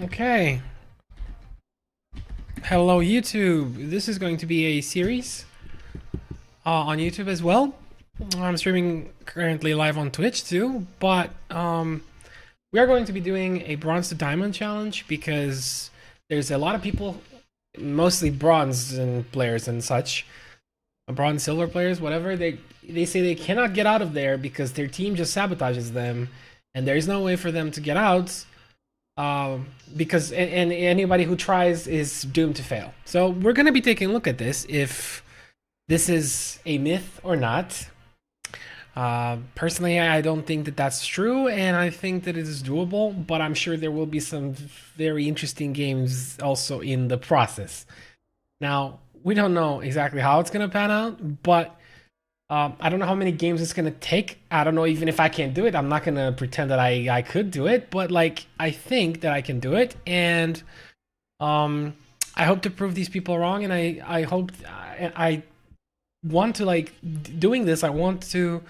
Okay. Hello, YouTube. This is going to be a series on YouTube as well. I'm streaming currently live on Twitch too, but we are going to be doing a bronze to diamond challenge because there's a lot of people, mostly bronze and players and such, bronze, silver players, whatever. They say they cannot get out of there because their team just sabotages them, and there is no way for them to get out. Because anybody who tries is doomed to fail. So we're going to be taking a look at this, if this is a myth or not. Personally, I don't think that that's true, and I think that it is doable, but I'm sure there will be some very interesting games also in the process. Now, we don't know exactly how it's going to pan out, but I don't know how many games it's gonna take. I don't know even if I can do it. I'm not gonna pretend that I could do it, but like I think that I can do it, and I hope to prove these people wrong. And I hope I want to, like, doing this, I want to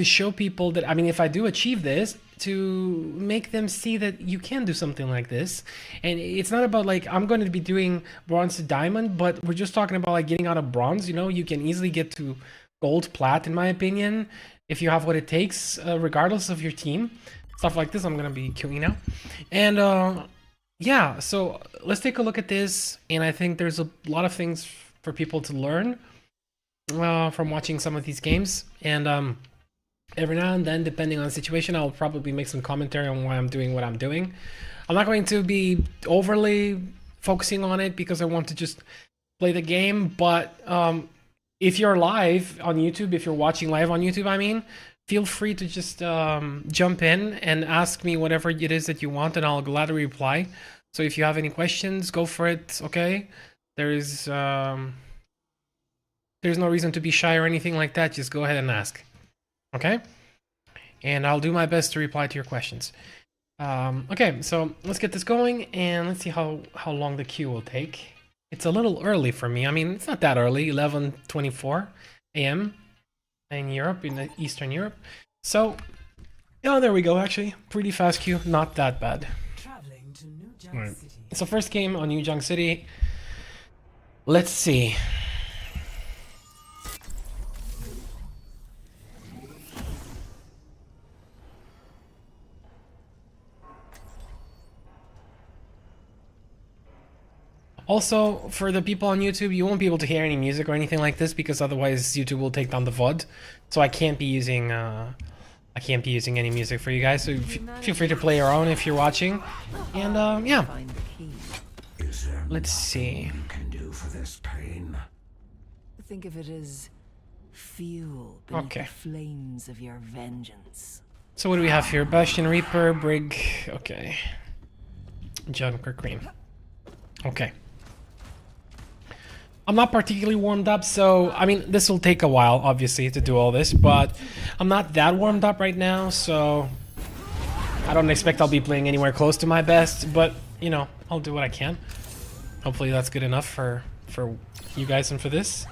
show people that, I mean, if I do achieve this, to make them see that you can do something like this. And it's not about like I'm going to be doing bronze to diamond, but we're just talking about like getting out of bronze. You know, you can easily get to gold, plat, in my opinion, if you have what it takes, regardless of your team. Stuff like this I'm gonna be queuing now. And yeah, so let's take a look at this, and I think there's a lot of things for people to learn from watching some of these games. And every now and then, depending on the situation, I'll probably make some commentary on why I'm doing what I'm doing. I'm not going to be overly focusing on it because I want to just play the game, but if you're live on YouTube, if you're watching live on YouTube, I mean, feel free to just jump in and ask me whatever it is that you want, and I'll gladly reply. So if you have any questions, go for it, okay? There's no reason to be shy or anything like that. Just go ahead and ask, okay? And I'll do my best to reply to your questions. Okay, so let's get this going, and let's see how long the queue will take. It's a little early for me. I mean, it's not that early, 11:24 a.m. in Europe, in Eastern Europe. So, oh, there we go, actually. Pretty fast queue, not that bad. Right. So first game on New Junk City. Let's see. Also, for the people on YouTube, you won't be able to hear any music or anything like this because otherwise YouTube will take down the VOD. So I can't be using any music for you guys. So feel free to play your own if you're watching. And yeah, let's see. Can do for this pain. Think of it as fuel beneath Okay. the flames of your vengeance. So what do we have here? Bastion, Reaper, Brig. Okay. Junker, Cream. Okay. I'm not particularly warmed up, so I mean, this will take a while, obviously, to do all this, but I'm not that warmed up right now, so I don't expect I'll be playing anywhere close to my best, but you know, I'll do what I can. Hopefully that's good enough for you guys and for this.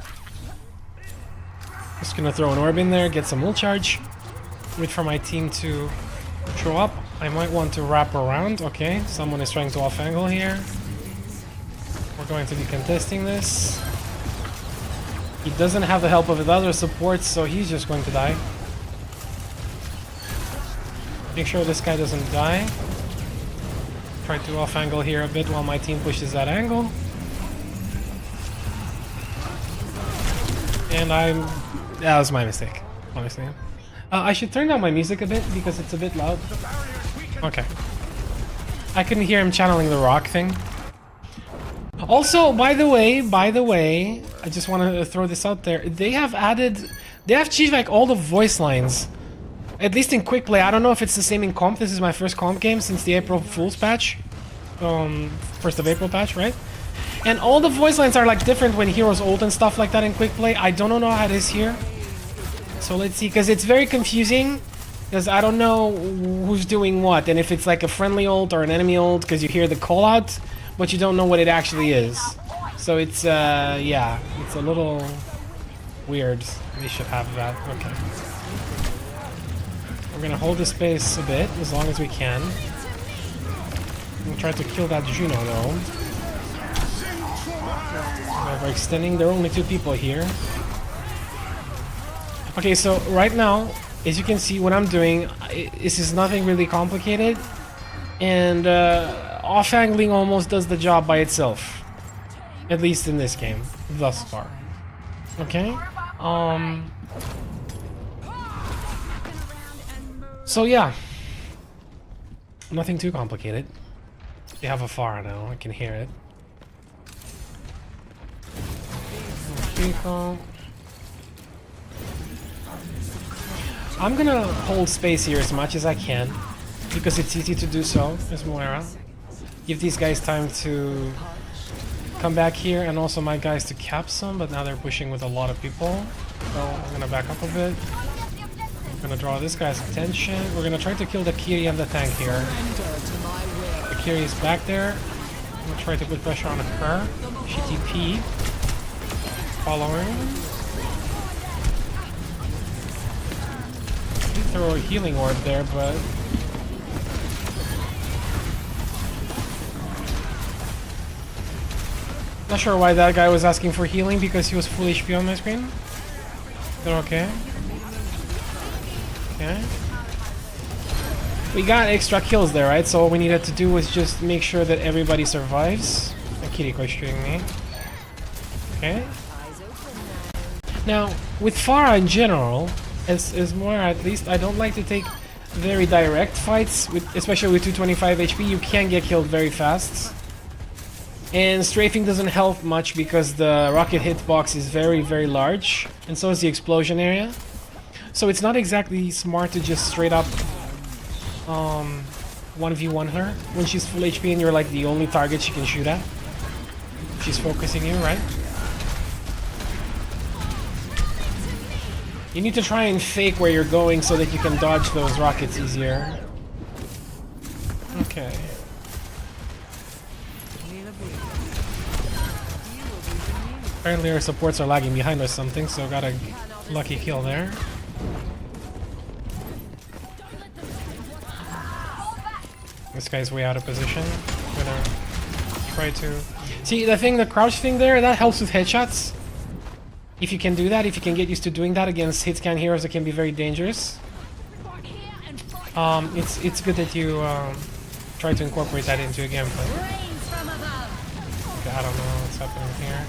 Just gonna throw an orb in there, get some ult charge, wait for my team to show up. I might want to wrap around. Okay, someone is trying to off angle here. We're going to be contesting this. He doesn't have the help of his other supports, so he's just going to die. Make sure this guy doesn't die. Try to off angle here a bit while my team pushes that angle. And that was my mistake, honestly. I should turn down my music a bit because it's a bit loud. Okay. I couldn't hear him channeling the rock thing. Also, by the way, I just want to throw this out there. They have changed like all the voice lines, at least in quick play. I don't know if it's the same in comp. This is my first comp game since the April Fool's patch, 1st of April patch, right? And all the voice lines are like different when heroes ult and stuff like that in quick play. I don't know how it is here, so let's see, because it's very confusing. Because I don't know who's doing what, and if it's like a friendly ult or an enemy ult, because you hear the call out, but you don't know what it actually is. So it's, yeah, it's a little weird. We should have that. Okay. We're gonna hold the space a bit, as long as we can. I'm trying to kill that Juno though. We're extending. There are only 2 people here. Okay, so right now, as you can see, what I'm doing, this is nothing really complicated, and off-angling almost does the job by itself, at least in this game, thus far. Okay, so yeah, nothing too complicated. They have a Pharah now, I can hear it. I'm gonna hold space here as much as I can, because it's easy to do so as Moira. Give these guys time to come back here, and also my guys to cap some, but now they're pushing with a lot of people. So I'm gonna back up a bit. I'm gonna draw this guy's attention. We're gonna try to kill the Kiri and the tank here. The Kiri is back there. I'm gonna try to put pressure on her. She TP. Following. Throw a healing orb there, but not sure why that guy was asking for healing, because he was full HP on my screen. They're okay. Okay. We got extra kills there, right? So all we needed to do was just make sure that everybody survives. Kiriko's shooting me. Okay. Now, with Pharah in general, as Moira at least, I don't like to take very direct fights, especially with 225 HP. You can get killed very fast. And strafing doesn't help much because the rocket hitbox is very, very large, and so is the explosion area. So it's not exactly smart to just straight up 1v1 her when she's full HP and you're like the only target she can shoot at. She's focusing you, right? You need to try and fake where you're going so that you can dodge those rockets easier. Okay. Apparently our supports are lagging behind or something, so got a lucky kill there. This guy's way out of position. I'm gonna try to... See, the crouch thing there, that helps with headshots. If you can do that, if you can get used to doing that against hit-scan heroes, it can be very dangerous. It's good that you try to incorporate that into your gameplay. Okay, I don't know what's happening here.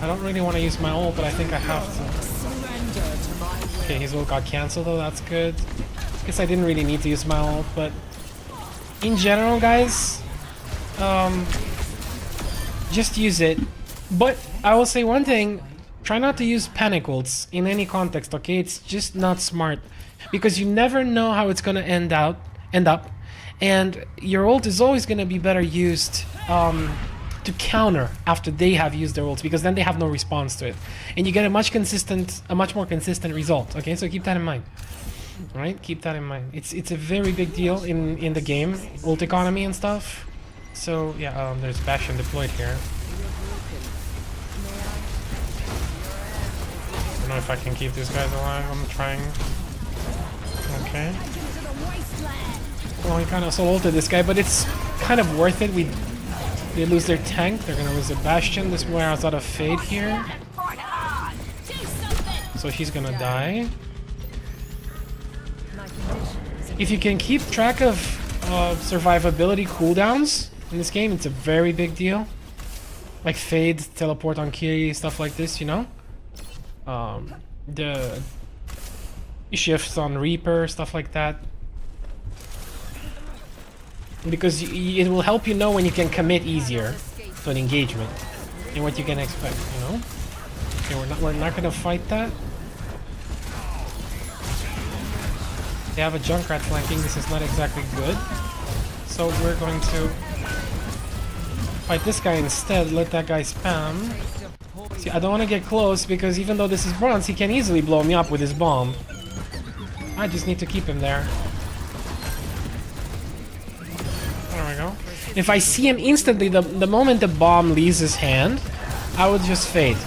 I don't really want to use my ult, but I think I have to. Okay, his ult got cancelled though, that's good. Guess I didn't really need to use my ult, but in general, guys, just use it. But I will say one thing. Try not to use panic ults in any context, okay? It's just not smart, because you never know how it's gonna end up, and your ult is always gonna be better used to counter after they have used their ults, because then they have no response to it, and you get a much more consistent result. Okay, so keep that in mind. All right, keep that in mind. It's a very big deal in the game, ult economy and stuff. So yeah, there's Bastion deployed here. I don't know if I can keep these guys alive. I'm trying. Okay. Well, we kind of solo-ulted this guy, but it's kind of worth it. They lose their tank. They're gonna lose their Bastion. This Moira's out of Fade here, so he's gonna die. If you can keep track of survivability cooldowns in this game, it's a very big deal. Like Fade, teleport on Kiri, stuff like this, you know? The shifts on Reaper, stuff like that. Because it will help you know when you can commit easier to an engagement and what you can expect, you know? Okay, we're not gonna fight that. They have a Junkrat flanking, this is not exactly good. So we're going to fight this guy instead, let that guy spam. See, I don't want to get close because even though this is bronze, he can easily blow me up with his bomb. I just need to keep him there. There we go. If I see him instantly, the moment the bomb leaves his hand, I would just fade.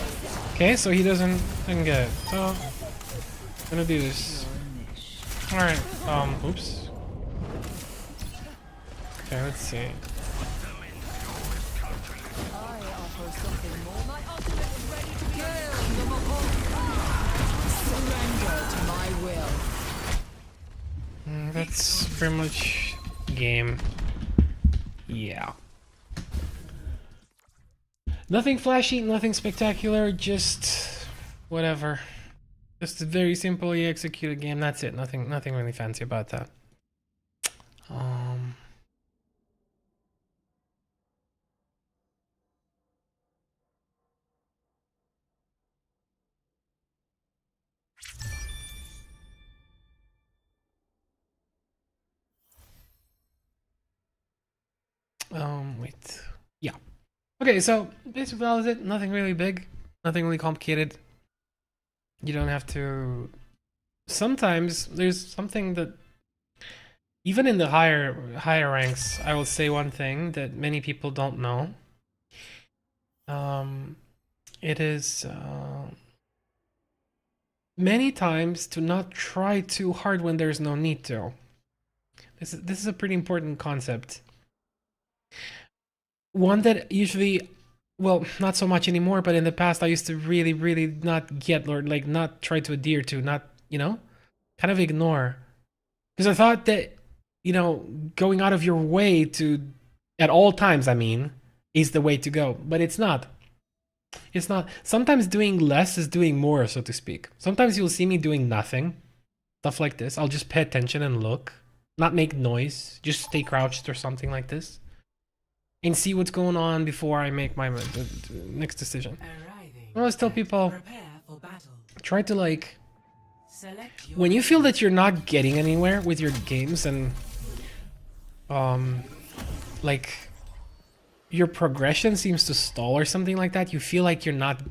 Okay, so he doesn't get it. So, I'm gonna do this. Alright, oops. Okay, let's see. That's pretty much game. Yeah. Nothing flashy, nothing spectacular, just whatever. Just a very simply executed game. That's it. Nothing really fancy about that. Wait. Yeah. Okay, so basically that was it. Nothing really big, nothing really complicated. You don't have to. Sometimes there's something that, even in the higher ranks, I will say one thing that many people don't know. It is many times to not try too hard when there's no need to. This is a pretty important concept. One that usually, well, not so much anymore, but in the past I used to really not get, or like not try to adhere to, not, kind of ignore. Because I thought that, going out of your way to, at all times, I mean, is the way to go. But it's not. It's not. Sometimes doing less is doing more, so to speak. Sometimes you'll see me doing nothing. Stuff like this. I'll just pay attention and look. Not make noise. Just stay crouched or something like this. And see what's going on before I make my next decision. I always tell people, try to like, when you feel that you're not getting anywhere with your games and like your progression seems to stall or something like that, you feel like you're not,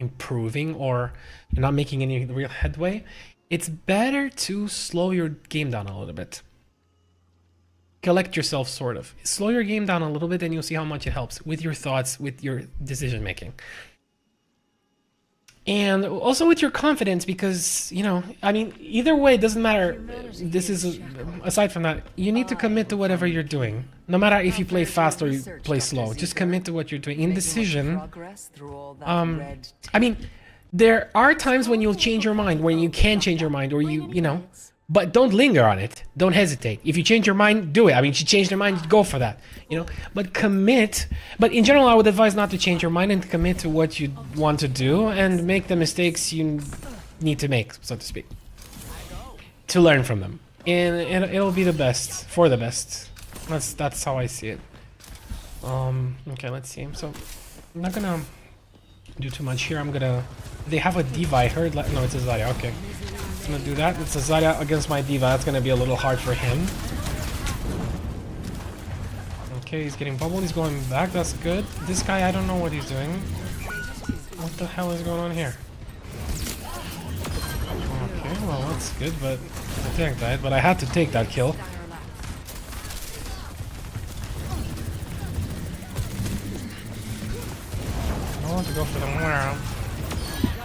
improving, or you're not making any real headway, it's better to slow your game down a little bit. Collect yourself, sort of. Slow your game down a little bit and you'll see how much it helps with your thoughts, with your decision making. And also with your confidence, because, I mean, either way, it doesn't matter. This is, aside from that, you need to commit to whatever you're doing. No matter if you play fast or you play slow, just commit to what you're doing. Indecision, I mean, there are times when you'll change your mind, when you can change your mind, or but don't linger on it. Don't hesitate. If you change your mind, do it. I mean, if you change your mind, go for that. But commit. But in general, I would advise not to change your mind and to commit to what you want to do and make the mistakes you need to make, so to speak, to learn from them. And it'll be the best, for the best. That's how I see it. Okay, let's see. So I'm not gonna do too much here. They have a diva, I heard. No, it's a Zarya. Okay. I'm gonna do that. It's a Zarya against my diva. That's gonna be a little hard for him. Okay, he's getting bubbled. He's going back. That's good. This guy, I don't know what he's doing. What the hell is going on here? Okay, well, that's good, but the tank died. But I had to take that kill. I want to go for the Moira.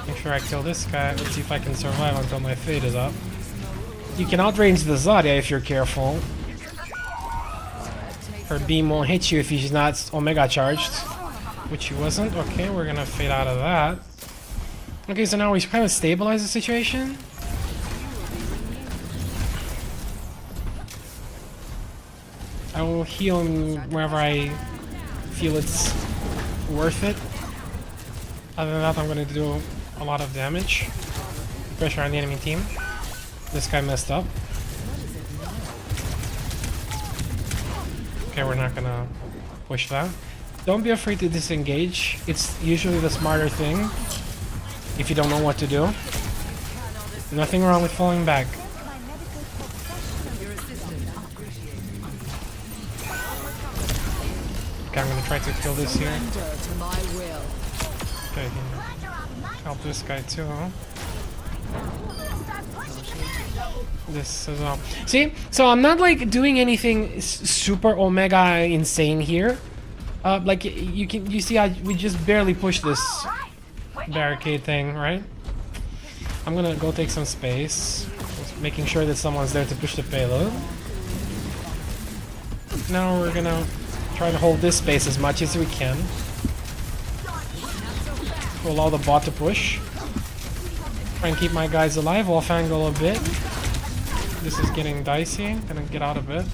Make sure I kill this guy. Let's see if I can survive until my fate is up. You can outrange the Zarya if you're careful. Her beam won't hit you if he's not Omega charged, which he wasn't. Okay, we're gonna fade out of that. Okay, so now we kind of stabilize the situation. I will heal him wherever I feel it's worth it. Other than that, I'm gonna do a lot of damage. Pressure on the enemy team. This guy messed up. Okay, we're not gonna push that. Don't be afraid to disengage. It's usually the smarter thing if you don't know what to do. Nothing wrong with falling back. Okay, I'm gonna try to kill this here. Okay, help this guy too, huh? This as well. See, so I'm not like doing anything super Omega insane here. Like you see, we just barely pushed this barricade thing, right? I'm gonna go take some space, just making sure that someone's there to push the payload. Now we're gonna Trying to hold this space as much as we can. To allow the bot to push. Try and keep my guys alive, off angle a bit. This is getting dicey. Gonna get out a bit.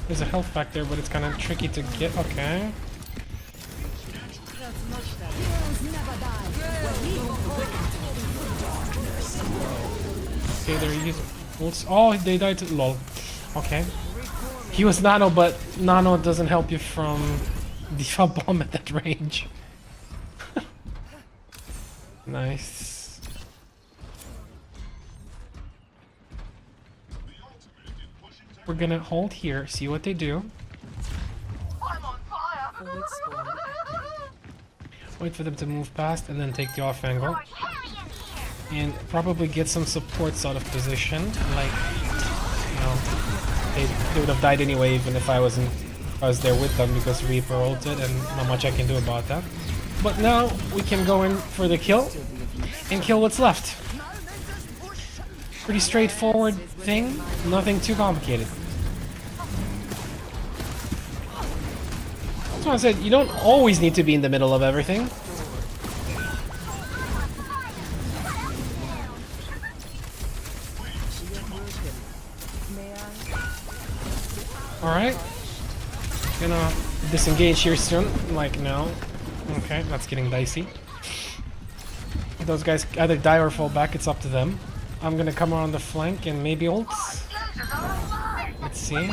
There's a health back there, but it's kind of tricky to get. Okay. Okay, they're using. Oh, they died to. Lol. Okay. He was nano, but nano doesn't help you from default bomb at that range. Nice. We're gonna hold here, see what they do. Wait for them to move past and then take the off angle. And probably get some supports out of position. Like, you know, they would have died anyway even if I was there with them because Reaper ulted and not much I can do about that. But now we can go in for the kill and kill what's left. Pretty straightforward thing, nothing too complicated. That's why I said you don't always need to be in the middle of everything. Alright. Gonna disengage here soon. Like, no. Okay, that's getting dicey. Those guys either die or fall back, it's up to them. I'm gonna come around the flank and maybe ults. Let's see.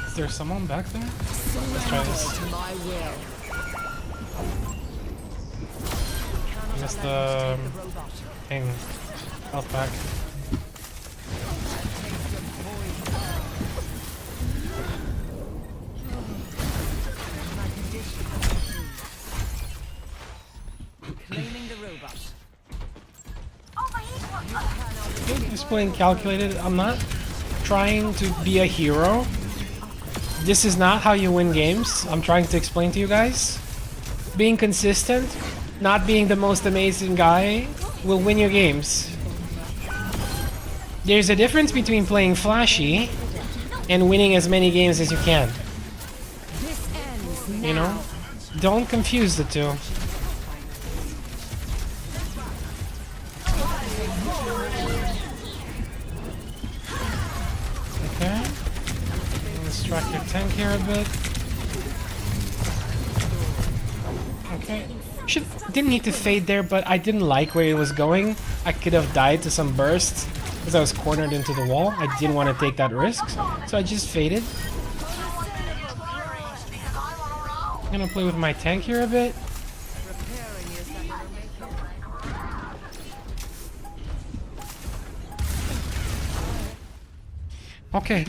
Is there someone back there? Let's try this. Missed the thing. Health back. Just playing calculated. I'm not trying to be a hero. This is not how you win games. I'm trying to explain to you guys. Being consistent, not being the most amazing guy, will win your games. There's a difference between playing flashy and winning as many games as you can. You know? Don't confuse the two. Okay. Let's track your tank here a bit. Okay. Didn't need to fade there, but I didn't like where it was going. I could have died to some bursts because I was cornered into the wall. I didn't want to take that risk, so I just faded. I'm gonna play with my tank here a bit. Okay.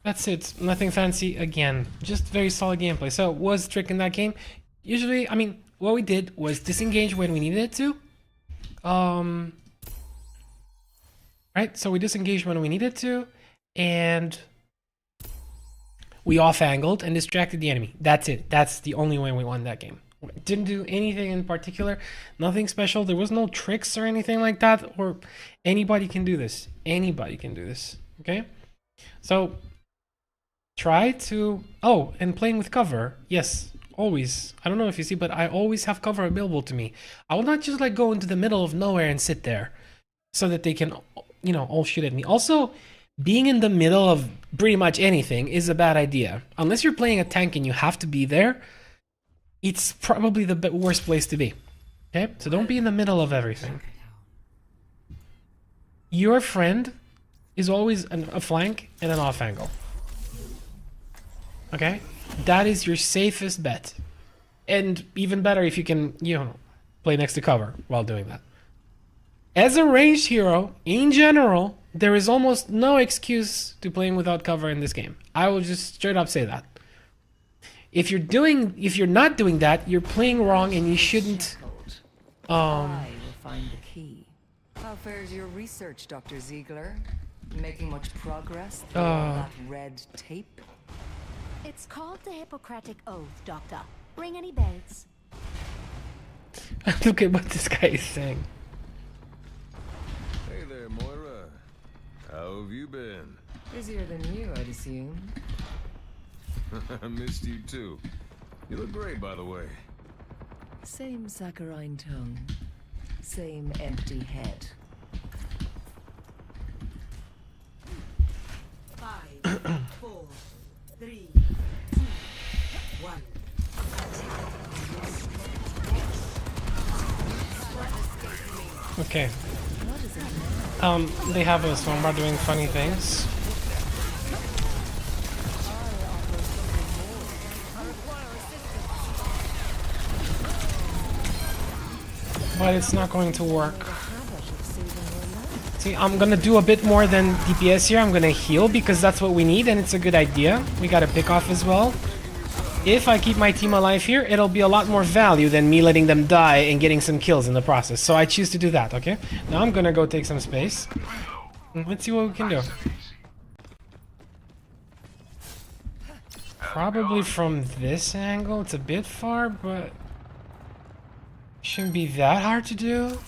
That's it. Nothing fancy again. Just very solid gameplay. So, was trick in that game? Usually, I mean, what we did was disengage when we needed to. Right? So we disengaged when we needed to, and we off-angled and distracted the enemy. That's it. That's the only way we won that game. Didn't do anything in particular. Nothing special. There was no tricks or anything like that. Or anybody can do this. Anybody can do this. Okay? So, try to... Oh, and playing with cover. Yes, always. I don't know if you see, but I always have cover available to me. I will not just like go into the middle of nowhere and sit there so that they can, you know, all shoot at me. Also, being in the middle of pretty much anything is a bad idea. Unless you're playing a tank and you have to be there, it's probably the worst place to be. Okay? So don't be in the middle of everything. Your friend is always a flank and an off angle. Okay? That is your safest bet. And even better if you can, you know, play next to cover while doing that. As a ranged hero, in general, there is almost no excuse to playing without cover in this game. I will just straight up say that. If you're not doing that, you're playing wrong and you shouldn't. I will find the key. How fares your research, Dr. Ziegler? Making much progress through all that red tape? It's called the Hippocratic Oath, Doctor. Ring any bells? Look at what this guy is saying. there, Moira. How have you been? Busier than you, I'd assume. I missed you too. You look great, by the way. Same saccharine tongue. Same empty head. 5, 4, 3, 2, 1. Okay. They have a Sombra doing funny things. But it's not going to work. See, I'm gonna do a bit more than DPS here. I'm gonna heal because that's what we need and it's a good idea. We got a pick off as well. If I keep my team alive here, it'll be a lot more value than me letting them die and getting some kills in the process. So I choose to do that, okay? Now I'm gonna go take some space. Let's see what we can do. Probably from this angle. It's a bit far, but shouldn't be that hard to do.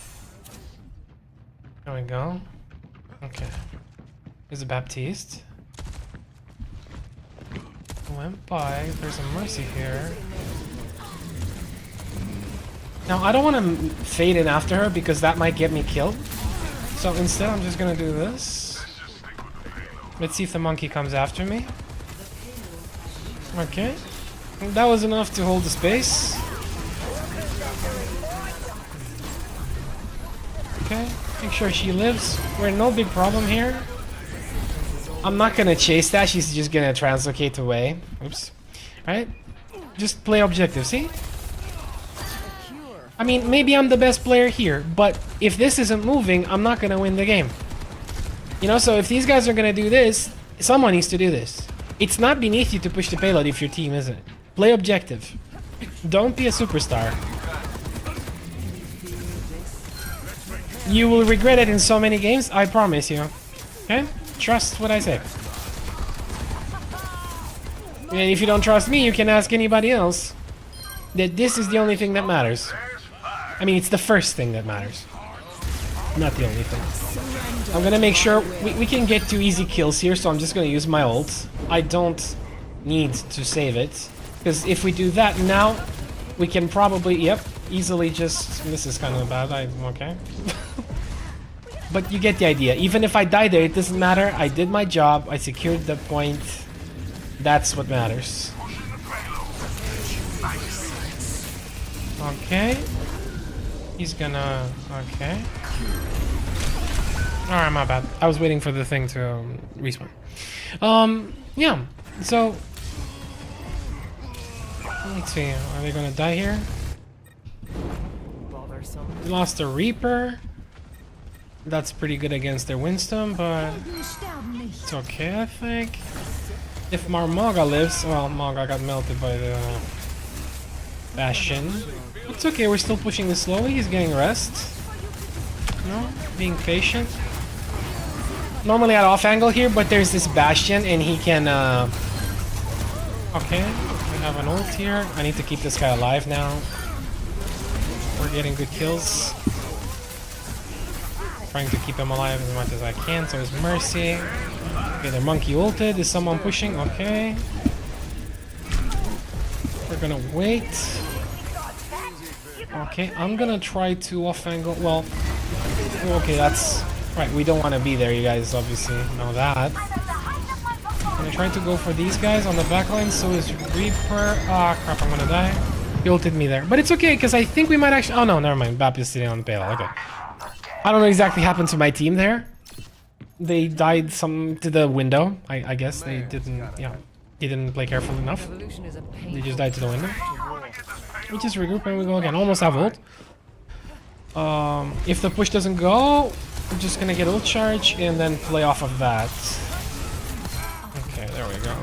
There we go. Okay. There's a Baptiste. Went by. There's a Mercy here. Now, I don't want to fade in after her because that might get me killed. So instead, I'm just going to do this. Let's see if the monkey comes after me. Okay. That was enough to hold the space. Okay. Make sure she lives. We're no big problem here. I'm not gonna chase that, she's just gonna translocate away. Oops. Alright? Just play objective, see? I mean, maybe I'm the best player here, but if this isn't moving, I'm not gonna win the game. You know, so if these guys are gonna do this, someone needs to do this. It's not beneath you to push the payload if your team isn't. Play objective. Don't be a superstar. You will regret it in so many games, I promise you. Okay? Trust what I say. And if you don't trust me, you can ask anybody else. That this is the only thing that matters. I mean, it's the first thing that matters. Not the only thing. I'm gonna make sure we can get 2 easy kills here, so I'm just gonna use my ult. I don't need to save it. Because if we do that now, we can probably, yep, easily just... This is kind of bad, I'm okay. But you get the idea. Even if I die there, it doesn't matter. I did my job. I secured the point. That's what matters. Okay. He's gonna... Okay. Alright, my bad. I was waiting for the thing to respawn. Yeah. So... Let's see. Are they gonna die here? We lost a Reaper. That's pretty good against their Winston, but it's okay, I think. If Marmoga lives, well, Moga got melted by the Bastion. It's okay, we're still pushing this slowly. He's getting rest. No, being patient. Normally at off angle here, but there's this Bastion and he can. Okay, we have an ult here. I need to keep this guy alive now. We're getting good kills. Trying to keep him alive as much as I can, so is Mercy. Okay, the monkey ulted. Is someone pushing? Okay. We're gonna wait. Okay, I'm gonna try to off angle. Well, okay, that's right. We don't want to be there, you guys obviously know that. I'm gonna try to go for these guys on the back line, so is Reaper. Ah, crap, I'm gonna die. He ulted me there. But it's okay, because I think we might actually... Oh, no, never mind. Bap is sitting on the payload. Okay. I don't know exactly what happened to my team there. They died to the window. I guess they didn't, yeah, they didn't play careful enough. They just died to the window. We just regroup and we go again. Almost have ult. If the push doesn't go, we're just gonna get ult charge and then play off of that. Okay, there we go.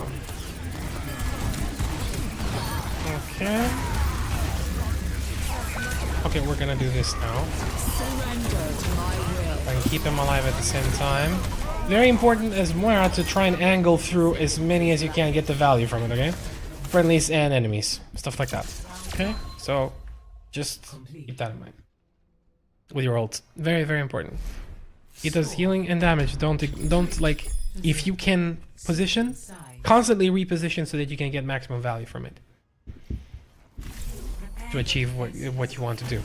Okay. Okay, we're gonna do this now. Try and keep him alive at the same time. Very important as Moira to try and angle through as many as you can, get the value from it, okay? Friendlies and enemies, stuff like that. Okay, so just keep that in mind with your ult. Very, very important. He does healing and damage. Don't like, if you can position, constantly reposition so that you can get maximum value from it to achieve what you want to do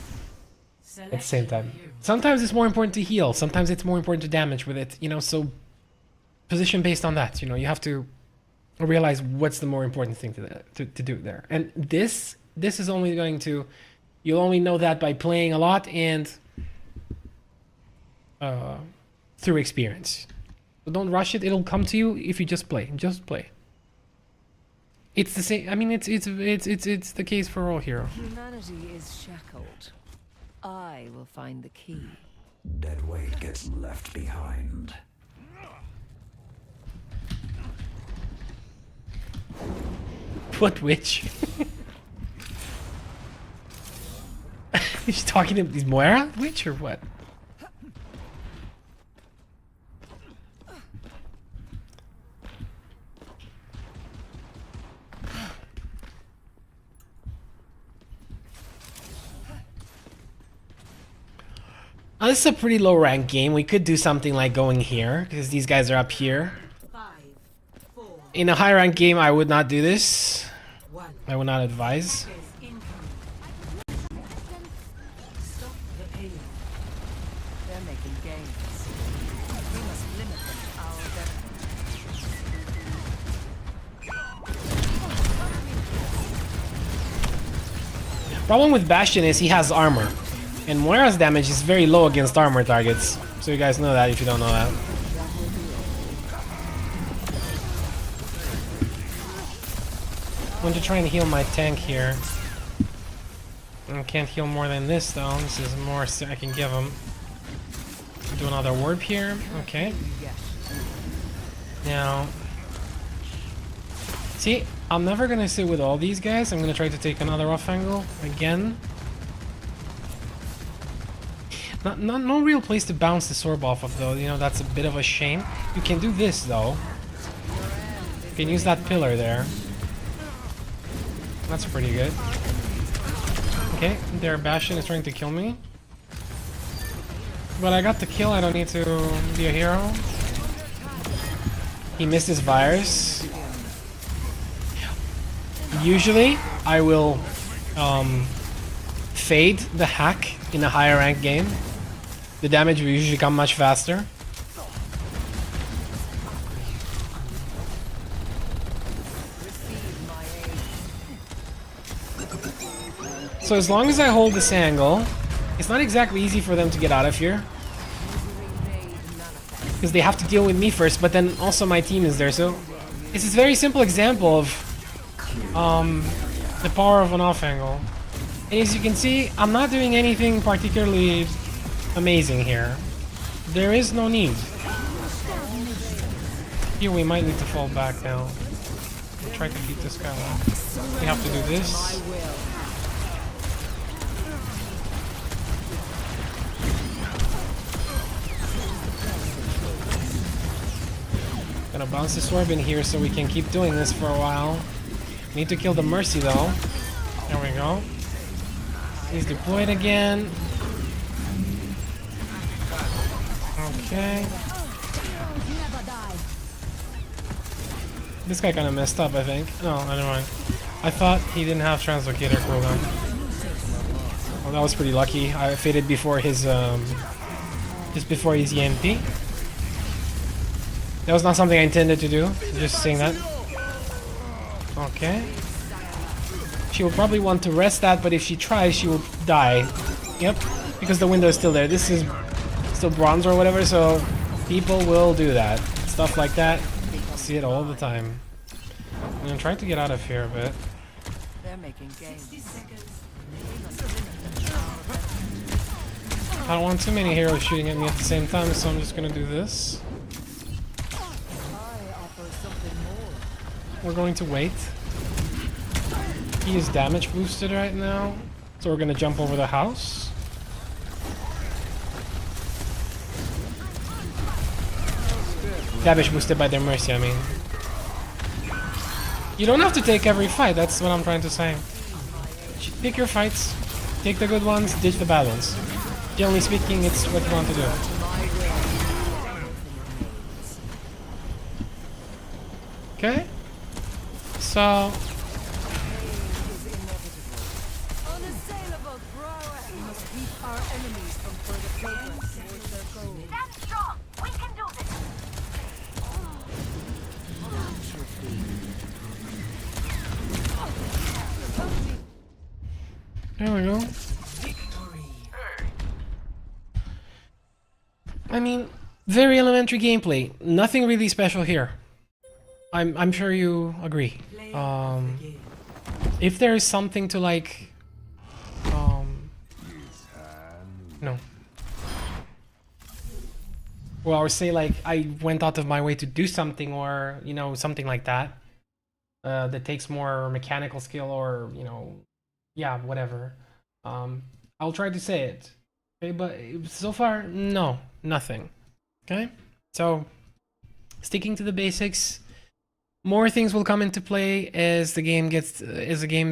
at the same time. Sometimes it's more important to heal, sometimes it's more important to damage with it, you know, so position based on that, you know, you have to realize what's the more important thing to do there. And this is only going to, you'll only know that by playing a lot and through experience. So don't rush it, it'll come to you if you just play. It's the same, I mean, it's the case for all heroes. Humanity is shackled. I will find the key. Dead weight gets left behind. What witch? He's talking to these Moira witch or what? This is a pretty low rank game. We could do something like going here because these guys are up here. 5, 4, In a high rank game, I would not do this. 1. I would not advise. Incoming. Stop the pain. They're making gains. We must limit them to our benefit. Problem with Bastion is he has armor. And Moira's damage is very low against armor targets. So you guys know that if you don't know that. I'm going to try and heal my tank here. I can't heal more than this though. This is more I can give him. Do another warp here. Okay. Now, see, I'm never going to sit with all these guys. I'm going to try to take another off angle again. No real place to bounce the sorb off of though, you know, that's a bit of a shame. You can do this though. You can use that pillar there. That's pretty good. Okay, their Bastion is trying to kill me. But I got the kill, I don't need to be a hero. He missed his virus. Usually, I will fade the hack in a higher rank game. The damage will usually come much faster. So as long as I hold this angle, it's not exactly easy for them to get out of here. Because they have to deal with me first, but then also my team is there. So it's a very simple example of the power of an off angle. And as you can see, I'm not doing anything particularly amazing here. There is no need. Here we might need to fall back now. We'll try to keep this guy alive. We have to do this. Gonna bounce this orb in here so we can keep doing this for a while. Need to kill the Mercy though. There we go. He's deployed again. Okay. This guy kind of messed up, I think. No, never mind. I thought he didn't have translocator cooldown. Well, that was pretty lucky. I faded before his just before his EMP. That was not something I intended to do. Just saying that. Okay. She will probably want to rest that, but if she tries, she will die. Yep, because the window is still there. This is still bronze or whatever, so people will do that. Stuff like that. I see it all the time. I'm gonna try to get out of here a bit. They're making gains. I don't want too many heroes shooting at me at the same time, so I'm just gonna do this. We're going to wait. He is damage boosted right now, so we're gonna jump over the house. Damage boosted by their Mercy, I mean. You don't have to take every fight, that's what I'm trying to say. Pick your fights, take the good ones, ditch the bad ones. Generally speaking, it's what you want to do. So Unassailable prowess. We must keep our enemies from further progress towards their goal. Stand strong. We can do this. there we go. I mean, very elementary gameplay. Nothing really special here. I'm sure you agree. If there is something to like, no. Well, or say like I went out of my way to do something, or you know, something like that, that takes more mechanical skill, or you know, yeah, whatever. I'll try to say it. Okay, but so far, no, nothing. Okay, so sticking to the basics. More things will come into play as the games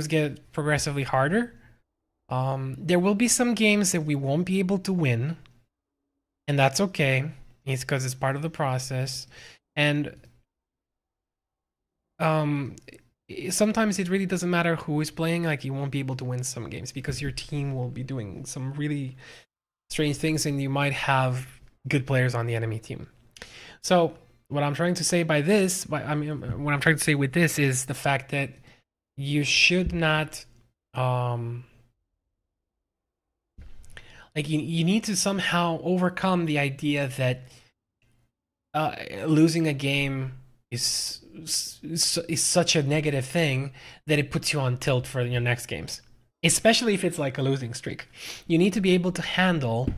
get progressively harder. There will be some games that we won't be able to win, and that's okay. It's because it's part of the process, and sometimes it really doesn't matter who is playing. Like you won't be able to win some games because your team will be doing some really strange things, and you might have good players on the enemy team. So what I'm trying to say by this, what I'm trying to say with this is the fact that you should not, like you need to somehow overcome the idea that losing a game is such a negative thing that it puts you on tilt for your next games, especially if it's like a losing streak. You need to be able to handle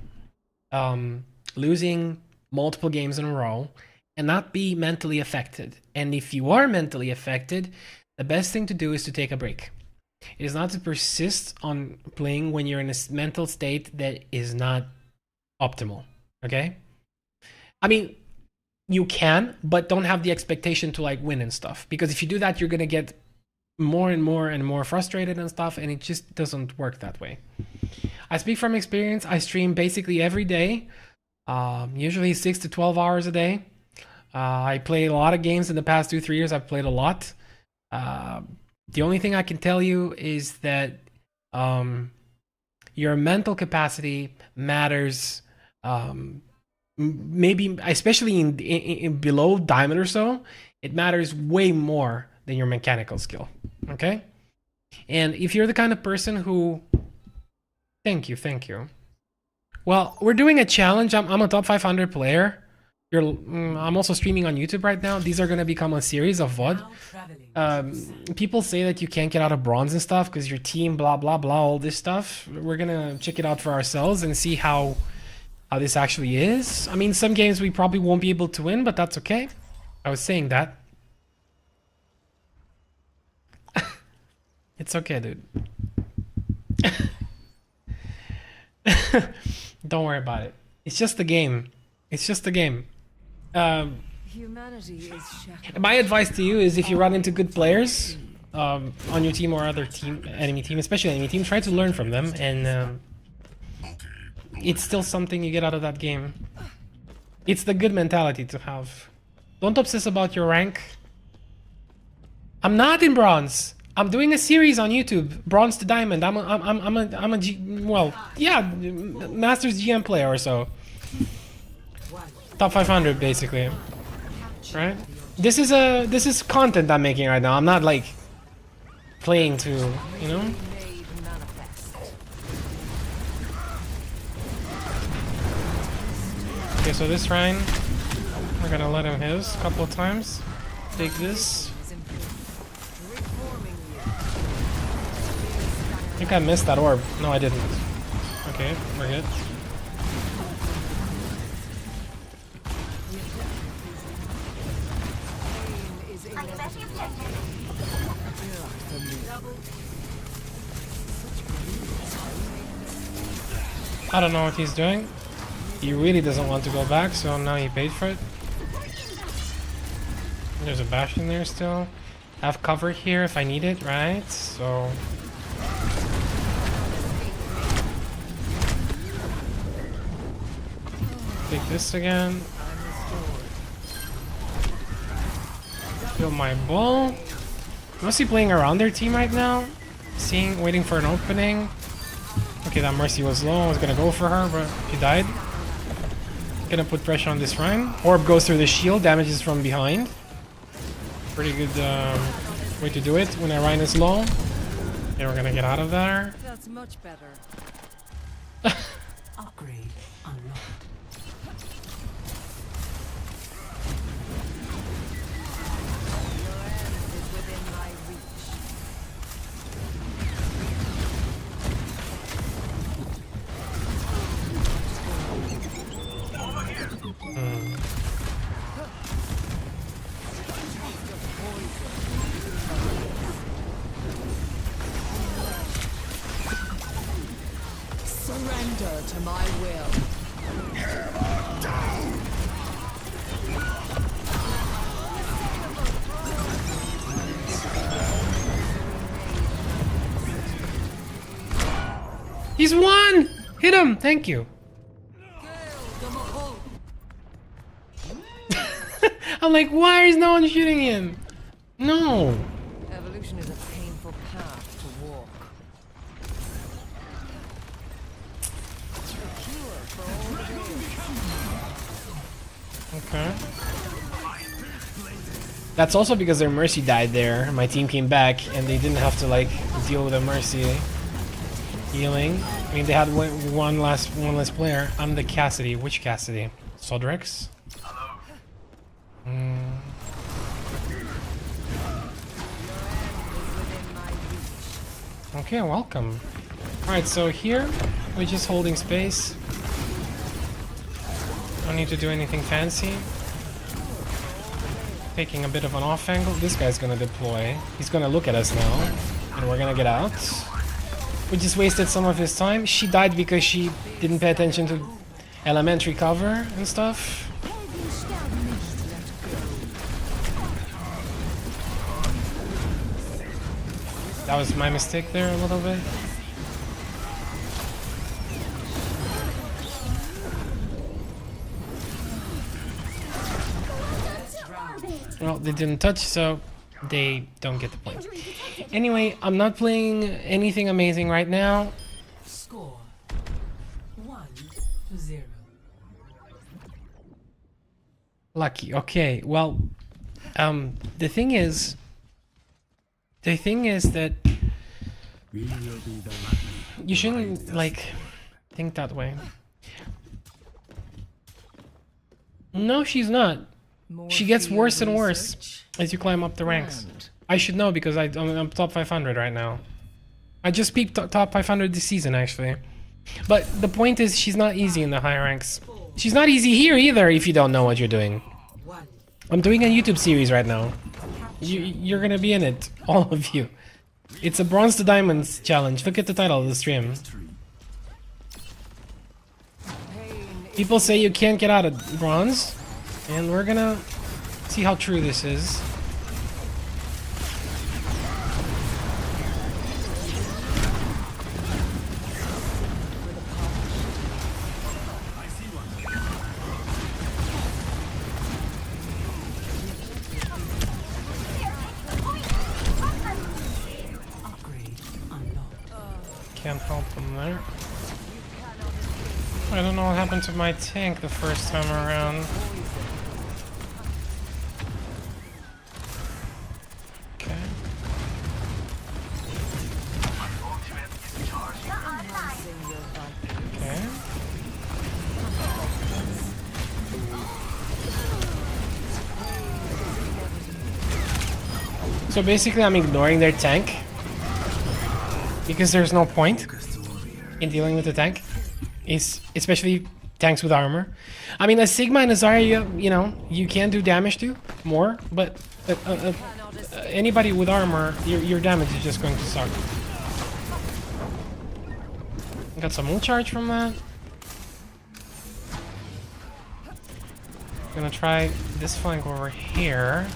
losing multiple games in a row and not be mentally affected. And if you are mentally affected, the best thing to do is to take a break. It is not to persist on playing when you're in a mental state that is not optimal. Okay? I mean, you can, but don't have the expectation to like win and stuff. Because if you do that, you're gonna get more and more and more frustrated and stuff, and it just doesn't work that way. I speak from experience. I stream basically every day, usually 6 to 12 hours a day. I played a lot of games in the past 2-3 years. I've played a lot. The only thing I can tell you is that your mental capacity matters. Maybe especially in below diamond or so, it matters way more than your mechanical skill. Okay, and if you're the kind of person who, thank you. Well, we're doing a challenge. I'm a top 500 player. I'm also streaming on YouTube right now. These are going to become a series of VOD. People say that you can't get out of bronze and stuff because your team, blah, blah, blah, all this stuff. We're going to check it out for ourselves and see how this actually is. I mean, some games we probably won't be able to win, but that's okay. I was saying that. It's okay, dude. Don't worry about it. It's just a game. It's just a game. Humanity is shackled. My advice to you is if you run into good players on your team or other enemy team, especially enemy team, try to learn from them, and it's still something you get out of that game. It's the good mentality to have. Don't obsess about your rank. I'm not in bronze. I'm doing a series on YouTube, bronze to diamond. I'm a Masters GM player or so. Top 500 basically, right? This is content I'm making right now. I'm not like playing to, you know. Okay, so this Rhine, we're gonna let him hit us a couple of times. Take this. I think I missed that orb. No, I didn't. Okay, we're good. I don't know what he's doing. He really doesn't want to go back, so now he paid for it. There's a bash in there still. I have cover here if I need it, right? So take this again. Kill my bull. Mostly playing around their team right now. Waiting for an opening. Okay, that Mercy was low. I was gonna go for her, but she died. Gonna put pressure on this Rhine. Orb goes through the shield, damages from behind. Pretty good way to do it when a Rhine is low. Okay, we're gonna get out of there. That's much better. Upgrade unlocked. Is within my reach. Surrender to my will. He's won! Hit him! Thank you. I'm like, why is no one shooting him? No. Evolution is a painful path to walk. Okay. That's also because their Mercy died there. My team came back and they didn't have to like deal with a Mercy healing. I mean, they had one less player. I'm the Cassidy. Which Cassidy? Sodrex? Okay, welcome. Alright, so here we're just holding space. Don't need to do anything fancy. Taking a bit of an off angle. This guy's gonna deploy. He's gonna look at us now. And we're gonna get out. We just wasted some of his time. She died because she didn't pay attention to elementary cover and stuff. That was my mistake there a little bit. Well, they didn't touch, so they don't get the point. Anyway, I'm not playing anything amazing right now. Score 1-0. Lucky. Okay, well, the thing is that you shouldn't like think that way. No, she's not. She gets worse and worse as you climb up the ranks. I should know because I'm top 500 right now. I just peaked top 500 this season actually. But the point is she's not easy in the high ranks. She's not easy here either if you don't know what you're doing. I'm doing a YouTube series right now. You're gonna be in it, all of you. It's a bronze to diamonds challenge. Look at the title of the stream. People say you can't get out of bronze, and we're gonna see how true this is. Can't help them there. I don't know what happened to my tank the first time around. Okay. Okay. So basically I'm ignoring their tank. Because there's no point in dealing with the tank, especially tanks with armor. I mean, a Sigma and a Zarya, you know, you can do damage to more, but anybody with armor, your damage is just going to suck. Got some ult charge from that. Gonna try this flank over here.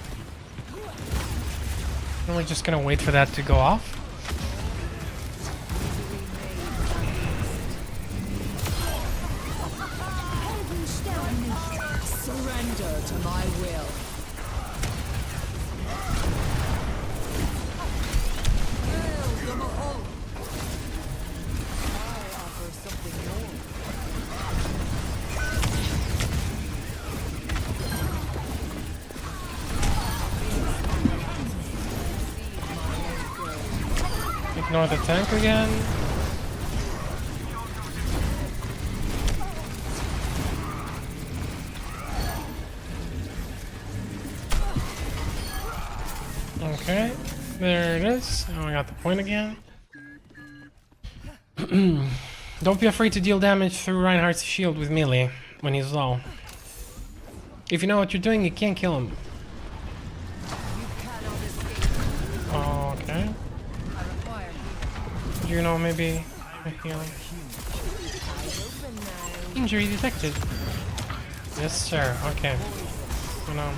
And we're just gonna wait for that to go off. Surrender to my will. Ignore the tank again. Okay, there it is. Oh, I got the point again. Don't be afraid to deal damage through Reinhardt's shield with melee when he's low. If you know what you're doing, you can't kill him. Okay. You know, maybe a healing. Injury detected. Yes, sir. Okay. You know,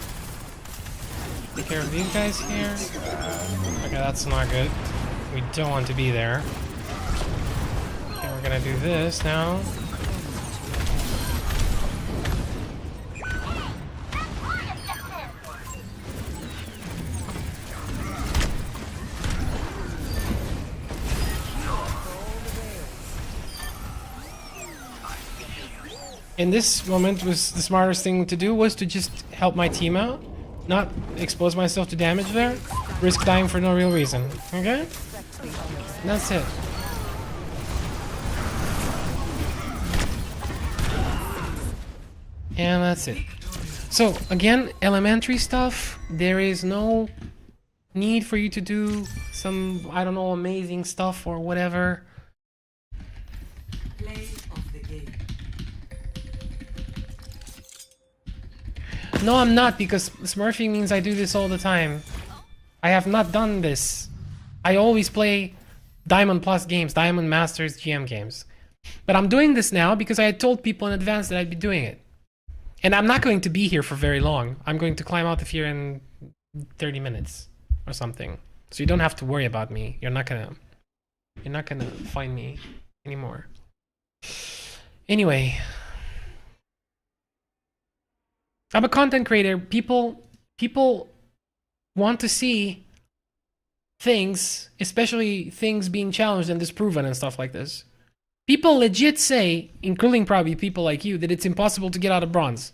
take care of these guys here. Okay, that's not good. We don't want to be there. Okay, we're gonna do this now. In this moment, was the smartest thing to do was to just help my team out, not expose myself to damage there, risk dying for no real reason. Okay? And that's it. And that's it. So, again, elementary stuff, there is no need for you to do some, I don't know, amazing stuff or whatever. No, I'm not, because smurfing means I do this all the time. I have not done this. I always play Diamond Plus games, Diamond Masters GM games. But I'm doing this now because I had told people in advance that I'd be doing it. And I'm not going to be here for very long. I'm going to climb out of here in 30 minutes or something. So you don't have to worry about me. You're not gonna find me anymore. Anyway. I'm a content creator. People want to see things, especially things being challenged and disproven and stuff like this. People legit say, including probably people like you, that it's impossible to get out of bronze.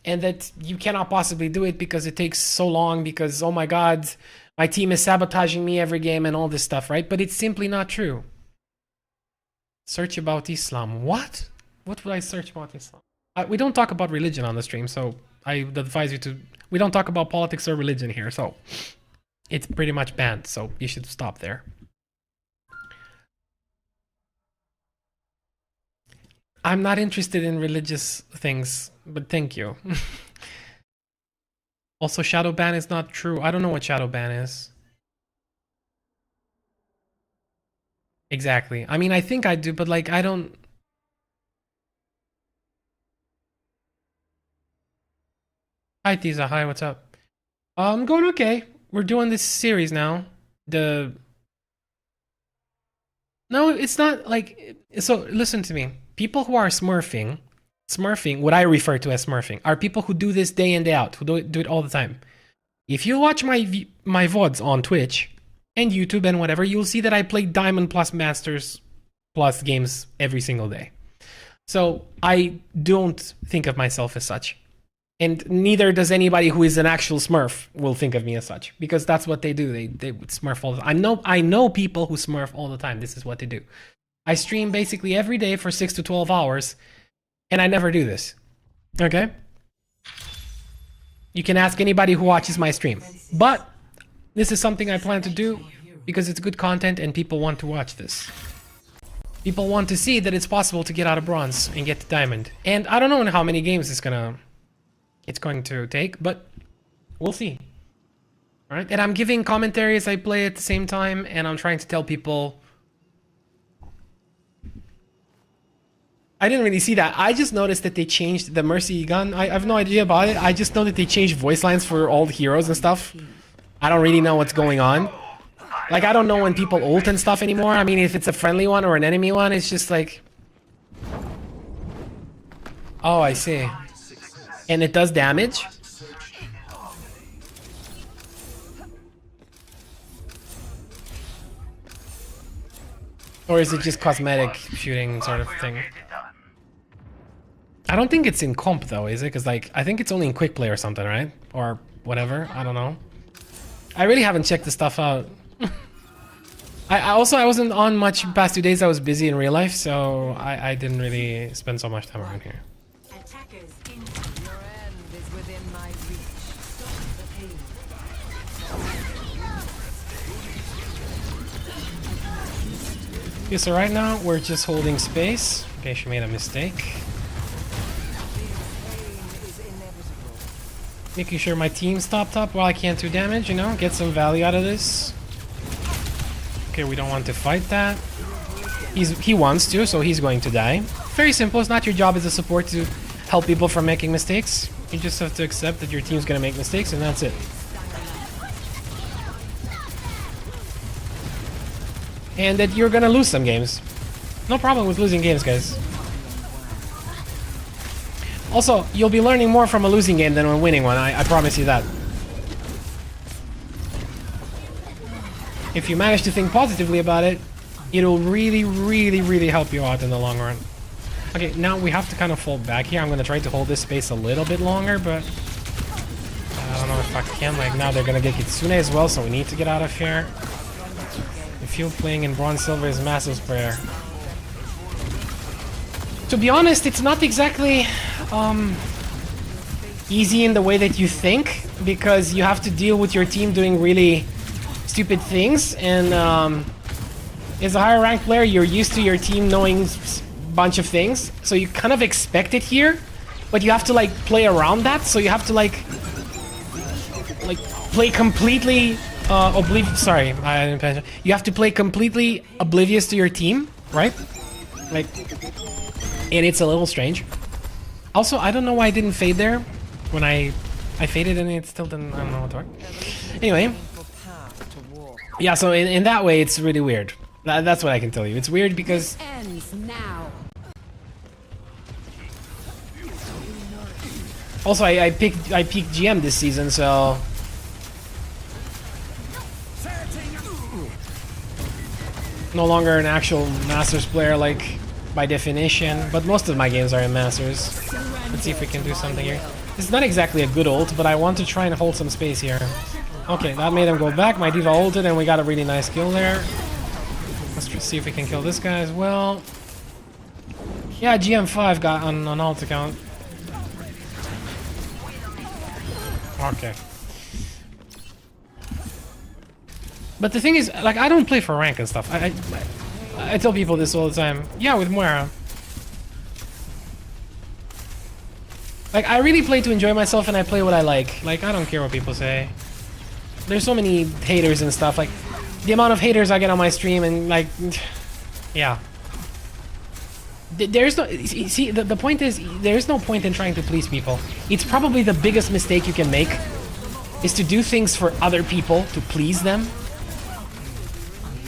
And that you cannot possibly do it because it takes so long because, oh my god, my team is sabotaging me every game and all this stuff, right? But it's simply not true. Search about Islam. What? What would I search about Islam? We don't talk about religion on the stream, so I advise you to... We don't talk about politics or religion here, so... It's pretty much banned, so you should stop there. I'm not interested in religious things, but thank you. Also, shadow ban is not true. I don't know what shadow ban is. Exactly. I mean, I think I do, but like, I don't... Hi, Tiza. Hi, what's up? I'm going okay. We're doing this series now. No, it's not like... So, listen to me. People who are smurfing, what I refer to as smurfing, are people who do this day in, day out, who do it all the time. If you watch my VODs on Twitch and YouTube and whatever, you'll see that I play Diamond Plus Masters Plus games every single day. So, I don't think of myself as such. And neither does anybody who is an actual smurf will think of me as such, because that's what they do. They smurf all the time. I know people who smurf all the time. This is what they do. I stream basically every day for 6 to 12 hours, and I never do this. Okay? You can ask anybody who watches my stream. But this is something I plan to do because it's good content and people want to watch this. People want to see that it's possible to get out of bronze and get to diamond. And I don't know how many games it's going to take, but we'll see. All right? And I'm giving commentary as I play at the same time, and I'm trying to tell people... I didn't really see that. I just noticed that they changed the Mercy gun. I have no idea about it. I just know that they changed voice lines for all the heroes and stuff. I don't really know what's going on. Like, I don't know when people ult and stuff anymore. I mean, if it's a friendly one or an enemy one, it's just like... Oh, I see. And it does damage? Or is it just cosmetic shooting sort of thing? I don't think it's in comp though, is it? Because like, I think it's only in quick play or something, right? Or whatever, I don't know. I really haven't checked the stuff out. I wasn't on much past 2 days. I was busy in real life, so I didn't really spend so much time around here. Attackers in. Your end is within my reach. Stop the pain. Okay, so right now we're just holding space. Okay, she made a mistake. Pain is inevitable. Making sure my team's topped up while I can't do damage, you know, get some value out of this. Okay, we don't want to fight that. He wants to, so he's going to die. Very simple. It's not your job as a support to help people from making mistakes. You just have to accept that your team's gonna make mistakes, and that's it. And that you're gonna lose some games. No problem with losing games, guys. Also, you'll be learning more from a losing game than when winning one. I promise you that. If you manage to think positively about it, it'll really, really, really help you out in the long run. Okay, now we have to kind of fall back here. I'm gonna try to hold this space a little bit longer, but I don't know if I can. Like, now they're gonna get Kitsune as well, so we need to get out of here. I feel playing in Bronze Silver is Massive Prayer. To be honest, it's not exactly easy in the way that you think, because you have to deal with your team doing really stupid things, and as a higher ranked player, you're used to your team knowing a bunch of things, so you kind of expect it here, but you have to like play around that, so you have to like play completely sorry, I didn't pay attention. You have to play completely oblivious to your team, right? Like, and it's a little strange. Also, I don't know why I didn't fade there when I faded and it still didn't. I don't know what to work. Anyway, yeah. So in that way, it's really weird. That's what I can tell you. It's weird because Ends now. also I peaked GM this season, so no longer an actual Masters player, like by definition. But most of my games are in Masters. Let's see if we can do something here. This is not exactly a good ult, but I want to try and hold some space here. Okay, that made him go back. My diva ulted, and we got a really nice kill there. Let's see if we can kill this guy as well. Yeah, GM5 got on ult account. Okay. But the thing is, like, I don't play for rank and stuff. I tell people this all the time. Yeah, with Moira. Like, I really play to enjoy myself, and I play what I like. Like, I don't care what people say. There's so many haters and stuff. Like, the amount of haters I get on my stream, and like, yeah. There's no, see, the point is, there's no point in trying to please people. It's probably the biggest mistake you can make, is to do things for other people to please them.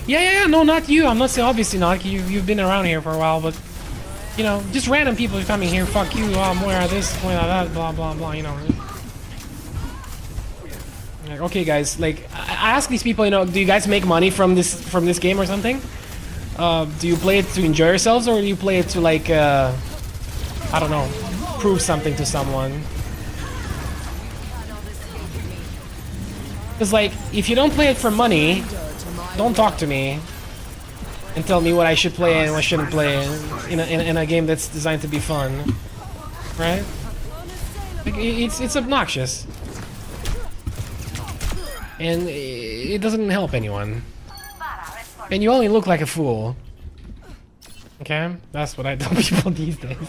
Yeah, no, not you. I'm not saying, obviously not. You've been around here for a while, but you know, just random people coming here. Fuck you. Oh, Moira this, Moira that, blah blah blah. You know. Like, okay, guys. Like, I ask these people, you know, do you guys make money from this game or something? Do you play it to enjoy yourselves, or do you play it to like, I don't know, prove something to someone? Because like, if you don't play it for money, don't talk to me and tell me what I should play and what I shouldn't play in a game that's designed to be fun, right? Like, it's obnoxious, and it doesn't help anyone, and you only look like a fool. Okay, that's what I tell people these days.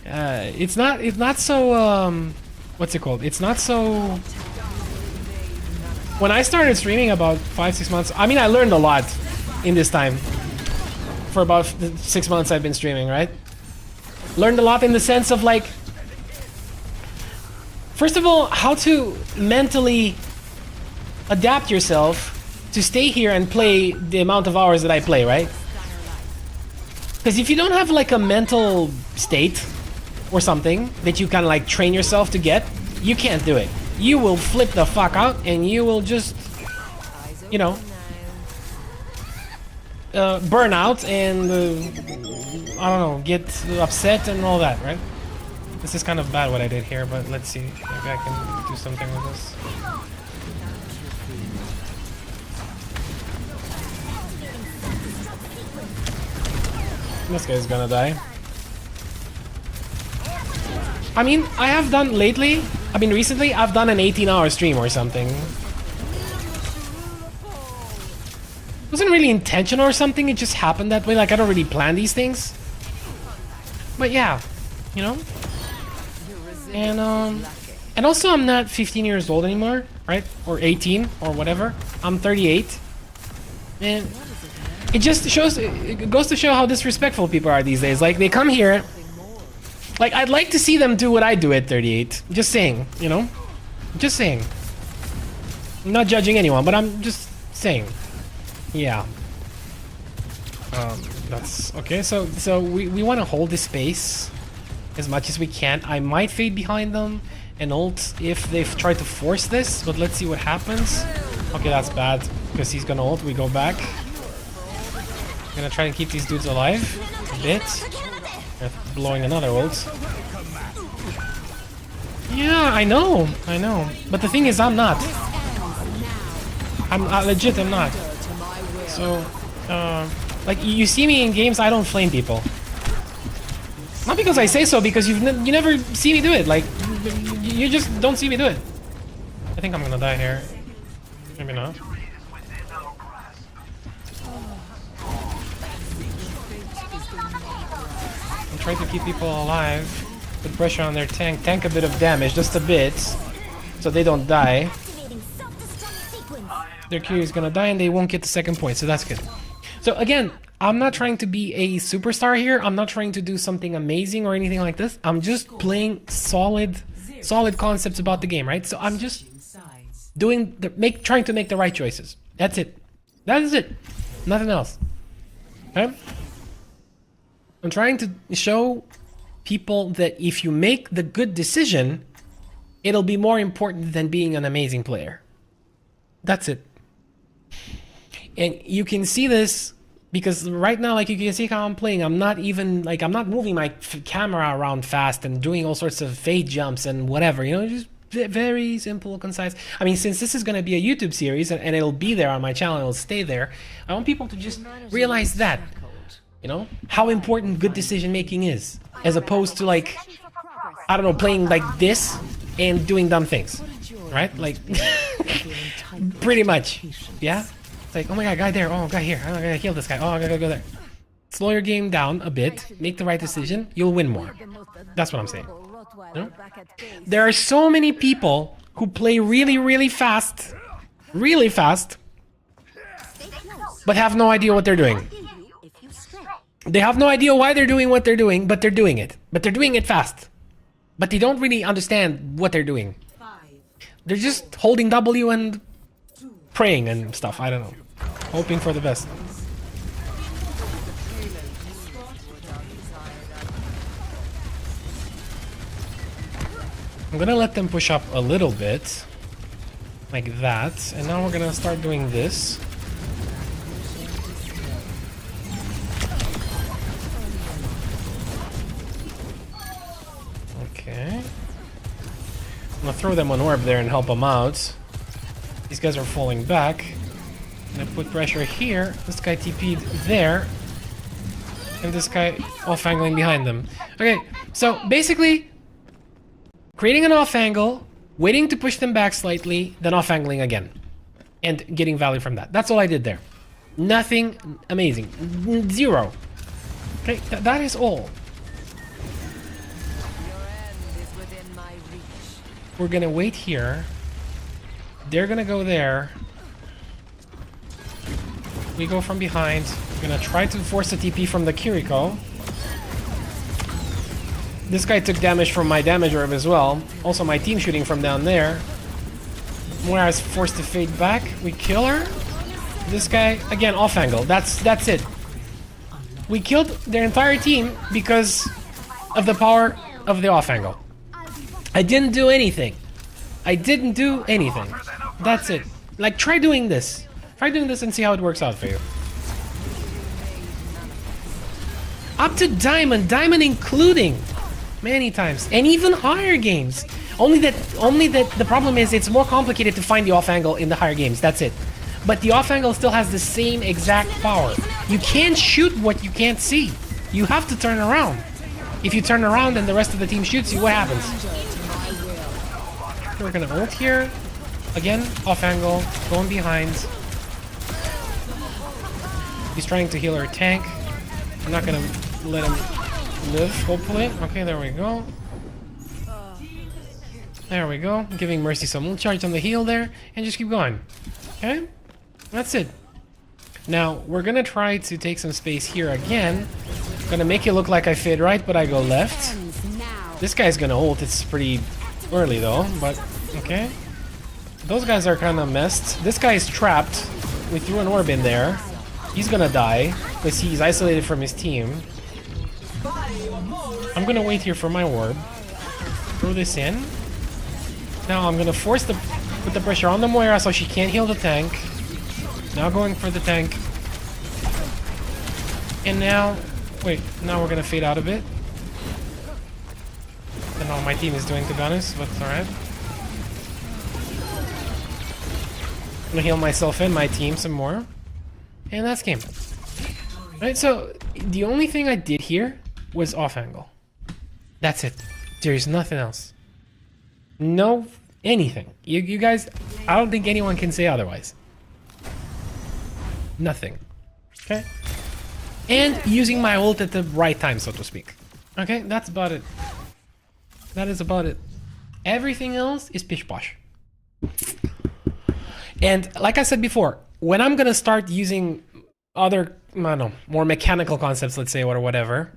It's not so what's it called? It's not so. When I started streaming about 5-6 months, I mean, I learned a lot in this time. For about 6 months I've been streaming, right? Learned a lot in the sense of like, first of all, how to mentally adapt yourself to stay here and play the amount of hours that I play, right? Because if you don't have like a mental state or something that you kind of like train yourself to get, you can't do it. You will flip the fuck out, and you will just, you know, burn out and, I don't know, get upset and all that, right? This is kind of bad what I did here, but let's see. Maybe I can do something with this. This guy's gonna die. I mean, I have done lately, recently, I've done an 18-hour stream or something. It wasn't really intentional or something, it just happened that way. Like, I don't really plan these things. But yeah, you know? And also I'm not 15 years old anymore, right? Or 18 or whatever. I'm 38. And it just shows, it goes to show how disrespectful people are these days. Like, they come here. Like, I'd like to see them do what I do at 38. Just saying, you know? Just saying. I'm not judging anyone, but I'm just saying. Yeah. That's okay. So we want to hold this space as much as we can. I might fade behind them and ult if they've tried to force this, but let's see what happens. Okay, that's bad because he's gonna ult. We go back. I'm gonna try and keep these dudes alive a bit. They're blowing another ult. Yeah, I know. But the thing is, I'm not. I'm legit. I'm not. So, like, you see me in games, I don't flame people. Not because I say so, because you never see me do it. Like, you just don't see me do it. I think I'm gonna die here. Maybe not. I'm trying to keep people alive. Put pressure on their tank. Tank a bit of damage, just a bit. So they don't die. Their Q is gonna die and they won't get the second point, so that's good. So again, I'm not trying to be a superstar here. I'm not trying to do something amazing or anything like this. I'm just playing solid concepts about the game, right? So I'm just doing trying to make the right choices. That's it. That is it. Nothing else. Okay? I'm trying to show people that if you make the good decision, it'll be more important than being an amazing player. That's it. And you can see this because right now, like, you can see how I'm playing. I'm not even, like, I'm not moving my camera around fast and doing all sorts of fade jumps and whatever, you know, just very simple, concise. I mean, since this is going to be a YouTube series and it'll be there on my channel, it'll stay there, I want people to just realize that, you know, how important good decision making is, as opposed to, like, I don't know, playing like this and doing dumb things, right? Like, pretty much, yeah? It's like, oh my god, guy there, oh, guy here, oh, I gotta kill this guy, oh, I gotta go there. Slow your game down a bit, make the right decision, you'll win more. That's what I'm saying. You know? There are so many people who play really fast, but have no idea what they're doing. They have no idea why they're doing what they're doing, but they're doing it. But they're doing it fast. But they don't really understand what they're doing. They're just holding W and praying and stuff, I don't know. Hoping for the best. I'm gonna let them push up a little bit. Like that. And now we're gonna start doing this. Okay. I'm gonna throw them on orb there and help them out. These guys are falling back. I'm gonna put pressure here. This guy TP'd there. And this guy off-angling behind them. Okay, so basically, creating an off-angle, waiting to push them back slightly, then off-angling again. And getting value from that. That's all I did there. Nothing amazing. Zero. Okay, that is all. We're gonna wait here. They're gonna go there. We go from behind. We're gonna try to force a TP from the Kiriko. This guy took damage from my damage orb as well. Also my team shooting from down there. Moira is forced to fade back. We kill her. This guy, again, off angle. That's it. We killed their entire team because of the power of the off angle. I didn't do anything. I didn't do anything. That's it. Like, try doing this. Try doing this and see how it works out for you. Up to diamond including many times, and even higher games. Only that the problem is it's more complicated to find the off angle in the higher games. That's it. But the off angle still has the same exact power. You can't shoot what you can't see. You have to turn around. If you turn around and the rest of the team shoots you, what happens? We're gonna ult here. Again, off angle, going behind. He's trying to heal our tank. I'm not gonna let him live, hopefully. Okay, there we go. There we go. Giving Mercy some little charge on the heal there, and just keep going. Okay? That's it. Now, we're gonna try to take some space here again. Gonna make it look like I fade right, but I go left. This guy's gonna ult. It's pretty early though, but okay. Those guys are kind of messed. This guy is trapped. We threw an orb in there. He's gonna die because he's isolated from his team. I'm gonna wait here for my orb. Throw this in. Now I'm gonna force put the pressure on the Moira so she can't heal the tank. Now going for the tank. And now, wait, now we're gonna fade out a bit. I don't know what my team is doing, to be honest, but it's alright. I'm gonna heal myself and my team some more. And that's game. Right, so the only thing I did here was off angle. That's it. There's nothing else. No anything. You guys, I don't think anyone can say otherwise. Nothing. Okay? And using my ult at the right time, so to speak. Okay, that's about it. That is about it. Everything else is pish posh. And like I said before, when I'm gonna start using other, I don't know, more mechanical concepts, let's say, or whatever.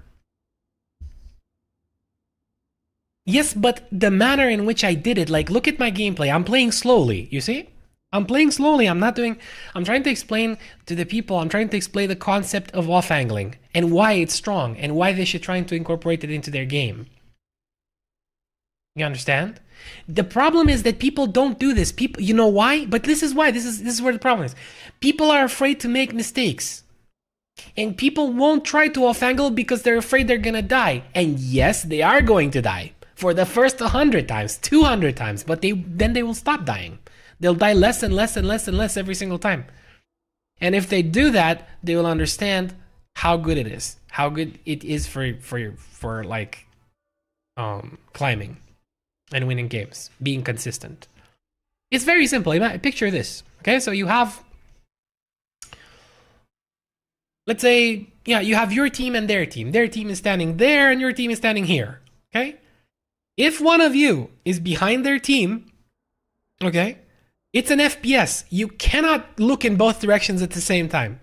Yes, but the manner in which I did it, like, look at my gameplay. I'm playing slowly, you see? I'm playing slowly. I'm trying to explain to the people, I'm trying to explain the concept of off-angling and why it's strong and why they should try to incorporate it into their game. You understand? The problem is that people don't do this. People, you know why? But this is why. This is where the problem is. People are afraid to make mistakes. And people won't try to off-angle because they're afraid they're gonna die. And yes, they are going to die. For the first 100 times, 200 times, but then they will stop dying. They'll die less and less and less and less every single time. And if they do that, they will understand how good it is. How good it is for like climbing and winning games, being consistent. It's very simple. Picture this. Okay, so you have, let's say, yeah, you have your team and their team. Their team is standing there and your team is standing here. Okay? If one of you is behind their team, okay, it's an FPS. You cannot look in both directions at the same time.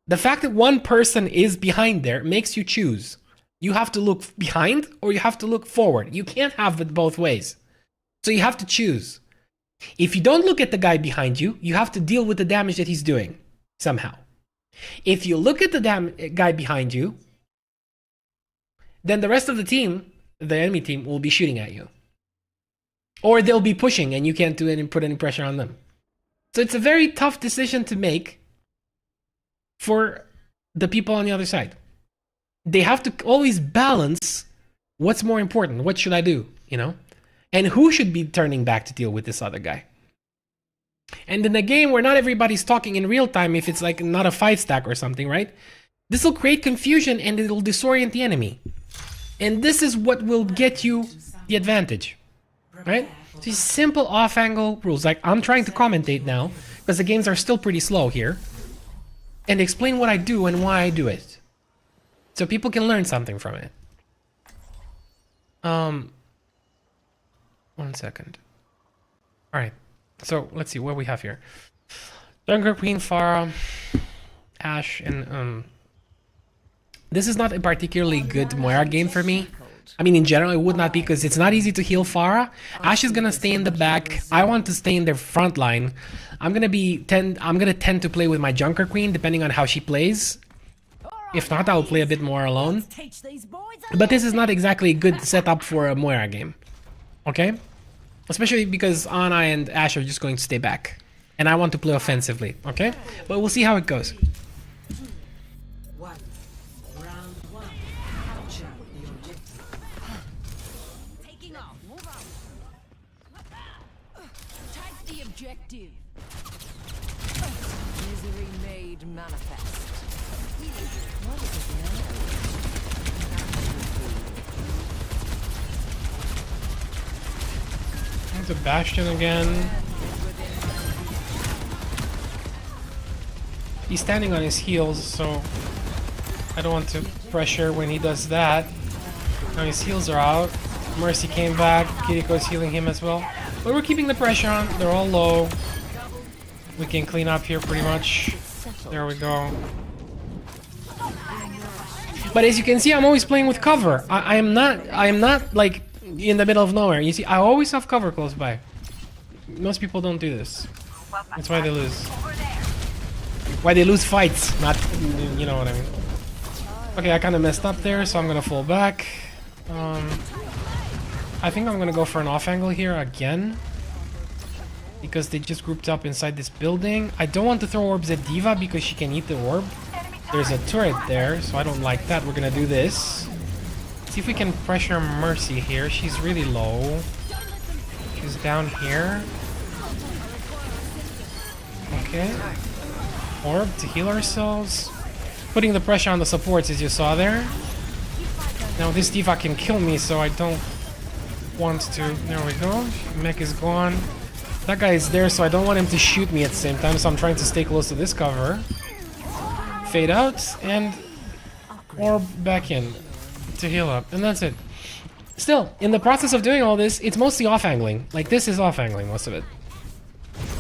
The fact that one person is behind there makes you choose. You have to look behind or you have to look forward. You can't have it both ways. So you have to choose. If you don't look at the guy behind you, you have to deal with the damage that he's doing somehow. If you look at the guy behind you, then the rest of the team, the enemy team, will be shooting at you. Or they'll be pushing and you can't put any pressure on them. So it's a very tough decision to make for the people on the other side. They have to always balance what's more important. What should I do? You know? And who should be turning back to deal with this other guy? And in a game where not everybody's talking in real time, if it's like not a fight stack or something, right? This will create confusion and it will disorient the enemy. And this is what will get you the advantage, right? These simple off-angle rules. Like, I'm trying to commentate now because the games are still pretty slow here and explain what I do and why I do it, so people can learn something from it. 1 second. All right. So let's see what we have here. Junker Queen, Pharah, Ashe, and this is not a particularly good Moira game for me. I mean, in general, it would not be because it's not easy to heal Pharah. Ashe is gonna stay in the back. I want to stay in their front line. I'm gonna tend to play with my Junker Queen depending on how she plays. If not, I'll play a bit more alone. But this is not exactly a good setup for a Moira game. Okay? Especially because Ana and Ashe are just going to stay back. And I want to play offensively. Okay? But we'll see how it goes. The Bastion again. He's standing on his heels, so I don't want to pressure when he does that. Now his heals are out. Mercy came back. Kiriko's healing him as well. But we're keeping the pressure on. They're all low. We can clean up here pretty much. There we go. But as you can see, I'm always playing with cover. I am not like in the middle of nowhere. You see, I always have cover close by. Most people don't do this. That's why they lose. Why they lose fights, not, you know what I mean. Okay, I kind of messed up there, so I'm gonna fall back. I think I'm gonna go for an off angle here again, because they just grouped up inside this building. I don't want to throw orbs at D.Va because she can eat the orb. There's a turret there, so I don't like that. We're gonna do this. See if we can pressure Mercy here. She's really low. She's down here. Okay. Orb to heal ourselves. Putting the pressure on the supports, as you saw there. Now this D.Va can kill me, so I don't want to. There we go. Mech is gone. That guy is there, so I don't want him to shoot me at the same time, so I'm trying to stay close to this cover. Fade out, and orb back in to heal up, and that's it. Still, in the process of doing all this, it's mostly off-angling. Like, this is off-angling, most of it.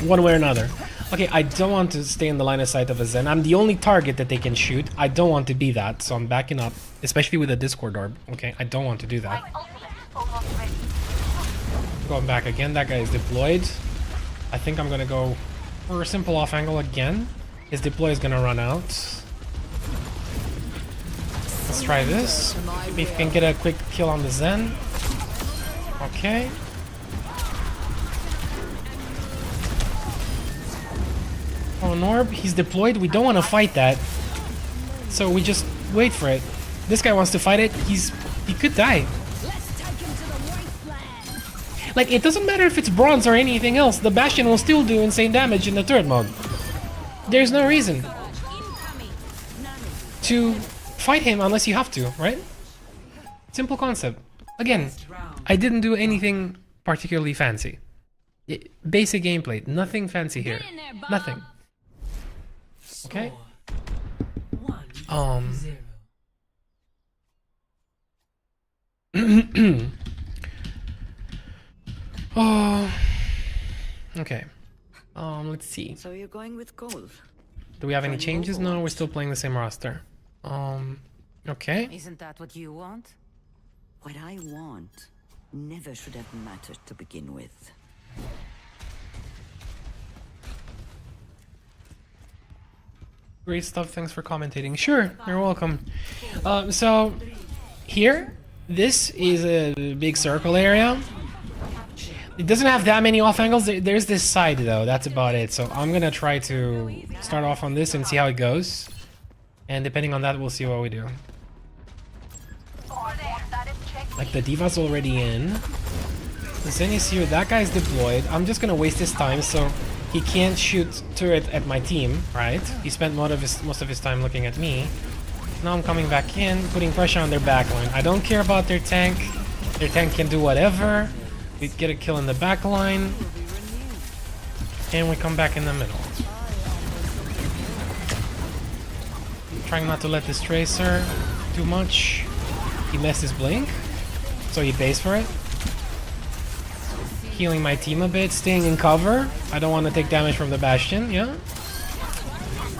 One way or another. Okay, I don't want to stay in the line of sight of a Zen. I'm the only target that they can shoot. I don't want to be that, so I'm backing up. Especially with a Discord orb. Okay, I don't want to do that. Going back again. That guy is deployed. I think I'm gonna go for a simple off angle again. His deploy is gonna run out. Let's try this. Maybe if we can get a quick kill on the Zen. Okay. Oh, an orb. He's deployed. We don't want to fight that. So we just wait for it. This guy wants to fight it. He could die. Like, it doesn't matter if it's bronze or anything else. The Bastion will still do insane damage in the turret mode. There's no reason to fight him unless you have to, right? Simple concept. Again, I didn't do anything particularly fancy. Basic gameplay. Nothing fancy here. Nothing. Okay? Oh. Okay. Let's see. So you're going with gold? Do we have any changes? No, we're still playing the same roster. Okay. Isn't that what you want? What I want never should have mattered to begin with. Great stuff, thanks for commentating. Sure, you're welcome. So, here, this is a big circle area. It doesn't have that many off angles. There's this side though, that's about it. So I'm gonna try to start off on this and see how it goes. And depending on that, we'll see what we do. Like, the D.Va's already in. The Zen is here, that guy's deployed. I'm just gonna waste his time so he can't shoot turret at my team, right? He spent most of his time looking at me. Now I'm coming back in, putting pressure on their backline. I don't care about their tank. Their tank can do whatever. We get a kill in the backline. And we come back in the middle. Trying not to let this tracer too much. He messed his blink, so he pays for it. Healing my team a bit, staying in cover. I don't want to take damage from the Bastion, yeah?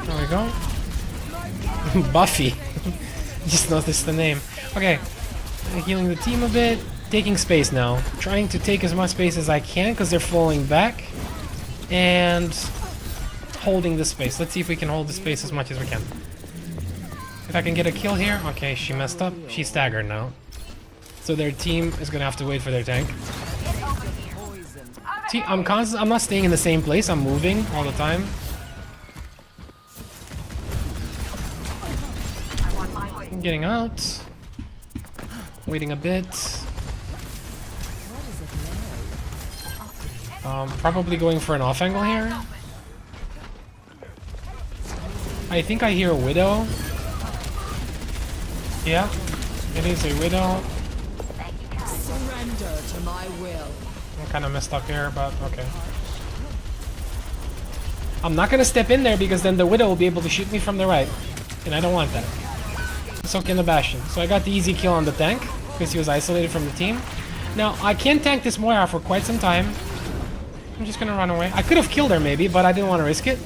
There we go. Buffy. Just noticed the name. Okay. Healing the team a bit. Taking space now. Trying to take as much space as I can because they're falling back. And holding the space. Let's see if we can hold the space as much as we can. If I can get a kill here. Okay, she messed up. She's staggered now. So their team is going to have to wait for their tank. See, I'm not staying in the same place. I'm moving all the time. I'm getting out. Waiting a bit. Probably going for an off angle here. I think I hear a Widow. Yeah, it is a Widow. Surrender to my will. I'm kind of messed up here, but okay. I'm not gonna step in there because then the Widow will be able to shoot me from the right. And I don't want that. So can the Bastion. So I got the easy kill on the tank because he was isolated from the team. Now, I can tank this Moira for quite some time. I'm just gonna run away. I could have killed her maybe, but I didn't want to risk it.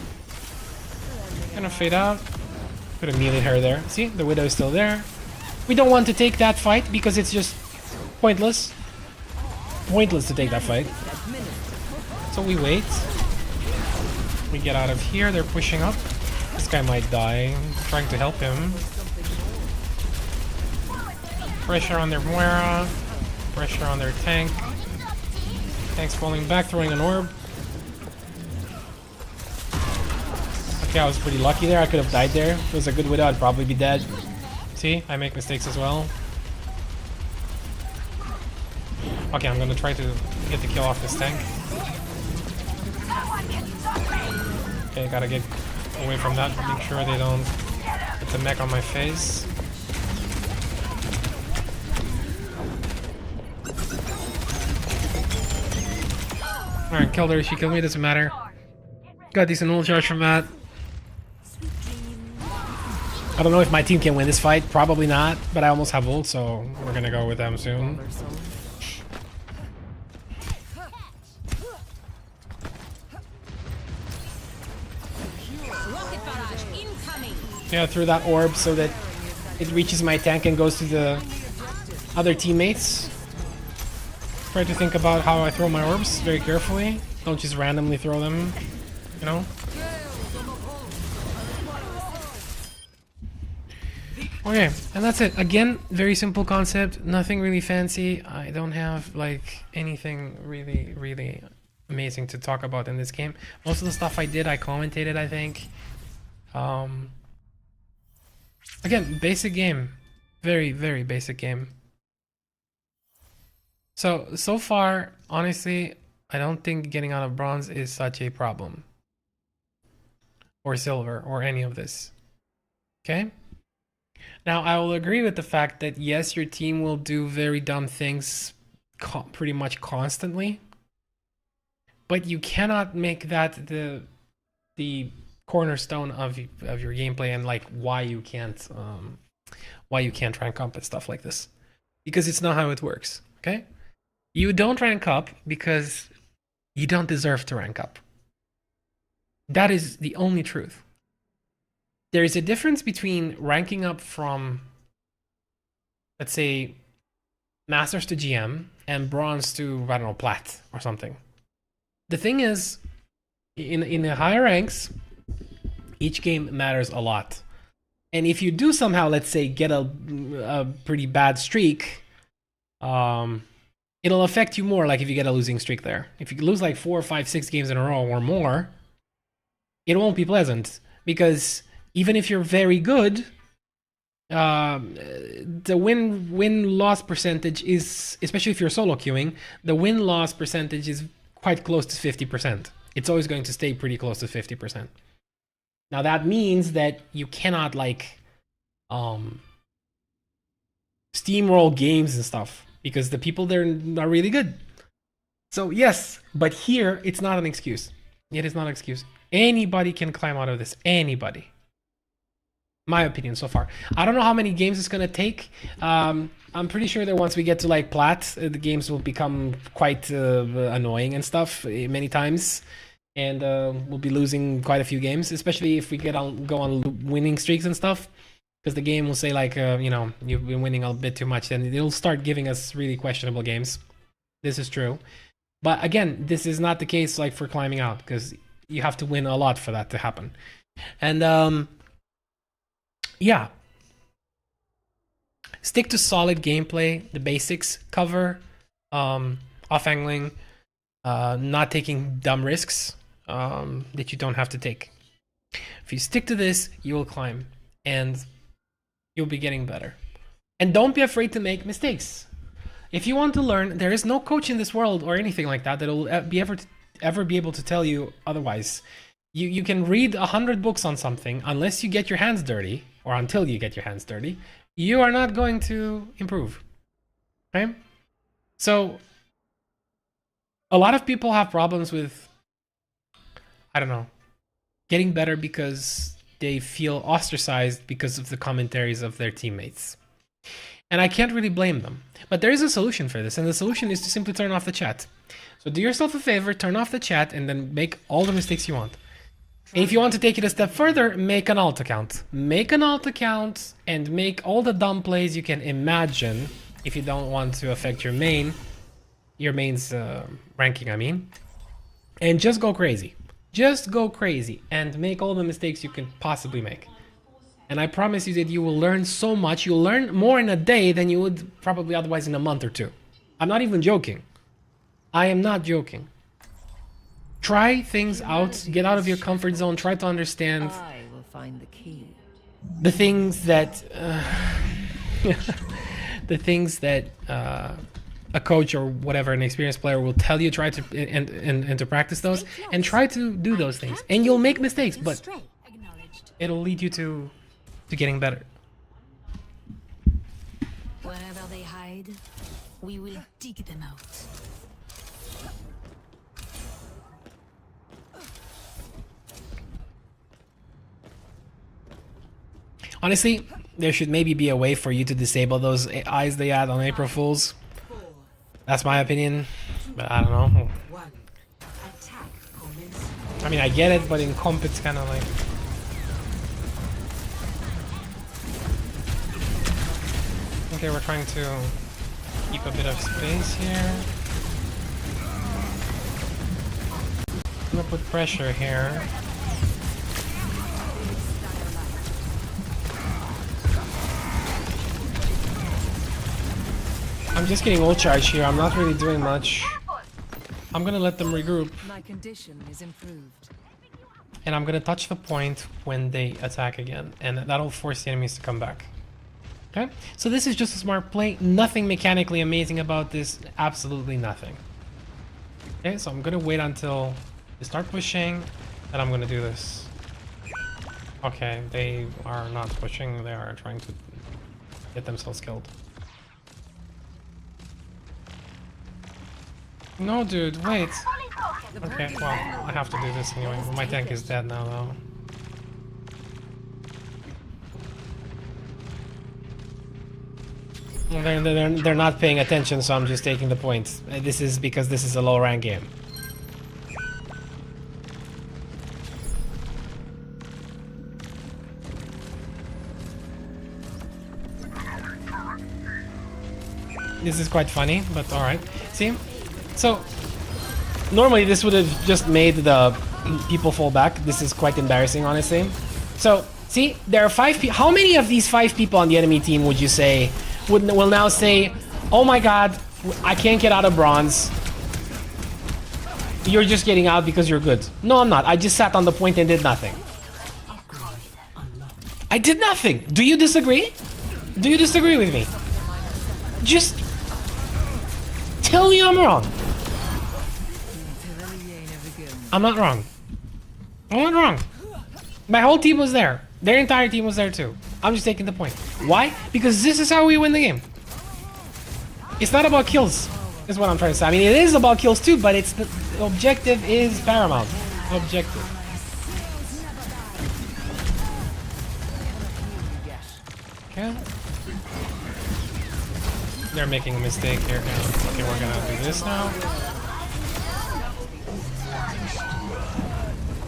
Gonna fade out. Could have meleeed her there. See, the Widow is still there. We don't want to take that fight because it's just pointless. Pointless to take that fight. So we wait. We get out of here. They're pushing up. This guy might die. I'm trying to help him. Pressure on their Moira. Pressure on their tank. Tank's falling back, throwing an orb. Okay, I was pretty lucky there. I could have died there. If it was a good Widow, I'd probably be dead. See, I make mistakes as well. Okay, I'm gonna try to get the kill off this tank. Okay, gotta get away from that. Make sure they don't get the mech on my face. Alright, killed her. She killed me. Doesn't matter. Got a decent ult charge from that. I don't know if my team can win this fight. Probably not. But I almost have ult, so we're gonna go with them soon. Yeah, through that orb so that it reaches my tank and goes to the other teammates. Try to think about how I throw my orbs very carefully. Don't just randomly throw them, you know? Okay, and that's it. Again, very simple concept, nothing really fancy. I don't have like anything really amazing to talk about in this game. Most of the stuff I did, I commentated, I think. Again, basic game. Very basic game. So far, honestly, I don't think getting out of bronze is such a problem. Or silver, or any of this. Okay? Now, I will agree with the fact that, yes, your team will do very dumb things pretty much constantly. But you cannot make that the cornerstone of your gameplay and like why you can't rank up and stuff like this. Because it's not how it works, okay? You don't rank up because you don't deserve to rank up. That is the only truth. There is a difference between ranking up from, let's say, Masters to GM and Bronze to, I don't know, Plat or something. The thing is, in the higher ranks, each game matters a lot. And if you do somehow, let's say, get a pretty bad streak, it'll affect you more, like if you get a losing streak there. If you lose like 4, 5, 6 games in a row or more, it won't be pleasant. Because even if you're very good, the win-loss percentage is, especially if you're solo queuing, the win-loss percentage is quite close to 50%. It's always going to stay pretty close to 50%. Now that means that you cannot like steamroll games and stuff because the people there are really good. So yes, but here it's not an excuse. It is not an excuse. Anybody can climb out of this. Anybody. My opinion so far. I don't know how many games it's gonna take. I'm pretty sure that once we get to like Plat, the games will become quite annoying and stuff many times. And we'll be losing quite a few games, especially if we go on winning streaks and stuff. Because the game will say like, you know, you've been winning a bit too much, and it'll start giving us really questionable games. This is true. But again, this is not the case like for climbing out, because you have to win a lot for that to happen. And yeah. Stick to solid gameplay, the basics, cover, off-angling, not taking dumb risks that you don't have to take. If you stick to this, you will climb, and you'll be getting better. And don't be afraid to make mistakes. If you want to learn, there is no coach in this world or anything like that will ever be able to tell you otherwise. You can read 100 books on something, unless you get your hands dirty, or until you get your hands dirty, you are not going to improve. Okay? So A lot of people have problems with, I don't know, getting better because they feel ostracized because of the commentaries of their teammates. And I can't really blame them. But there is a solution for this, and the solution is to simply turn off the chat. So do yourself a favor, turn off the chat, and then make all the mistakes you want. And if you want to take it a step further, make an alt account. Make an alt account and make all the dumb plays you can imagine if you don't want to affect your main's ranking, I mean. And just go crazy. Just go crazy and make all the mistakes you can possibly make. And I promise you that you will learn so much. You'll learn more in a day than you would probably otherwise in a month or two. I'm not even joking. I am not joking. Try things out, get out of your comfort zone, try to understand I will find the key. the things that a coach or whatever, an experienced player will tell you. Try to and to practice those and try to do those things. And you'll make mistakes, but it'll lead you to getting better. Wherever they hide, we will dig them out. Honestly, there should maybe be a way for you to disable those eyes they add on April Fools. That's my opinion, but I don't know. I mean, I get it, but in comp it's kind of like... Okay, we're trying to keep a bit of space here. I'm gonna put pressure here. I'm just getting ult charge here. I'm not really doing much. I'm gonna let them regroup. My condition is improved. And I'm gonna touch the point when they attack again. And that'll force the enemies to come back. Okay? So this is just a smart play. Nothing mechanically amazing about this. Absolutely nothing. Okay, so I'm gonna wait until they start pushing. And I'm gonna do this. Okay, they are not pushing. They are trying to get themselves killed. No, dude, wait. Okay, well, I have to do this anyway. My tank is dead now, though. They're not paying attention, so I'm just taking the points. This is because this is a low rank game. This is quite funny, but alright. See? So, normally this would have just made the people fall back. This is quite embarrassing, honestly. So, see? There are 5 people. How many of these 5 people on the enemy team would you say will now say, oh my god, I can't get out of bronze. You're just getting out because you're good. No, I'm not. I just sat on the point and did nothing. I did nothing. Do you disagree? Do you disagree with me? Just tell me I'm wrong. I'm not wrong. I'm not wrong. My whole team was there. Their entire team was there too. I'm just taking the point. Why? Because this is how we win the game. It's not about kills, is what I'm trying to say. I mean, it is about kills too, but it's the objective is paramount. The objective. Okay. They're making a mistake here. Okay, we're gonna do this now.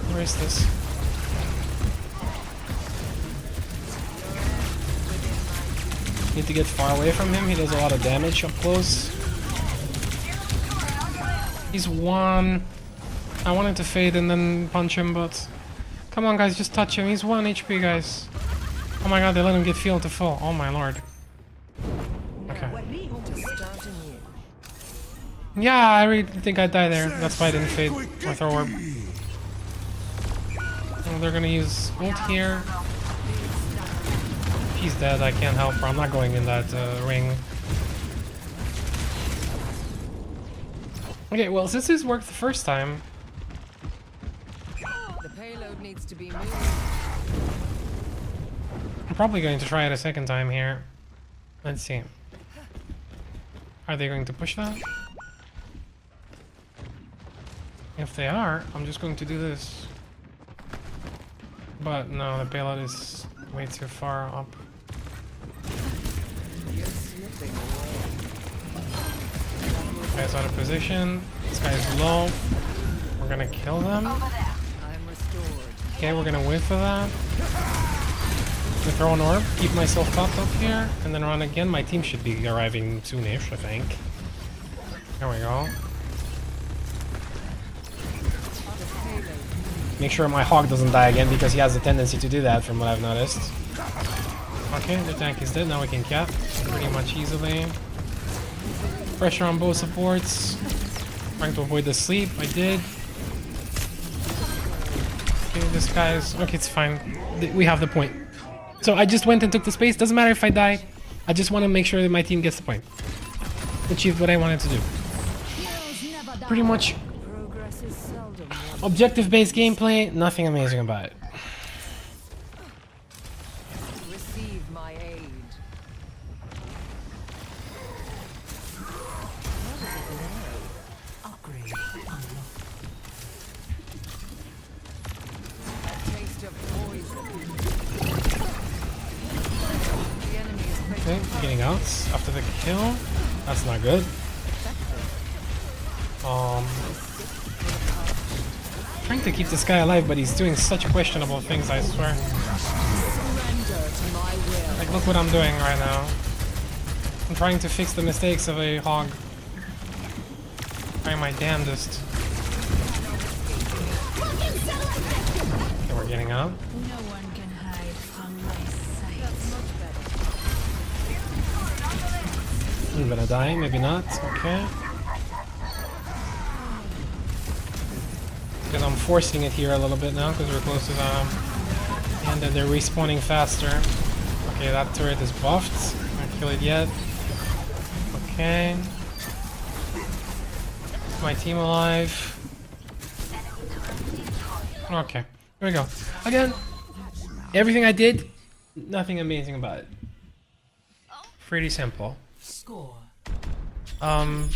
Where is this? Need to get far away from him. He does a lot of damage up close. He's 1. I wanted to fade and then punch him, but... Come on, guys, just touch him. He's 1 HP, guys. Oh my god, they let him get healed to full. Oh my lord. Okay. Yeah, I really think I died there. That's why I didn't fade my throw orb. Oh, they're gonna use ult here. He's dead, I can't help her. I'm not going in that ring. Okay, well, since this worked the first time... The payload needs to be moved. I'm probably going to try it a second time here. Let's see. Are they going to push that? If they are, I'm just going to do this. But no, the payload is way too far up. This guy's out of position. This guy's low. We're gonna kill them. Okay, we're gonna wait for that. I'm gonna throw an orb, keep myself popped up here, and then run again. My team should be arriving soonish, I think. There we go. Make sure my hog doesn't die again because he has a tendency to do that from what I've noticed. Okay, the tank is dead. Now we can cap pretty much easily. Pressure on both supports. Trying to avoid the sleep. I did. Okay, this guy's... Okay, it's fine. We have the point. So I just went and took the space. Doesn't matter if I die. I just want to make sure that my team gets the point. Achieved what I wanted to do. Pretty much objective-based gameplay. Nothing amazing about it. Receive my aid. Upgrade. A taste of poison. The enemy is Okay, getting out after the kill. That's not good. Trying to keep this guy alive, but he's doing such questionable things, I swear. Like, look what I'm doing right now. I'm trying to fix the mistakes of a hog. Trying my damnedest. Okay, we're getting out. No one can hide from my sight. I'm gonna die, maybe not. Okay. Because I'm forcing it here a little bit now because we're close to them. And then they're respawning faster. Okay, that turret is buffed. Can't kill it yet. Okay. My team alive. Okay, here we go. Again, everything I did, nothing amazing about it. Pretty simple. Score. 0.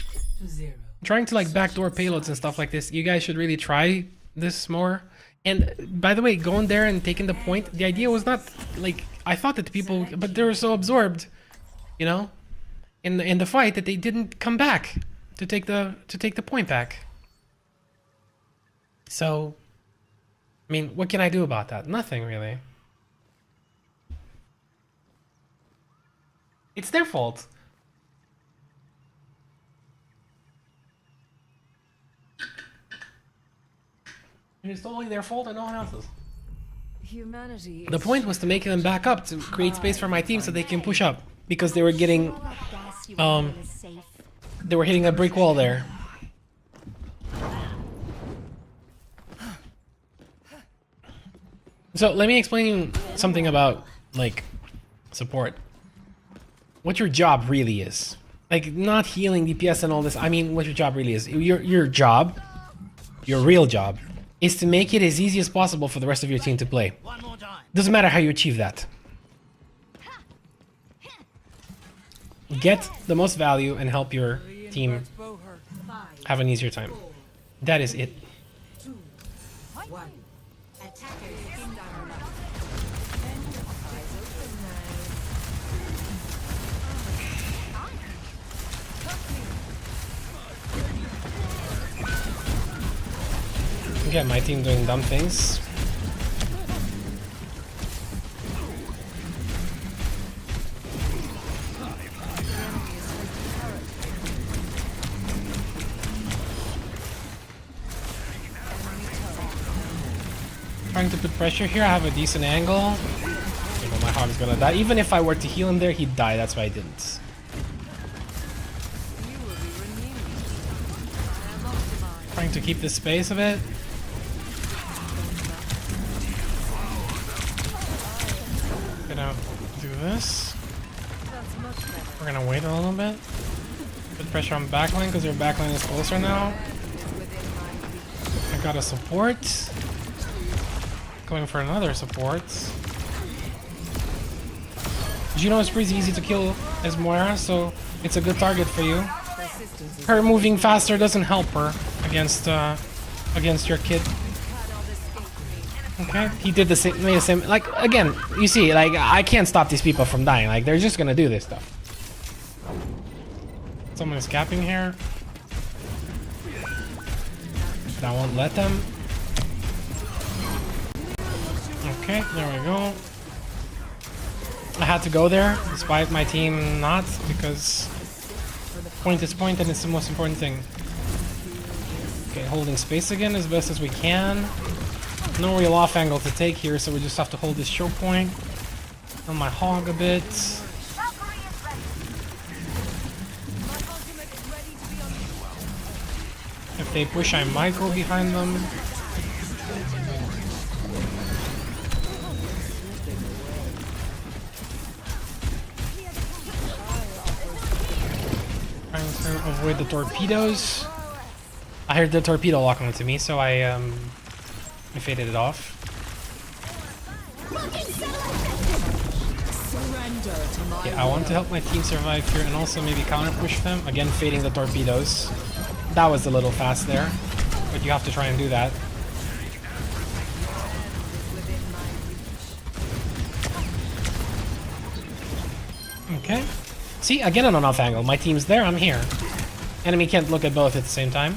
Trying to like backdoor payloads and stuff like this, you guys should really try this more. And by the way, going there and taking the point, the idea was not like I thought that people, but they were so absorbed, you know, in the fight that they didn't come back to take the point back. So, I mean, what can I do about that? Nothing really. It's their fault. It's totally their fault and no one else's. humanity. The point was to make them back up to create space for my team so they can push up because they were getting they were hitting a brick wall there. So let me explain you something about like support. What your job really is. Like not healing DPS and all this. I mean what your job really is. Your job, your real job, is to make it as easy as possible for the rest of your team to play. Doesn't matter how you achieve that. Get the most value and help your team have an easier time. That is it. Again, my team doing dumb things. Trying to put pressure here. I have a decent angle. Okay, but my hog's gonna die. Even if I were to heal him there, he'd die. That's why I didn't. Trying to keep the space of it. Gonna do this. We're gonna wait a little bit. Put pressure on backline because their backline is closer now. I got a support. Going for another support. Juno is pretty easy to kill as Moira, so it's a good target for you. Her moving faster doesn't help her against against your kid. Okay, he did the same, made the same, like, again, you see, like, I can't stop these people from dying, like, they're just gonna do this stuff. Someone is capping here. But I won't let them. Okay, there we go. I had to go there, despite my team not, because point is point and it's the most important thing. Okay, holding space again as best as we can. No real off angle to take here, so we just have to hold this choke point. On my hog a bit. If they push, I might go behind them. Trying to avoid the torpedoes. I heard the torpedo lock onto me, so I faded it off. Okay, I want to help my team survive here and also maybe counter push them. Again, fading the torpedoes. That was a little fast there, but you have to try and do that. Okay. See, again on an off angle. My team's there, I'm here. Enemy can't look at both at the same time.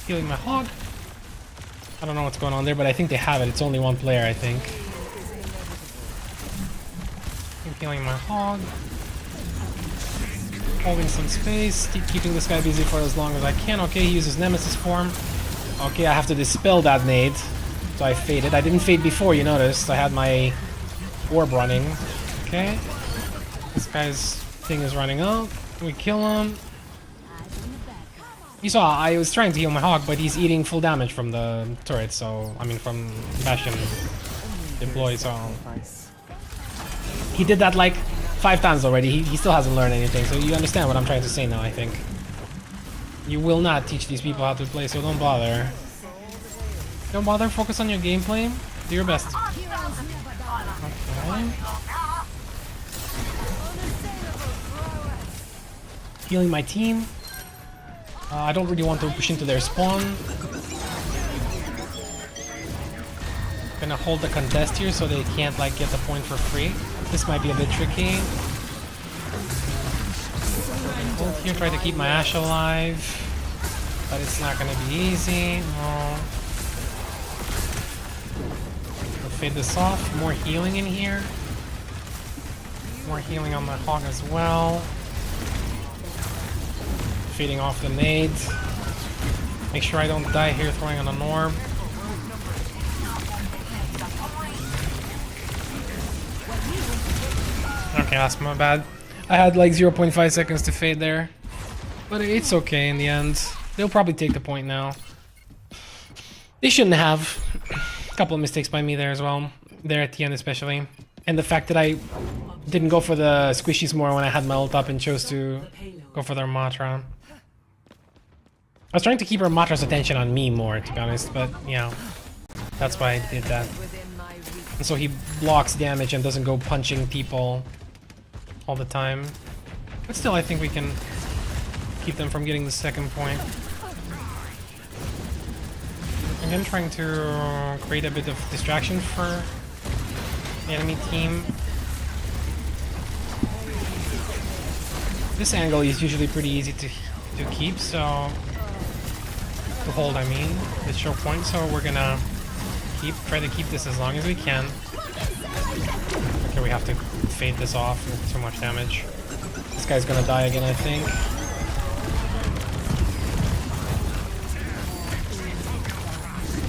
Healing my hog. I don't know what's going on there, but I think they have it. It's only one player, I think. I'm healing my hog. Holding some space. Keeping this guy busy for as long as I can. Okay, he uses Nemesis form. Okay, I have to dispel that nade. So I faded. I didn't fade before, you noticed. I had my orb running. Okay. This guy's thing is running out. We kill him. You saw, I was trying to heal my hog, but he's eating full damage from the turret, so, I mean, from Bastion deploy, so... He did that like 5 times already, he still hasn't learned anything, so you understand what I'm trying to say now, I think. You will not teach these people how to play, so don't bother. Don't bother, focus on your gameplay, do your best. Okay. Healing my team. I don't really want to push into their spawn. Gonna hold the contest here so they can't like get the point for free. This might be a bit tricky. Hold here, try to keep my Ash alive. But it's not gonna be easy. No. We'll fade this off. More healing in here. More healing on my hog as well. Feeding off the nades. Make sure I don't die here throwing on an orb. Okay, that's my bad. I had like 0.5 seconds to fade there. But it's okay in the end. They'll probably take the point now. They shouldn't have. A couple of mistakes by me there as well. There at the end especially. And the fact that I didn't go for the squishies more when I had my ult up and chose to go for their Matra. I was trying to keep her Matra's attention on me more, to be honest, but, yeah, that's why I did that. And so he blocks damage and doesn't go punching people all the time. But still, I think we can keep them from getting the second point. Again, trying to create a bit of distraction for the enemy team. This angle is usually pretty easy to keep, so... to hold, I mean, this choke point, so we're gonna try to keep this as long as we can. Okay, we have to fade this off with too much damage. This guy's gonna die again, I think.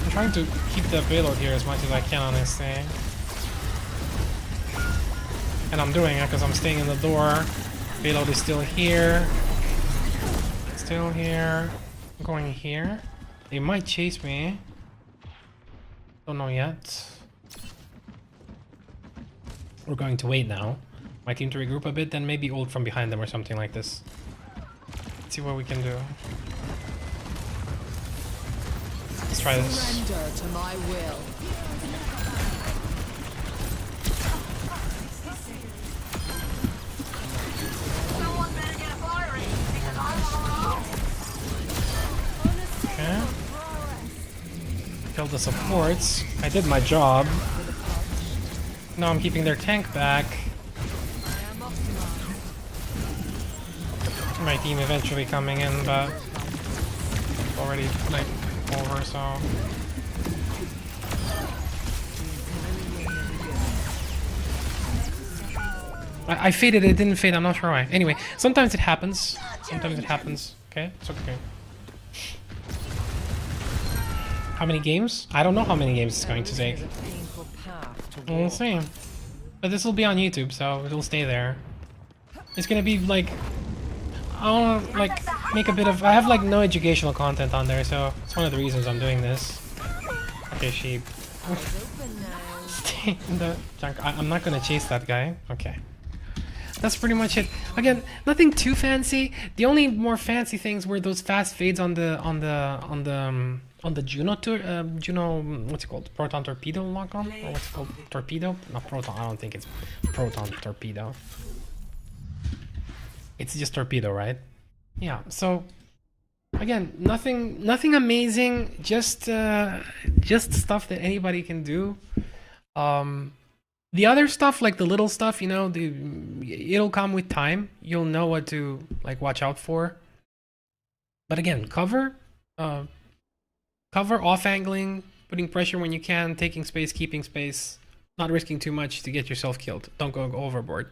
I'm trying to keep the payload here as much as I can, honestly. And I'm doing it because I'm staying in the door. Payload is still here. Still here. Going here. They might chase me. Don't know yet. We're going to wait now. My team to regroup a bit, then maybe ult from behind them or something like this. Let's see what we can do. Let's try this. Surrender to my will. the supports. I did my job. Now I'm keeping their tank back. My team eventually coming in, but it's already like over, so. I faded, it didn't fade, I'm not sure why. Anyway, sometimes it happens. Sometimes it happens. Okay, it's okay. How many games? I don't know how many games it's going to take. We'll see. But this will be on YouTube, so it'll stay there. It's gonna be like... I wanna like make a bit of... I have like no educational content on there, so it's one of the reasons I'm doing this. Okay, sheep. Stay in the junk. I'm not gonna chase that guy. Okay. That's pretty much it. Again, nothing too fancy. The only more fancy things were those fast fades on the Juno Juno, what's it called? Proton torpedo lock on? Or what's it called? Torpedo? Not proton. I don't think it's proton torpedo. It's just torpedo, right? Yeah. So again, nothing amazing. Just stuff that anybody can do. The other stuff, like the little stuff, you know, it'll come with time. You'll know what to like watch out for. But again, cover, off angling, putting pressure when you can, taking space, keeping space, not risking too much to get yourself killed. Don't go overboard.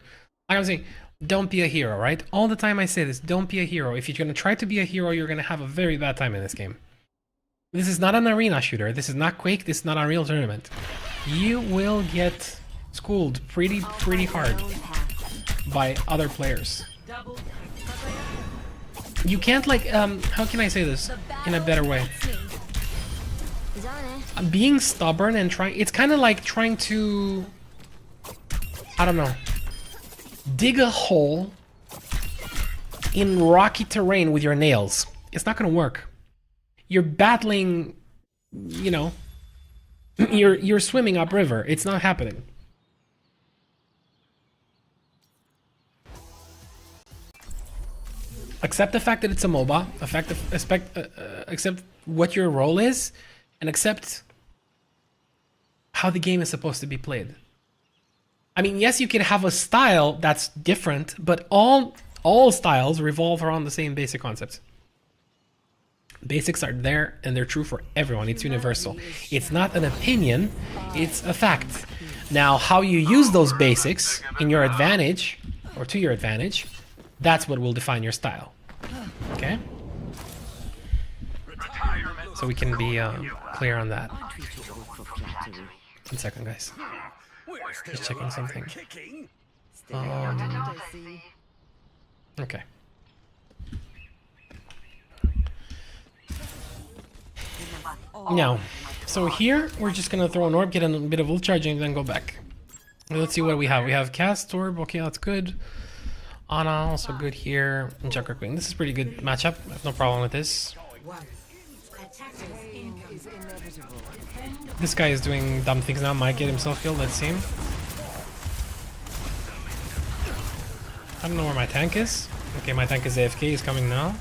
Like I'm saying, don't be a hero, right? All the time I say this, don't be a hero. If you're gonna try to be a hero, you're gonna have a very bad time in this game. This is not an arena shooter. This is not Quake. This is not Unreal Tournament. You will get schooled pretty hard by other players. You can't like how can I say this in a better way? Being stubborn and trying, it's kind of like trying to, I don't know, dig a hole in rocky terrain with your nails. It's not gonna work. You're battling, you know, you're swimming upriver. It's not happening. Accept the fact that it's a MOBA, accept what your role is, and accept how the game is supposed to be played. I mean, yes, you can have a style that's different, but all styles revolve around the same basic concepts. Basics are there, and they're true for everyone. It's universal. It's not an opinion, it's a fact. Now, how you use those basics in your advantage, or to your advantage, that's what will define your style. Okay? So we can be clear on that. 1 second, guys. Just checking something. Okay. Now, so here, we're just gonna throw an orb, get a bit of ult charge, and then go back. Let's see what we have. We have cast orb, okay, that's good. Ana, also good here. And Junker Queen. This is pretty good matchup. I have no problem with this. This guy is doing dumb things now. Might get himself killed. Let's see him. I don't know where my tank is. Okay, my tank is AFK. He's coming now.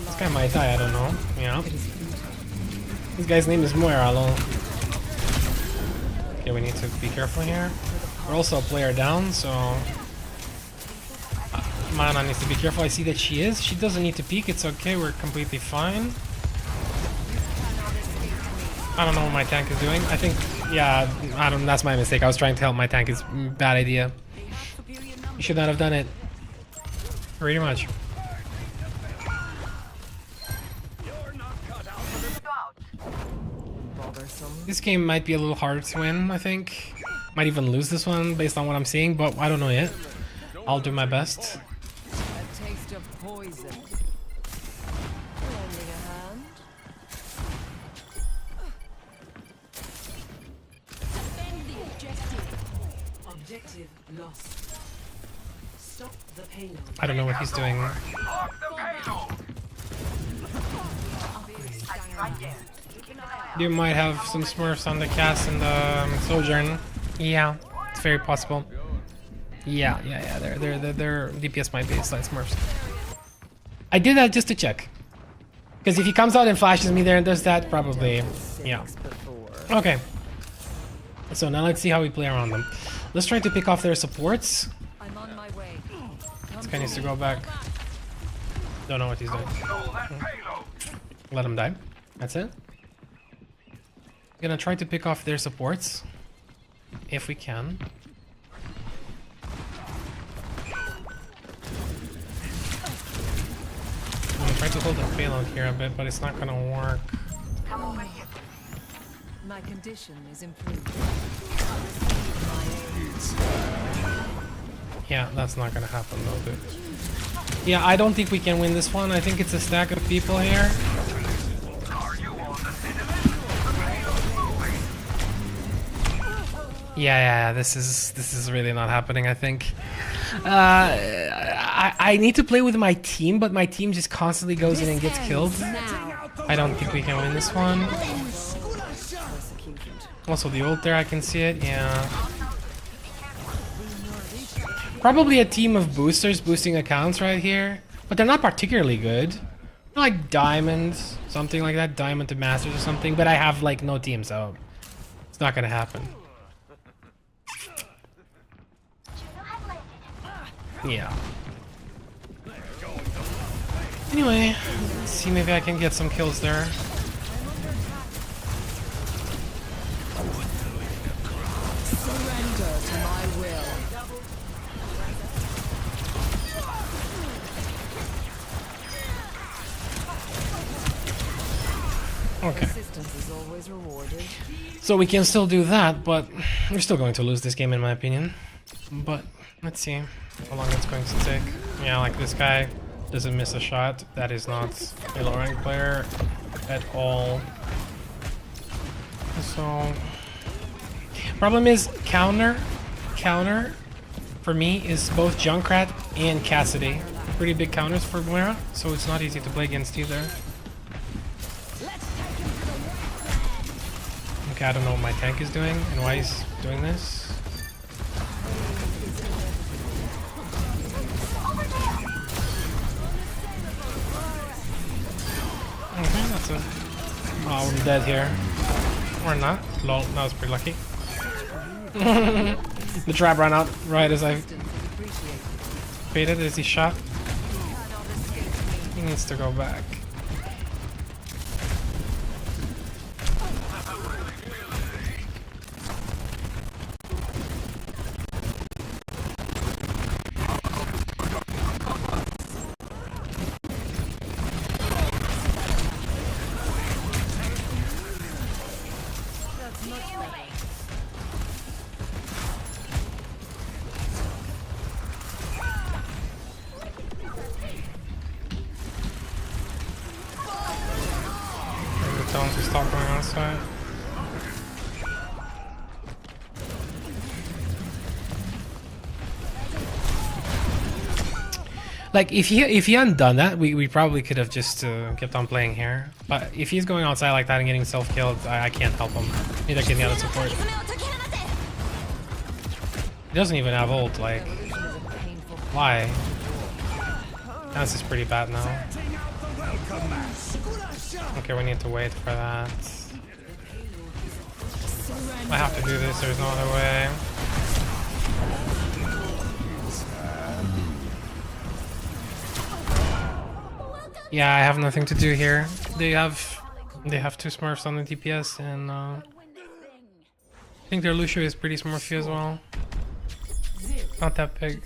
This guy might die. I don't know. Yeah. This guy's name is Moira. Okay, we need to be careful here. We're also a player down, so Mana needs to be careful. I see that she is. She doesn't need to peek. It's okay. We're completely fine. I don't know what my tank is doing. I think, yeah, I don't. That's my mistake. I was trying to help my tank. It's a bad idea. You should not have done it. Pretty much. This game might be a little harder to win, I think. Might even lose this one based on what I'm seeing, but I don't know yet. I'll do my best. A taste of poison. Lending a hand. Defend the objective. Objective lost. Stop the payload. I don't know what he's doing. You might have some smurfs on the cast and the sojourn. Yeah, it's very possible. Yeah. Their DPS might be slight smurfs. I did that just to check. Because if he comes out and flashes me there and does that, probably, yeah. Okay. So now let's see how we play around them. Let's try to pick off their supports. I'm on my way. This guy needs to go back. Don't know what he's doing. Let him die. That's it. Gonna try to pick off their supports. If we can. I'm gonna try to hold the payload here a bit, but it's not gonna work. My condition is improved. Yeah, that's not gonna happen though, dude. Yeah, I don't think we can win this one. I think it's a stack of people here. Yeah, this is really not happening, I think. I need to play with my team, but my team just constantly goes in and gets killed. I don't think we can win this one. Also the ult there, I can see it, yeah. Probably a team of boosters boosting accounts right here, but they're not particularly good. They're like diamonds, something like that, diamond to masters or something, but I have like no team, so it's not gonna happen. Yeah. Anyway, let's see, maybe I can get some kills there. Surrender to my will. Okay. Assistance is always rewarded. So we can still do that, but we're still going to lose this game in my opinion. But let's see how long it's going to take. Yeah, like this guy doesn't miss a shot. That is not a low rank player at all. So problem is counter for me is both Junkrat and Cassidy. Pretty big counters for Moira, so it's not easy to play against either. Okay, I don't know what my tank is doing and why he's doing this. Okay, that's a... Oh, I'm dead here. Or not. Lol, that was pretty lucky. The trap ran out right as I baited as he shot. He needs to go back. Tell him to stop going outside. Like if he hadn't done that, we probably could have just kept on playing here. But if he's going outside like that and getting self-killed, I can't help him. Neither can the other support. He doesn't even have ult. Like, why? This is pretty bad now. Okay, we need to wait for that. I have to do this, there's no other way. Yeah, I have nothing to do here. They have two smurfs on the DPS, and I think their Lucio is pretty smurfy as well. Not that big.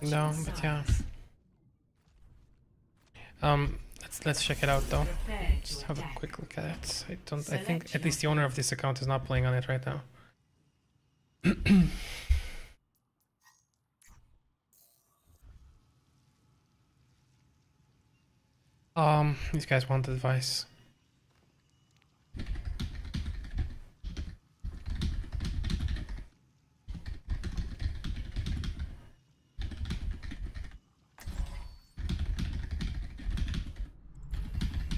No, but yeah. Let's check it out though. Just have a quick look at it. I think at least the owner of this account is not playing on it right now. These guys want advice.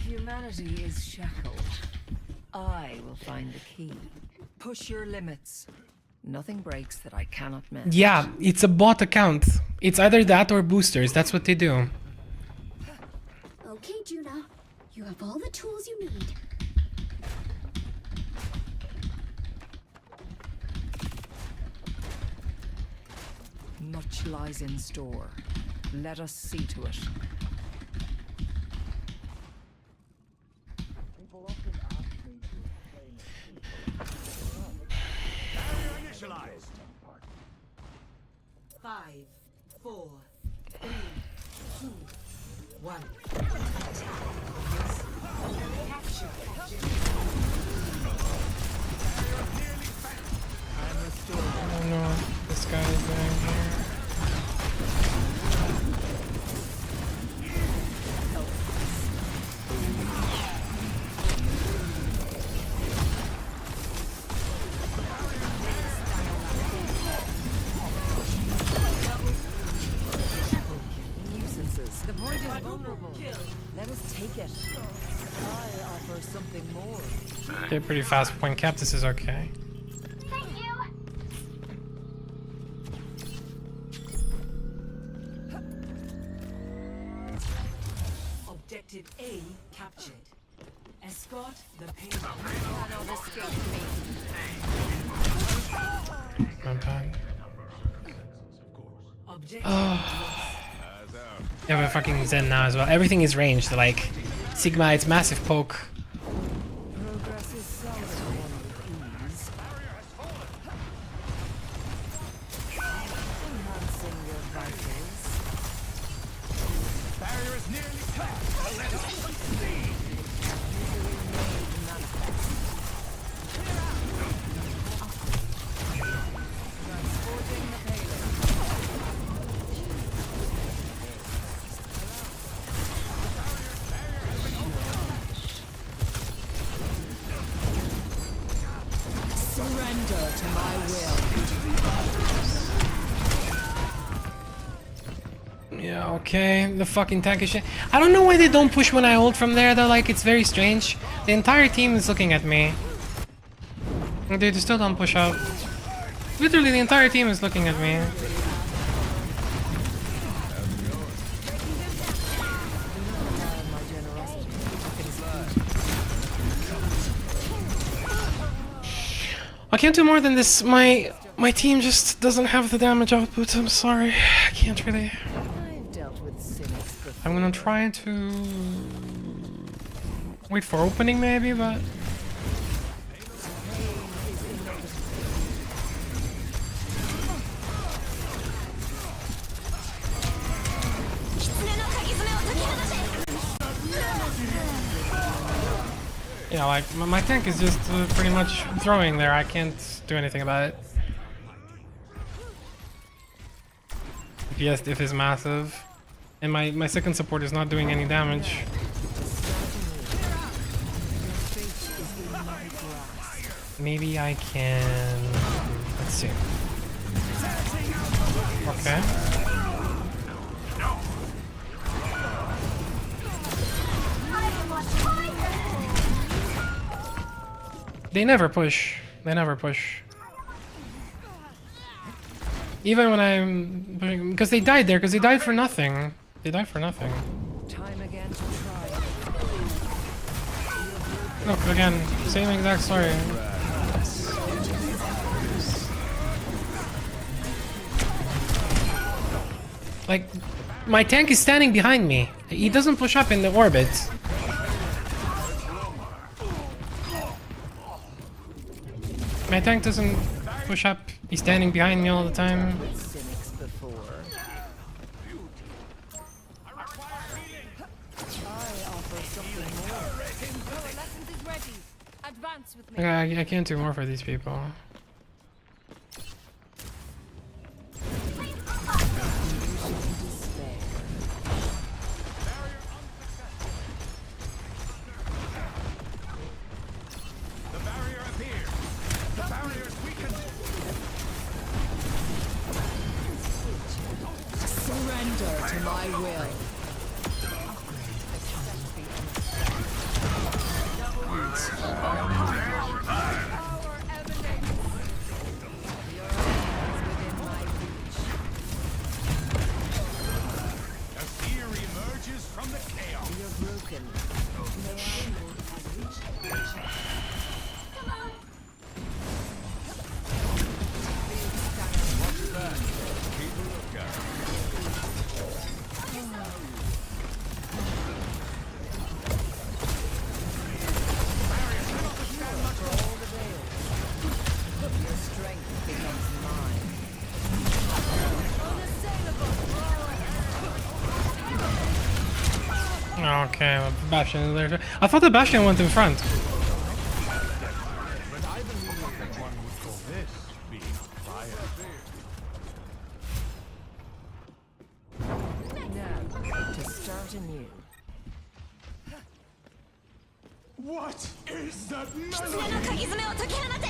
Humanity is shackled. I will find the key. Push your limits. Nothing breaks that I cannot mend. Yeah, it's a bot account. It's either that or boosters. That's what they do. Okay, Juna. You have all the tools you need. Much lies in store. Let us see to it. Initialized. 5, 4, 3, 2, 1. Capture I don't know what this guy is doing here. Nuisances. The point is vulnerable. Let us take it. I offer something more. Okay, pretty fast point cap. This is okay. Thank you. Objective A captured. Escort the payload. Not bad. Objective Yeah, we're fucking Zen now as well. Everything is ranged. Like Sigma, it's massive poke. Progress is seldom won with ease. Enhancing your vitals. Barrier is nearly cracked. Let us succeed. Misery made manifest. Transporting the payload. Surrender to my will. Yeah, okay. The fucking tank is shit. I don't know why they don't push when I ult from there though. Like, it's very strange. The entire team is looking at me. And they still don't push out. Literally, the entire team is looking at me. My generosity. I can't do more than this. My team just doesn't have the damage output. I'm sorry. I can't really. I've dealt with cynics before. I'm gonna try to wait for opening maybe, but yeah, like my tank is just pretty much throwing there. I can't do anything about it. DPS diff is massive, and my second support is not doing any damage. Maybe I can. Let's see. Okay. They never push. They never push. Even when I'm pushing, because they died there, because they died for nothing. They died for nothing. Time again to try. Look, again, same exact story. Like, my tank is standing behind me. He doesn't push up in the orbit. My tank doesn't push up. He's standing behind me all the time. Cynics before. I offer something more. Coalescence is ready. Advance with me. I can't do more for these people. The barrier appears. The barrier is weakened. Surrender to my will. A fear emerges from the chaos. You're broken. No Okay, well, Bastion is there. I thought the Bastion went in front. Now, to start anew. What is that 狐の鍵爪を解き放て。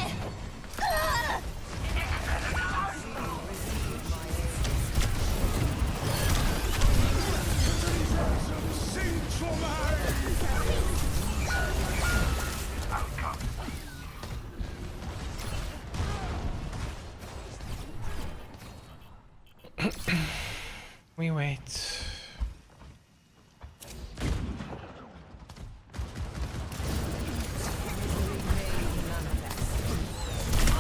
We wait.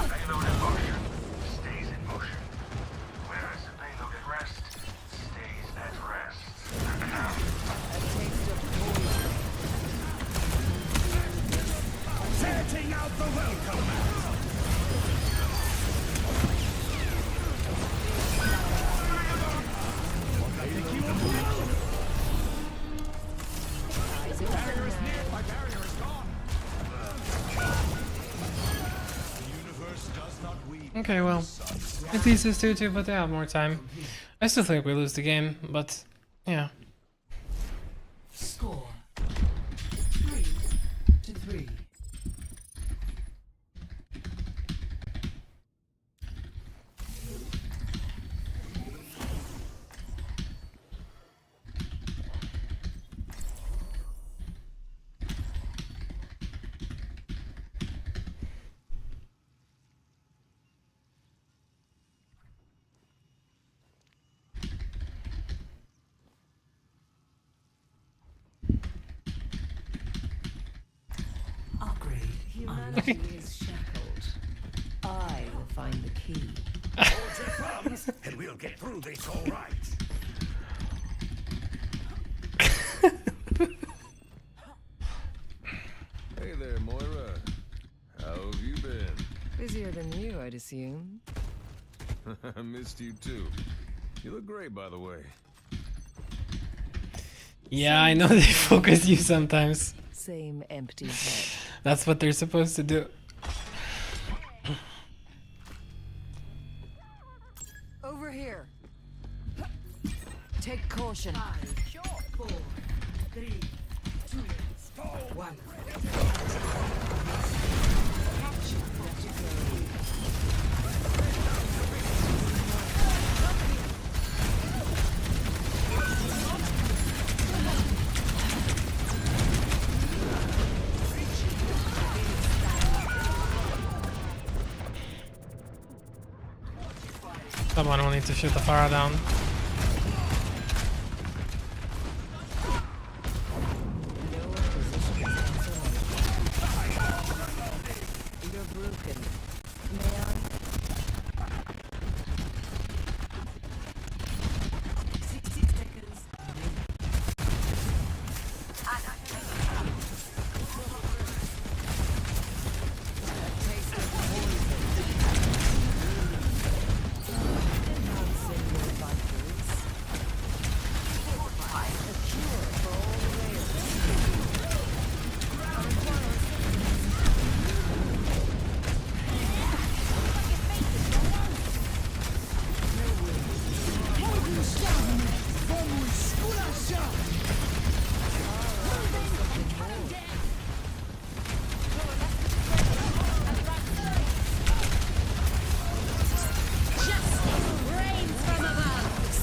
Payload in motion stays in motion, whereas the payload at rest stays at rest. A taste of poison. setting out the welcome mat? Eyes open now. My barrier is gone. The universe does not weep. Okay, well, at least it's 2-2, but they have more time. I still think we lose the game, but yeah. Score 3-3. Upgrade. Humanity is shackled. I will find the key. And we'll get through this all right. Hey there, Moira. How have you been? Busier than you, I'd assume. I missed you too. You look great, by the way. Yeah, I know they focus you sometimes. Same empty head. That's what they're supposed to do. Over here. Take caution. 4, 3, 2, 1. Someone will need to shoot the Pharah down. You're broken. May I? 60 seconds. Taste of poison. Enhancing your vitals. A cure for all the ailments.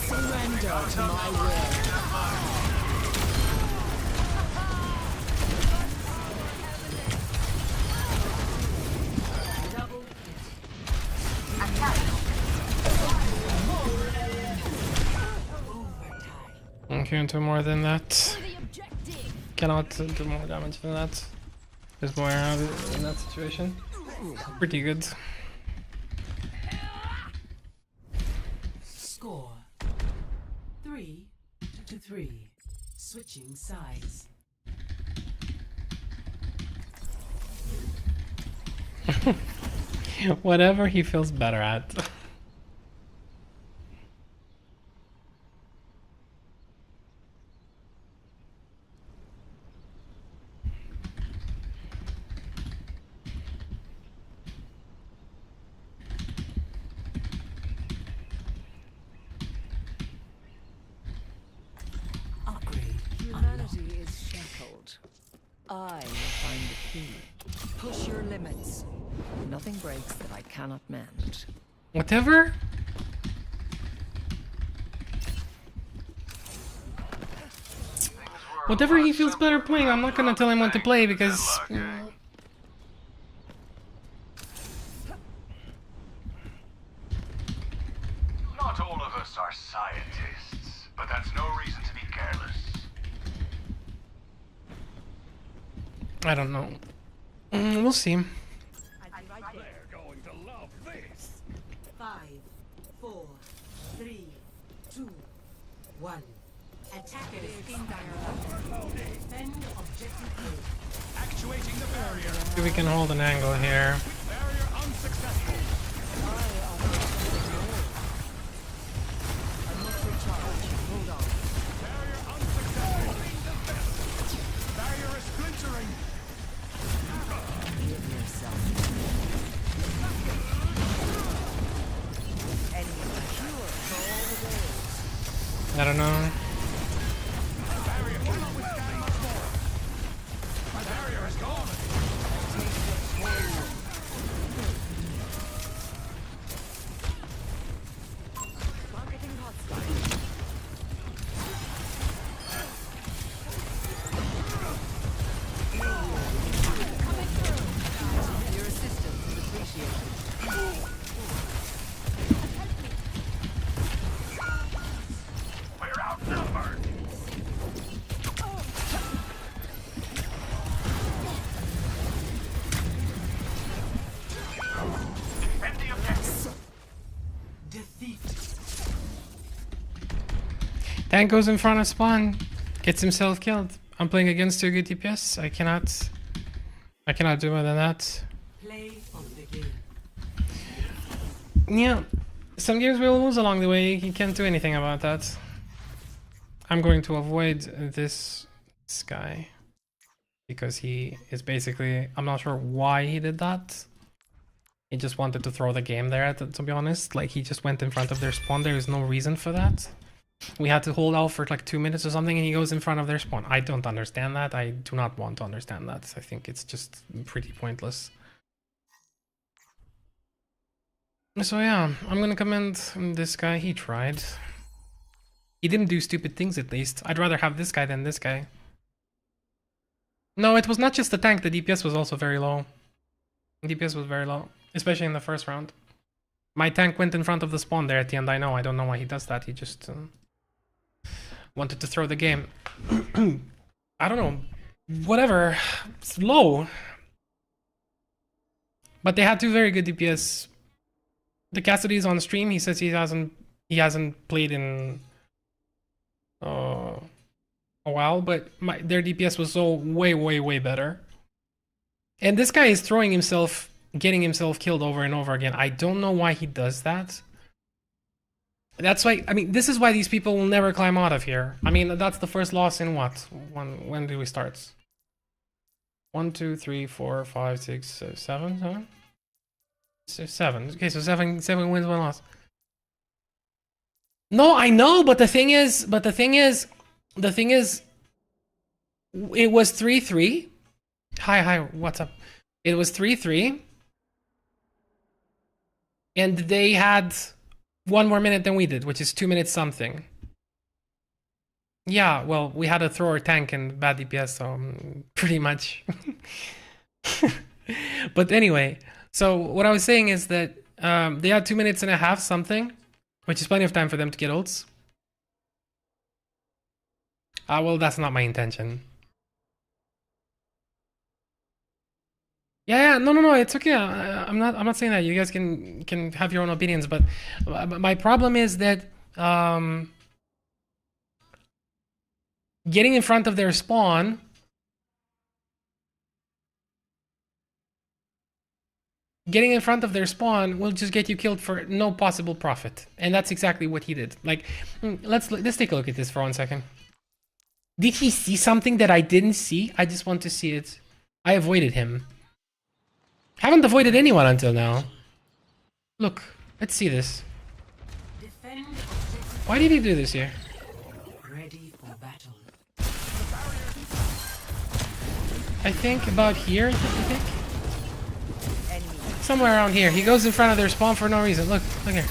Surrender to my will. Double I can't do more than that. The objective. Cannot do more damage than that. There's Moira in that situation. Pretty good. Score 3-3. Switching sides. Whatever he feels better at. I will find the key. Push your limits. Nothing breaks that I cannot mend. Whatever. Whatever he feels better playing, I'm not gonna tell him what to play because. Not all of us are scientists, but that's no reason to be careless. I don't know. We'll see. They're going to love this. 5, 4, 3, 2, 1. Attackers inbound. Defend objective A. Actuating the barrier. Maybe we can hold an angle here. Barrier unsuccessful. I must recharge. Hold on. Barrier unsuccessful. Barrier is splintering. Give yourself. Enemy secure for all the days. I don't know. Barrier cannot withstand much more. My barrier is gone. Marketing hotspot. Your assistance is appreciated. We're outnumbered. Defend the objective. Defeat. Tank goes in front of spawn, gets himself killed. I'm playing against 2 good DPS. I cannot do more than that. Play of the game. Yeah, some games will lose along the way. You can't do anything about that. I'm going to avoid this guy because he is basically, I'm not sure why he did that. He just wanted to throw the game there, to be honest. Like, he just went in front of their spawn. There is no reason for that. We had to hold out for like 2 minutes or something and he goes in front of their spawn. I don't understand that. I do not want to understand that. I think it's just pretty pointless. So yeah, I'm gonna commend this guy. He tried. He didn't do stupid things at least. I'd rather have this guy than this guy. No, it was not just the tank. The DPS was also very low. DPS was very low, especially in the first round. My tank went in front of the spawn there at the end. I know. I don't know why he does that. He just wanted to throw the game. I don't know. Whatever. It's low. But they had 2 very good DPS. The Cassidy's on stream. He says he hasn't played in a while, but their DPS was so way better. And this guy is throwing himself, getting himself killed over and over again. I don't know why he does that. That's why, I mean, this is why these people will never climb out of here. I mean, that's the first loss in what? When do we start? 1, 2, 3, 4, 5, 6, 7, 7? 7. Okay, so 7 wins, 1 loss. No, I know, but the thing is, it was 3-3. Hi, what's up? It was 3-3. And they had 1 more minute than we did, which is 2 minutes something. Yeah, well, we had a thrower tank and bad DPS, so pretty much. But anyway, so what I was saying is that they had 2 minutes and a half something, which is plenty of time for them to get ults. Well, that's not my intention. Yeah, no, it's okay. I'm not saying that. You guys can have your own opinions, but my problem is that getting in front of their spawn will just get you killed for no possible profit, and that's exactly what he did. Like, let's take a look at this for 1 second. Did he see something that I didn't see? I just want to see it. I avoided him. Haven't avoided anyone until now. Look, let's see this. Defend Why did he do this here? ready for battle. I think about here, I think. Somewhere around here. He goes in front of their spawn for no reason. Look here.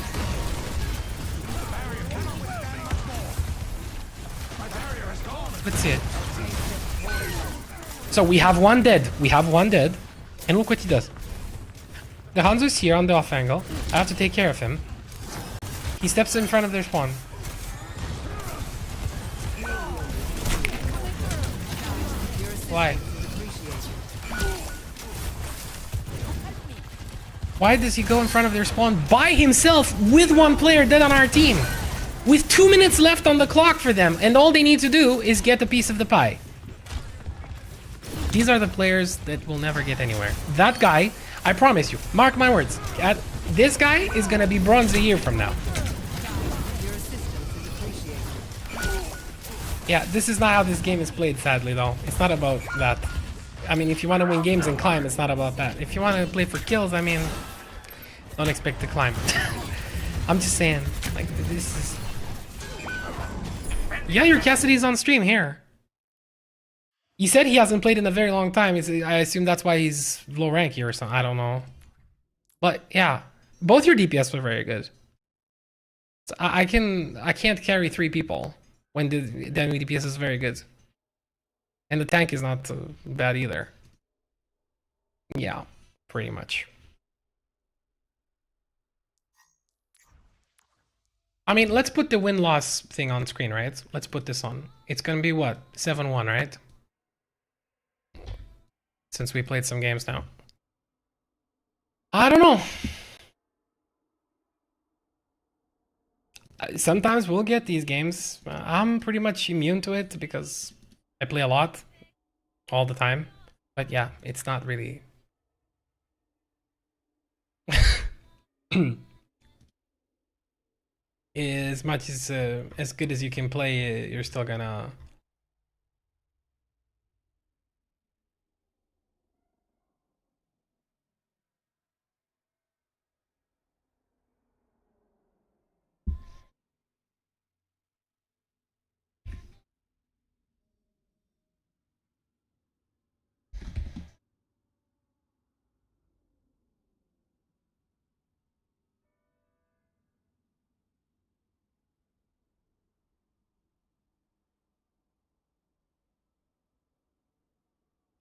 Let's see it. So we have one dead. We have one dead. And look what he does. The Hanzo's here on the off angle. I have to take care of him. He steps in front of their spawn. Why? Why does he go in front of their spawn by himself with one player dead on our team? With 2 minutes left on the clock for them, and all they need to do is get a piece of the pie. These are the players that will never get anywhere. That guy, I promise you, mark my words, this guy is gonna be bronze a year from now. Yeah, this is not how this game is played, sadly, though. It's not about that. I mean, if you want to win games and climb, it's not about that. If you want to play for kills, I mean, don't expect to climb. I'm just saying, like, this is... Yeah, your Cassidy's on stream here. He said he hasn't played in a very long time. I assume that's why he's low rank here or something. I don't know. But, yeah, both your DPS were very good. So I can't carry 3 people when the enemy DPS is very good. And the tank is not bad either. Yeah, pretty much. I mean, let's put the win-loss thing on screen, right? Let's put this on. It's gonna be what? 7-1, right? Since we played some games now. I don't know. Sometimes we'll get these games. I'm pretty much immune to it because I play a lot all the time. But yeah, it's not really... as much as good as you can play, you're still gonna...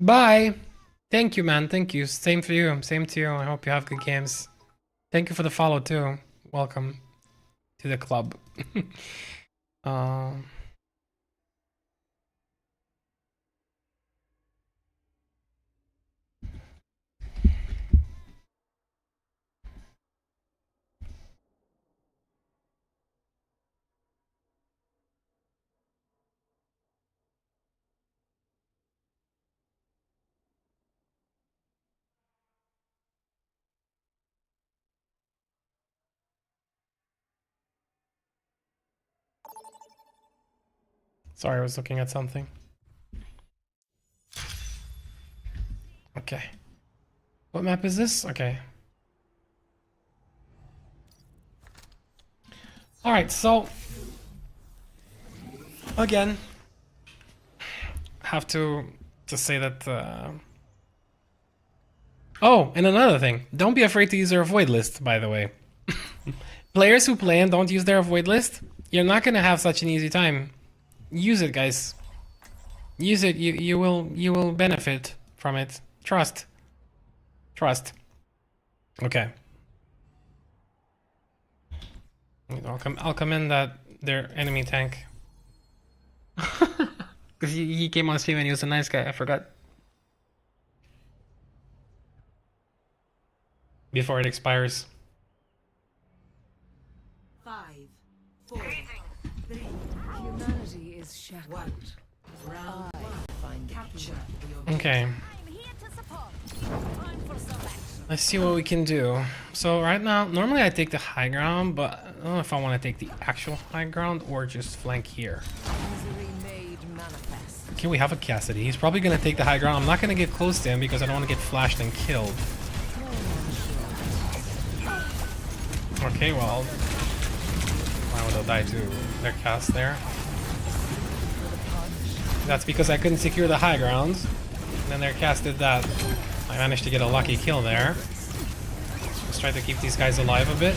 Bye! Thank you, man. Thank you. Same for you. Same to you. I hope you have good games. Thank you for the follow, too. Welcome to the club. Sorry, I was looking at something. Okay. What map is this? Okay. Alright, so... Again, have to say that... Oh, and another thing. Don't be afraid to use their avoid list, by the way. Players who play and don't use their avoid list, you're not gonna have such an easy time. Use it, guys. Use it. You will benefit from it. Trust. Okay. I'll commend that their enemy tank. Because he came on stream and he was a nice guy. I forgot. Before it expires. 5, 4, 3. Humanity is shackled. Round 1. Capture the Okay. Let's see what we can do. So right now, normally I take the high ground, but I don't know if I want to take the actual high ground or just flank here. Okay, we have a Cassidy. He's probably going to take the high ground. I'm not going to get close to him because I don't want to get flashed and killed. Okay, well... Why would I die to their cast there? That's because I couldn't secure the high ground. And then their cast did that. I managed to get a lucky kill there. Let's try to keep these guys alive a bit.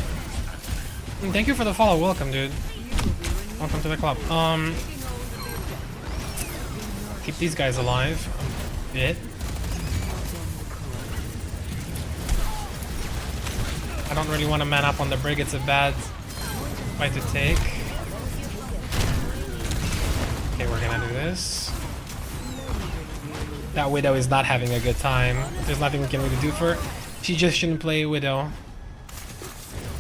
And thank you for the follow. Welcome, dude. Welcome to the club. Keep these guys alive a bit. I don't really want to man up on the brig. It's a bad fight to take. Okay, we're gonna do this. That Widow is not having a good time. There's nothing we can really do for her. She just shouldn't play Widow.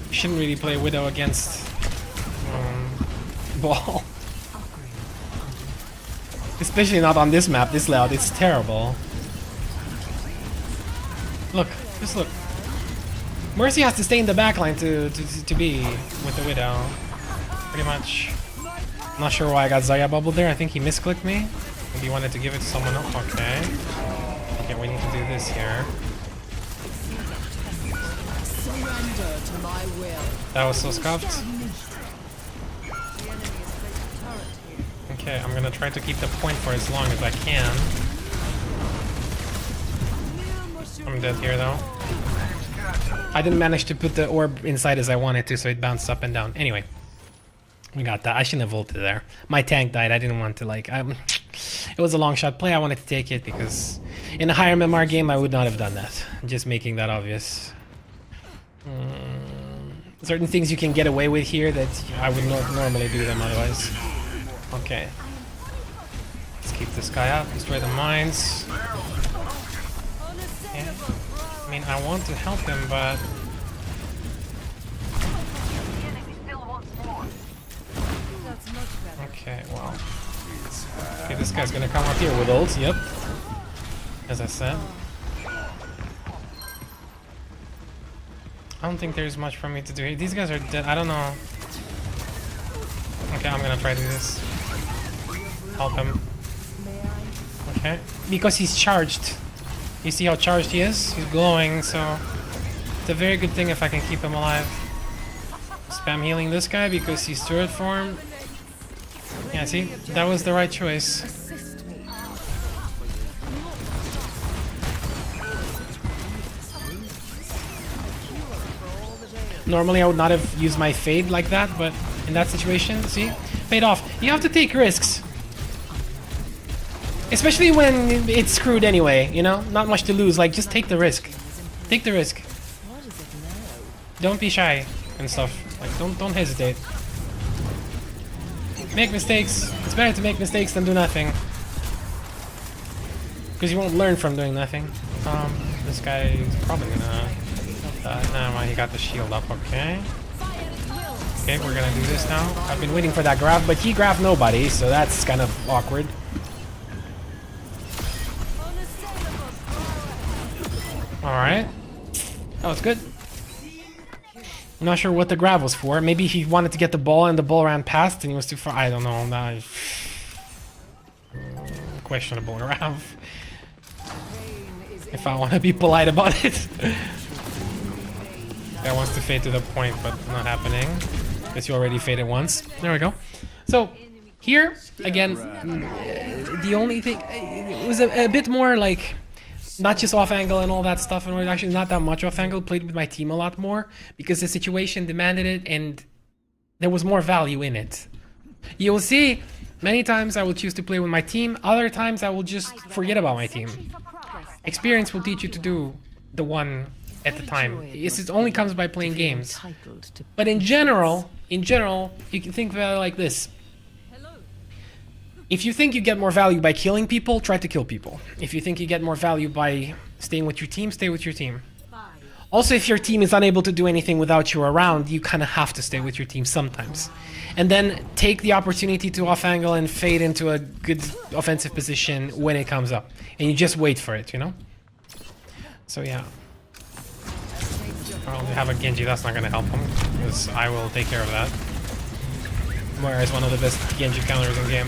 You shouldn't really play Widow against Ball. Especially not on this map, this layout. It's terrible. Look, just look. Mercy has to stay in the backline to be with the Widow. Pretty much. I'm not sure why I got Zaya bubbled there. I think he misclicked me. Maybe he wanted to give it to someone else. Okay. Okay, we need to do this here. That was so scuffed. Okay, I'm gonna try to keep the point for as long as I can. I'm dead here though. I didn't manage to put the orb inside as I wanted to, so it bounced up and down. Anyway, we got that. I shouldn't have ulted there. My tank died. I didn't want to like... it was a long shot play. I wanted to take it because in a higher MMR game I would not have done that. Just making that obvious. Certain things you can get away with here that I would not normally do them otherwise. Okay. Let's keep this guy up. Destroy the mines. Yeah. I mean, I want to help him, but... Okay, well... Okay, this guy's gonna come up here with ult, yep. As I said. I don't think there's much for me to do here. These guys are dead. I don't know. Okay, I'm gonna try to do this. Help him. Okay. Because he's charged. You see how charged he is? He's glowing, so... It's a very good thing if I can keep him alive. Spam healing this guy because he's turret form. Yeah, see? That was the right choice. Normally I would not have used my fade like that, but in that situation, see? Fade off. You have to take risks. Especially when it's screwed anyway, you know? Not much to lose, like just take the risk. Take the risk. Don't be shy and stuff. Like don't hesitate. Make mistakes. It's better to make mistakes than do nothing. Because you won't learn from doing nothing. This guy is probably gonna... no, he got the shield up, okay. Okay, we're gonna do this now. I've been waiting for that grab, but he grabbed nobody, so that's kind of awkward. Alright. That was good. I'm not sure what the grab was for. Maybe he wanted to get the ball and the ball ran past and he was too far. I don't know. Questionable grab. If I want to be polite about it. Guy wants to fade to the point, but not happening. Guess you already faded once. There we go. So, here, again, the only thing... It was a bit more like... Not just off angle and all that stuff, and actually not that much off angle. Played with my team a lot more because the situation demanded it and there was more value in it. You will see many times I will choose to play with my team, other times I will just forget about my team. Experience will teach you to do the one at the time. It only comes by playing games. But in general, you can think about it like this. If you think you get more value by killing people, try to kill people. If you think you get more value by staying with your team, stay with your team. Also, if your team is unable to do anything without you around, you kind of have to stay with your team sometimes. And then take the opportunity to off-angle and fade into a good offensive position when it comes up. And you just wait for it, you know? So yeah. Well, we have a Genji, that's not going to help him, because I will take care of that. Moira is one of the best Genji counters in game.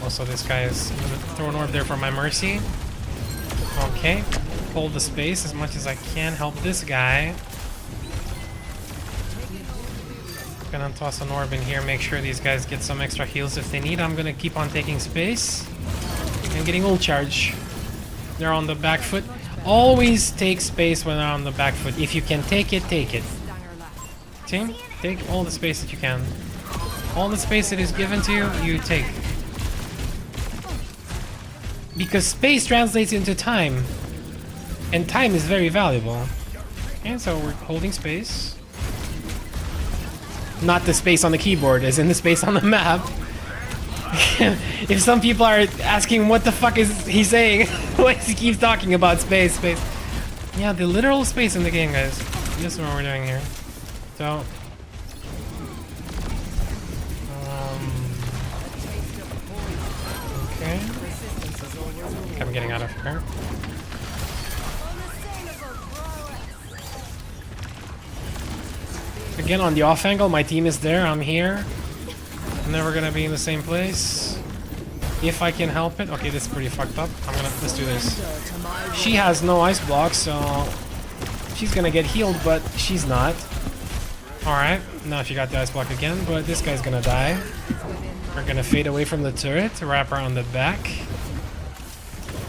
Also, this guy is gonna throw an orb there for my mercy. Okay, hold the space as much as I can. Help this guy. Gonna toss an orb in here. Make sure these guys get some extra heals if they need. I'm gonna keep on taking space. and getting ult charge. They're on the back foot. Always take space when they're on the back foot. If you can take it, take it. Team, take all the space that you can. All the space that is given to you, you take. Because space translates into time. And time is very valuable. And so we're holding space. Not the space on the keyboard, as in the space on the map. If some people are asking what the fuck is he saying, why he keeps talking about space. Yeah, the literal space in the game, guys. This is what we're doing here. So, okay. I'm getting out of here. Again, on the off angle, my team is there, I'm here. I'm never gonna be in the same place. If I can help it. Okay, this is pretty fucked up. Let's do this. She has no ice block, so she's gonna get healed, but she's not. Alright, now she got the ice block again, but this guy's gonna die. We're gonna fade away from the turret, wrap her on the back.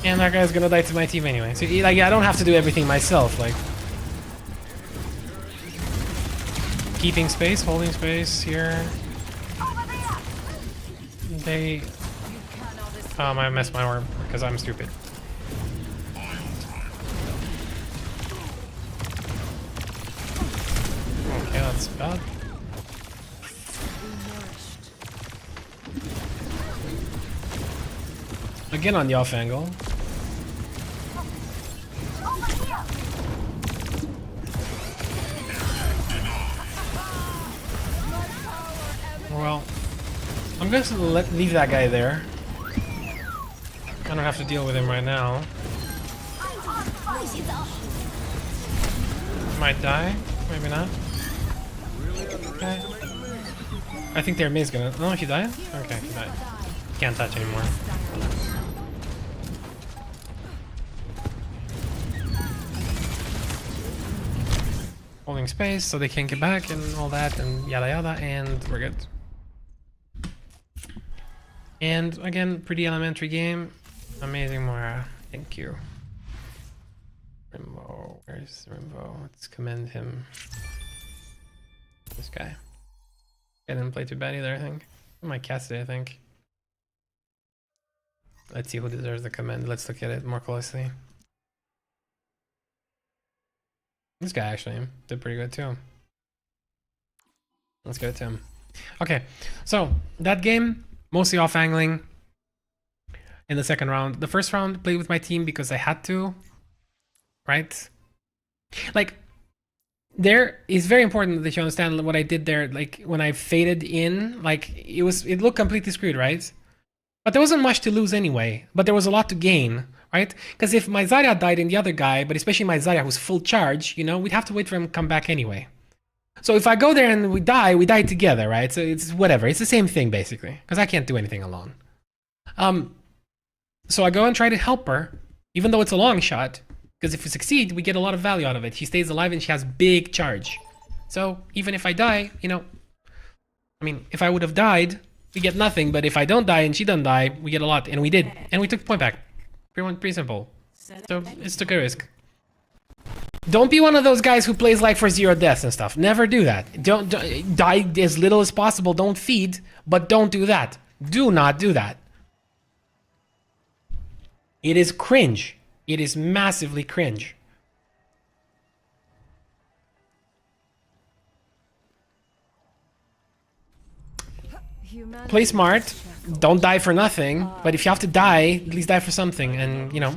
And that guy's gonna die to my team anyway. So, like, I don't have to do everything myself, like. Keeping space, holding space here. They... I messed my orb because I'm stupid. Okay, that's bad. Again on the off angle. Well, I'm going to leave that guy there. I don't have to deal with him right now. Might die, maybe not. Okay. I think their mid's gonna. Oh, he died? Okay, he died. Can't touch anymore. Holding space so they can't get back and all that and yada yada, and we're good. And again, pretty elementary game. Amazing Moira. Thank you. Rimbo. Where's Rimbo? Let's commend him. This guy. I didn't play too bad either, I think. My Cassidy, I think. Let's see who deserves the commend. Let's look at it more closely. This guy actually did pretty good too. Let's go to him. Okay, so that game, mostly off angling in the second round. The first round, played with my team because I had to, right? Like, there is very important that you understand what I did there. Like, when I faded in, like, it looked completely screwed, right? But there wasn't much to lose anyway, but there was a lot to gain, right? Because if my Zarya died in the other guy, but especially my Zarya who's full charge, you know, we'd have to wait for him to come back anyway. So if I go there and we die together, right? So it's whatever. It's the same thing, basically, because I can't do anything alone. So I go and try to help her, even though it's a long shot, because if we succeed, we get a lot of value out of it. She stays alive and she has big charge. So even if I die, you know, I mean, if I would have died, we get nothing, but if I don't die and she doesn't die, we get a lot, and we did, and we took the point back. Pretty simple. So it's took a risk. Don't be one of those guys who plays like for 0 deaths and stuff. Never do that. Don't die as little as possible. Don't feed, but don't do that. Do not do that. It is cringe. It is massively cringe. Play smart. Don't die for nothing. But if you have to die, at least die for something. And, you know,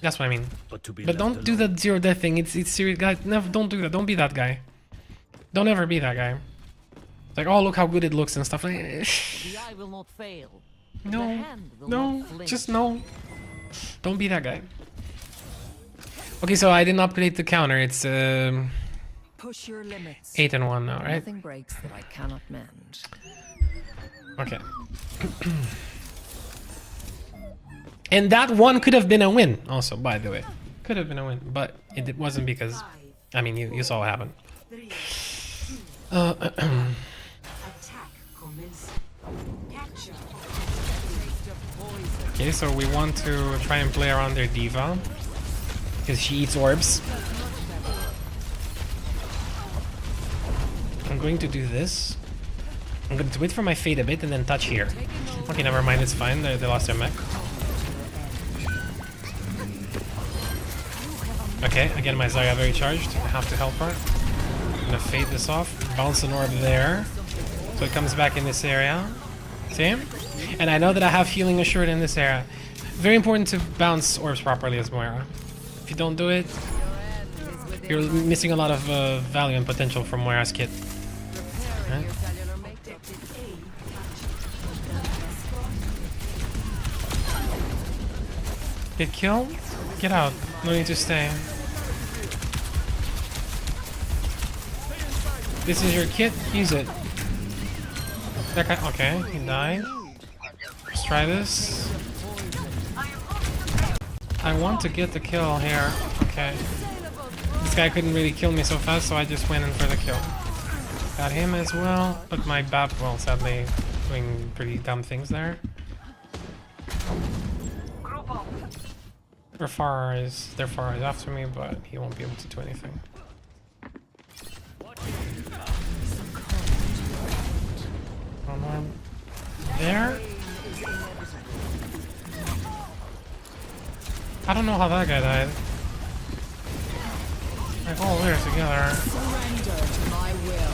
that's what I mean. But don't do the 0 death thing. It's serious, guys. Never, don't do that. Don't be that guy. Don't ever be that guy. It's like, oh, look how good it looks and stuff. Like, the eye will not fail. No, no, just no. Don't be that guy. Okay, so I didn't upgrade the counter. It's Push your limits. 8 and 1 now, right? Nothing breaks that I cannot mend. Okay. And that one could have been a win, also, by the way. Could have been a win, but it wasn't because, I mean, you saw what happened. Attack commence. Capture. Taste of poison. Okay, so we want to try and play around their diva because she eats orbs. I'm going to do this. I'm going to wait for my fade a bit and then touch here. Okay, never mind, it's fine. They lost their mech. Okay, again my Zarya very charged. I have to help her. I'm gonna fade this off. Bounce an orb there. So it comes back in this area. See? And I know that I have healing assured in this area. Very important to bounce orbs properly as Moira. If you don't do it, you're missing a lot of value and potential from Moira's kit. Right? Get killed? Get out. No need to stay. This is your kit? Use it. That guy, okay, he died. Let's try this. I want to get the kill here. Okay. This guy couldn't really kill me so fast, so I just went in for the kill. Got him as well, but my BAP, well, sadly, doing pretty dumb things there. Their far is after me, but he won't be able to do anything. One there. I don't know how that guy died. Like all there together. Surrender to my will.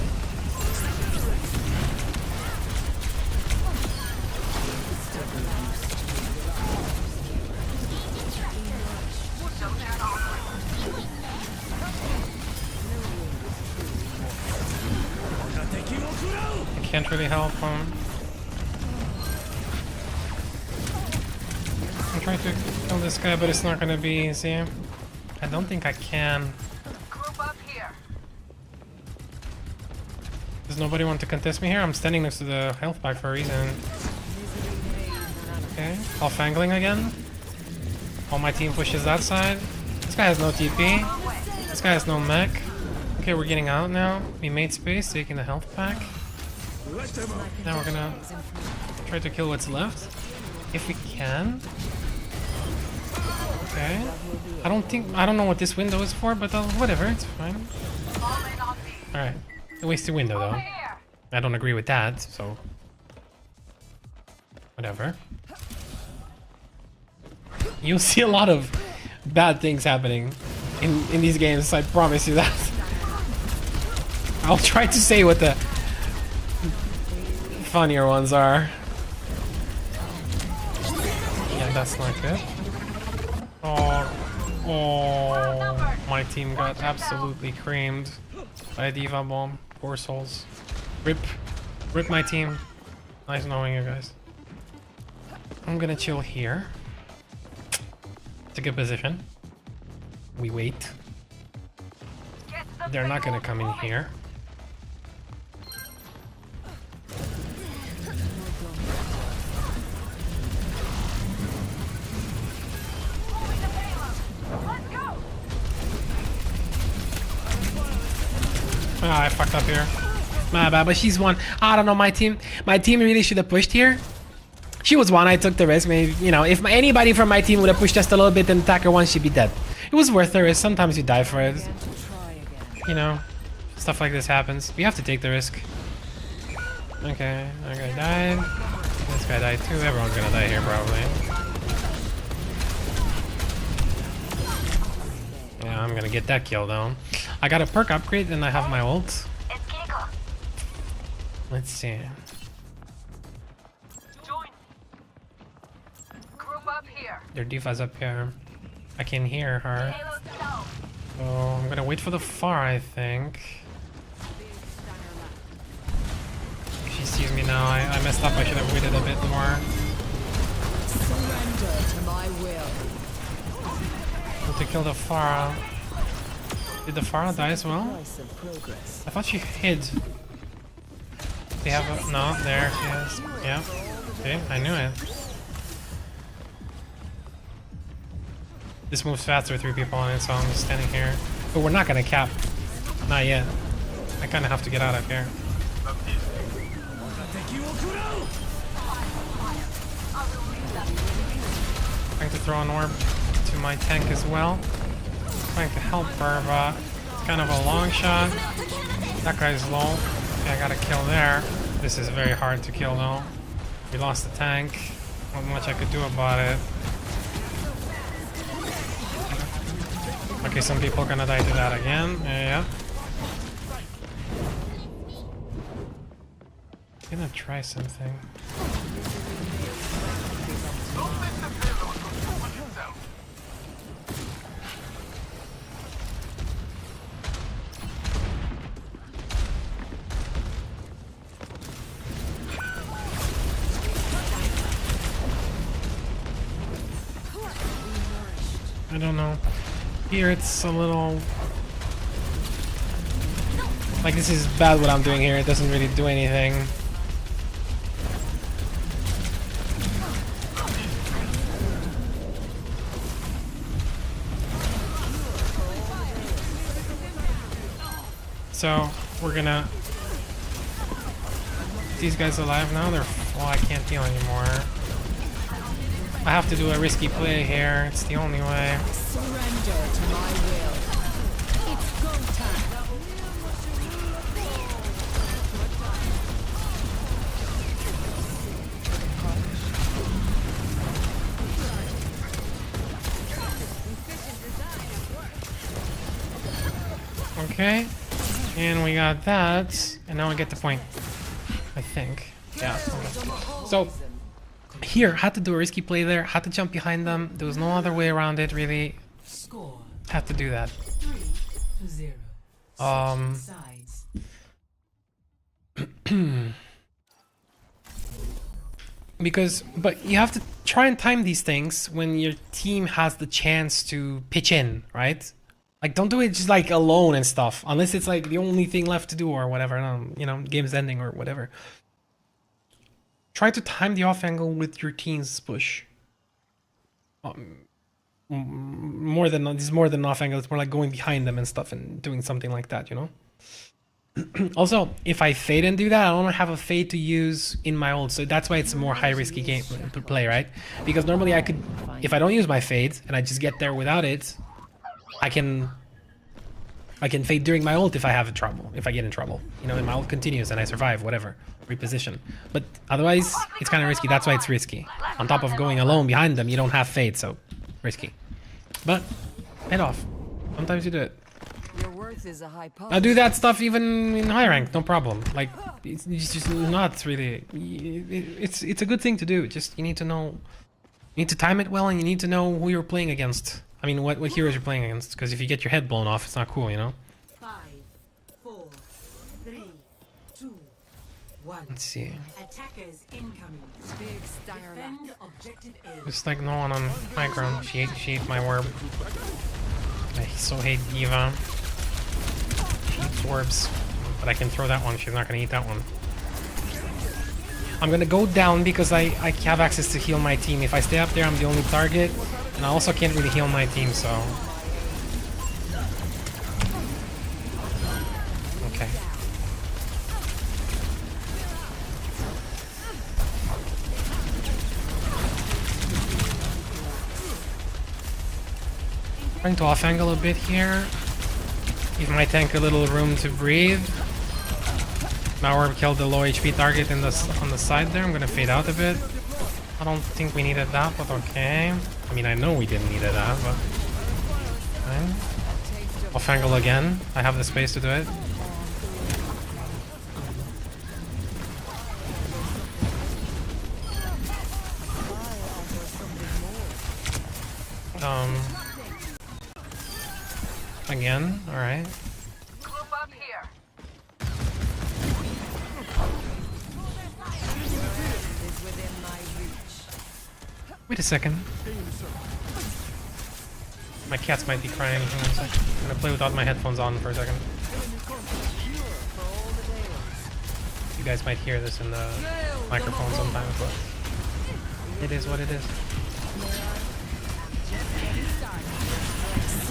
I can't really help him. I'm trying to kill this guy, but it's not gonna be easy. I don't think I can. Does nobody want to contest me here? I'm standing next to the health pack for a reason. Okay, off angling again. All my team pushes that side. This guy has no TP. This guy has no mech. Okay, we're getting out now. We made space, taking the health pack. Now we're gonna try to kill what's left. If we can. Okay. I don't know what this window is for, but whatever, it's fine. Alright. A wasted window though. I don't agree with that, so whatever. You'll see a lot of bad things happening in these games, I promise you that. I'll try to say what the funnier ones are. Yeah, that's not good. Oh, my team got absolutely creamed by a diva bomb. Poor souls. Rip my team. Nice knowing you guys. I'm gonna chill here. It's a good position. We wait. They're not gonna come in here. Ah, I fucked up here. My bad, but she's one. I don't know, my team really should have pushed here. She was one, I took the risk. Maybe, you know, if anybody from my team would have pushed just a little bit and attacker one, she'd be dead. It was worth the risk. Sometimes you die for it. You know, stuff like this happens. We have to take the risk. Okay, that guy died. This guy died too. Everyone's gonna die here probably. Yeah, I'm gonna get that kill down. I got a perk upgrade and I have my ult. Let's see. Their diva's up here. I can hear her. So I'm gonna wait for the far, I think. She sees me now. I messed up. I should have waited a bit more. Surrender to my will. Need to kill the Pharah. Did the Pharah die as well? I thought she hid. They have a... No, there she is. Yeah. Okay, I knew it. This moves faster with 3 people on it, so I'm just standing here. But we're not gonna cap. Not yet. I kinda have to get out of here. Trying to throw an orb to my tank as well. Trying to help her, but it's kind of a long shot. That guy's low. Okay, I got a kill there. This is very hard to kill though. We lost the tank. Not much I could do about it. Okay, some people are gonna die to that again. Yeah. I'm gonna try something. I don't know. Here it's a little... Like, this is bad what I'm doing here. It doesn't really do anything. So, we're gonna... These guys alive now? They're... Well, I can't heal anymore. I have to do a risky play here. It's the only way. Surrender to my will. It's go time. Okay. And we got that. And now we get the point. I think. Yeah. Okay. So... Here, had to do a risky play there, had to jump behind them. There was no other way around it, really. Score Had to do that. 3-0. Sides. Because, but you have to try and time these things when your team has the chance to pitch in, right? Like, don't do it just like alone and stuff, unless it's like the only thing left to do or whatever, you know, game's ending or whatever. Try to time the off angle with your team's push. More than off angle. It's more like going behind them and stuff and doing something like that, you know. Also, if I fade and do that, I don't have a fade to use in my ult, so that's why it's a more high risky game to play, right? Because normally I could, if I don't use my fade and I just get there without it, I can fade during my ult if I have trouble, if I get in trouble, you know, and my ult continues and I survive, whatever, reposition. But otherwise, it's kind of risky. That's why it's risky. On top of going alone behind them, you don't have fade, so risky. But paid off. Sometimes you do it. Your worth is a high I do that stuff even in high rank, no problem. Like, it's just not really. It's a good thing to do. Just you need to know, you need to time it well, and you need to know who you're playing against. I mean, what heroes you're playing against, because if you get your head blown off, it's not cool, you know? 5, 4, 3, 2, 1. Let's see. Attackers incoming. big stanger left. Defend objective A. It's like no one on high ground. She ate my orb. I so hate Diva. She eats orbs. But I can throw that one. She's not going to eat that one. I'm going to go down because I have access to heal my team. If I stay up there, I'm the only target. And I also can't really heal my team, so... Okay. Trying to off angle a bit here. Give my tank a little room to breathe. My orb killed the low HP target on the side there. I'm gonna fade out a bit. I don't think we needed that, but okay. I mean, I know we didn't need that, but... Fine. Off angle again. I have the space to do it. Again, alright. Wait a second. My cats might be crying. Hang on a second. I'm gonna play without my headphones on for a second. You guys might hear this in the microphone sometimes, but it is what it is.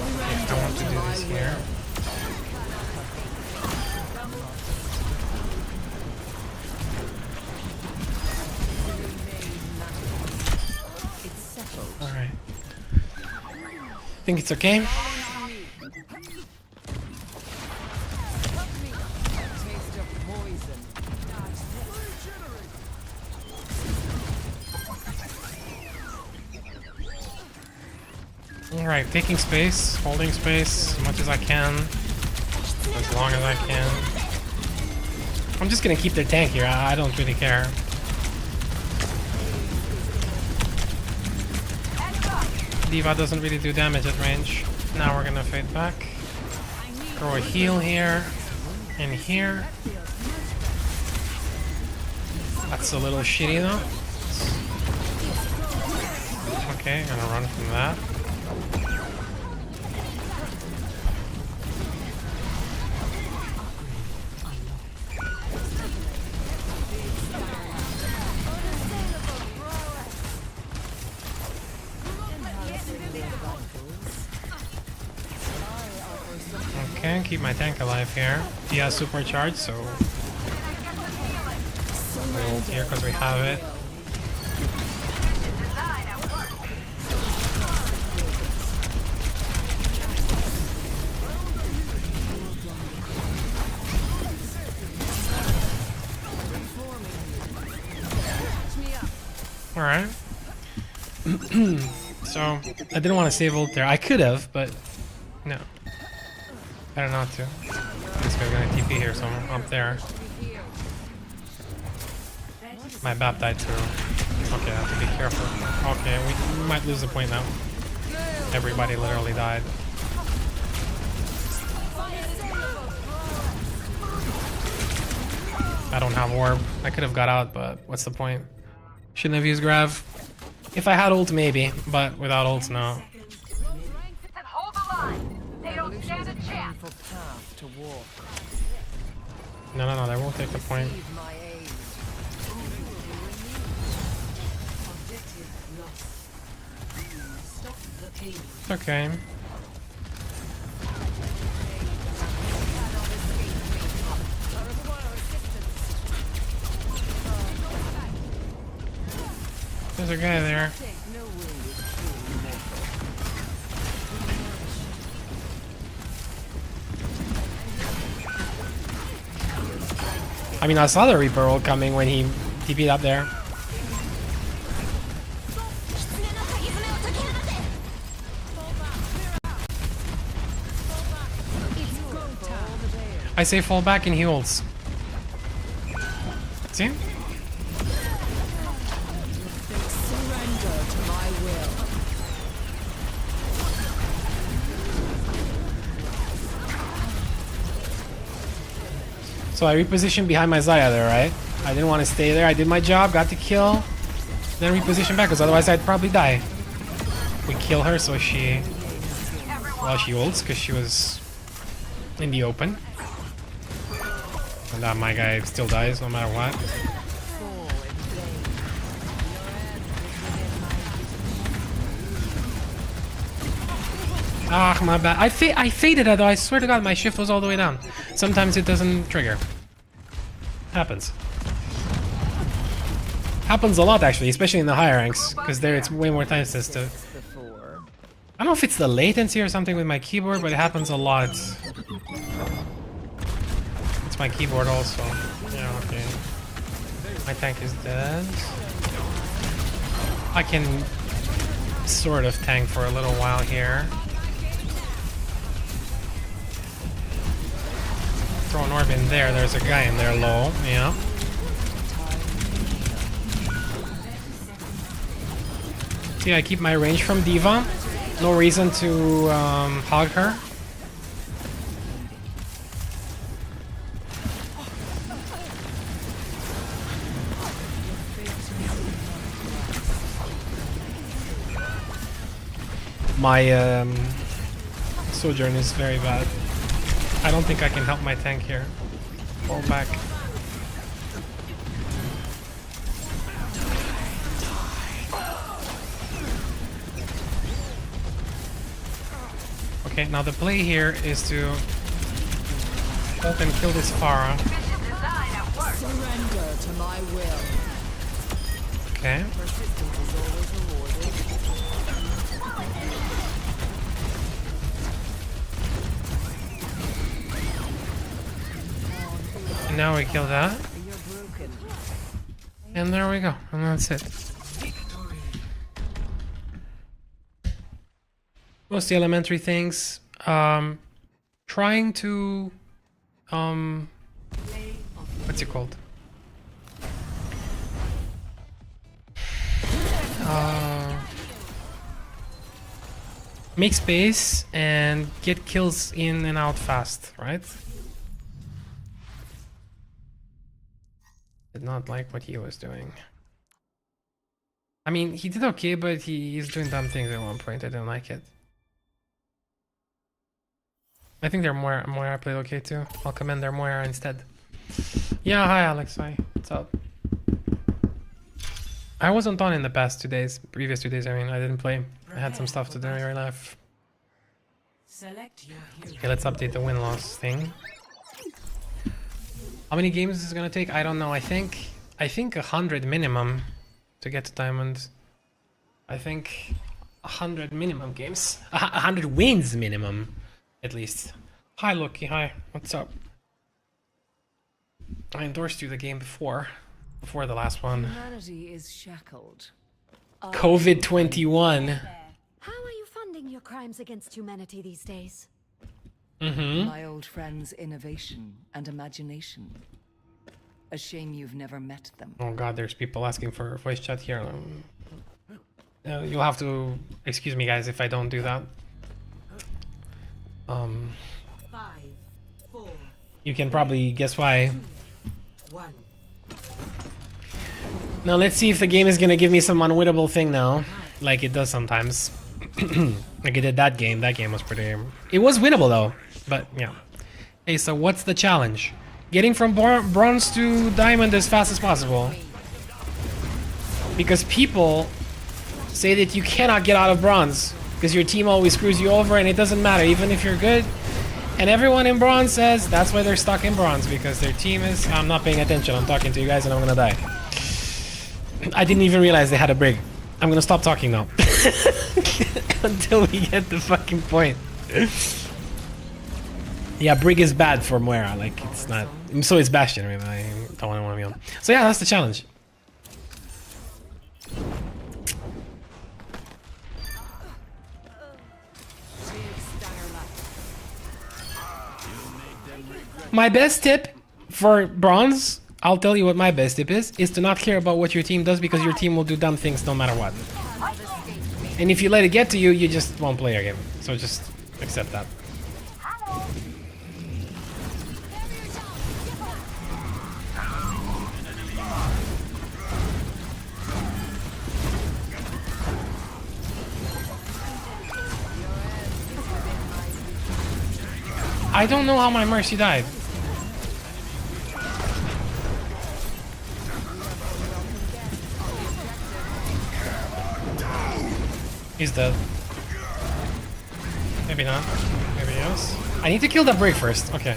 I want to do this here. Alright. think it's okay. Taste of poison. Alright, taking space, holding space as much as I can, as long as I can. I'm just gonna keep their tank here, I don't really care. D.Va doesn't really do damage at range. Now we're gonna fade back. Throw a heal here, and here. That's a little shitty though. Okay, gonna run from that. Okay, keep my tank alive here. He has supercharged, so we ult here because we have it. Alright. So, I didn't want to save ult there. I could have, but no. Better not to. This guy's gonna TP here, so I'm up there. My BAP died too. Okay, I have to be careful. Okay, we might lose the point now. Everybody literally died. I don't have orb. I could have got out, but what's the point? Shouldn't have used Grav. If I had ult, maybe, but without ult, no. Hold the line. They don't stand a chance. Path to walk. No, they won't take the point. Receive my aid. Objective lost. Stop the pain. It's okay. There's a guy there. I mean, I saw the Reaper ult coming when he TP'd up there. I say fall back and he ults. See? Surrender to my will. So I repositioned behind my Zaya there, right? I didn't want to stay there. I did my job, got the kill, then repositioned back, because otherwise I'd probably die. We kill her, so she... Well, she ults, because she was in the open. And my guy still dies, no matter what. Ah, my bad. I faded it though. I swear to God, my shift was all the way down. Sometimes it doesn't trigger. Happens. Happens a lot actually, especially in the higher ranks, because there it's way more time sensitive. I don't know if it's the latency or something with my keyboard, but it happens a lot. It's my keyboard also. Yeah, okay. My tank is dead. I can sort of tank for a little while here. Throw an orb in there, there's a guy in there low, yeah. See, I keep my range from D.Va. No reason to hog her. My sojourn is very bad. I don't think I can help my tank here. Fall back. Okay, now the play here is to ult and kill this Pharah. Surrender to my will. Okay. Persistence is always rewarded. And now we kill that. You're broken. And there we go. And that's it. Most of the elementary things. Trying to what's it called? Make space and get kills in and out fast, right? Did not like what he was doing. I mean, he did okay, but he's doing dumb things at one point. I didn't like it. I think their Moira played okay too. I'll commend their Moira instead. Yeah, hi Alex, hi. What's up? I wasn't on in the past 2 days. Previous 2 days, I mean, I didn't play. I had some stuff to do in real life. Select your hero. Okay, let's update the win-loss thing. How many games is this gonna take? I don't know. I think 100 minimum to get to diamond. I think 100 minimum games. 100 wins minimum, at least. Hi Loki, hi. What's up? I endorsed you the game before the last one. Humanity is shackled. COVID-21. How are you funding your crimes against humanity these days? My old friend's innovation and imagination. A shame you've never met them. Oh god, there's people asking for voice chat here. You'll have to excuse me, guys, if I don't do that. 5, 4, You can probably guess why. 1. Now let's see if the game is gonna give me some unwinnable thing now, like it does sometimes. Like it did that game. That game was pretty... It was winnable though, but yeah. Hey, so what's the challenge? Getting from bronze to diamond as fast as possible. Because people say that you cannot get out of bronze because your team always screws you over and it doesn't matter even if you're good. And everyone in bronze says that's why they're stuck in bronze, because their team is... I'm not paying attention. I'm talking to you guys and I'm gonna die. I didn't even realize they had a brig. I'm gonna stop talking now. Until we get the fucking point. Yeah, brig is bad for Moira. Like, it's not... So is Bastion, I mean, I don't want to be on. So yeah, that's the challenge. My best tip for bronze, I'll tell you what my best tip is to not care about what your team does, because your team will do dumb things no matter what. And if you let it get to you, you just won't play your game. So just accept that. I don't know how my Mercy died. He's dead. Maybe not. Maybe yes. I need to kill that brig first. Okay.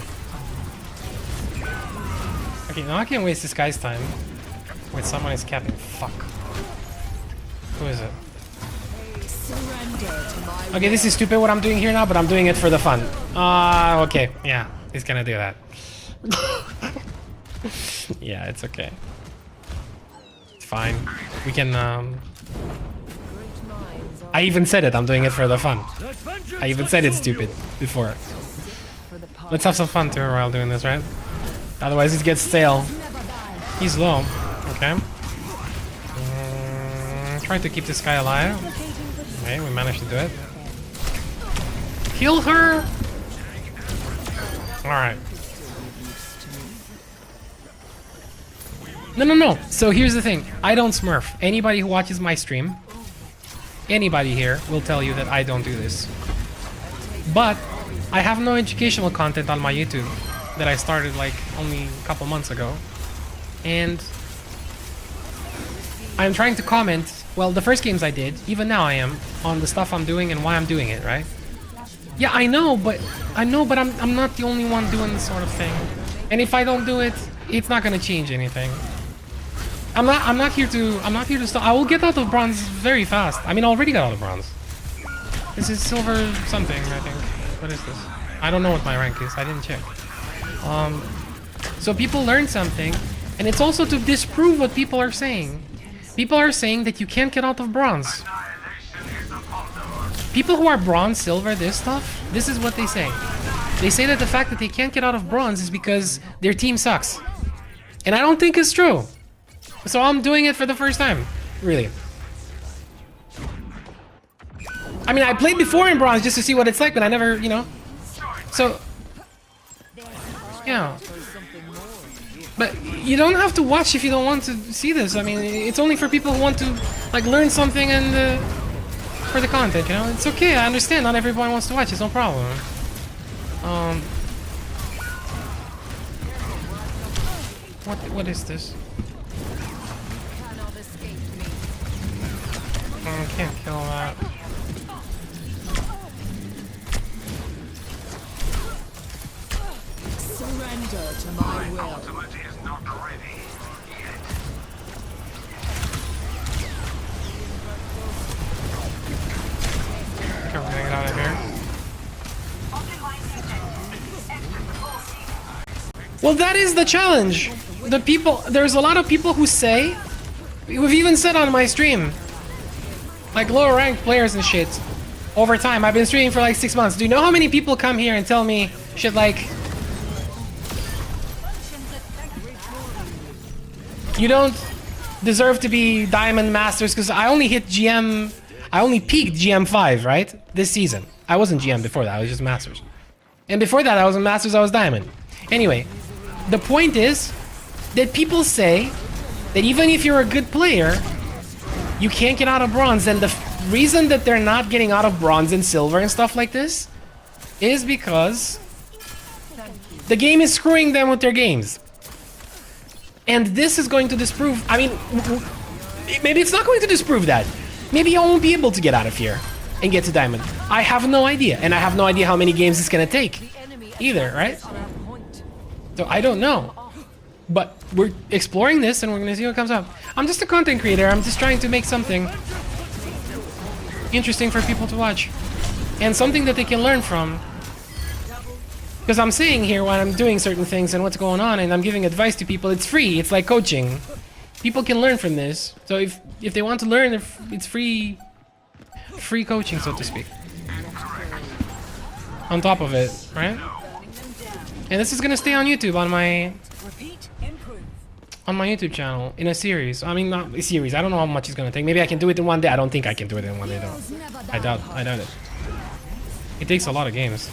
Okay, now I can't waste this guy's time. Wait, someone is capping. Fuck. Who is it? Okay, this is stupid what I'm doing here now, but I'm doing it for the fun. Okay. Yeah, he's gonna do that. Yeah, it's okay. It's fine. We can, I even said it, I'm doing it for the fun. I even said it's stupid before. Let's have some fun too while doing this, right? Otherwise it gets stale. He's low. Okay. Try to keep this guy alive. Okay, we managed to do it. Kill her! Alright. No. So here's the thing. I don't smurf. Anybody who watches my stream, anybody here will tell you that I don't do this. But I have no educational content on my YouTube that I started like only a couple months ago. And I'm trying to comment, well, the first games I did, even now I am, on the stuff I'm doing and why I'm doing it, right? Yeah, I know, but I'm not the only one doing this sort of thing. And if I don't do it, it's not gonna change anything. I'm not here to stop. I will get out of bronze very fast. I mean, I already got out of bronze. This is silver something, I think. What is this? I don't know what my rank is. I didn't check. so people learn something, and it's also to disprove what people are saying. People are saying that you can't get out of bronze. People who are bronze, silver, this stuff, this is what they say. They say that the fact that they can't get out of bronze is because their team sucks. And I don't think it's true. So I'm doing it for the first time, really. I mean, I played before in bronze just to see what it's like, but I never, you know. So, yeah. But you don't have to watch if you don't want to see this. I mean, it's only for people who want to, like, learn something and for the content, you know. It's okay. I understand. Not everyone wants to watch. It's no problem. What is this? Oh, I can't kill that. Surrender to my will. Ultimate is not ready yet. Okay, we're gonna get out of here. Well, that is the challenge. The people, there's a lot of people who say, we've even said on my stream, like lower ranked players and shit, over time. I've been streaming for like 6 months. Do you know how many people come here and tell me shit like, you don't deserve to be Diamond Masters because I only hit GM, I only peaked GM 5, right? This season. I wasn't GM before that, I was just Masters. And before that, I was in Masters, I was Diamond. Anyway, the point is that people say that even if you're a good player, you can't get out of bronze. And the reason that they're not getting out of bronze and silver and stuff like this is because the game is screwing them with their games. And this is going to disprove, I mean, maybe it's not going to disprove that. Maybe I won't be able to get out of here and get to Diamond. I have no idea. And I have no idea how many games it's going to take either, right? So I don't know. But we're exploring this and we're going to see what comes up. I'm just a content creator. I'm just trying to make something interesting for people to watch. And something that they can learn from. Because I'm saying here when I'm doing certain things and what's going on and I'm giving advice to people, it's free. It's like coaching. People can learn from this. So if they want to learn, it's free coaching, so to speak. On top of it, right? And this is gonna stay on YouTube on my YouTube channel in a series. I mean, not a series. I don't know how much it's gonna take. Maybe I can do it in one day. I don't think I can do it in one day though. I doubt it. It takes a lot of games.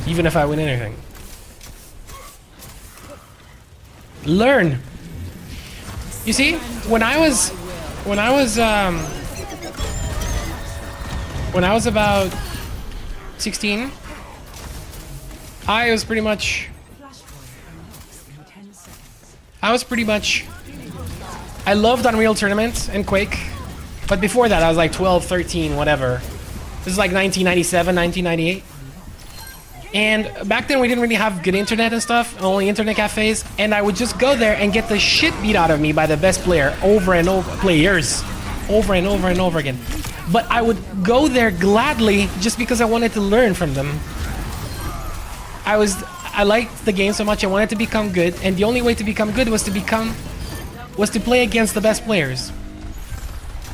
Even if I win anything. Learn. You see, when I was about 16, I was pretty much I loved Unreal Tournament and Quake, but before that I was like 12, 13, whatever. This is like 1997, 1998. And back then we didn't really have good internet and stuff, only internet cafes, and I would just go there and get the shit beat out of me by the best player over and over again. But I would go there gladly just because I wanted to learn from them. I liked the game so much I wanted to become good, and the only way to become good was to play against the best players.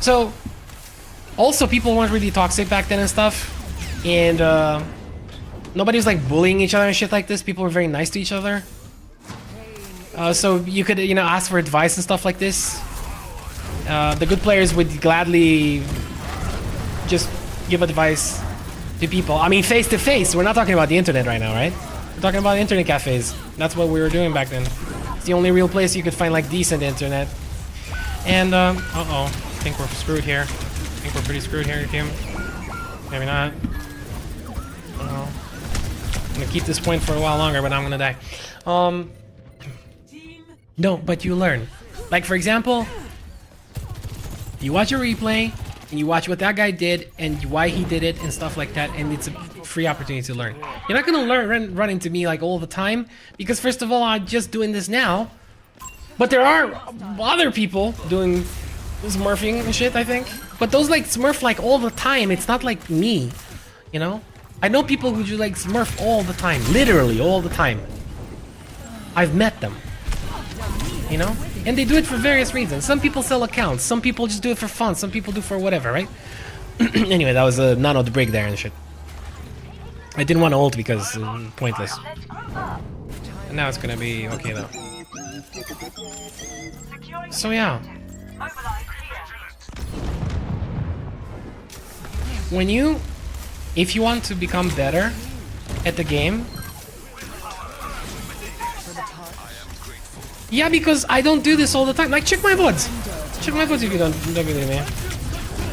So also people weren't really toxic back then and stuff, and nobody was like bullying each other and shit like this. People were very nice to each other. So you could, you know, ask for advice and stuff like this. The good players would gladly just give advice to people. I mean, face to face. We're not talking about the internet right now, right? We're talking about internet cafes. That's what we were doing back then. It's the only real place you could find like decent internet. And uh-oh, I think we're screwed here. I think we're pretty screwed here, team. Maybe not. Uh-oh. I'm gonna keep this point for a while longer, but I'm gonna die. No, but you learn. Like, for example, you watch a replay, and you watch what that guy did, and why he did it, and stuff like that, and it's a free opportunity to learn. You're not gonna run into me, like, all the time, because first of all, I'm just doing this now, but there are other people doing smurfing and shit, I think. But those, like, smurf, like, all the time. It's not like me, you know? I know people who do like Smurf all the time, literally all the time. I've met them, you know, and they do it for various reasons. Some people sell accounts, some people just do it for fun, some people do for whatever, right? Anyway, that was a nano the break there and shit. I didn't want to ult because pointless. And now it's gonna be okay though. So yeah. If you want to become better at the game. Yeah, because I don't do this all the time. Like, check my VODs. Check my VODs if you don't believe me.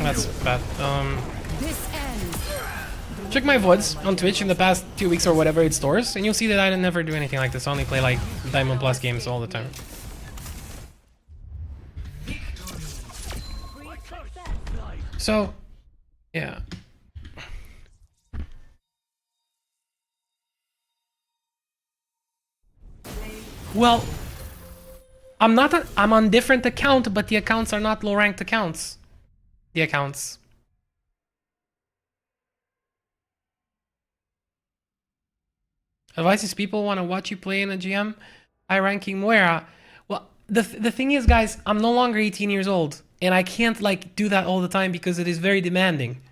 That's bad. Check my VODs on Twitch in the past 2 weeks or whatever it stores, and you'll see that I never do anything like this. I only play like Diamond Plus games all the time. So, yeah. Well, I'm on different account, but the accounts are not low ranked accounts. The accounts. Advice is people want to watch you play in a GM. High ranking Moira. Well, the thing is, guys, I'm no longer 18 years old, and I can't like do that all the time because it is very demanding.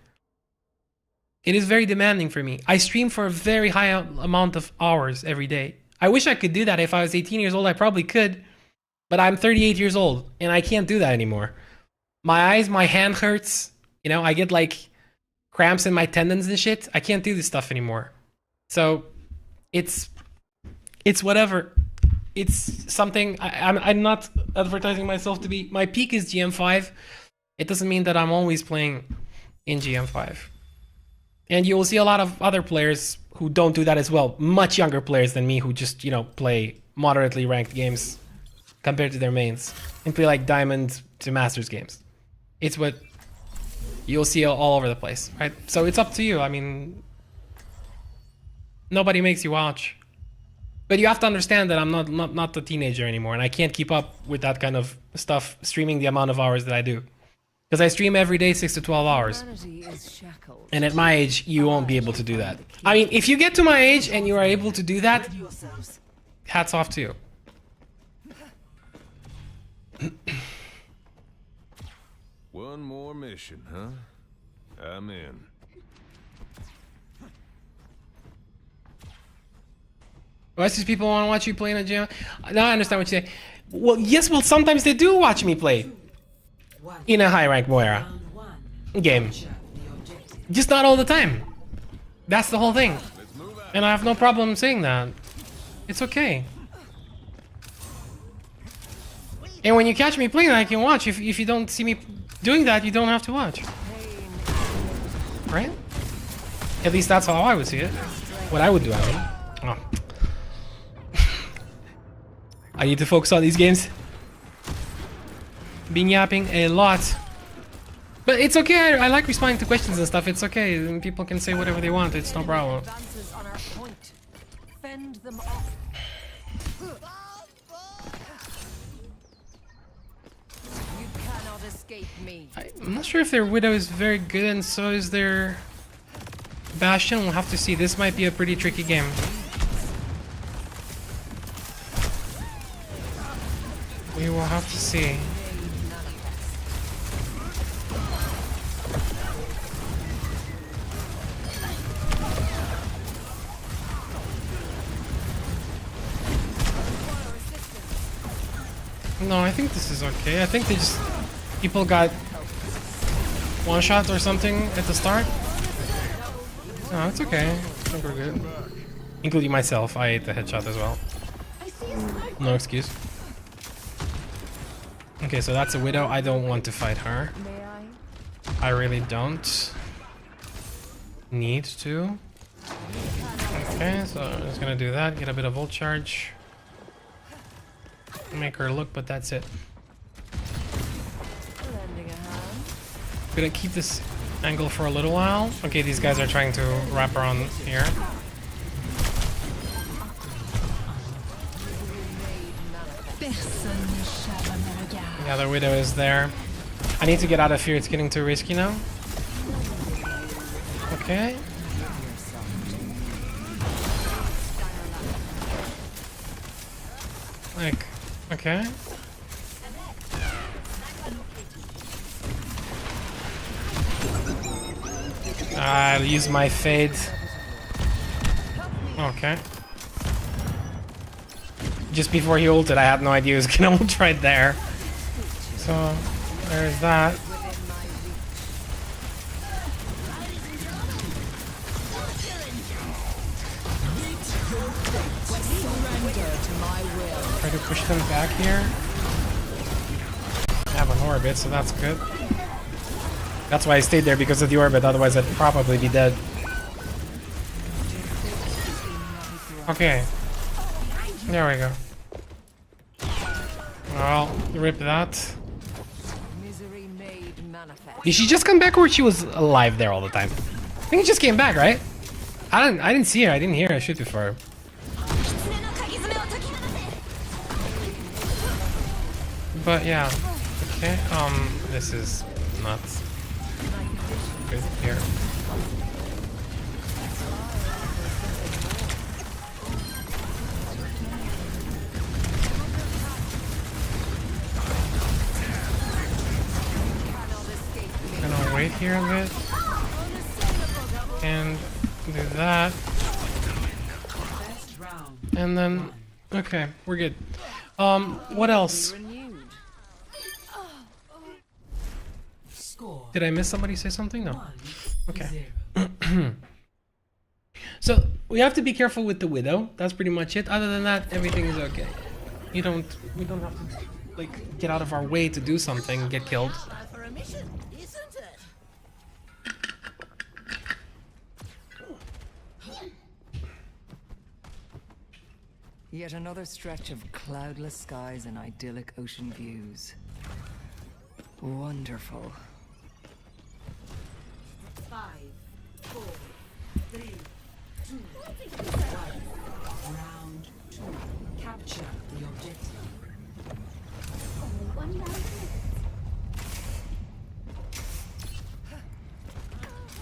It is very demanding for me. I stream for a very high amount of hours every day. I wish I could do that. If I was 18 years old, I probably could. But I'm 38 years old, and I can't do that anymore. My eyes, my hand hurts. You know, I get like cramps in my tendons and shit. I can't do this stuff anymore. So it's whatever. It's something I'm not advertising myself to be. My peak is GM5. It doesn't mean that I'm always playing in GM5. And you will see a lot of other players who don't do that as well. Much younger players than me who just, you know, play moderately ranked games compared to their mains. And play like Diamond to Masters games. It's what you'll see all over the place, right? So it's up to you. I mean, nobody makes you watch. But you have to understand that I'm not a teenager anymore, and I can't keep up with that kind of stuff, streaming the amount of hours that I do. Because I stream every day 6 to 12 hours. And at my age, you won't be able to do that. I mean, if you get to my age and you are able to do that, hats off to you. One more mission, huh? I'm in. Why does people want to watch you play in a gym? Now I understand what you say. Well, yes, well, sometimes they do watch me play in a high rank Moira game. Just not all the time. That's the whole thing. And I have no problem saying that. It's okay. And when you catch me playing, I can watch. If you don't see me doing that, you don't have to watch. Right? At least that's how I would see it. What I would do, I mean. Oh. I need to focus on these games. Been yapping a lot. But it's okay, I like responding to questions and stuff. It's okay, and people can say whatever they want. It's no problem. Fend them off. You cannot escape me. I'm not sure if their Widow is very good, and so is their Bastion. We'll have to see. This might be a pretty tricky game. We will have to see. No, I think this is okay. I think they just... people got one shot or something at the start. No, it's okay. I think we're good. Including myself. I ate the headshot as well. No excuse. Okay, so that's a Widow. I don't want to fight her. I really don't need to. Okay, so I'm just gonna do that. Get a bit of ult charge. Make her look, but that's it. Gonna keep this angle for a little while. Okay, these guys are trying to wrap around here. The other Widow is there. I need to get out of here. It's getting too risky now. Okay. Like, okay. I'll use my fade. Okay. Just before he ulted, I had no idea he was gonna ult right there. So, there's that. Try to push them back here. I have an orbit, so that's good. That's why I stayed there, because of the orbit, otherwise I'd probably be dead. Okay. There we go. Well, rip that. Misery made manifest. Did she just come back, or she was alive there all the time? I think she just came back, right? I didn't see her, I didn't hear her shoot before. But yeah. Okay, this is nuts. Good here. Gonna wait here a bit and do that, and then okay, we're good. What else? Did I miss somebody say something? No. Okay. So we have to be careful with the Widow. That's pretty much it. Other than that, everything is okay. We don't have to like get out of our way to do something, get killed. Yet another stretch of cloudless skies and idyllic ocean views. Wonderful. 5, 4, 3, 2, 1. Round 2. Capture the objective.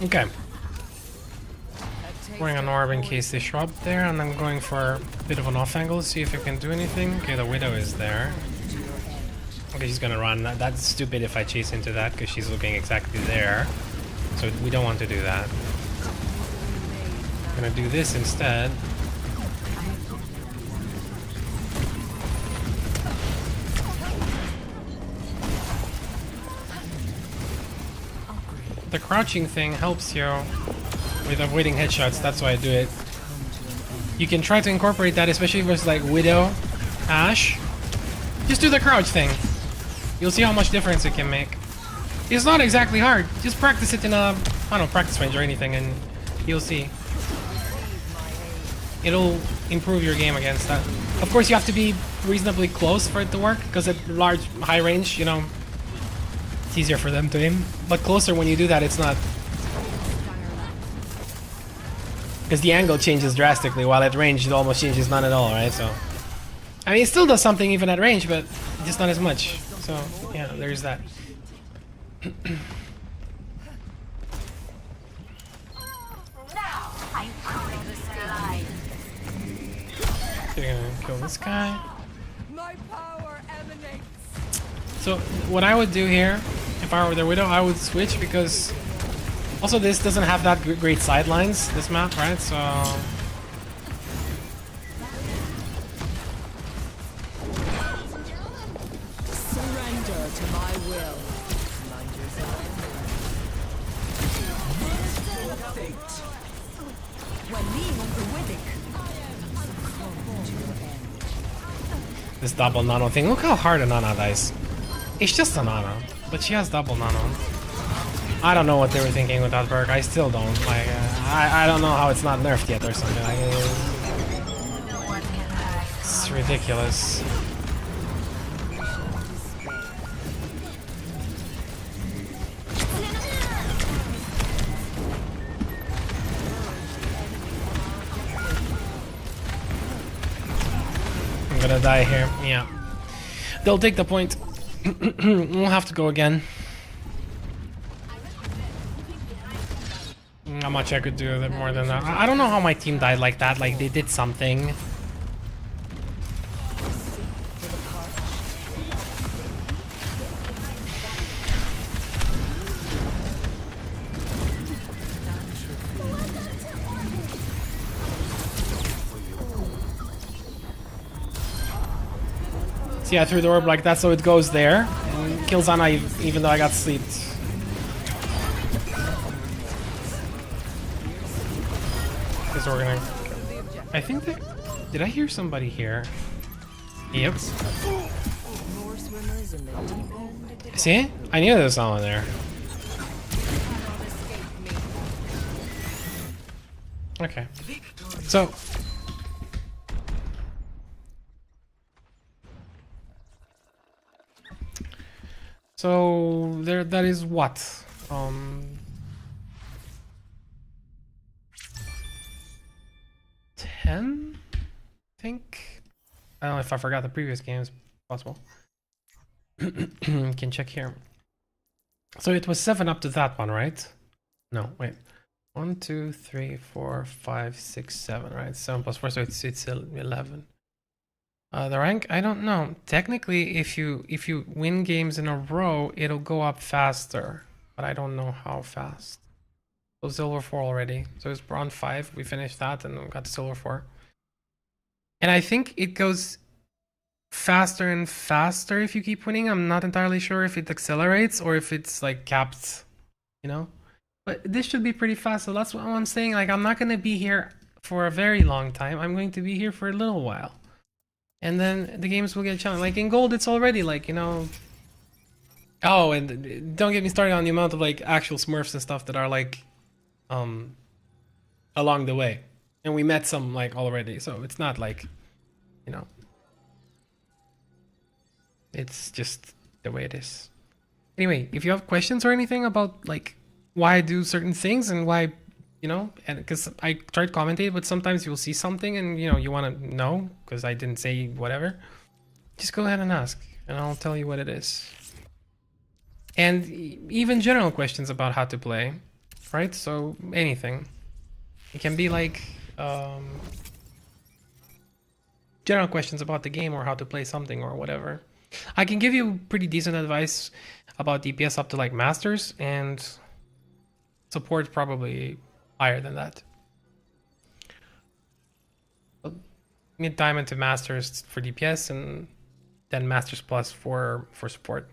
Okay. Wearing an orb in case they show up there, and I'm going for a bit of an off angle, see if I can do anything. Okay, the Widow is there. Okay, she's gonna run. That's stupid if I chase into that, because she's looking exactly there. So we don't want to do that. I'm gonna do this instead. The crouching thing helps you with avoiding headshots, that's why I do it. You can try to incorporate that, especially versus like Widow, Ashe. Just do the crouch thing. You'll see how much difference it can make. It's not exactly hard. Just practice it in a, I don't know, practice range or anything, and you'll see. It'll improve your game against that. Of course, you have to be reasonably close for it to work, because at large, high range, you know, it's easier for them to aim. But closer, when you do that, it's not. Because the angle changes drastically, while at range it almost changes none at all, right? So, I mean, it still does something even at range, but just not as much. So, yeah, there's that. They're gonna kill this guy. My power emanates. So, what I would do here, if I were the Widow, I would switch, because also this doesn't have that great sidelines, this map, right? So Surrender to my will. this double nano thing, look how hard a nano dies. It's just a nano, but she has double nano. I don't know what they were thinking with that perk. I still don't. Like, I don't know how it's not nerfed yet or something. Like, it's ridiculous. I'm gonna die here. Yeah. They'll take the point. We'll have to go again. Not much I could do with it more than that. I don't know how my team died like that. Like, they did something. See, I threw the orb like that so it goes there and kills Ana even though I got sleeped. Because we're gonna... I think that... Did I hear somebody here? Yep. See? I knew there was someone there. Okay. So there, that is what? 10? I think. I don't know if I forgot the previous games. Possible. Can check here. So it was 7 up to that one, right? No, wait. 1, 2, 3, 4, 5, 6, 7, right? 7 plus 4, so it's 11. The rank, I don't know. Technically, if you win games in a row, it'll go up faster, but I don't know how fast. So silver 4 already. So it's bronze 5. We finished that and we got to silver 4. And I think it goes faster and faster if you keep winning. I'm not entirely sure if it accelerates or if it's like capped, you know. But this should be pretty fast. So that's what I'm saying. Like, I'm not going to be here for a very long time. I'm going to be here for a little while. And then the games will get challenging. Like in gold, it's already like, you know. Oh, and don't get me started on the amount of like actual Smurfs and stuff that are like along the way. And we met some like already. So it's not like, you know. It's just the way it is. Anyway, if you have questions or anything about like why I do certain things and why, you know, and because I tried commentate, but sometimes you'll see something and, you know, you want to know because I didn't say whatever. Just go ahead and ask and I'll tell you what it is. And even general questions about how to play, right? So anything. It can be like general questions about the game or how to play something or whatever. I can give you pretty decent advice about DPS up to like Masters, and support probably higher than that. Mid Diamond to Masters for DPS, and then Masters Plus for support.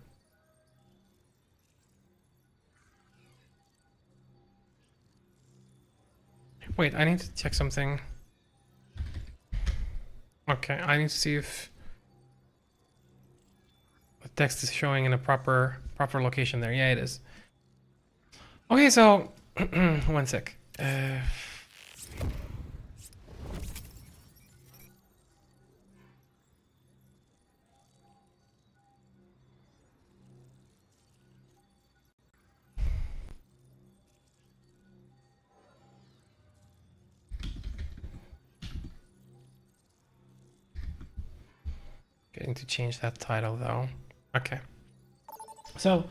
Wait, I need to check something. Okay, I need to see if the text is showing in a proper location there. Yeah, it is. Okay, so 1 sec. Getting to change that title though. Okay. So,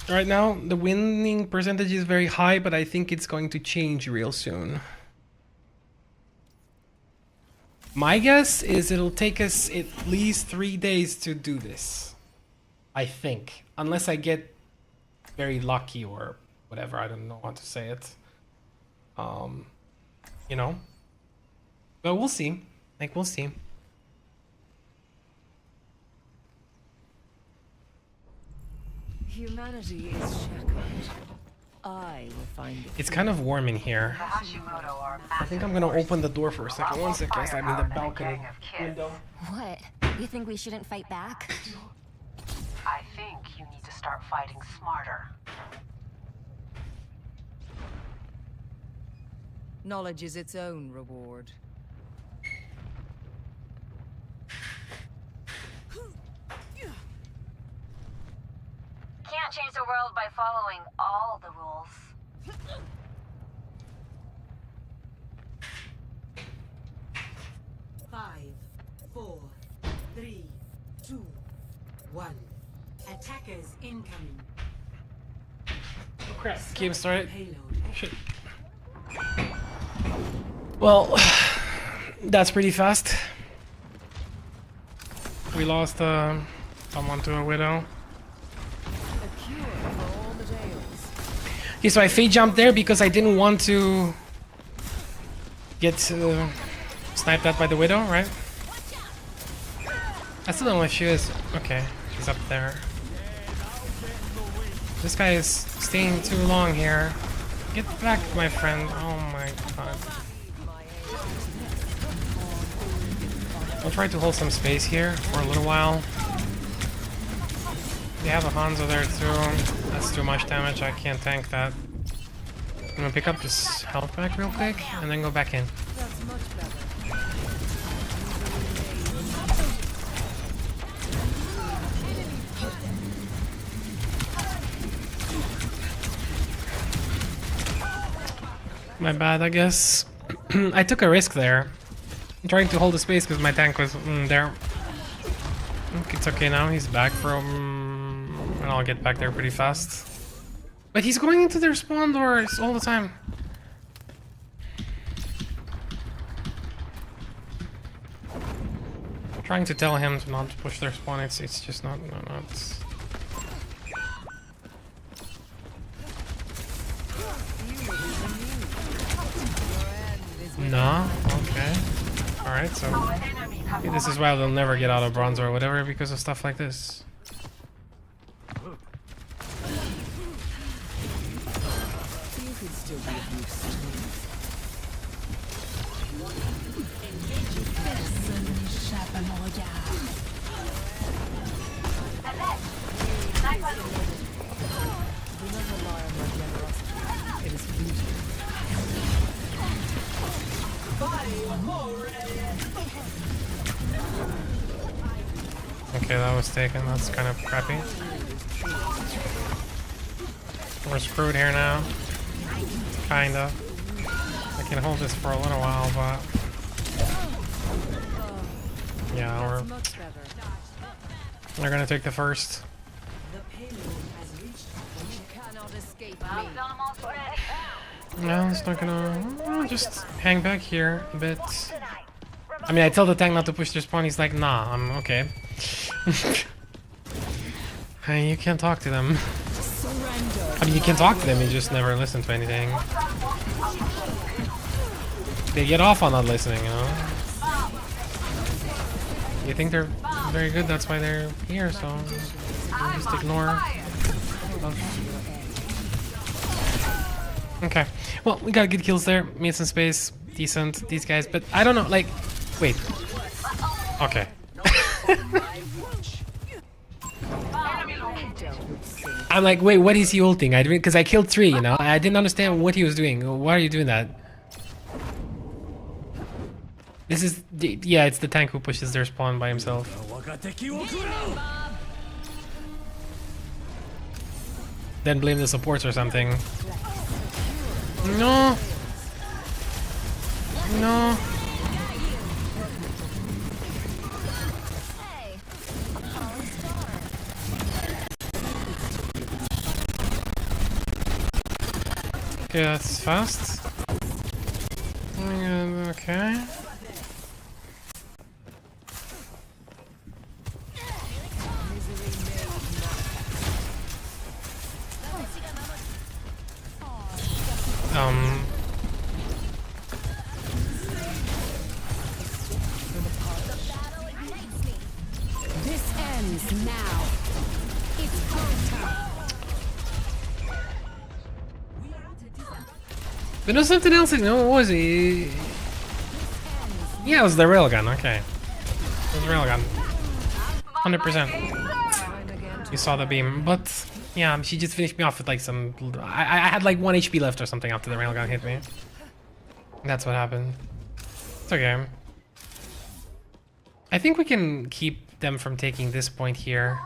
right now the winning percentage is very high, but I think it's going to change real soon. My guess is it'll take us at least 3 days to do this. I think. Unless I get very lucky or whatever, I don't know how to say it. You know? But we'll see. Like, we'll see. Humanity is shackled. I will find it. It's kind of warm in here. I think I'm gonna open the door for a second. 1 second, guys. I mean the balcony window. What? You think we shouldn't fight back? I think you need to start fighting smarter. Knowledge is its own reward. Can't change the world by following all the rules. Five, 4, 3, 2, 1. Attackers incoming. Oh crap, game started. Payload. Shit. Well, that's pretty fast. We lost someone to a widow. Okay, so I fade jumped there because I didn't want to get Snipe that by the Widow, right? I still don't know where she is. Okay, she's up there. This guy is staying too long here. Get back, my friend. Oh my god. I'll try to hold some space here for a little while. They have a Hanzo there too. That's too much damage. I can't tank that. I'm gonna pick up this health pack real quick and then go back in. My bad, I guess. I took a risk there. I'm trying to hold the space because my tank was there. It's okay now, he's back from... and I'll get back there pretty fast. But he's going into their spawn doors all the time. Trying to tell him to not push their spawn, it's just not... No? Okay. Alright, so maybe this is why they'll never get out of bronze or whatever because of stuff like this. Okay, that was taken. That's kind of crappy. We're screwed here now. Kind of. I can hold this for a little while, but... yeah, they're gonna take the first. No, it's not gonna... I'll just hang back here a bit. I mean, I tell the tank not to push their spawn, he's like, nah, I'm okay. Hey, you can't talk to them. I mean, you can talk to them, you just never listen to anything. They get off on not listening, you know? You think they're very good, that's why they're here, so just ignore. Okay, well, we got good kills there, made some space, decent, these guys, but I don't know, like, wait. Okay. I'm like, wait, what is he ulting? I didn't, because I killed 3, you know? I didn't understand what he was doing. Why are you doing that? This is, yeah, it's the tank who pushes their spawn by himself. Then blame the supports or something. No. No. Okay, that's fast. Okay. This ends now. It's time. But no, something else. No, what was it? Yeah, it was the railgun. Okay, it was the railgun. 100%. You saw the beam, but yeah, she just finished me off with like some. I had like 1 HP left or something after the railgun hit me. That's what happened. It's okay. I think we can keep them from taking this point here.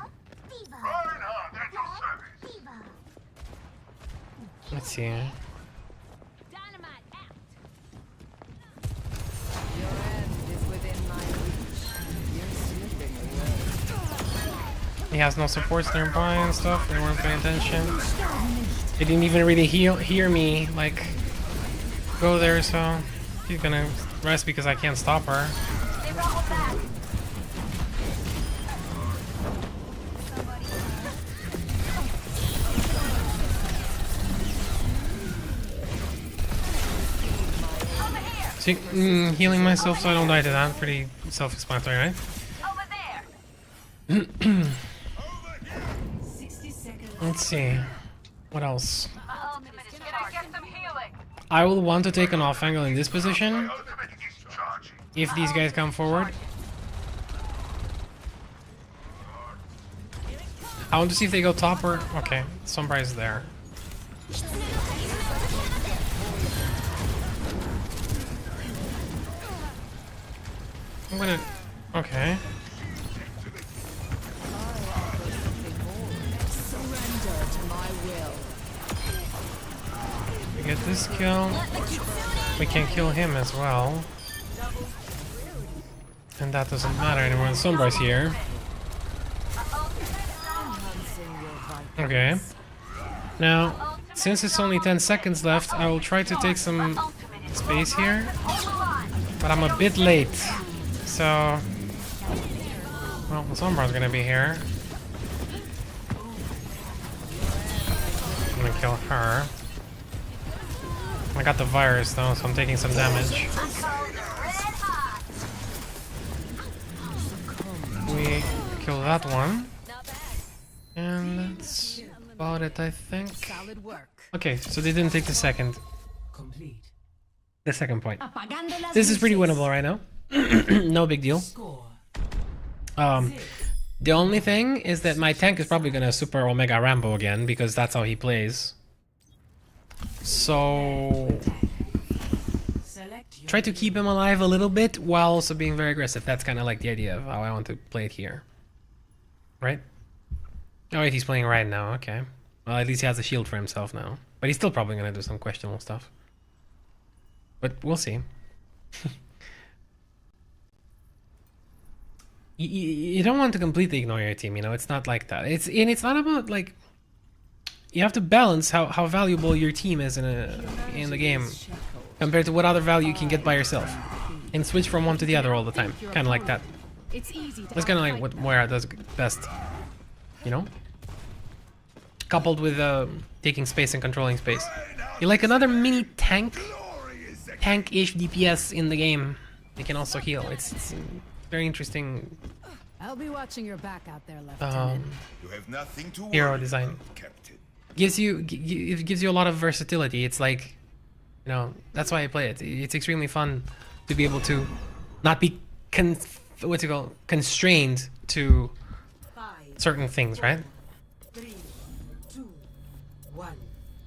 Let's see. He has no supports nearby and stuff. They weren't paying attention. They didn't even really hear me like go there, so he's gonna rest because I can't stop her. See, healing myself so I don't die to that. Pretty self-explanatory, right? Over there. 60 seconds. Let's see. What else? My ultimate is charged. Can I get some healing? I will want to take an off angle in this position Ultimate is charging. if these guys come forward. I want to see if they go top or... Okay, Sombra is there. I'm gonna... Okay. Surrender to my will. We get this kill. We can kill him as well. And that doesn't matter anymore. Sombra's here. Okay. Now, since it's only 10 seconds left, I will try to take some space here. But I'm a bit late. So... Well, Sombra's gonna be here. I'm gonna kill her. I got the virus though, so I'm taking some damage. We kill that one. And that's about it, I think. Solid work. Okay, so they didn't take the second. Complete. The second point. This is pretty winnable right now. No big deal. Score. The only thing is that my tank is probably gonna super Omega Rambo again because that's how he plays. So Select your try to keep him alive a little bit while also being very aggressive. That's kind of like the idea of how I want to play it here. Right? Oh wait, he's playing right now. Okay. Well, at least he has a shield for himself now. But he's still probably gonna do some questionable stuff. But we'll see. You don't want to completely ignore your team, you know, it's not like that. It's not about like you have to balance how valuable your team is in the game compared to what other value you can get by yourself. And switch from one to the other all the time. Kinda like that. It's easy to That's kinda like what Moira does best. You know? Coupled with taking space and controlling space. You're like another mini tank-ish DPS in the game. They can also heal. It's very interesting I'll be watching your back out there, Lieutenant. You have nothing to hero worry design. about, Captain. It gives you a lot of versatility. It's like, you know, that's why I play it. It's extremely fun to be able to not be constrained to 5, certain things, right? 3, 2, 1.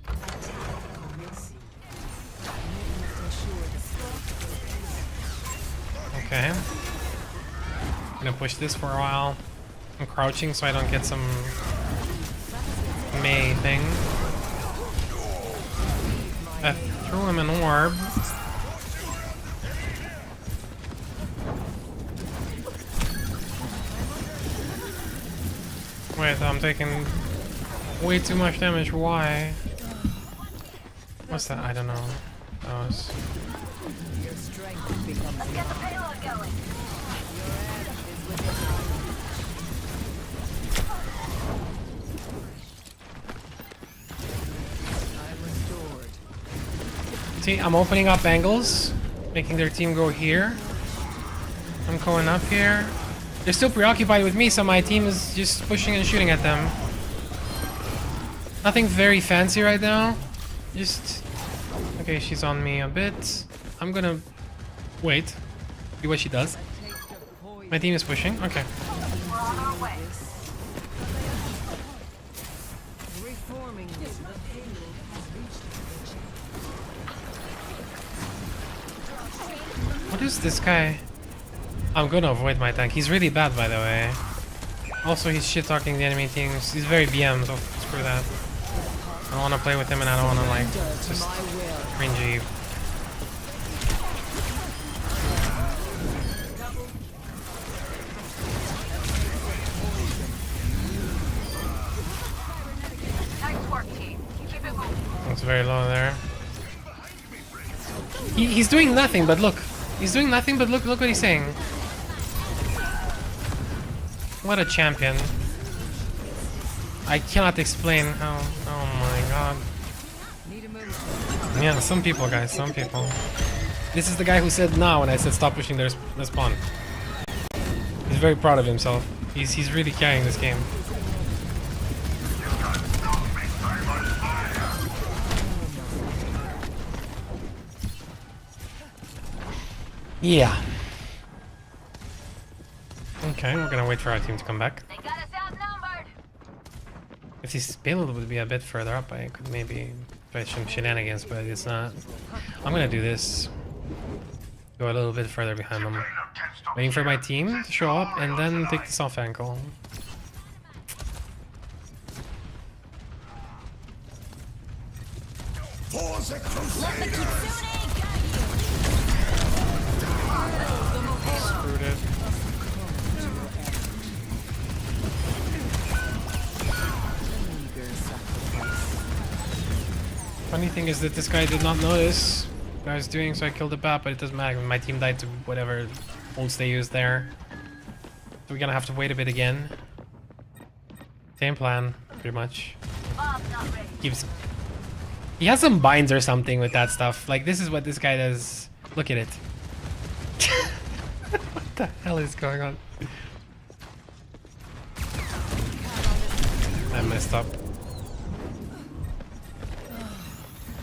Attack commencing. Okay. I'm gonna push this for a while. I'm crouching so I don't get some May thing. I threw him an orb. Wait, I'm taking way too much damage. Why? What's that? I don't know. That was... Your strength has become Let's get the payload going. I'm restored. See, I'm opening up angles, making their team go here. I'm going up here. They're still preoccupied with me, so my team is just pushing and shooting at them. Nothing very fancy right now. Just... Okay, she's on me a bit. I'm gonna wait. See what she does. My team is pushing. Okay. We're on our way. Reforming you. What is this guy? I'm gonna avoid my tank. He's really bad, by the way. Also, he's shit-talking the enemy teams. He's very BM, so screw that. I don't want to play with him, and I don't want to, like, just cringy. Nice work, team. Keep it moving. It's very low there. He's doing nothing, but look. He's doing nothing, but look what he's saying. What a champion. I cannot explain how... Oh my god. Yeah, some people, guys, some people. This is the guy who said no when I said stop pushing their spawn. He's very proud of himself. He's really carrying this game. Yeah. Okay, we're gonna wait for our team to come back. They got us outnumbered. If this payload would be a bit further up, I could maybe try some shenanigans, but it's not. I'm gonna do this. Go a little bit further behind them. Waiting for my team to show up and then take this off ankle. Screwed it. Funny thing is that this guy did not notice what I was doing, so I killed the bat, but it doesn't matter. My team died to whatever ults they used there. So we're gonna have to wait a bit again. Same plan, pretty much. Keeps. He has some binds or something with that stuff. Like, this is what this guy does. Look at it. What the hell is going on? I messed up.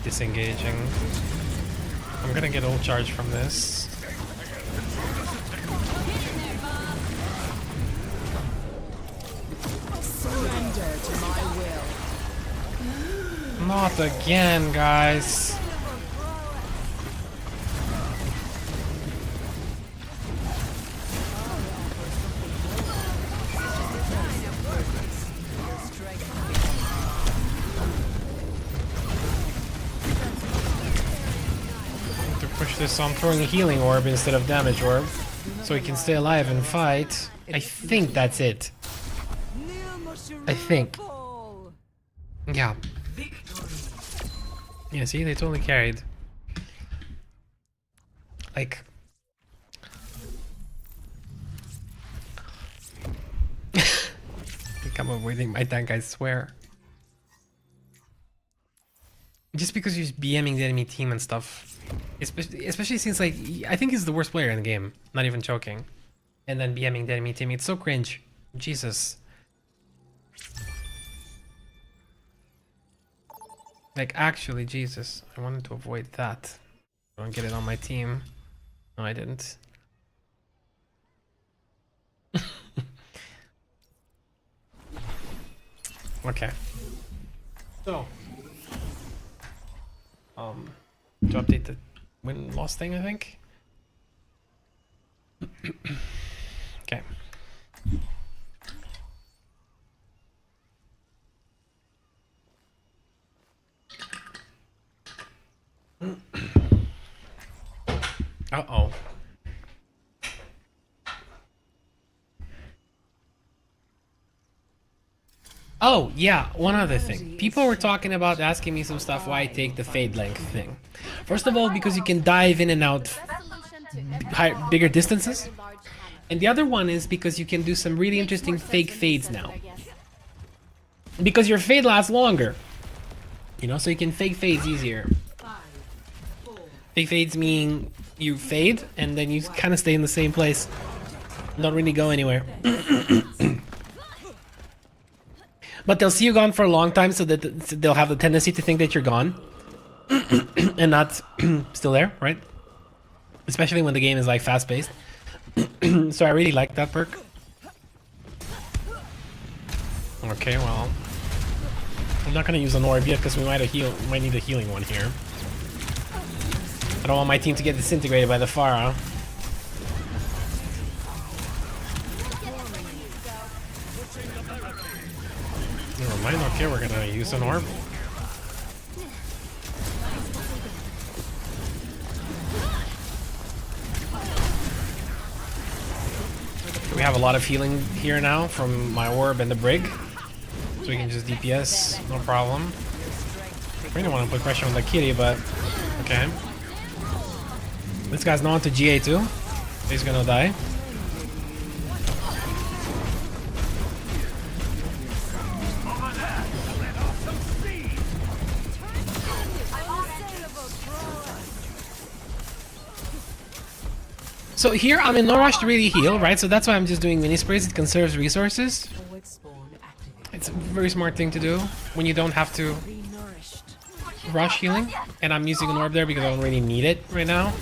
Disengaging. I'm gonna get ult charge from this. Surrender to my will. Not again, guys. To push this on throwing a healing orb instead of damage orb, so he can stay alive and fight. I think that's it. I think. Yeah. Yeah, see, they totally carried. Like... I think I'm avoiding my tank, I swear. Just because you're BMing the enemy team and stuff. Especially since, like, I think he's the worst player in the game. Not even joking. And then BMing the enemy team. It's so cringe. Jesus. Like, actually, Jesus, I wanted to avoid that. I don't get it on my team. No, I didn't. Okay. So, to update the win-loss thing, I think. Okay. Uh-oh. Oh, yeah, one other thing. People were talking about asking me some stuff why I take the fade length thing. First of all, because you can dive in and out bigger distances. And the other one is because you can do some really interesting fake fades now. Because your fade lasts longer. You know, so you can fake fades easier. Fake fades mean you fade and then you kind of stay in the same place. Don't really go anywhere. But they'll see you gone for a long time, so that they'll have the tendency to think that you're gone. And not still there, right? Especially when the game is like fast-paced. So I really like that perk. Okay, well, I'm not gonna use an orb yet because we might need a healing one here. I don't want my team to get disintegrated by the Pharah. Never mind, okay, we're gonna use an orb. We have a lot of healing here now from my orb and the brig. So we can just DPS, no problem. I really want to put pressure on the kitty, but okay. This guy's not to GA too. He's gonna die. So here I'm in no rush to really heal, right? So that's why I'm just doing mini sprays. It conserves resources. It's a very smart thing to do when you don't have to rush healing. And I'm using an orb there because I don't really need it right now.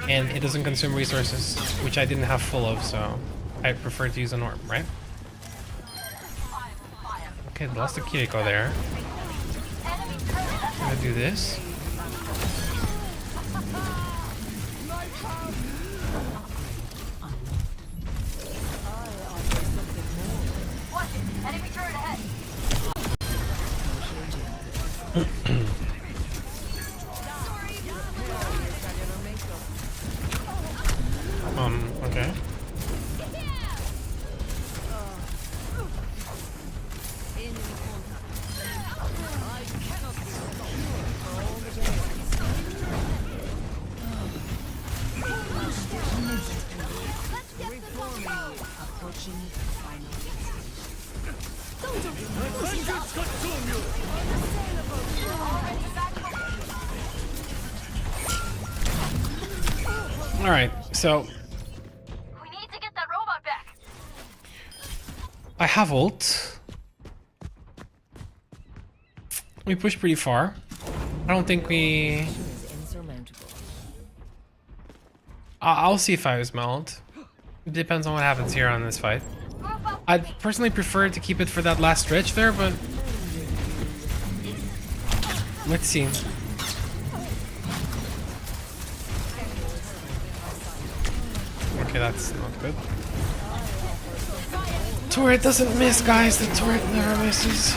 And it doesn't consume resources, which I didn't have full of, so I prefer to use an orb, right? Okay, lost the Kiriko there. I'm gonna do this. Okay. All right, so We need to get that robot back. I have ult. We pushed pretty far. I don't think we... I'll see if I was meld. It depends on what happens here on this fight. I'd personally prefer to keep it for that last stretch there, but... let's see. Okay, that's not good. Turret doesn't miss, guys. The turret never misses.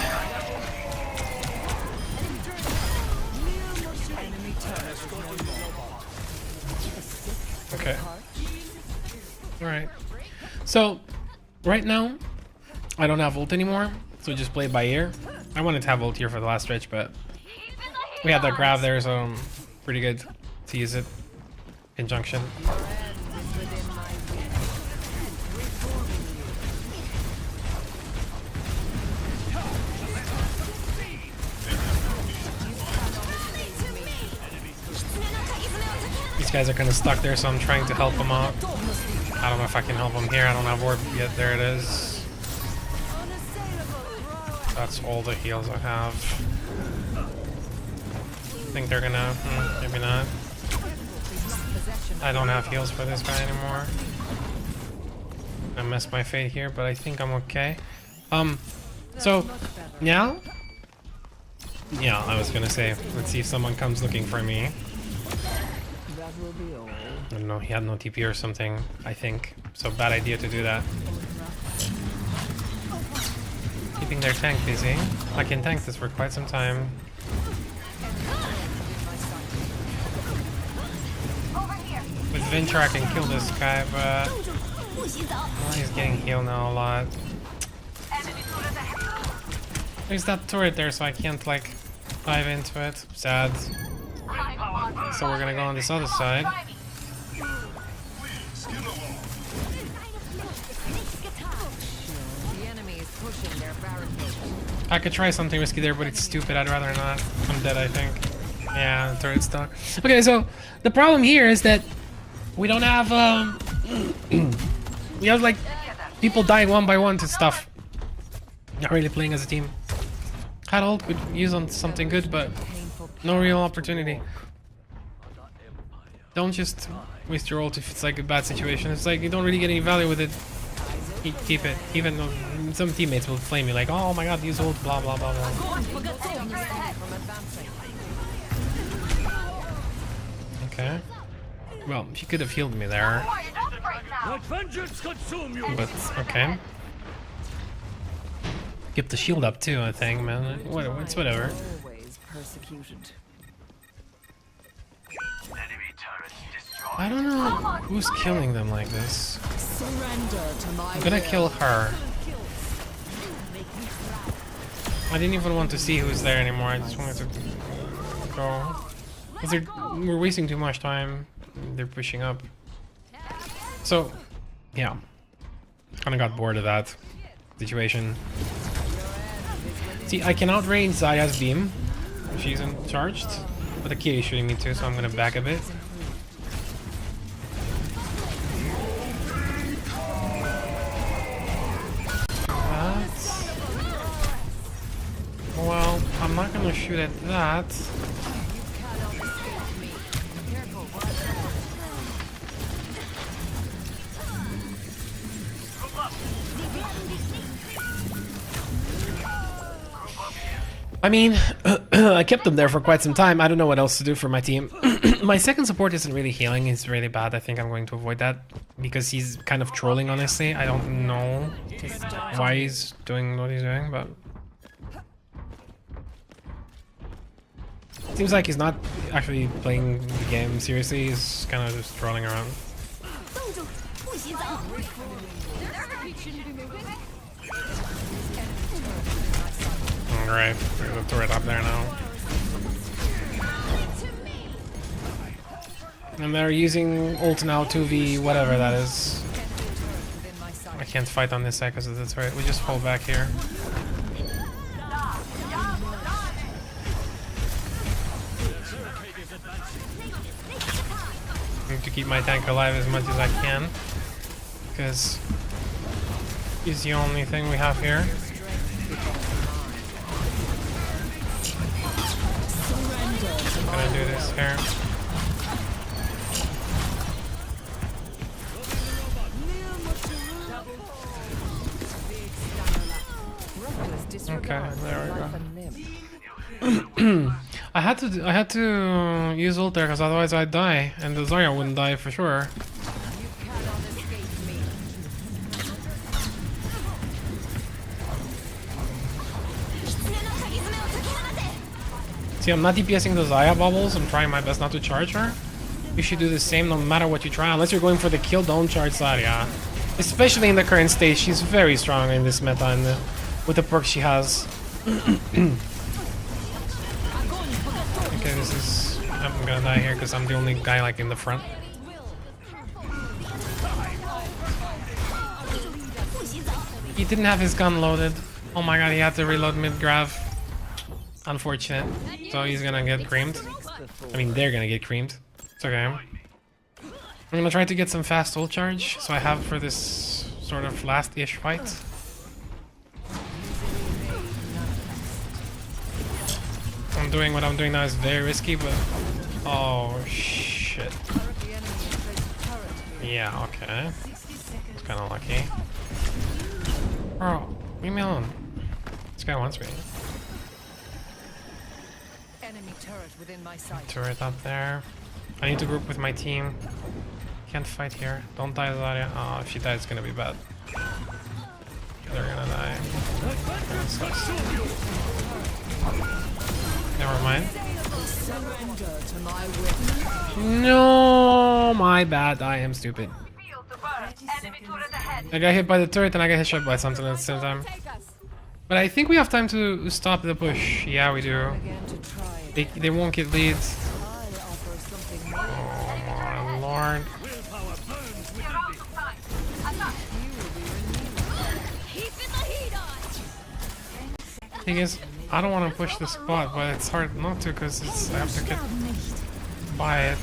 Okay. Alright. So, right now, I don't have ult anymore, so just play by ear. I wanted to have ult here for the last stretch, but we had that grab there, so pretty good to use it. Conjunction. These guys are kind of stuck there, so I'm trying to help them out. I don't know if I can help them here. I don't have orb yet. There it is. That's all the heals I have. I think they're gonna... maybe not. I don't have heals for this guy anymore. I messed my fate here, but I think I'm okay. So, now? Yeah, I was gonna say, let's see if someone comes looking for me. I don't know, he had no TP or something, I think. So bad idea to do that. Keeping their tank busy. I can tank this for quite some time. With Venture I can kill this guy, but... well, he's getting healed now a lot. There's that turret there, so I can't, like, dive into it. Sad. So we're gonna go on this other side. I could try something risky there, but it's stupid. I'd rather not. I'm dead, I think. Yeah, the turret's stuck. Okay, so the problem here is that we don't have we have like people dying one by one to stuff. Not really playing as a team. Had ult, could use on something good, but no real opportunity. Don't just waste your ult if it's like a bad situation. It's like you don't really get any value with it. Keep it. Even though some teammates will flame you like, oh my god, use ult, blah blah blah blah. Okay. Well, she could have healed me there. But okay. Keep the shield up too, I think, man. It's whatever. I don't know who's killing them like this. I'm gonna kill her. I didn't even want to see who's there anymore. I just wanted to go. Because we're wasting too much time. They're pushing up. So, yeah. Kinda got bored of that situation. See, I can outrange Zaya's beam. She's charged. But the key is shooting me too, so I'm gonna back a bit. gonna shoot at that. I mean, I kept him there for quite some time. I don't know what else to do for my team. My second support isn't really healing. He's really bad. I think I'm going to avoid that because he's kind of trolling, honestly. I don't know why he's doing what he's doing, but... Seems like he's not actually playing the game seriously. He's kind of just trolling around. Alright, there's a turret up there now. And they're using ult now 2v whatever that is. I can't fight on this side because of the turret. We just fall back here. I need to keep my tank alive as much as I can because he's the only thing we have here. I'm gonna do this here. Okay, there we go. I had to use ult there because otherwise I'd die, and the Zarya wouldn't die for sure. See, I'm not DPSing the Zarya bubbles. I'm trying my best not to charge her. You should do the same no matter what you try. Unless you're going for the kill, don't charge Zarya. Especially in the current state, she's very strong in this meta and with the perks she has. Okay, this is... I'm gonna die here because I'm the only guy like in the front. He didn't have his gun loaded. Oh my god, he had to reload mid-grav. Unfortunate. So he's gonna get creamed. I mean, they're gonna get creamed. It's okay. I'm gonna try to get some fast ult charge, so I have for this sort of last-ish fight. I'm doing what I'm doing now is very risky, but... Oh, shit. Yeah, okay. It's kinda lucky. Bro, leave me alone. This guy wants me. Turret up there. I need to group with my team. Can't fight here. Don't die, Zarya. Oh, if she dies, it's gonna be bad. They're gonna die. Never mind. No, my bad. I am stupid. I got hit by the turret and I got hit shot by something at the same time. But I think we have time to stop the push. Yeah, we do. They won't get leads. Oh my lord. Thing is, I don't want to push the spot, but it's hard not to because I have to get by it.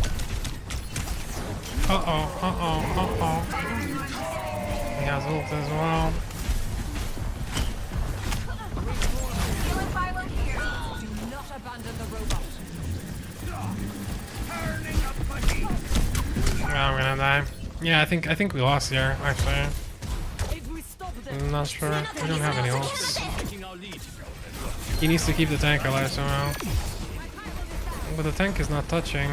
Uh-oh. He has ult as well. I'm gonna die. Yeah, I think we lost here, actually. I'm not sure. We don't have any ults. He needs to keep the tank alive somehow. But the tank is not touching.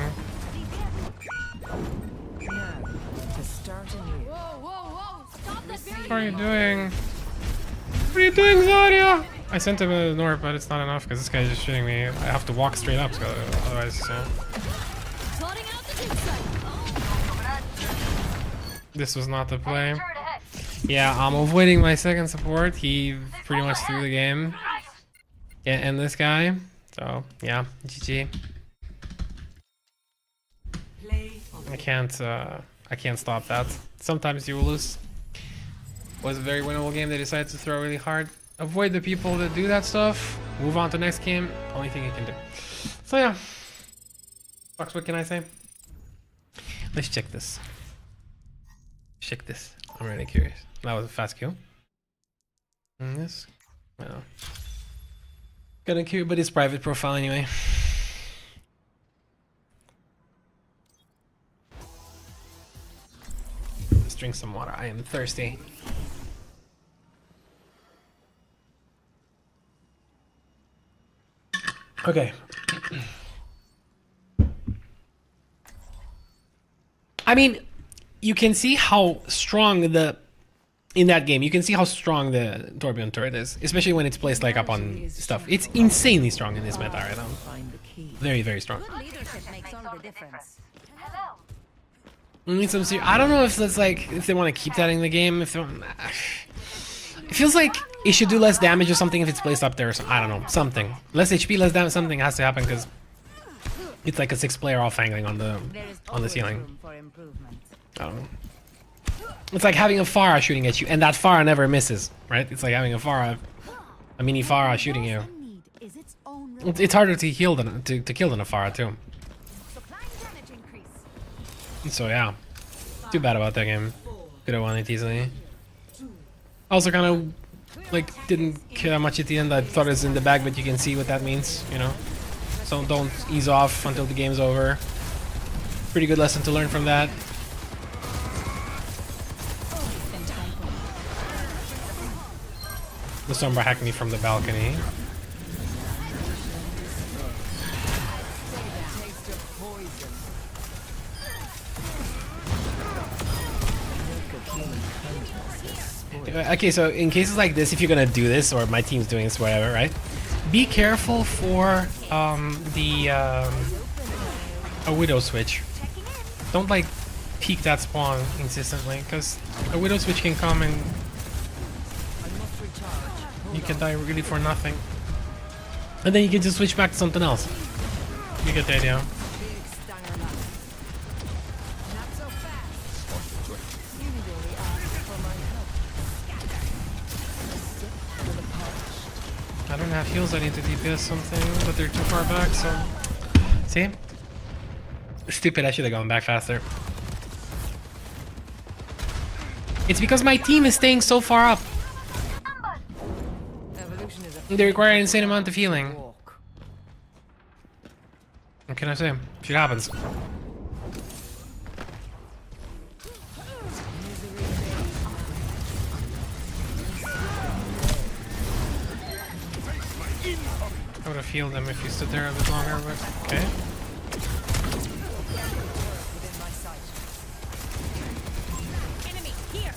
What are you doing? What are you doing, Zarya? I sent him to the north, but it's not enough because this guy is just shooting me. I have to walk straight up, so otherwise, this was not the play. Yeah, I'm avoiding my second support. He pretty much threw the game. Can't end this guy. So, yeah, GG. I can't stop that. Sometimes you will lose. Was a very winnable game. They decided to throw really hard. Avoid the people that do that stuff. Move on to the next game. Only thing you can do. So yeah. Fox, what can I say? Let's check this. Check this. I'm really curious. That was a fast kill. And this? No. Gonna cure, but his private profile anyway. Let's drink some water. I am thirsty. Okay. I mean, you can see how strong in that game, you can see how strong the Torbjorn turret is, especially when it's placed like up on stuff. It's insanely strong in this meta right now. Very, very strong. Good leadership makes all the difference. Hello. We need some I don't know if that's like, if they want to keep that in the game. If they want, it feels like it should do less damage or something if it's placed up there or something. I don't know, something. Less HP, less damage, something has to happen because it's like a 6-player off-angling on the ceiling. I don't know. It's like having a Pharah shooting at you, and that Pharah never misses, right? It's like having a mini Pharah shooting you. It's harder to heal than to kill than a Pharah too. So yeah, too bad about that game. Could have won it easily. Also, kind of like didn't care that much at the end. I thought it was in the bag, but you can see what that means, you know. So don't ease off until the game's over. Pretty good lesson to learn from that. The Sombra hacked me from the balcony. Okay, so in cases like this, if you're gonna do this, or my team's doing this, whatever, right? Be careful for a Widow switch. Don't like peek that spawn insistently, because a Widow switch can come and you can die really for nothing. And then you can just switch back to something else. You get the idea. I don't have heals, I need to DPS something, but they're too far back, so... See? Stupid, I should have gone back faster. It's because my team is staying so far up. They require an insane amount of healing. What can I say? Shit happens. I would have healed them if you stood there a bit longer, but okay. Enemy here.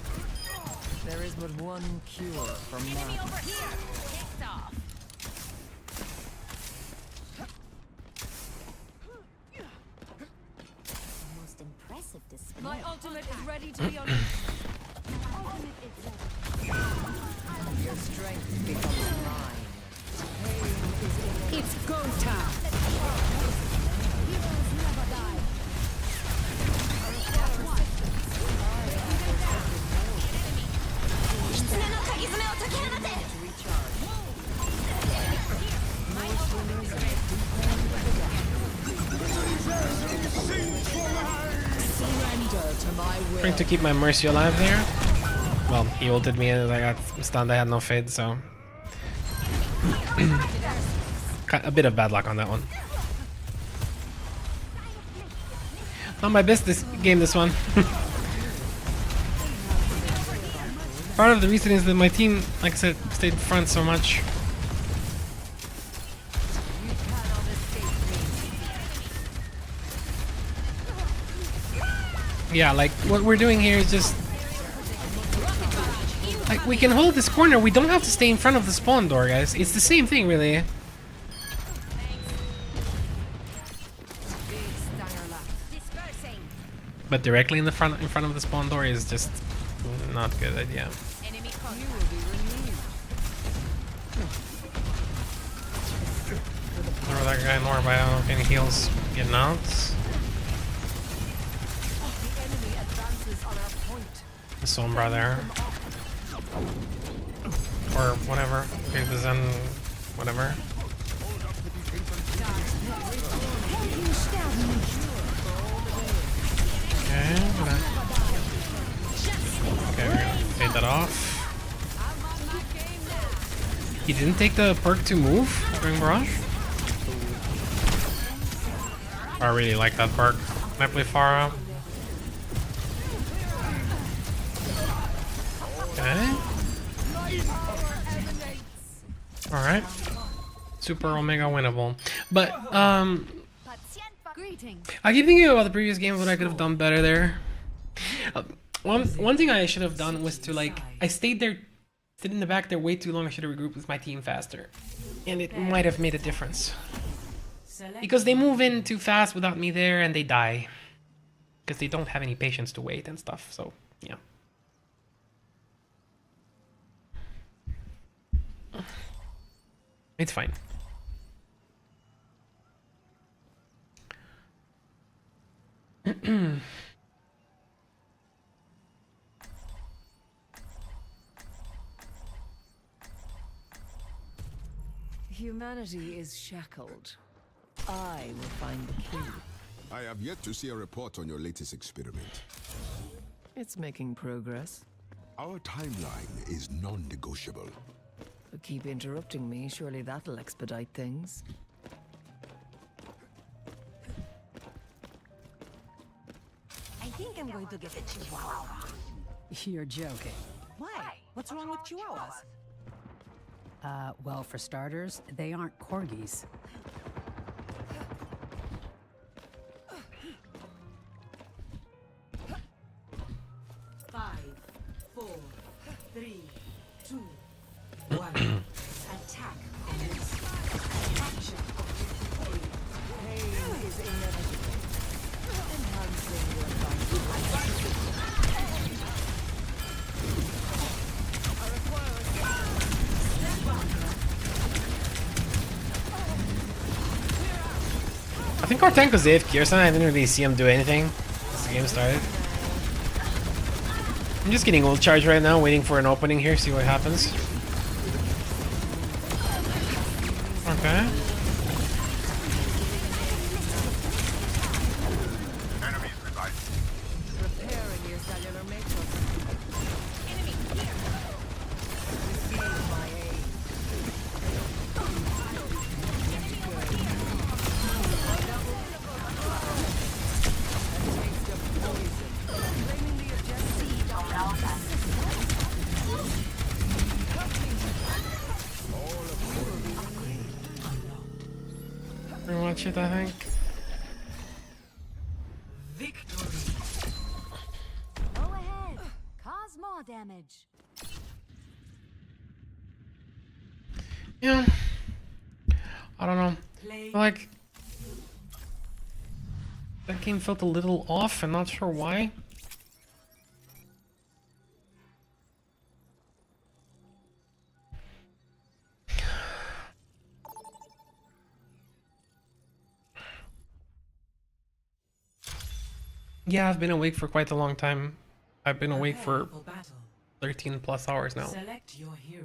There is but one cure for Enemy over madness. here. Picked off. Most impressive display. My ultimate is ready to be unleashed. Your strength becomes mine. It's go time. Heroes never die. Surrender to my will. Trying to keep my Mercy alive there. Well, he ulted me and I got stunned, I had no fade, so... a bit of bad luck on that one. Not my best this game, this one. Part of the reason is that my team, like I said, stayed in front so much. Yeah, like what we're doing here is just like we can hold this corner. We don't have to stay in front of the spawn door, guys. It's the same thing, really. But directly in front of the spawn door is just not a good idea. Enemy contact. Or that guy Moira, I don't know if any heals getting out. The Sombra there. Or whatever. Okay, the Zen, whatever. Okay, we're gonna fade that off. He didn't take the perk to move? Spring Barrage? I really like that perk. Can I play Pharah? Okay. Alright. Super Omega winnable. But, I keep thinking about the previous game, what I could have done better there. One thing I should have done was to, like, I stayed there, stood in the back there way too long. I should have regrouped with my team faster. And it might have made a difference. Because they move in too fast without me there and they die. Because they don't have any patience to wait and stuff, so, yeah. It's fine. Humanity is shackled. I will find the key. I have yet to see a report on your latest experiment. It's making progress. Our timeline is non-negotiable. But keep interrupting me, surely that'll expedite things. I think I'm going to get a chihuahua. You're joking. Why? What's wrong with chihuahuas? Well, for starters, they aren't corgis. Five, 4, 3, 2, 1. Attack. Capture. Pain is inevitable. Enhancing your life. I think our tank was AFK or something. I didn't really see him do anything since the game started. I'm just getting ult charge right now, waiting for an opening here, see what happens. Okay. Enemies revived. Repairing your cellular matrix. Enemy here. Receive my aid. Watch it, I think. Victory. Go ahead. Cause more damage. Yeah. I don't know. Like, that game felt a little off. I'm not sure why. Yeah, I've been awake for quite a long time. I've been awake for 13 plus hours now. Select your hero.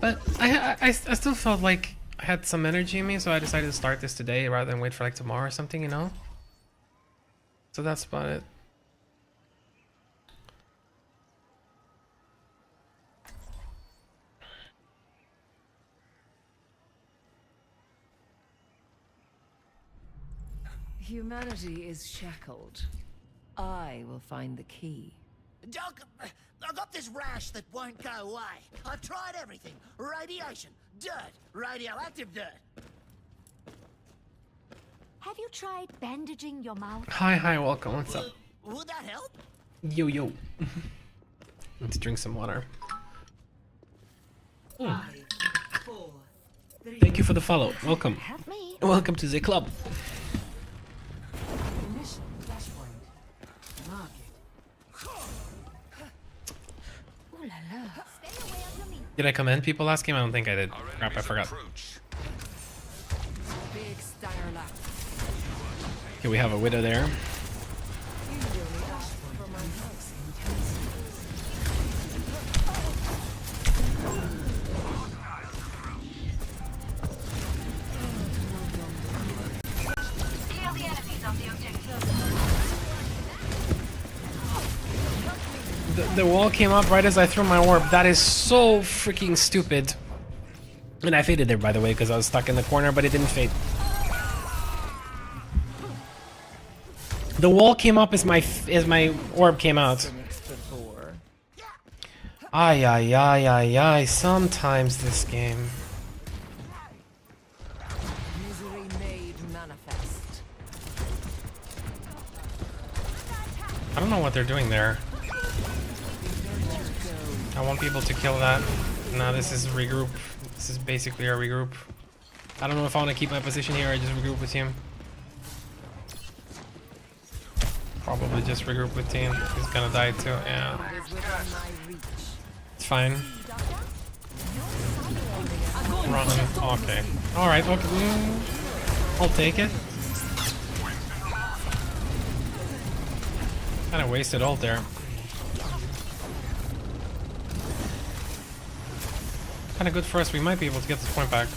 But I still felt like I had some energy in me, so I decided to start this today rather than wait for like tomorrow or something, you know? So that's about it. Humanity is shackled. I will find the key. Doc, I got this rash that won't go away. I've tried everything. Radiation, dirt, radioactive dirt. Have you tried bandaging your mouth? Hi, welcome. What's up? Would that help? Yo. Let's drink some water. 5, 4, 3. Thank you for the follow. Welcome. Help me. Welcome to the club. Mission flashpoint. Mark it. Ooh la la. Stay away on your meat. Did I commend people last game? I don't think I did. Crap, I forgot. Big stinger lap. Okay, we have a widow there. Kill the enemies on the objective. The wall came up right as I threw my orb. That is so freaking stupid. And I faded there, by the way, because I was stuck in the corner, but it didn't fade. The wall came up as my orb came out. Ay, ay, ay, ay, ay. Sometimes this game. Misery made manifest. I don't know what they're doing there. I won't be able to kill that. No, this is regroup. This is basically a regroup. I don't know if I want to keep my position here or just regroup with team. Probably just regroup with team. He's gonna die too. Yeah. It's fine. Run. Okay. Alright, okay. I'll take it. Kinda wasted ult there. Kinda good for us, we might be able to get this point back.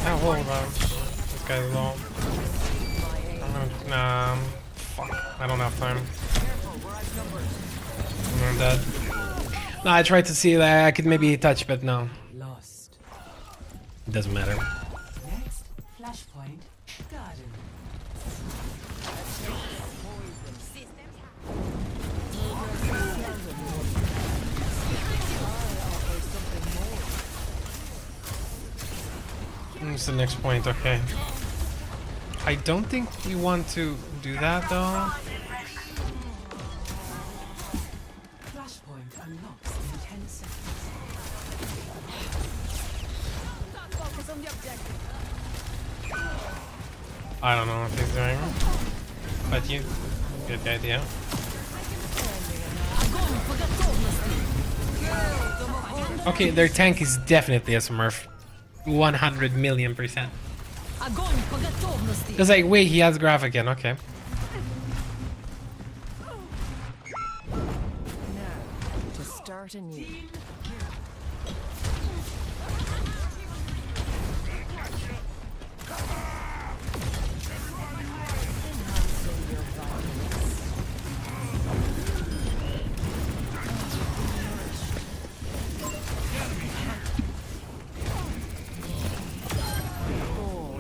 Oh, hold on. This guy's low. Nah, fuck. I don't have time. I'm dead. No, I tried to see that I could maybe touch, but no. Lost. It doesn't matter. Next, flashpoint, garden. It's the next point, okay. I don't think we want to do that though. Flashpoint unlocks in 10 seconds. I don't know what he's doing, but you get the idea. Okay, their tank is definitely a Smurf. 100 million %. It's like, wait, he has graph again, okay. Now, to start anew.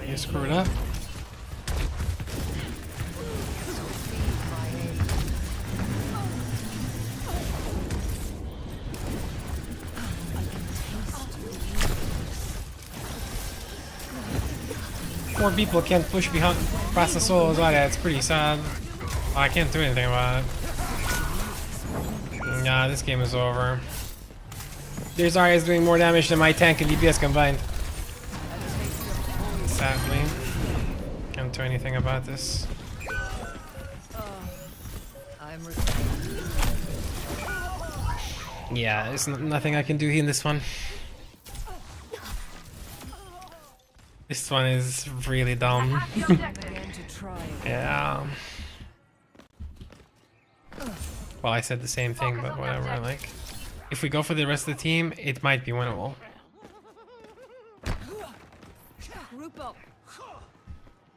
You screwed up. More people can't push behind past the solos. Oh, yeah, it's pretty sad. Oh, I can't do anything about it. Nah, this game is over. Their Zarya is doing more damage than my tank and DPS combined. Sadly, can't do anything about this. Yeah, there's nothing I can do in this one. This one is really dumb. Yeah. Well, I said the same thing, but whatever. Like, if we go for the rest of the team, it might be winnable.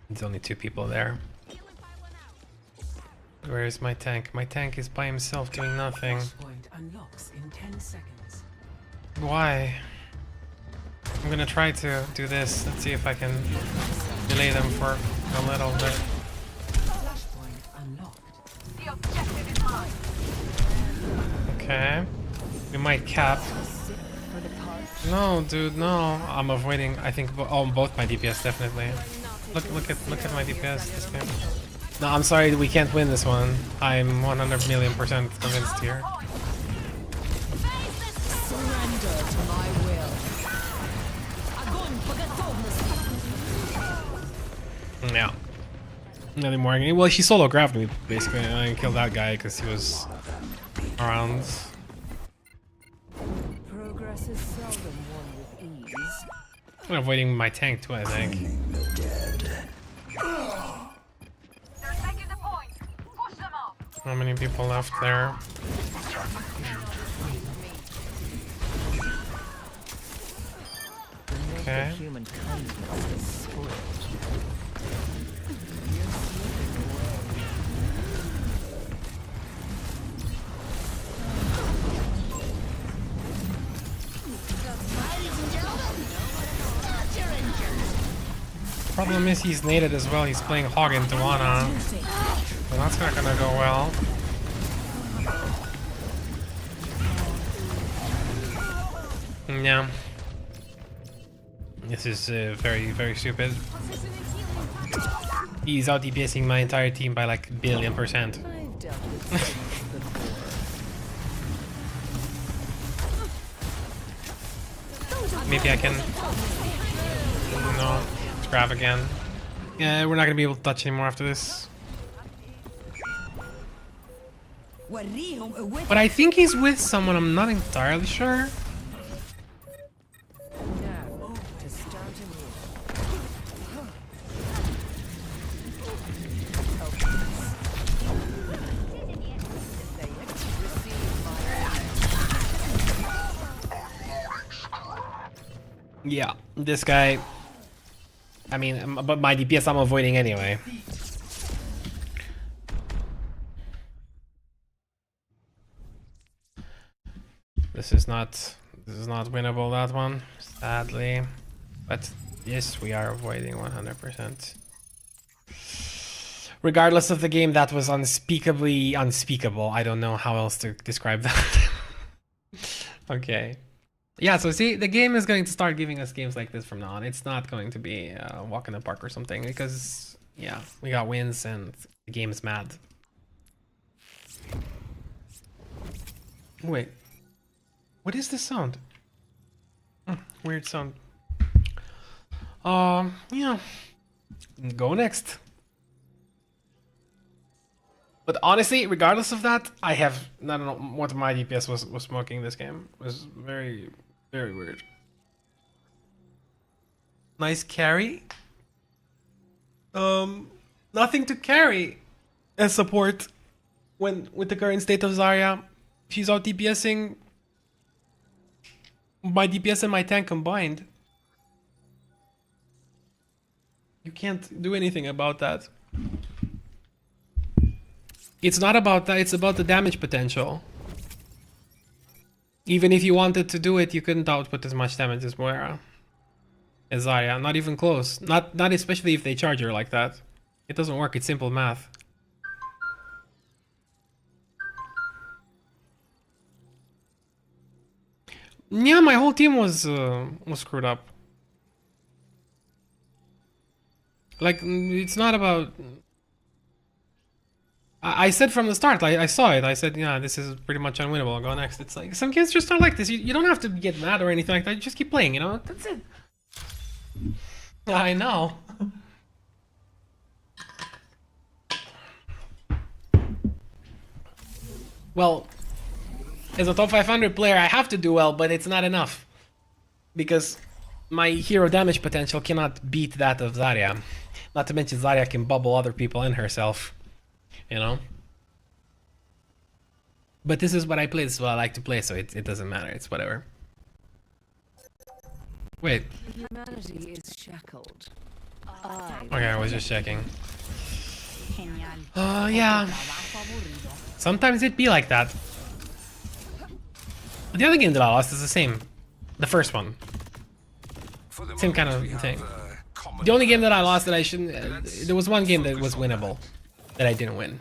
There's only 2 people there. Where is my tank? My tank is by himself doing nothing. Flashpoint unlocks in 10 seconds. Why? I'm gonna try to do this. Let's see if I can delay them for a little bit. Flashpoint unlocked. The objective is mine. Okay. We might cap. No, dude, no. I'm avoiding. I think both my DPS definitely. Look at my DPS this game. No, I'm sorry, we can't win this one. I'm 100 million % convinced here. Surrender to my will. Yeah. Nothing more. Well, she solo grabbed me basically, and I killed that guy because he was around. Progress is seldom won with ease. I'm avoiding my tank too, I think. They're taking the point. Push them up. How many people left there? Okay. Human kindness is spoiled. Problem is he's naded as well. He's playing Hog into Ana. So that's not gonna go well. Yeah. This is very, very stupid. He's out DPSing my entire team by like 1,000,000,000%. Maybe I can... No. Let's grab again. Yeah, we're not gonna be able to touch anymore after this. But I think he's with someone, I'm not entirely sure. Yeah, this guy... I mean, but my DPS I'm avoiding anyway. This is not winnable, that one, sadly. But yes, we are avoiding 100%. Regardless of the game, that was unspeakably unspeakable. I don't know how else to describe that. Okay. Yeah, so see, the game is going to start giving us games like this from now on. It's not going to be a walk in the park or something, because, yeah, we got wins and the game is mad. Wait. What is this sound? Weird sound. Yeah. Go next. But honestly, regardless of that, I don't know what my DPS was smoking this game. It was very, very weird. Nice carry. Nothing to carry as support when with the current state of Zarya. She's out DPSing my DPS and my tank combined. You can't do anything about that. It's not about that, it's about the damage potential. Even if you wanted to do it, you couldn't output as much damage as Moira. As Zarya, not even close. Not especially if they charge her like that. It doesn't work, it's simple math. Yeah, my whole team was screwed up. Like, it's not about... I said from the start, I saw it, I said, yeah, this is pretty much unwinnable, I'll go next. It's like, some kids just aren't like this. You don't have to get mad or anything like that, you just keep playing, you know? That's it. I know. Well, as a top 500 player, I have to do well, but it's not enough. Because my hero damage potential cannot beat that of Zarya. Not to mention Zarya can bubble other people and herself. You know? But this is what I play, this is what I like to play, so it doesn't matter, it's whatever. Wait. Humanity is shackled. Okay, I was just checking. Yeah. Sometimes it be like that. The other game that I lost is the same. The first one. Same kind of thing. The only game that I lost that I shouldn't... there was one game that was winnable. That I didn't win.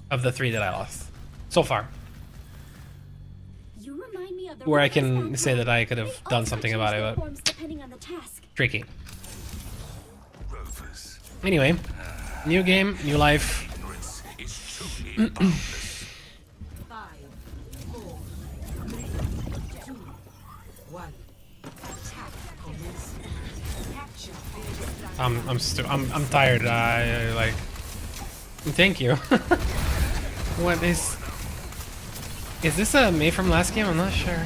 Of the 3 that I lost. So far. Where I can say that I could have done something about it, but... tricky. Anyway. New game, new life. I'm tired. I like... Thank you. What is... Is this a May from last game? I'm not sure.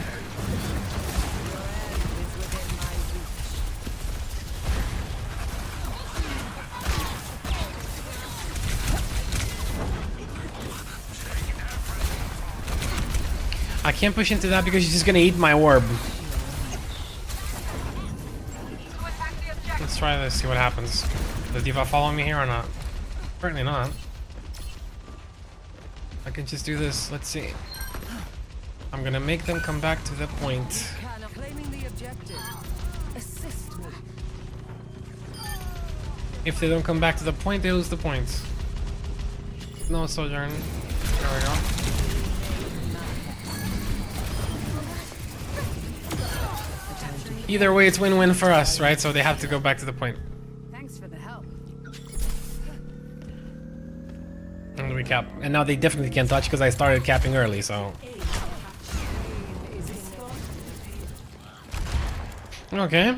I can't push into that because she's just gonna eat my orb. Let's try this, see what happens. Does D.Va follow me here or not? Apparently not. I can just do this, let's see. I'm gonna make them come back to the point. If they don't come back to the point, they lose the points. No sojourn. There we go. Either way, it's win-win for us, right? So they have to go back to the point. Thanks for the help. And we cap. And now they definitely can't touch because I started capping early, so. Okay.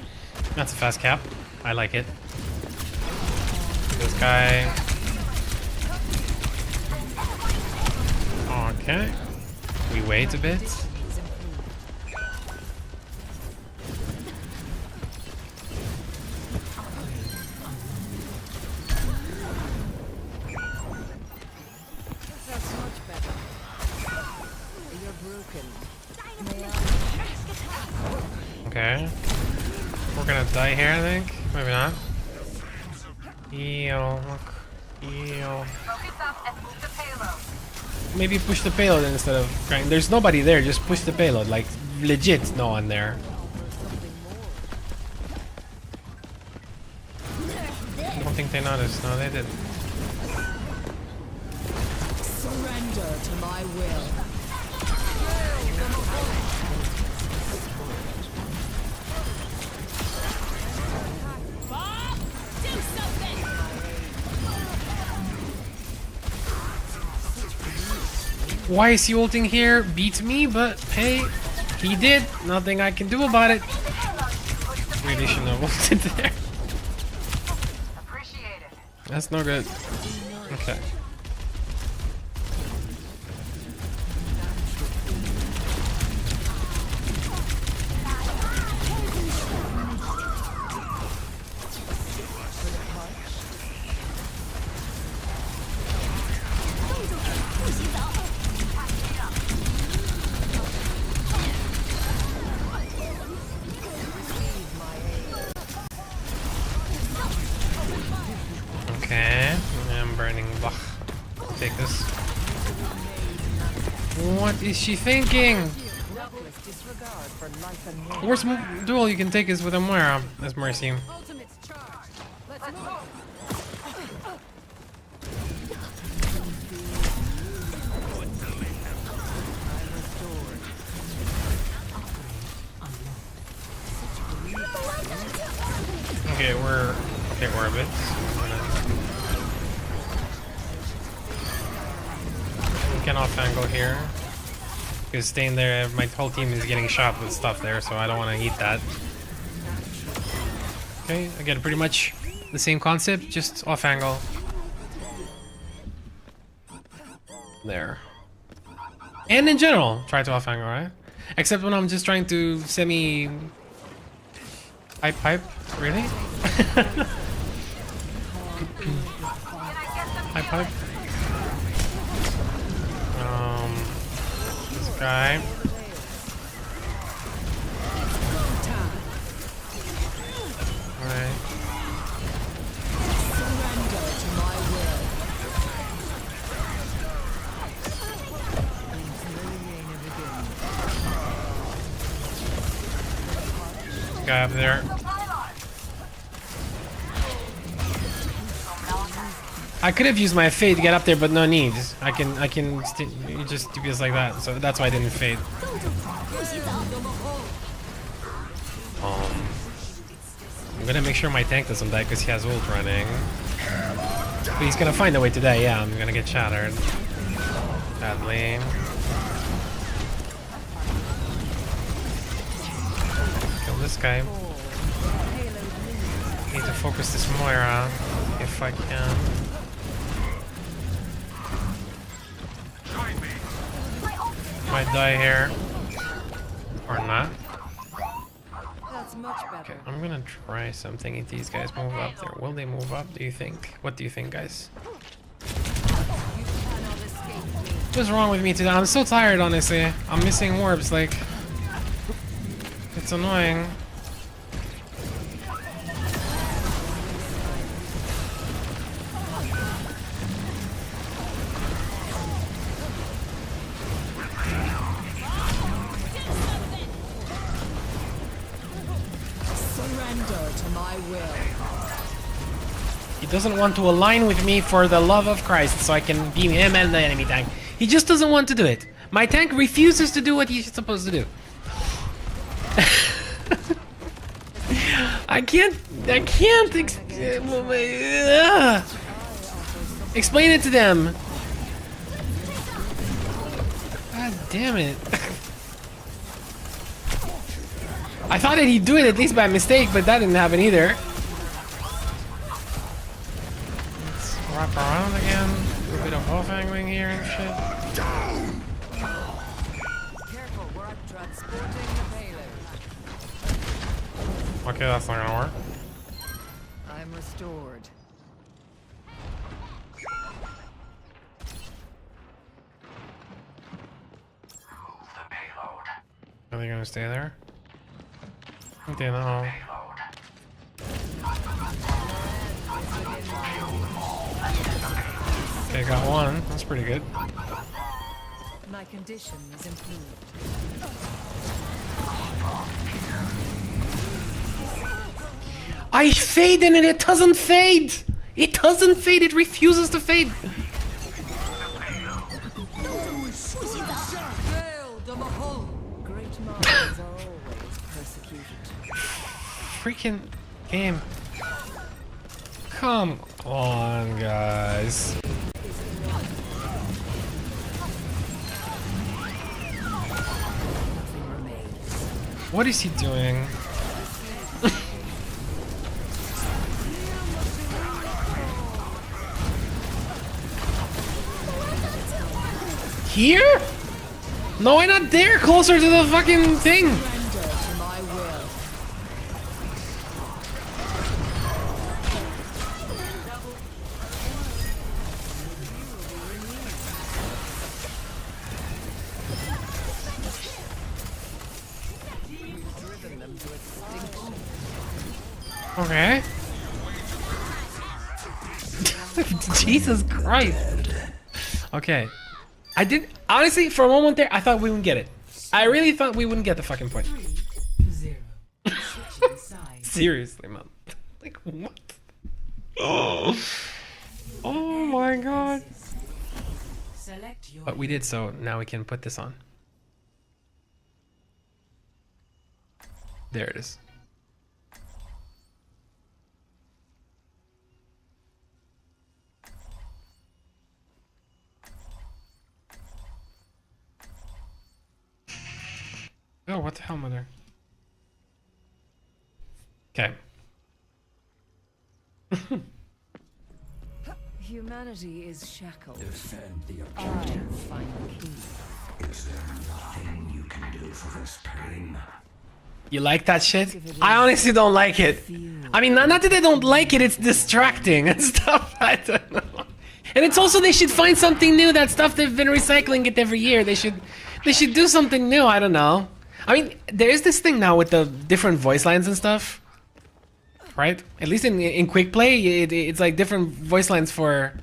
That's a fast cap. I like it. This guy. Okay. We wait a bit. Okay. We're gonna die here, I think. Maybe not. Heal. Look. Heal. Maybe push the payload instead of crying. There's nobody there, just push the payload. Like, legit no one there. I don't think they noticed. No, they didn't. Surrender to my will. Why is he ulting here? Beats me, but hey, he did. Nothing I can do about it. Really shouldn't have ulted there. That's no good. Okay. Okay, I'm burning. Bach. Take this. What is she thinking? Worst duel you can take is with a Moira as Mercy. Okay, we're a bit. We can off angle here. Because staying there, my whole team is getting shot with stuff there, so I don't want to eat that. Okay, again, pretty much the same concept, just off angle. There. And in general, try to off angle, right? Except when I'm just trying to semi... Pipe? Really? Pipe? This guy. Alright. Guy up there. I could have used my fade to get up there, but no need. I can just do this like that. So that's why I didn't fade. I'm gonna make sure my tank doesn't die because he has ult running. But he's gonna find a way to die. Yeah, I'm gonna get shattered. Sadly. Kill this guy. Need to focus this Moira if I can. Might die here. Or not. That's much better. Okay, I'm gonna try something if these guys move up there. Will they move up, do you think? What do you think, guys? What's wrong with me today? I'm so tired, honestly. I'm missing warps, like... It's annoying. He doesn't want to align with me for the love of Christ so I can beam him and the enemy tank. He just doesn't want to do it. My tank refuses to do what he's supposed to do. I can't explain it to them. God damn it. I thought that he'd do it at least by mistake, but that didn't happen either. Let's wrap around again. Do a bit of off angling here and shit. Careful, we're transporting the payload. Okay, that's not gonna work. I'm restored. The payload. Are they gonna stay there? I think they know. Okay, got one. That's pretty good. My condition is improved. I fade and it doesn't fade! It doesn't fade, it refuses to fade! Great minds are always persecuted. Freaking game. Come on, guys. What is he doing? Here? No, why not there? Closer to the fucking thing. Okay. Jesus Christ. Okay. I did honestly for a moment there I thought we wouldn't get it. I really thought we wouldn't get the fucking point. 0. Switching sides. Seriously, man. Like what? Oh. Oh my god. Select your But we did, so now we can put this on. There it is. Oh, what the hell, mother? Okay. Humanity is shackled. Defend the I find the key. Is there nothing you can do for this pain? You like that shit? I honestly don't like it. I mean, not that I don't like it, it's distracting and stuff. I don't know. And it's also, they should find something new. That stuff they've been recycling it every year. They should do something new. I don't know. I mean, there's this thing now with the different voice lines and stuff, right? At least in quick play, it's like different voice lines for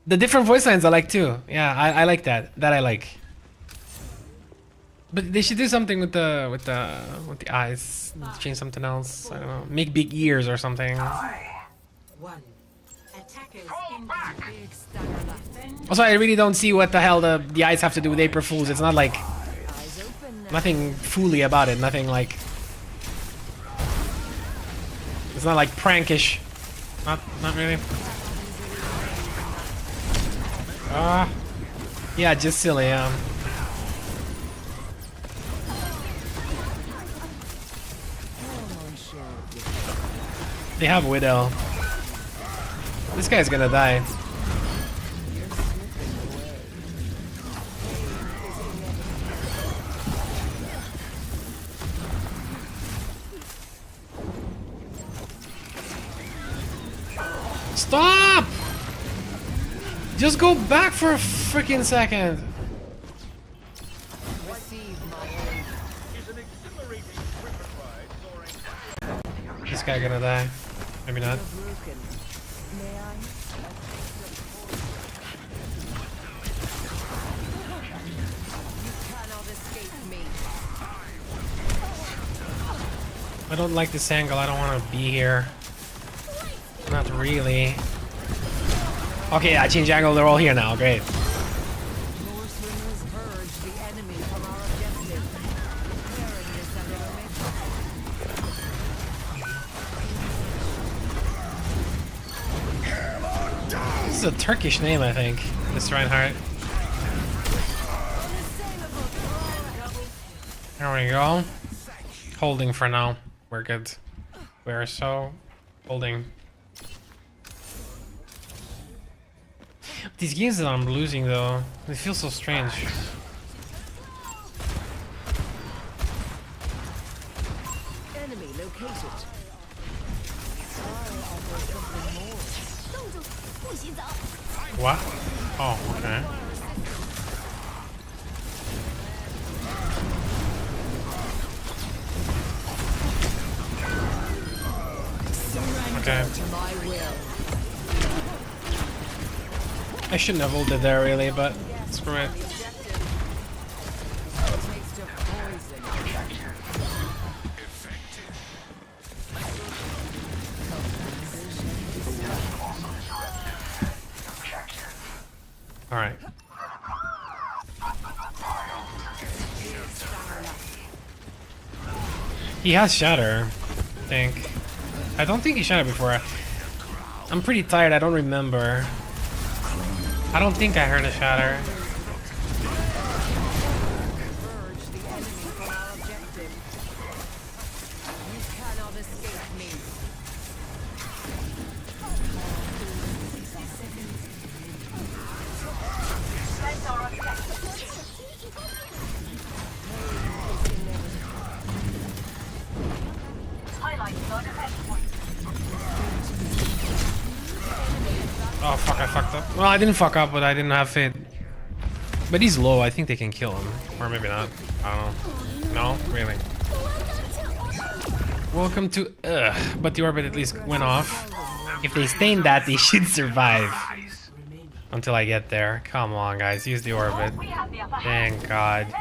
the different voice lines. I like too. Yeah, I like that. That I like. But they should do something with the eyes. Change something else. I don't know. Make big ears or something. 1. Attackers in big stagger. Also, I really don't see what the hell the eyes have to do with April Fools. It's not like nothing fooly about it. Nothing like. It's not like prankish. Not really. Yeah, just silly. They have Widow. This guy's gonna die. Stop! Just go back for a freaking second. This guy gonna die. Maybe not. I don't like this angle. I don't want to be here. Not really. Okay, I changed angle. They're all here now. Great. More swimmers urge the enemy from our objective. Preparing this enemy. This is a Turkish name, I think. This Reinhardt. There we go. Holding for now. We're good. We're so holding. These games that I'm losing though, they feel so strange. Enemy located. What? Oh, okay. Okay. I shouldn't have ulted there really, but screw it. Alright. He has Shatter, I think. I don't think he shattered before. I'm pretty tired, I don't remember. I don't think I heard a shatter. Oh fuck, I fucked up. Well, I didn't fuck up, but I didn't have faith. But he's low, I think they can kill him. Or maybe not. I don't know. No? Really? Welcome to... but the orbit at least went off. If they stay in that, they should survive. Until I get there. Come on, guys. Use the orbit. Thank God.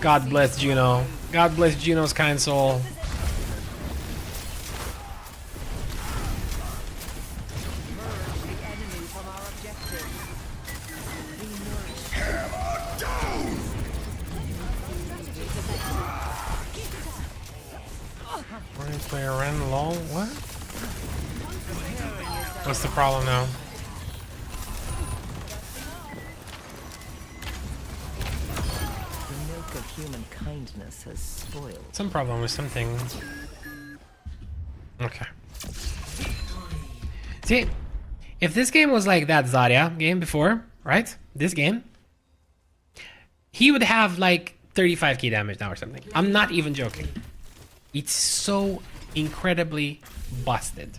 God bless Juno. God bless Juno's kind soul. Player Ren lol. What? What's the problem now? The milk of human kindness has spoiled. Some problem with something. Okay. See, if this game was like that Zarya game before, right? This game, he would have like 35k damage now or something. I'm not even joking. It's so incredibly busted.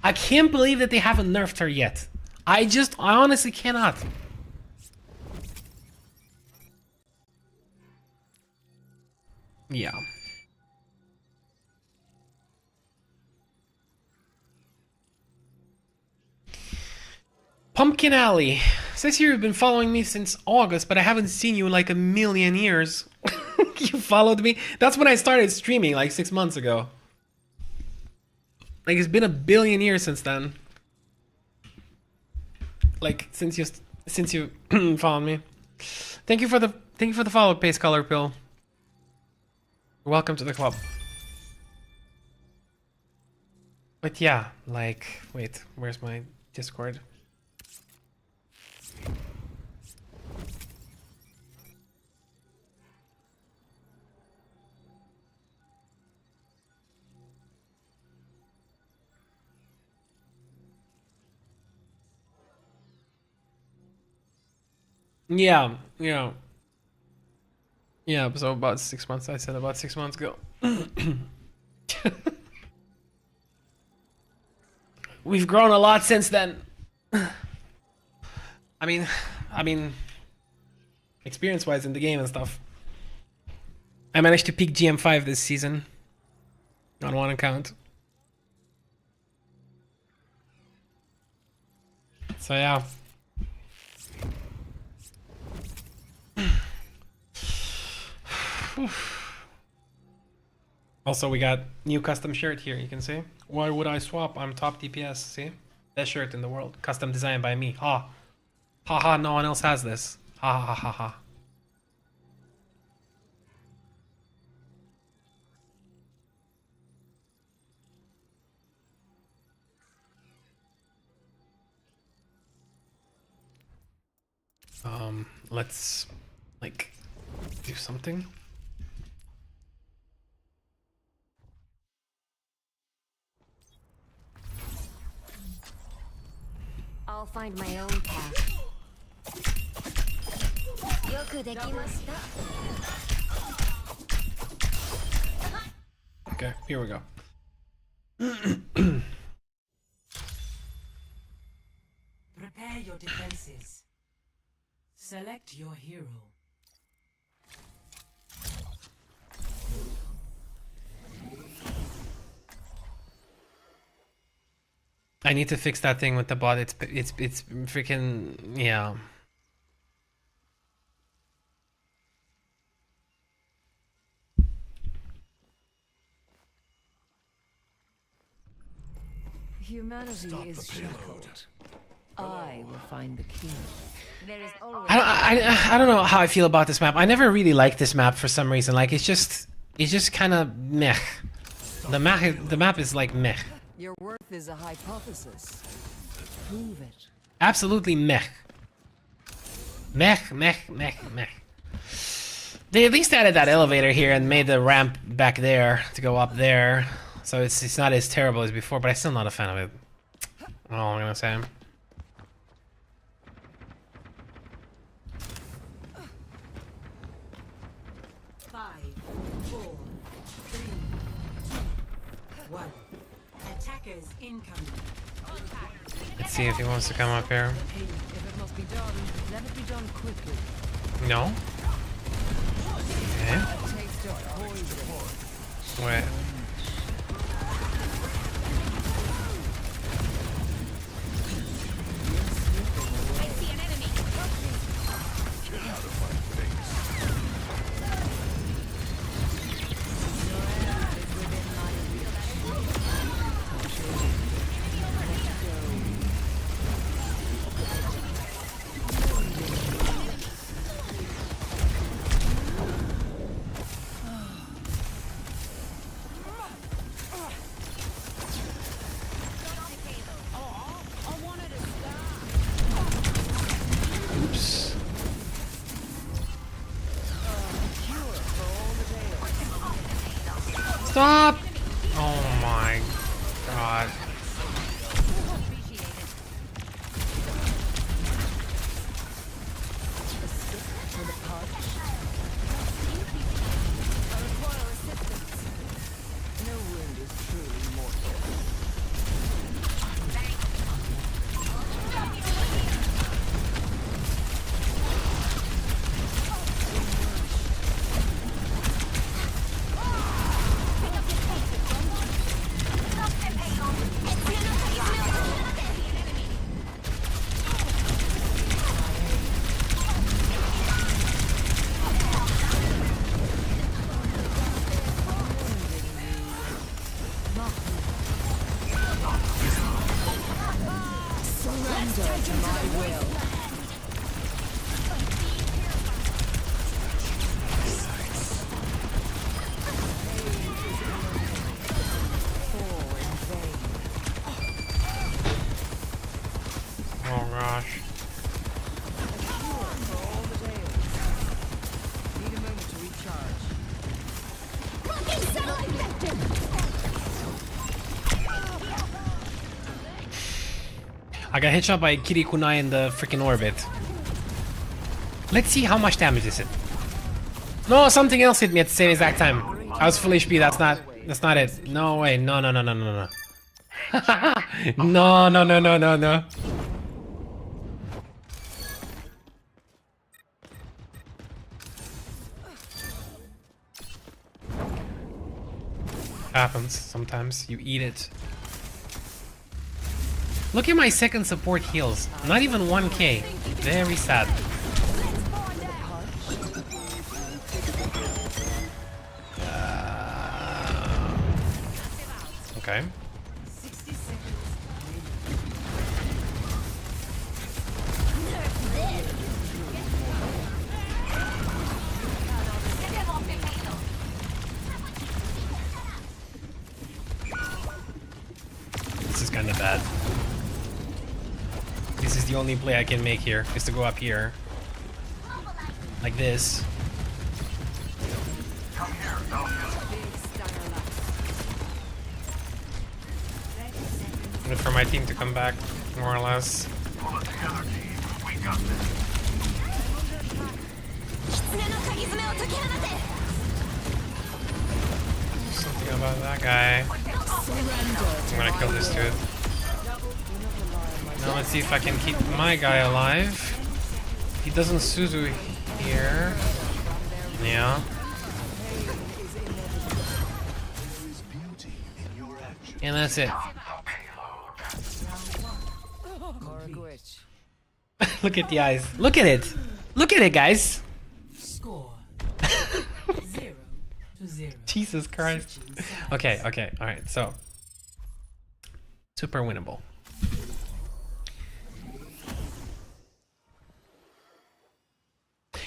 I can't believe that they haven't nerfed her yet. I honestly cannot. Yeah. Pumpkin Alley says here you've been following me since August, but I haven't seen you in like a million years. You followed me? That's when I started streaming like 6 months ago. Like it's been a billion years since then. Like since you followed me. Thank you for the follow, Pace Color Pill. Welcome to the club. But yeah, like wait, where's my Discord? Yeah. So about 6 months. I said about 6 months ago. We've grown a lot since then. I mean, experience-wise in the game and stuff. I managed to peak GM5 this season on one account. So yeah. Also, we got new custom shirt here, you can see. Why would I swap? I'm top DPS, see? Best shirt in the world. Custom designed by me. Ha. Ha ha, no one else has this. Ha ha ha ha. Let's like do something. I'll find my own path. Yoku dekimashita. Okay, here we go. Prepare your defenses. Select your hero. I need to fix that thing with the bot. It's freaking, yeah. Humanity is shackled. I will find the key. There is always I don't know how I feel about this map. I never really liked this map for some reason. Like it's just kind of meh. The map is like meh. Your worth is a hypothesis. Prove it. Absolutely meh. Meh. They at least added that elevator here and made the ramp back there to go up there. So it's not as terrible as before, but I'm still not a fan of it. All I'm gonna say. Attackers incoming. Let's see if he wants to come up here. If it must be done, let it be done quickly. No? Okay. A taste of poison. Wait. I see an enemy. Oops. Stop! Oh my god. No wound is truly mortal. Surrender to my will. Oh gosh. Need a moment to recharge. I got hit shot by Kirikunai in the freaking orbit. Let's see how much damage is it. No, something else hit me at the same exact time. I was full HP. That's not it. No way. No. No. Happens sometimes. You eat it. Look at my second support heals. Not even 1k. Very sad. Okay. This is the only play I can make here, is to go up here. Like this. Wait for my team to come back, more or less. Pull it together, team. We got this. Something about that guy. I'm gonna kill this dude. Now let's see if I can keep my guy alive. He doesn't Suzu here. Yeah. And that's it. Look at the eyes. Look at it. Look at it, guys. Score 0-0. Jesus Christ. Okay, okay, alright, so. Super winnable.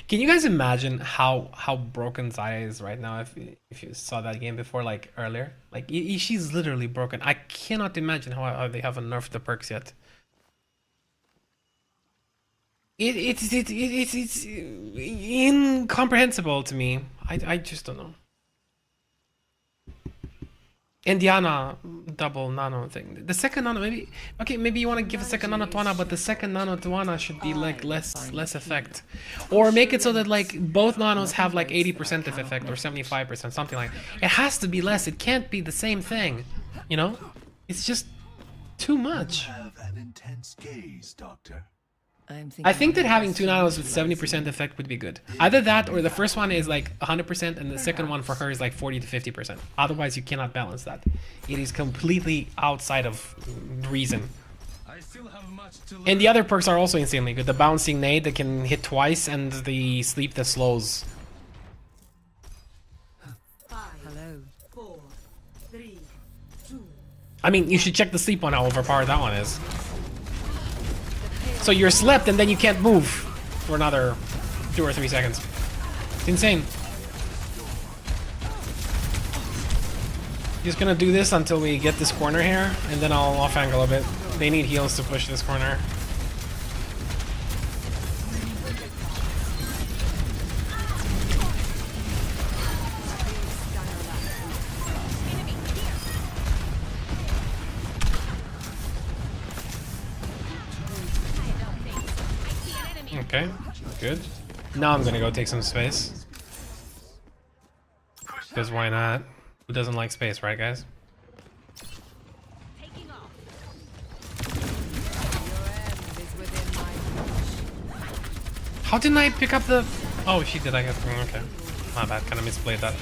Can you guys imagine how broken Zaya is right now if you saw that game before, like earlier? Like she's literally broken. I cannot imagine how they haven't nerfed the perks yet. It's incomprehensible to me. I just don't know. And Diana double nano thing. The second nano, maybe okay, maybe you want to give a second nano to Ana, but the second nano to Ana should be like less effect, or make it so that like both nanos have like 80% of effect or 75%, something like. It has to be less. It can't be the same thing, you know? It's just too much. Have an intense gaze, Doctor. I think that having two nanos with 70% effect would be good. Either that or the first one is like 100% and the second one for her is like 40 to 50%. Otherwise you cannot balance that. It is completely outside of reason. And the other perks are also insanely good. The bouncing nade that can hit twice and the sleep that slows. 5, 4, 3, 2. I mean, you should check the sleep one, how overpowered that one is. So you're slept and then you can't move for another 2 or 3 seconds. It's insane. Just gonna do this until we get this corner here, and then I'll off angle a bit. They need heals to push this corner. Okay, good. Now I'm gonna go take some space. Because why not? Who doesn't like space, right guys? How didn't I pick up the... Oh, she did, I guess. Okay. My bad, kinda misplayed that.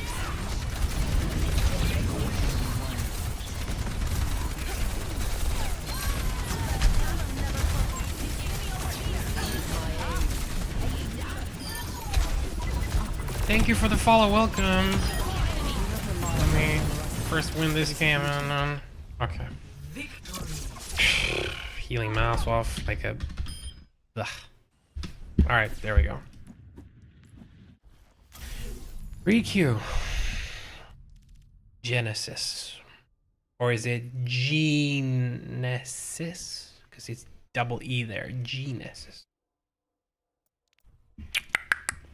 Thank you for the follow, welcome. Let me first win this game and then... Okay. Healing mouse off like a... Ugh. Alright, there we go. 3Q. Genesis. Or is it Genesis? Because it's double E there. Genesis.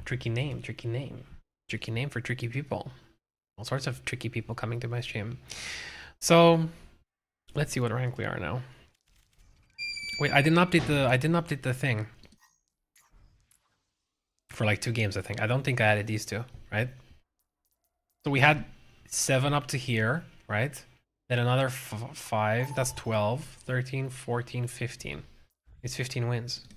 Tricky name, tricky name. Tricky name for tricky people. All sorts of tricky people coming to my stream. So let's see what rank we are now. Wait, I didn't update the thing. For like 2 games, I think. I don't think I added these 2, right? So we had 7 up to here, right? Then another 5, that's 12, 13, 14, 15. It's 15 wins.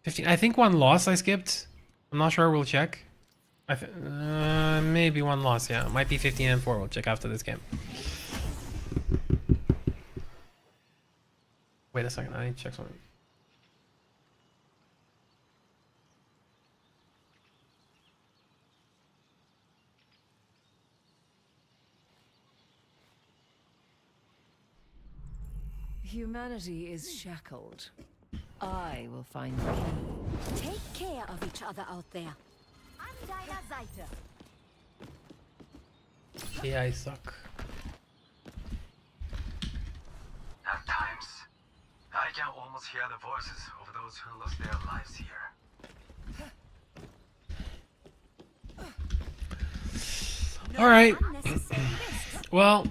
15. I think 1 loss I skipped. I'm not sure. We'll check. Maybe 1 loss. Yeah, it might be 15 and 4. We'll check after this game. Wait a second. I need to check something. Humanity is shackled. I will find the key. Take care of each other out there. An deiner Seite. Yeah, I suck. can almost hear the voices of those who lost their lives here. All right. Well,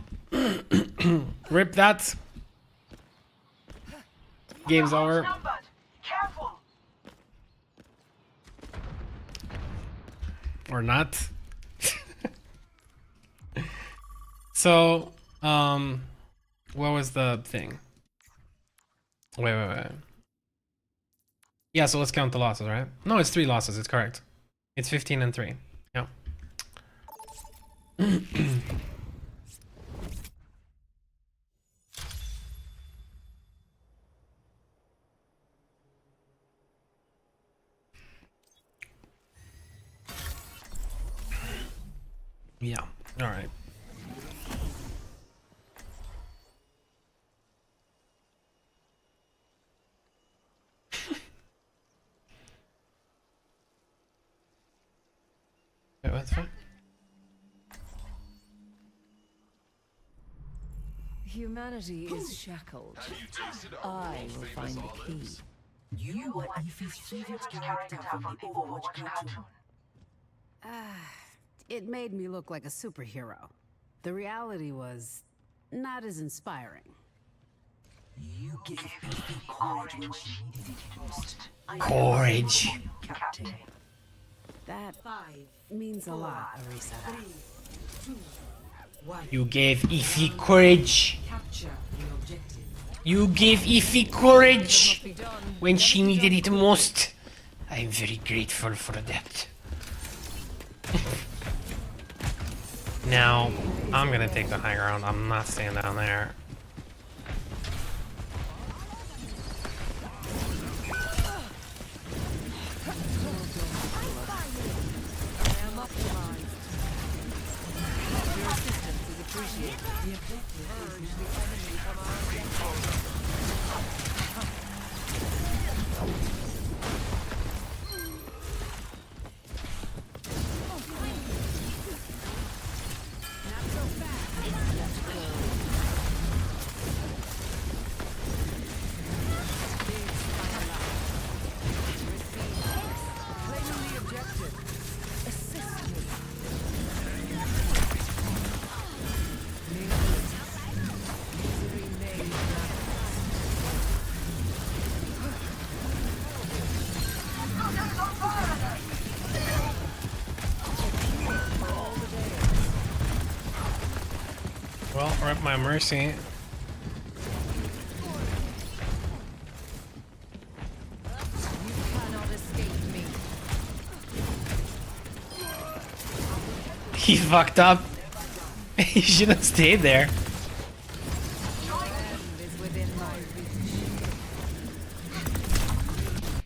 rip that. Game's over. Careful! Or not. So, what was the thing? Wait. Yeah, so let's count the losses, right? No, it's 3 losses, it's correct. It's 15 and 3. Yeah. Yeah, all right. Wait, what's fine? Humanity is shackled. I will find the key. You were Ife's favorite character from the Overwatch cartoon. It made me look like a superhero. The reality was not as inspiring. You gave Ife courage when she needed it most. Courage. Captain. That means a lot, Arisa. 2, 1. You gave Ify courage. Capture the objective. You gave Ify courage when she needed it most. I am very grateful for that. Now, I'm gonna take the high ground. I'm not staying down there. Well, rip my mercy. He fucked up. He should have stayed there.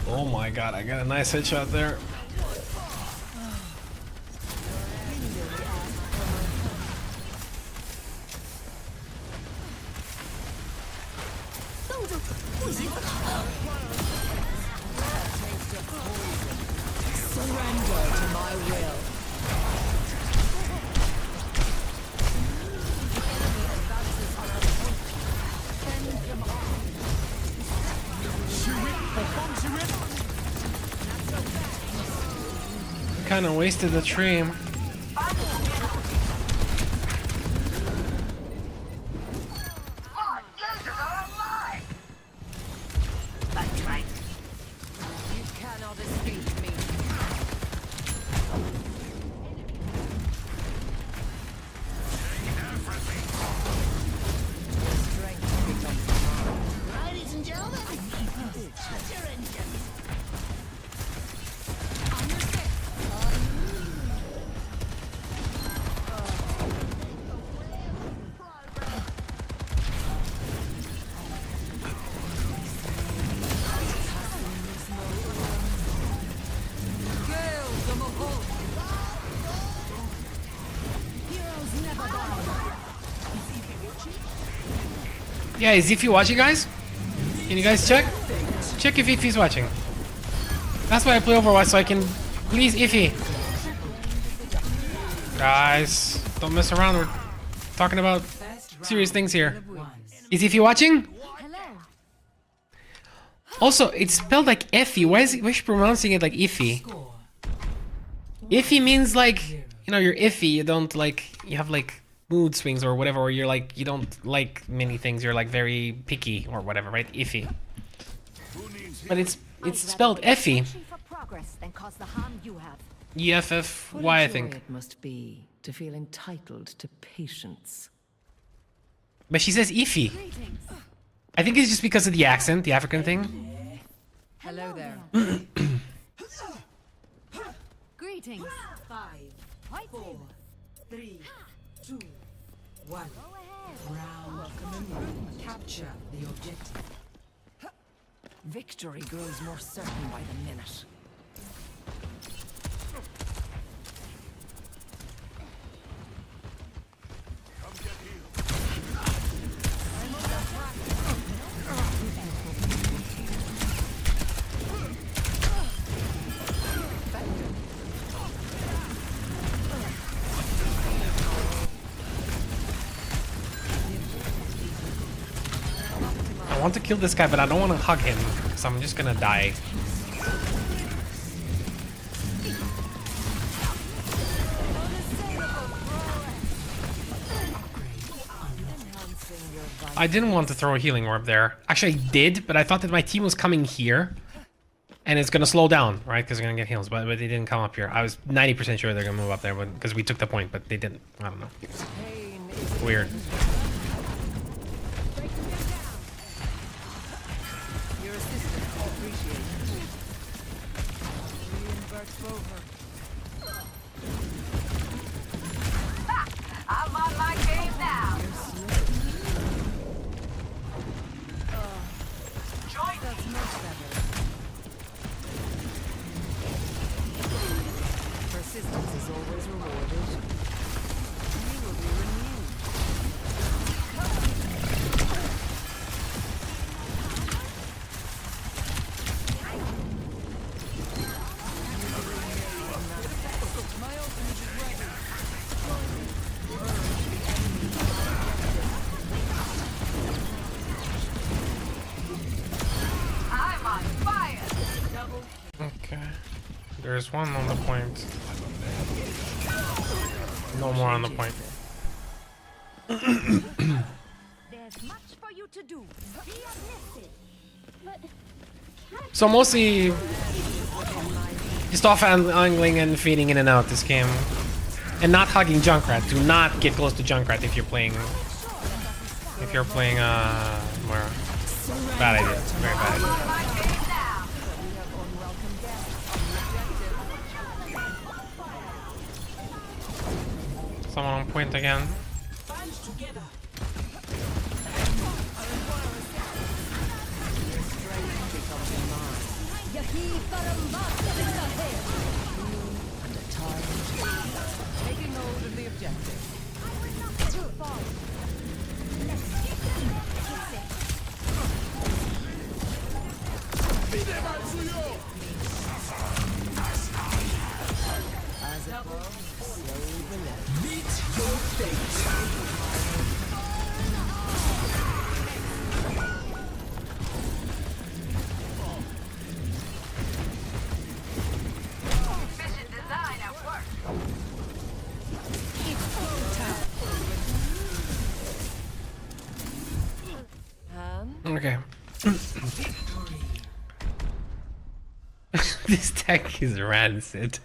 Oh my god, I got a nice headshot there. Surrender to my will. Kind of wasted the tree. Ladies and gentlemen, that's your engine. Yeah, is Ify watching, guys? Can you guys check? Check if Ify's watching. That's why I play Overwatch, so I can please Ify. Guys, don't mess around. We're talking about serious things here. Is Ify watching? Hello. Also, it's spelled like Effie. Why is she pronouncing it like Iffy? Iffy means like, you know, you're iffy. You don't like, you have like mood swings or whatever, or you're like, you don't like many things. You're like very picky or whatever, right? Iffy. But it's spelled Effie. For progress than cause the harm you have. E-F-F-Y, I think. It must be to feel entitled to patience. But she says Iffy. I think it's just because of the accent, the African thing. Hello there. Greetings. 5, 4, 3, 2, 1. Round. Capture the objective. Victory grows more certain by the minute. I want to kill this guy, but I don't want to hug him, because I'm just gonna die. I didn't want to throw a healing orb there. Actually, I did, but I thought that my team was coming here, and it's gonna slow down, right? Because they're gonna get heals, but they didn't come up here. I was 90% sure they're gonna move up there, because we took the point, but they didn't. I don't know. Weird. Your assistance is appreciated. I'm on my game now. Join That's much better. Persistence is always rewarded. You will be renewed. My ultimate is ready. I'm on fire. Okay. There's one on the point. No more on the point. There's much for you to do. Be uplifted. But So mostly just off angling and feeding in and out this game. And not hugging Junkrat. Do not get close to Junkrat if you're playing Moira. Bad idea. Very bad idea. Someone on point again. Taking hold of the objective. As it grows, slowly below. Meet your fate. Mission design at work. Okay. This tech is rancid.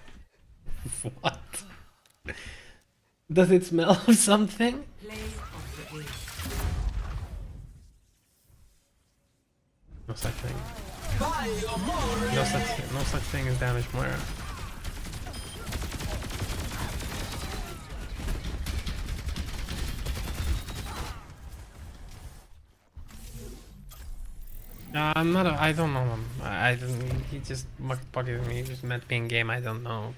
What? Does it smell of something? No such thing. No such thing as damage Moira. I'm not. I don't know him. I didn't. He just bugged me. He just meant being game. I don't know.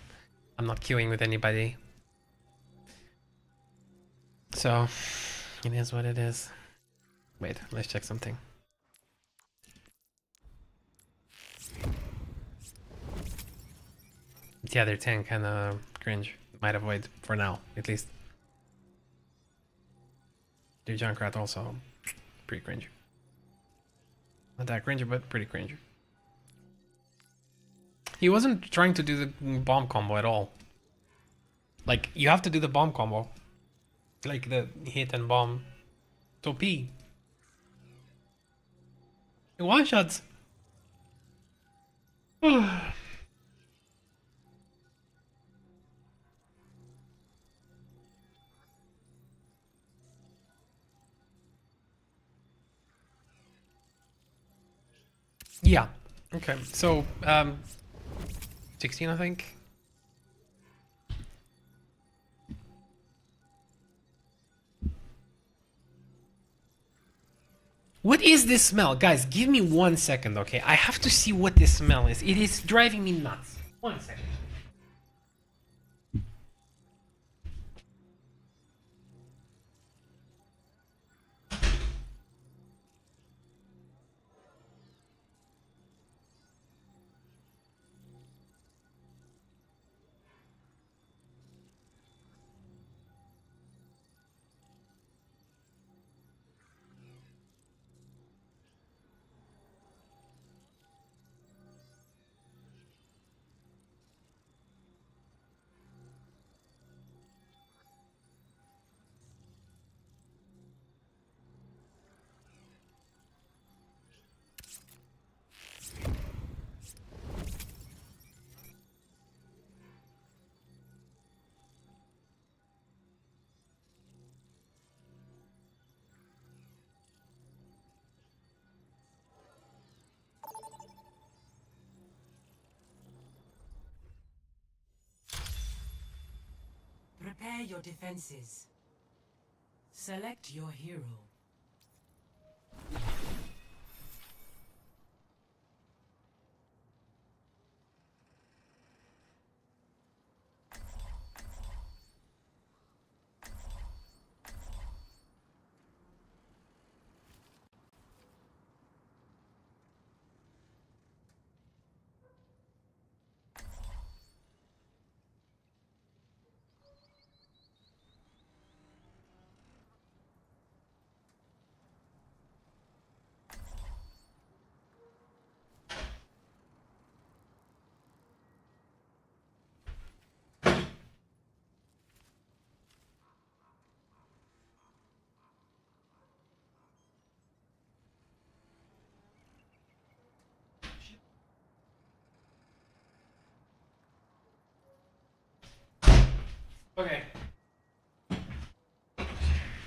I'm not queuing with anybody. So, it is what it is. Wait, let's check something. The other 10 kind of cringe. Might avoid for now, at least. The Junkrat also pretty cringe. Not that cringy, but pretty cringy. He wasn't trying to do the bomb combo at all. Like, you have to do the bomb combo. Like the hit and bomb. To P. One shots. Yeah. Okay. So 16, I think. What is this smell? Guys, give me 1 second, okay? I have to see what this smell is. It is driving me nuts. 1 second. Prepare your defenses. Select your hero. Okay.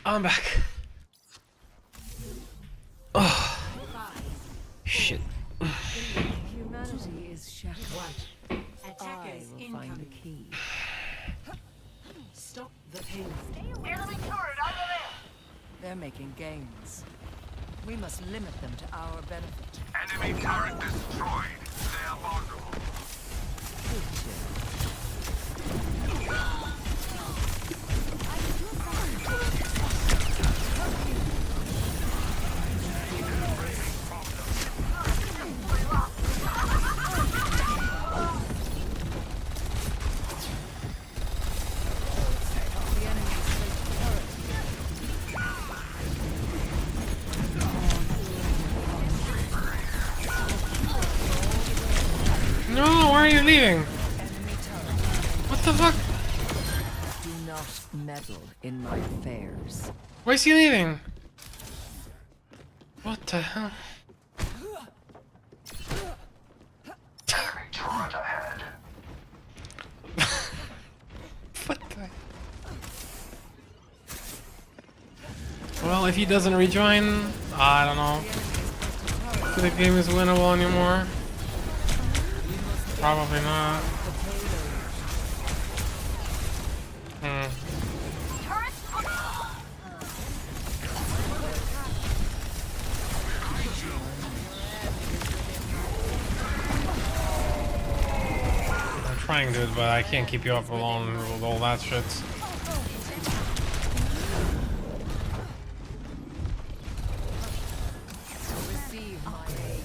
I'm back. Oh. Shit. Humanity is shackled. Attackers I will find the incoming. key. Stop the pain. Enemy turret over there! They're making gains. We must limit them to our benefit. Enemy turret destroyed. They are vulnerable. Good job. No, why are you leaving? What the fuck? Do not meddle in my affairs. Why is he leaving? What the hell? Turret ahead. What the? Well, if he doesn't rejoin, I don't know. If the game is winnable anymore. Probably not. I'm trying to, but I can't keep you up alone with all that shit. Receive my aid.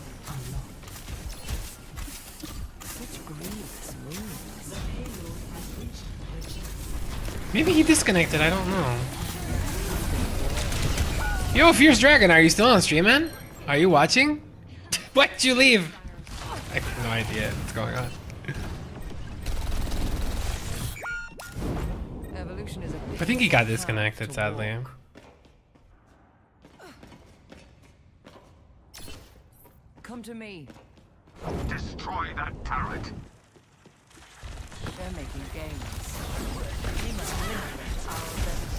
Such grievous wounds. Maybe he disconnected, I don't know. Yo, Fierce Dragon, are you still on stream, man? Are you watching? Why'd you leave? I have no idea what's going on. Evolution is a I think he got disconnected, sadly. Come to me. Destroy that turret. They're making gains. We must limit our ability.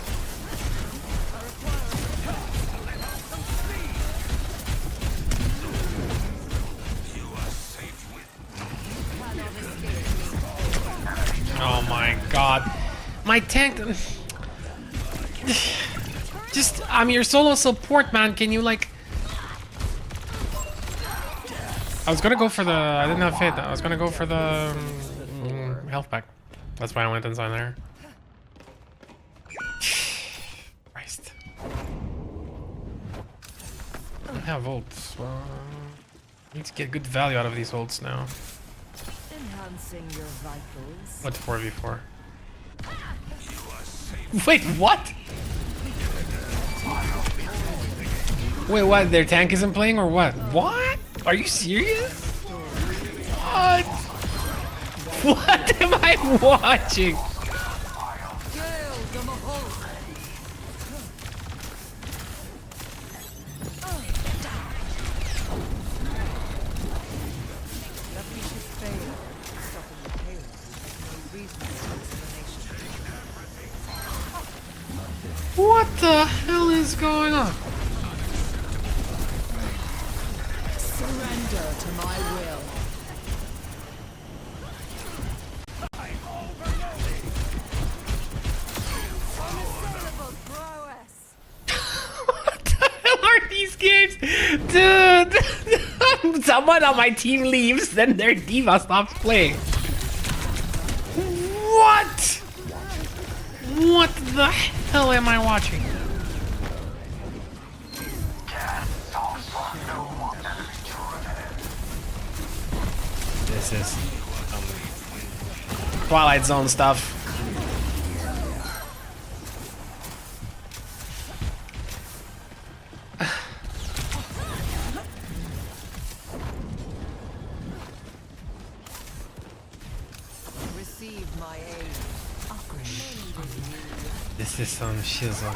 Oh my god. My tank. Just, I'm your solo support, man. Can you, like. I was gonna go for the. I didn't have faith. I was gonna go for the health pack. That's why I went inside there. Christ. I don't have ults. Well, I need to get good value out of these ults now. Enhancing your vitals. What's 4v4? Wait, what? Wait, what? Their tank isn't playing or what? What? Are you serious? What? What am I watching? What the hell is going on? Surrender to my will. What the hell are these games? Dude! Someone on my team leaves, then their diva stops playing. What? What the hell am I watching? This is Twilight Zone stuff. Receive my aid. This is some shizzle.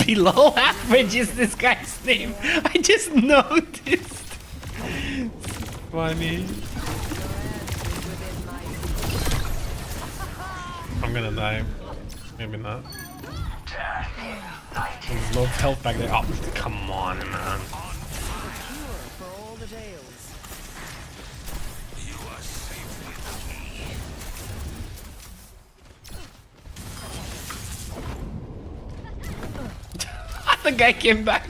Below average is this guy's name. I just noticed. It's funny. I'm gonna die. Maybe not. There's no health back there. Oh, come on, man. The guy came back.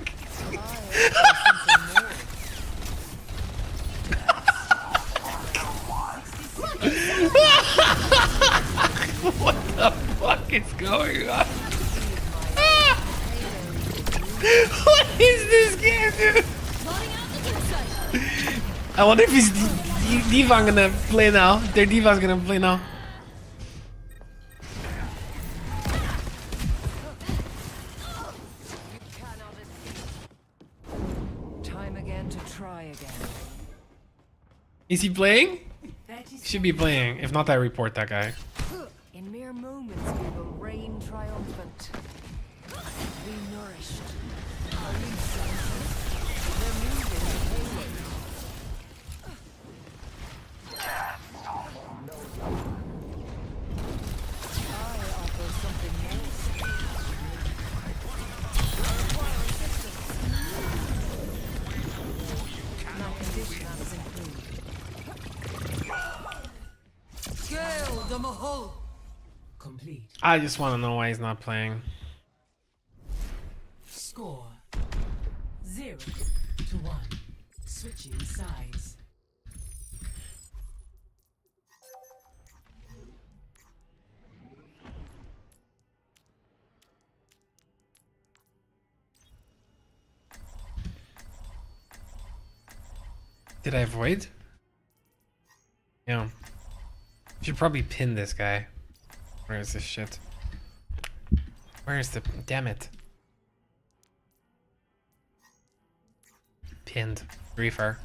What the fuck is going on? What is this game, dude? I wonder if his diva gonna play now. Their diva's gonna play now. Time again to try again. Is he playing? Should be playing. If not, I report that guy. In mere moments, we will reign triumphant. Be nourished. They're moving I offer something more. My condition has improved. Scale the Mahal. Complete. I just want to know why he's not playing. Score 0 to 1. Switching sides. Did I avoid? Yeah. Should probably pin this guy. Where is this shit? Where is the... Damn it. Pinned. Reefer.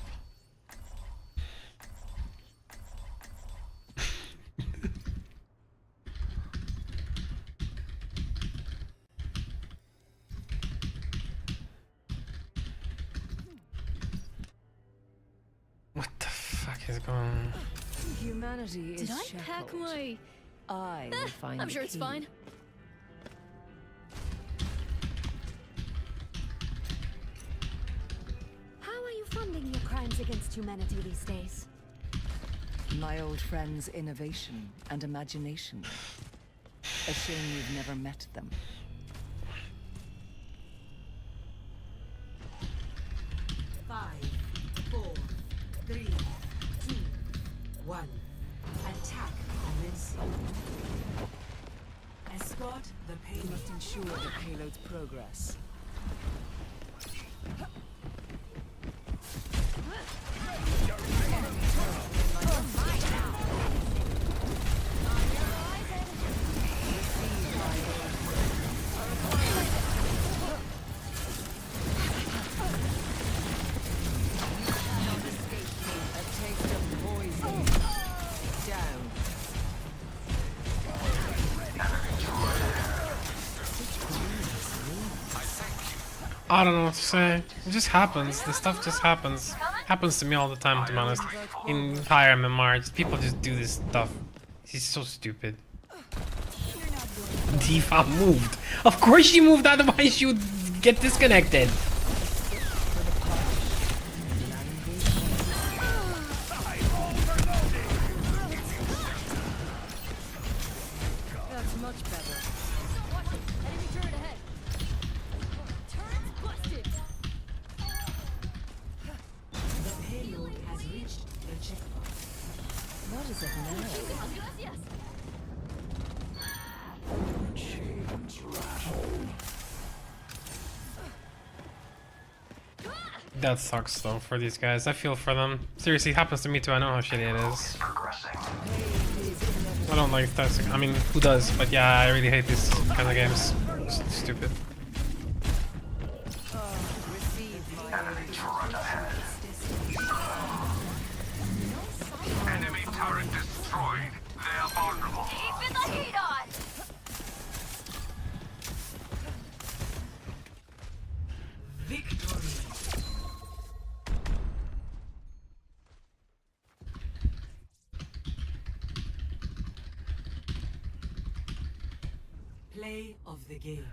What the fuck is going on? Humanity is Did I shackled. pack my... I will find I'm the sure it's key. fine. How are you funding your crimes against humanity these days? My old friend's innovation and imagination. A shame you've never met them. Five, 4, 3, 2, 1. Attack commencing. Escort the We payload. must ensure the payload's progress. A taste of poison. Down. I don't know what to say. It just happens. This stuff just happens. Happens to me all the time, to be honest. In higher MMR, people just do this stuff. He's so stupid. Tifa moved. Of course she moved, otherwise she would get disconnected. That's much better. Watch it. Enemy turret ahead. Turret's busted. The payload has reached the checkpoint. What is it now? Yes. That sucks though for these guys. I feel for them. Seriously, it happens to me too. I know how shitty it is. I don't like that. I mean, who does? But yeah, I really hate these kind of games. It's stupid. Enemy turret destroyed. They are vulnerable. Keeping the heat on. Victory. Play of the game.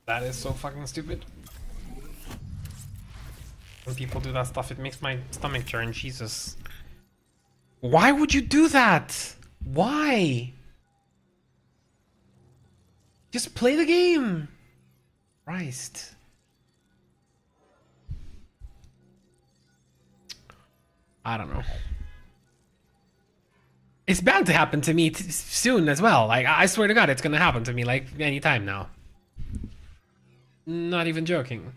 That is so fucking stupid. When people do that stuff, it makes my stomach churn. Jesus. Why would you do that? Why? Just play the game. Christ. I don't know. It's bound to happen to me soon as well. Like, I swear to God, it's gonna happen to me like anytime now. Not even joking.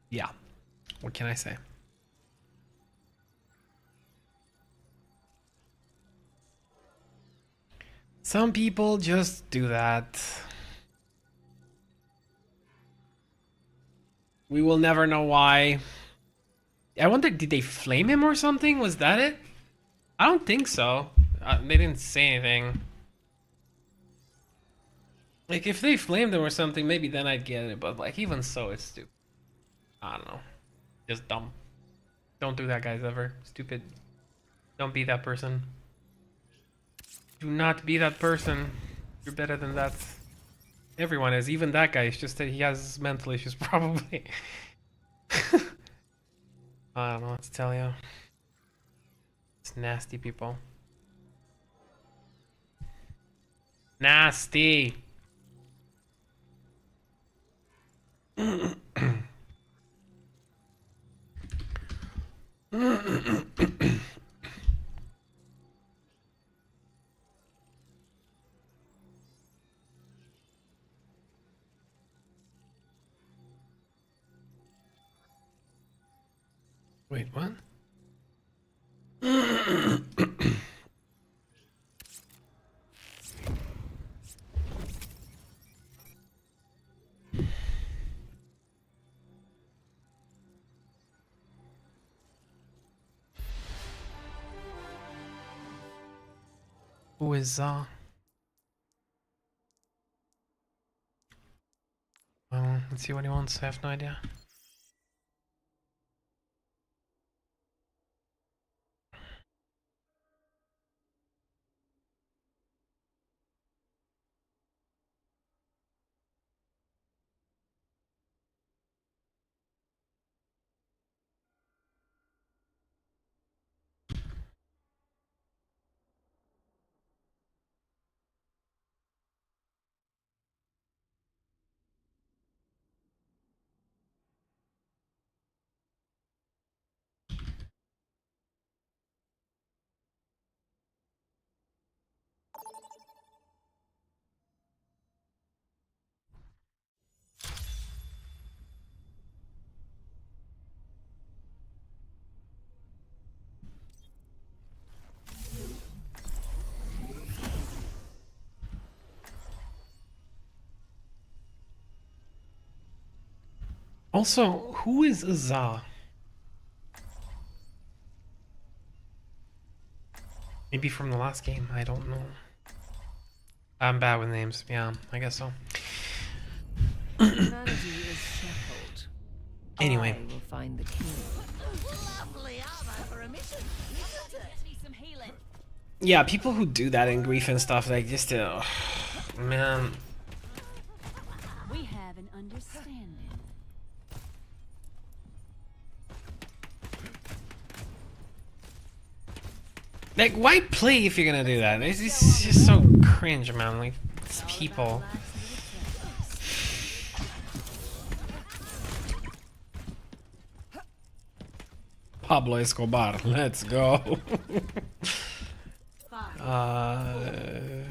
Yeah. What can I say? Some people just do that. We will never know why. I wonder, did they flame him or something? Was that it? I don't think so. They didn't say anything. Like, if they flamed him or something, maybe then I'd get it. But, like, even so, it's stupid. I don't know. Just dumb. Don't do that, guys, ever. Stupid. Don't be that person. Do not be that person. You're better than that. Everyone is. Even that guy. It's just that he has mental issues, probably. I don't know what to tell you. It's nasty, people. Nasty. Wait, what? Who is well, let's see what he wants. I have no idea. Also, who is Azar? Maybe from the last game, I don't know. I'm bad with names, yeah, I guess so. Humanity is shackled. Anyway. I will find the key. Lovely armor for a mission, isn't it? Need some healing. Yeah, people who do that in grief and stuff, like just man. We have an understanding. Like, why play if you're gonna do that? It's just so cringe, man. Like, these people. Pablo Escobar, let's go. I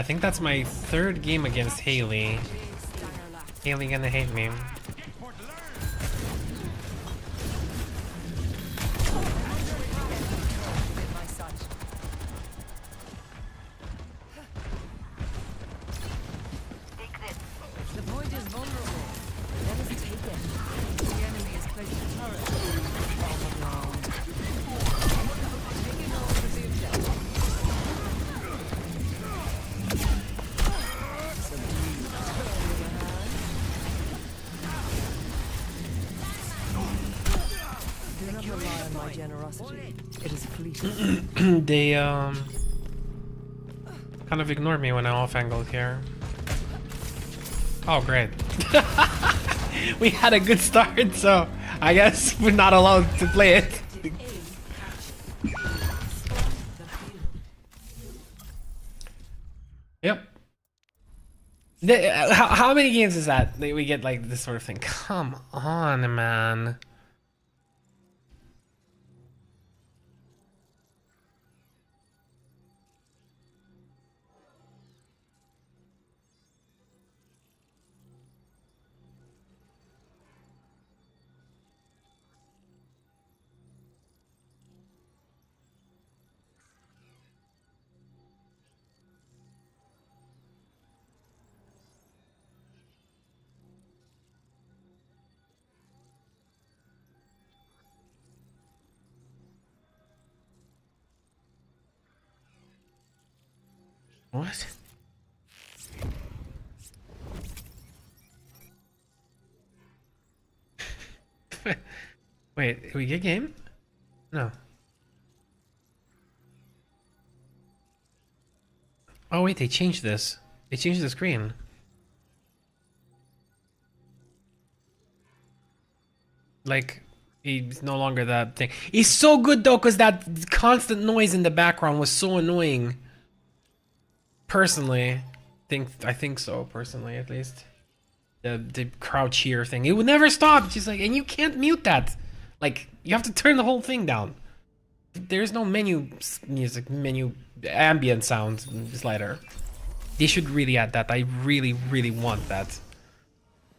think that's my third game against Haley. Haley gonna hate me. The point is vulnerable. Let us take it. The enemy is placed a turret. Taking over the objective. Do not rely on my generosity. It is fleeting. They kind of ignored me when I off-angled here. Oh, great. We had a good start, so I guess we're not allowed to play it. Yep. How many games is that we get like this sort of thing? Come on, man. What? Wait, did we get game? No. Oh wait, they changed this. They changed the screen. Like, He's no longer that thing. He's so good though, because that constant noise in the background was so annoying. Personally, I think so. Personally, at least, the crowd cheer thing. It would never stop. She's like, and you can't mute that. Like, you have to turn the whole thing down. There's no menu music, menu ambient sound slider. They should really add that. I really, really want that.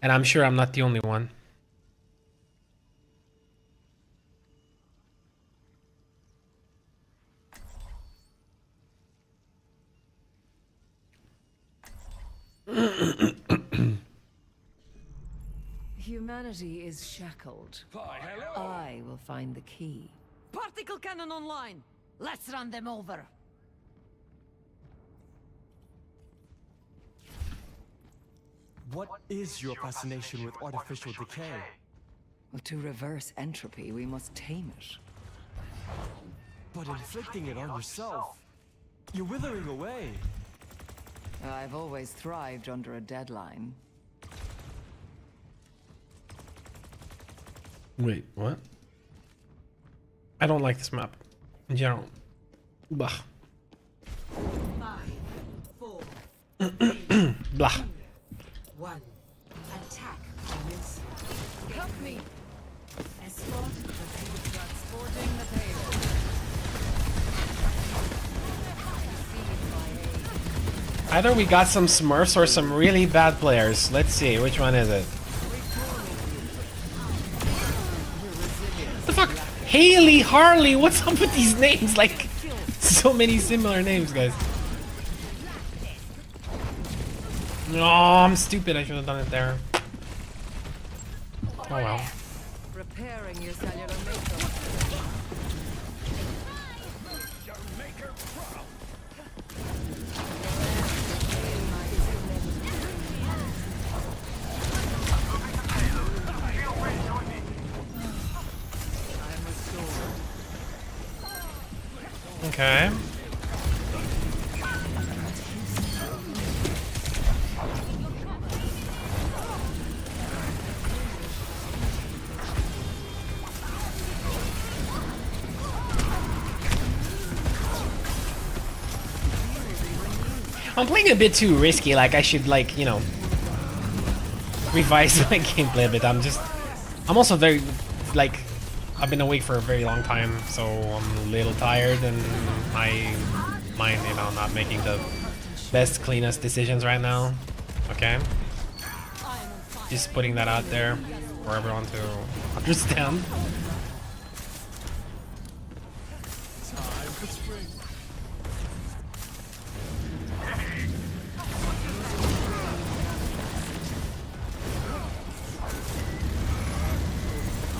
And I'm sure I'm not the only one. Humanity is shackled. I will find the key. Particle cannon online. Let's run them over. What is your fascination with artificial decay? Well, to reverse entropy, we must tame it. But inflicting it on yourself, you're withering away. I've always thrived under a deadline. Wait, what? I don't like this map in general. Blah. 5, 4, Blah. 1. Attack commence. Help me! Escort Transporting the payload. Either we got some Smurfs or some really bad players. Let's see, which one is it? What the fuck? Haley, Harley, what's up with these names? Like, so many similar names, guys. No, I'm stupid. I should have done it there. Oh well. Repairing your cellular makeup. Okay. I'm playing a bit too risky, like I should, like, you know, revise my gameplay a bit. I'm also very, like, I've been awake for a very long time, so I'm a little tired and I mind, you know, not making the best, cleanest decisions right now. Okay? Just putting that out there for everyone to understand.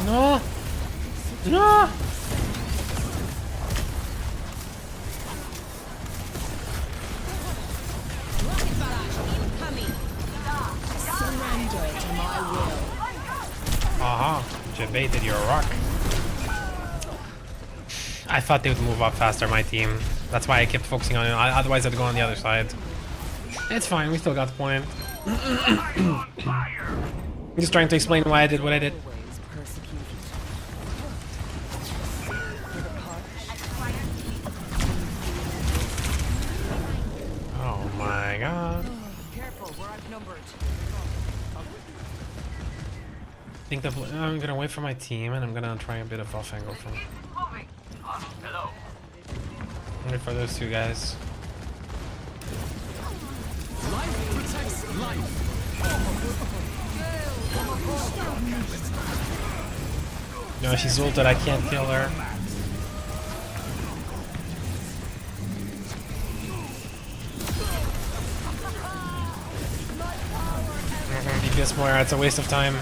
No! No! Aha, you baited your rock. I thought they would move up faster, my team. That's why I kept focusing on it. Otherwise, I'd go on the other side. It's fine, we still got the point. I'm just trying to explain why I did what I did. Oh my god. Careful, we're outnumbered. I think that I'm gonna wait for my team and I'm gonna try a bit of off angle from. Hello. Wait for those two guys. Life protects life. No, she's ulted, I can't kill her. DPS Moira, it's a waste of time.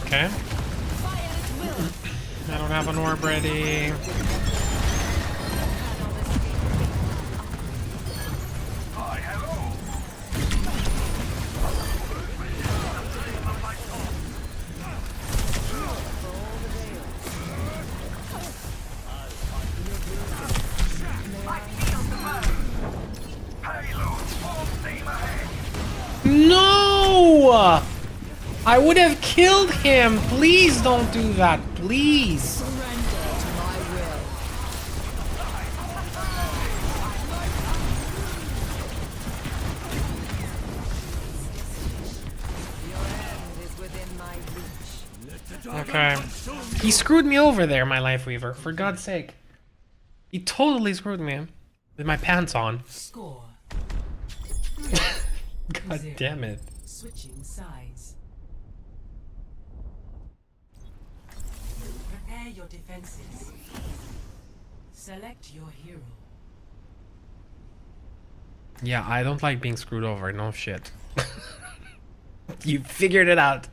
Okay. I don't have an orb ready. No! I would have killed him. Please don't do that. Please. Surrender to my will. Your end is within my reach. Okay. He screwed me over there, my Life Weaver. For God's sake. He totally screwed me. With my pants on. Score. God damn it. Switching sides. Prepare your defenses. Select your hero. Yeah, I don't like being screwed over. No shit. You figured it out.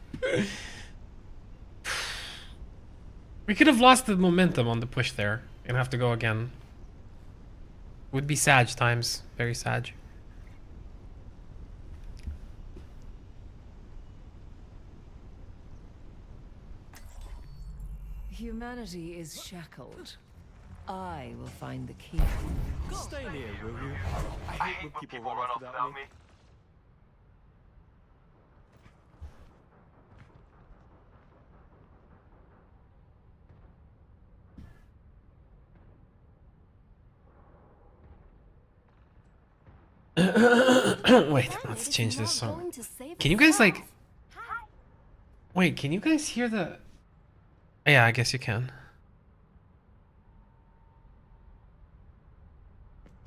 We could have lost the momentum on the push there and have to go again. Would be Sag times. Very Sag. Humanity is shackled. I will find the key. Stay near, will you? I hate when people run off without me. Wait, let's change this song. Can you guys like... Wait, can you guys hear the... Yeah, I guess you can.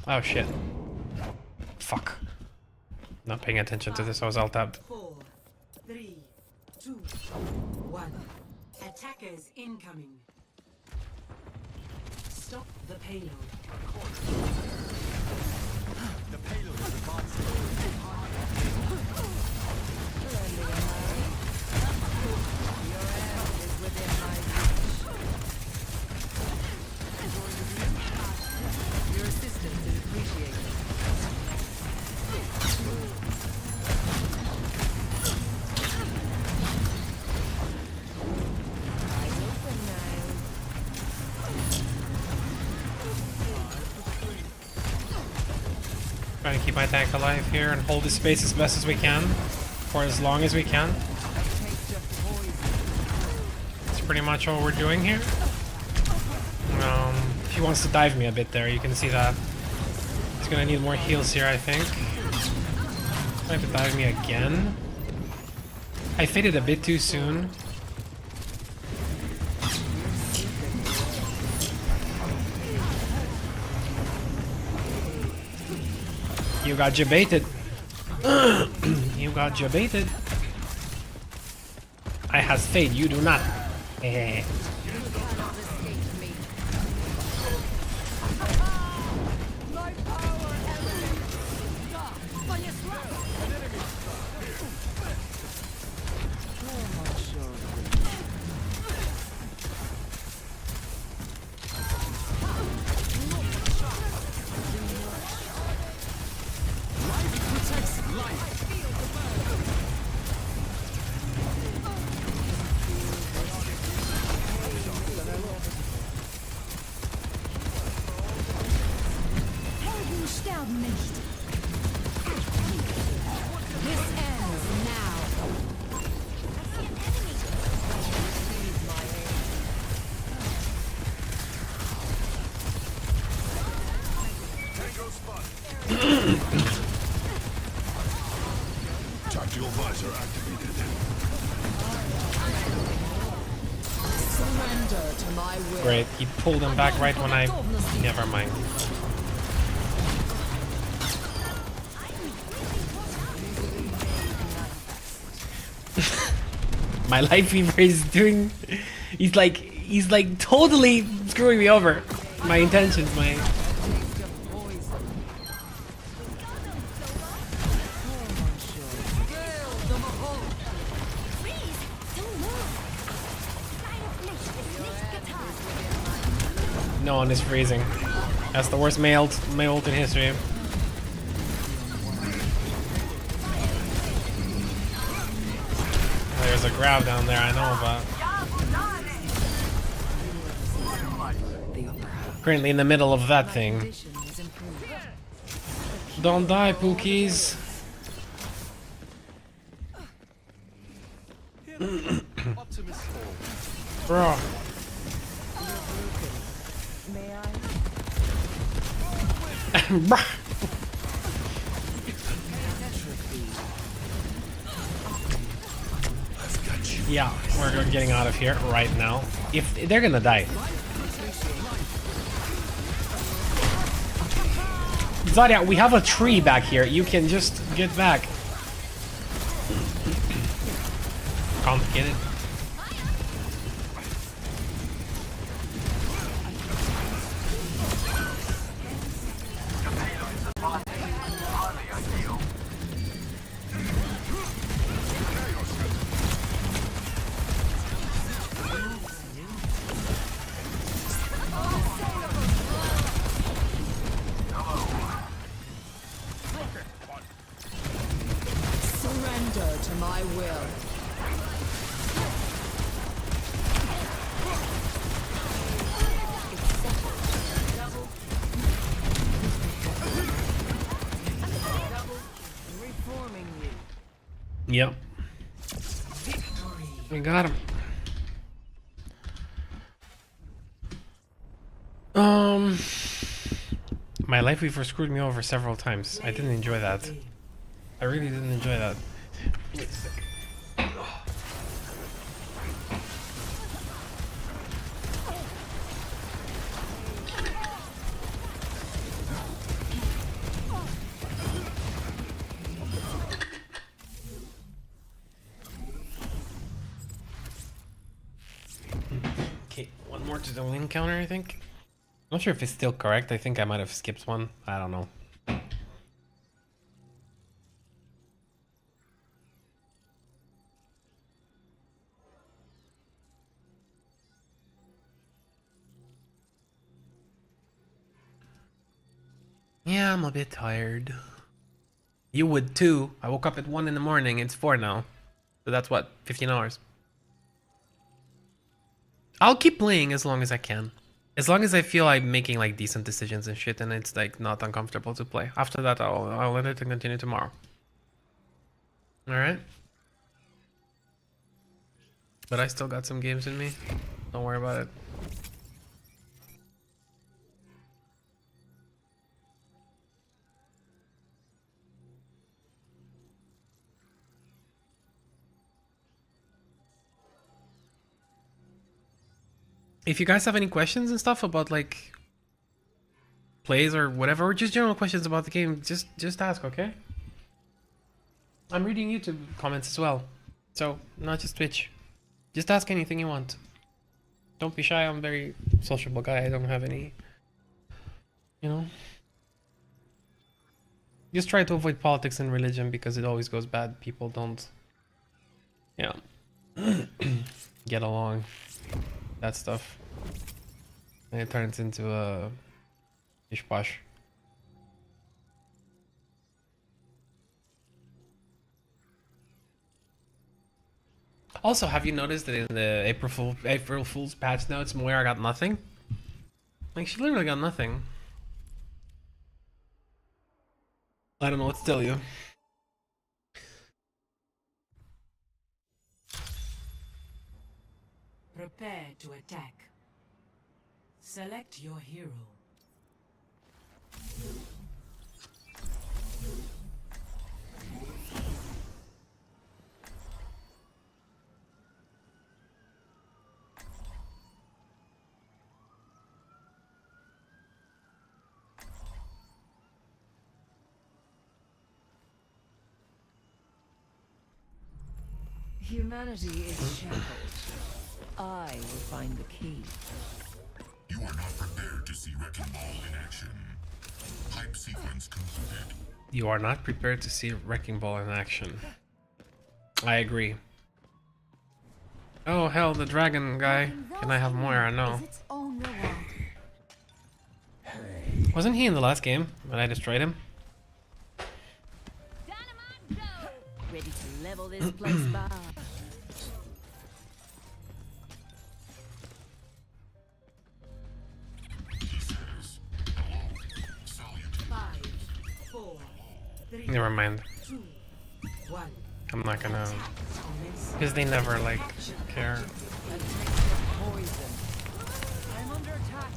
Oh shit. Fuck. Not paying attention to this, I was alt tabbed. 4, 3, 2, 1. Attackers incoming. Stop the payload. The payload is advancing. Your end is within my reach. Your assistance is appreciated. Eyes open now. Trying to keep my tank alive here and hold this space as best as we can. For as long as we can. That's pretty much all we're doing here. He wants to dive me a bit there, you can see that. He's gonna need more heals here, I think. Trying to dive me again. I faded a bit too soon. You got jebaited. You got jebaited. I has fade, you do not. Eh. Tactical visor activated. Surrender to my will. Great, he pulled him back right when I... Never mind. My Life Weaver is doing... He's like totally screwing me over. My intentions, my... No one is freezing. That's the worst May ult in history. There's a grab down there, I know, but... Currently in the middle of that thing. Don't die, Pookies. Optimus Fall. Bro. May I? Bruh. Yeah, we're getting out of here right now. If they're gonna die. Zarya, we have a tree back here. You can just get back. Complicated. Surrender to my will. Reforming you. Yep. We got him. My life weaver screwed me over several times. I didn't enjoy that. I really didn't enjoy that. Wait a sec. Okay, one more to the win counter, I think. I'm not sure if it's still correct. I think I might have skipped one. I don't know. Yeah, I'm a bit tired. You would too. I woke up at 1 in the morning. It's 4 now. So that's what, 15 hours. I'll keep playing as long as I can. As long as I feel I'm making like decent decisions and shit and it's like not uncomfortable to play. After that, I'll let it and continue tomorrow. Alright? But I still got some games in me. Don't worry about it. If you guys have any questions and stuff about like plays or whatever, or just general questions about the game, just ask, okay? I'm reading YouTube comments as well, so not just Twitch. Just ask anything you want. Don't be shy. I'm a very sociable guy. I don't have any, you know. Just try to avoid politics and religion because it always goes bad. People don't, yeah, get along. That stuff. And it turns into a ish posh. Also, have you noticed that in the April Fool's patch notes, Moira got nothing? Like, she literally got nothing. I don't know what to tell you. Prepare to attack. Select your hero. Humanity is shackled. I will find the key. You are not prepared to see Wrecking Ball in action. Hype sequence concluded. You are not prepared to see Wrecking Ball in action. I agree. Oh hell, the dragon guy. Can I have Moira? No. Wasn't he in the last game when I destroyed him? Ready to level this place by. Never mind. 2, 1. I'm not gonna Because they never, like, care. I'm under attack.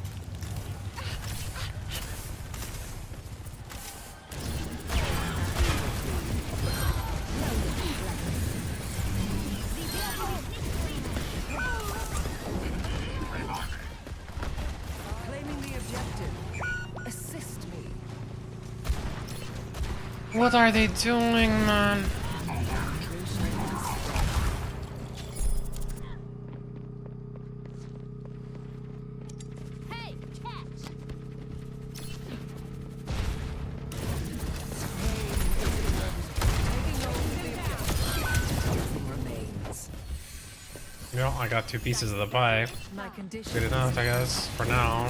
Claiming the objective. Assist me. What are they doing, man? Hey, catch! Well, I got 2 pieces of the pie. My condition. Good enough, I guess, for now.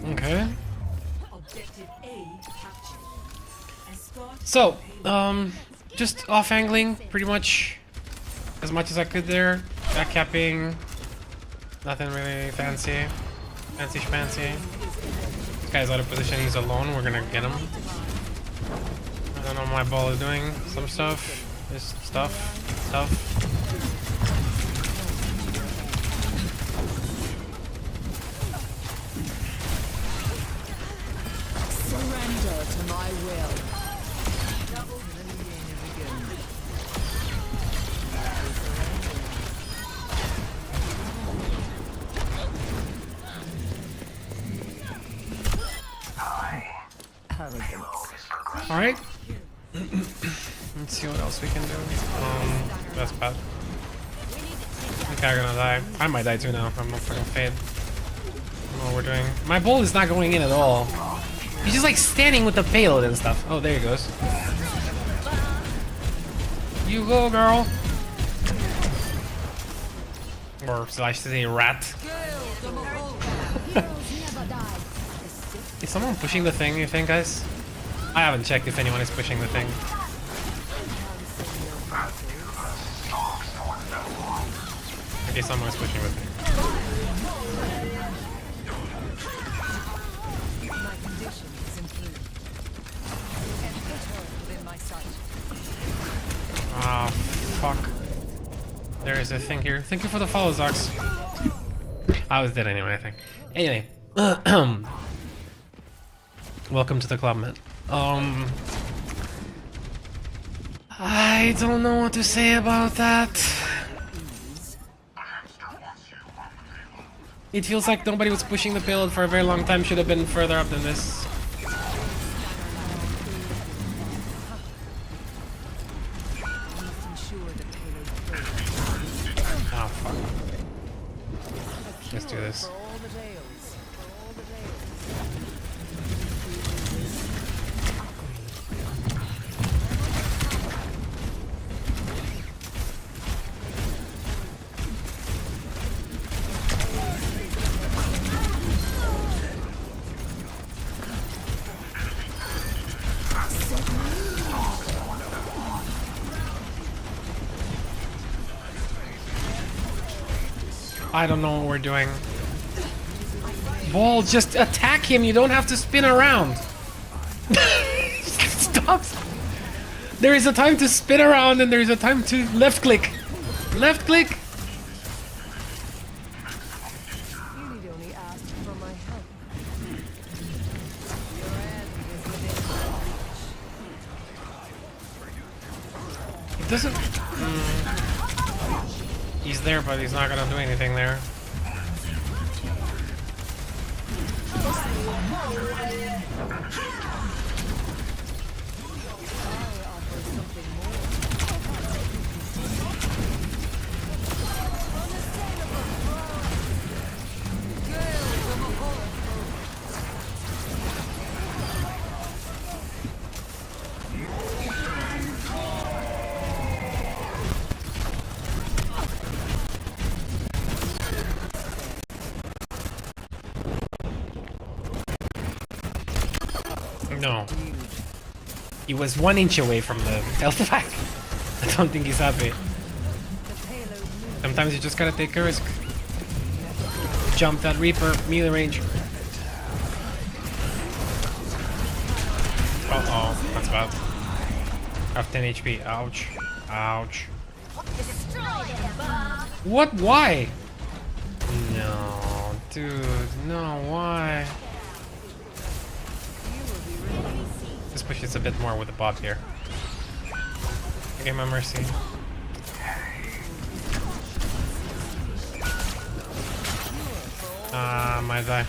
Okay. Objective A captured. Escort So, just off angling pretty much as I could there. Back capping. Nothing really fancy. Fancy schmancy. This guy's out of position, he's alone, we're gonna get him. I don't know what my ball is doing. Some stuff. This stuff. Surrender to my will. Alright. Let's see what else we can do. That's bad. Okay, I'm gonna die. I might die too now. I'm not fucking fade. I don't know what we're doing. My bull is not going in at all. He's just like standing with the payload and stuff. Oh, there he goes. You go, girl. Or should I say rat? Is someone pushing the thing, you think, guys? I haven't checked if anyone is pushing the thing. Okay, someone is pushing the thing. My condition is improved. And put her within my sight. Ah, fuck. There is a thing here. Thank you for the follow, Zox. I was dead anyway, I think. Anyway. Welcome to the club, man. I don't know what to say about that. It feels like nobody was pushing the payload for a very long time. Should have been further up than this. Oh, fuck. Let's do this. I don't know what we're doing. Ball, just attack him. You don't have to spin around. Stop. There is a time to spin around and there is a time to left click. Left click. You need only ask for my help. It doesn't. He's there, but he's not gonna do anything there. No. He was 1 inch away from the health pack. I don't think he's happy. Sometimes you just gotta take a risk. Jump that Reaper, melee range. Uh-oh, that's bad. I have 10 HP. Ouch. Ouch. What? Why? No, dude. No, why? Let's push this a bit more with the bot here. Okay, my mercy. Might die.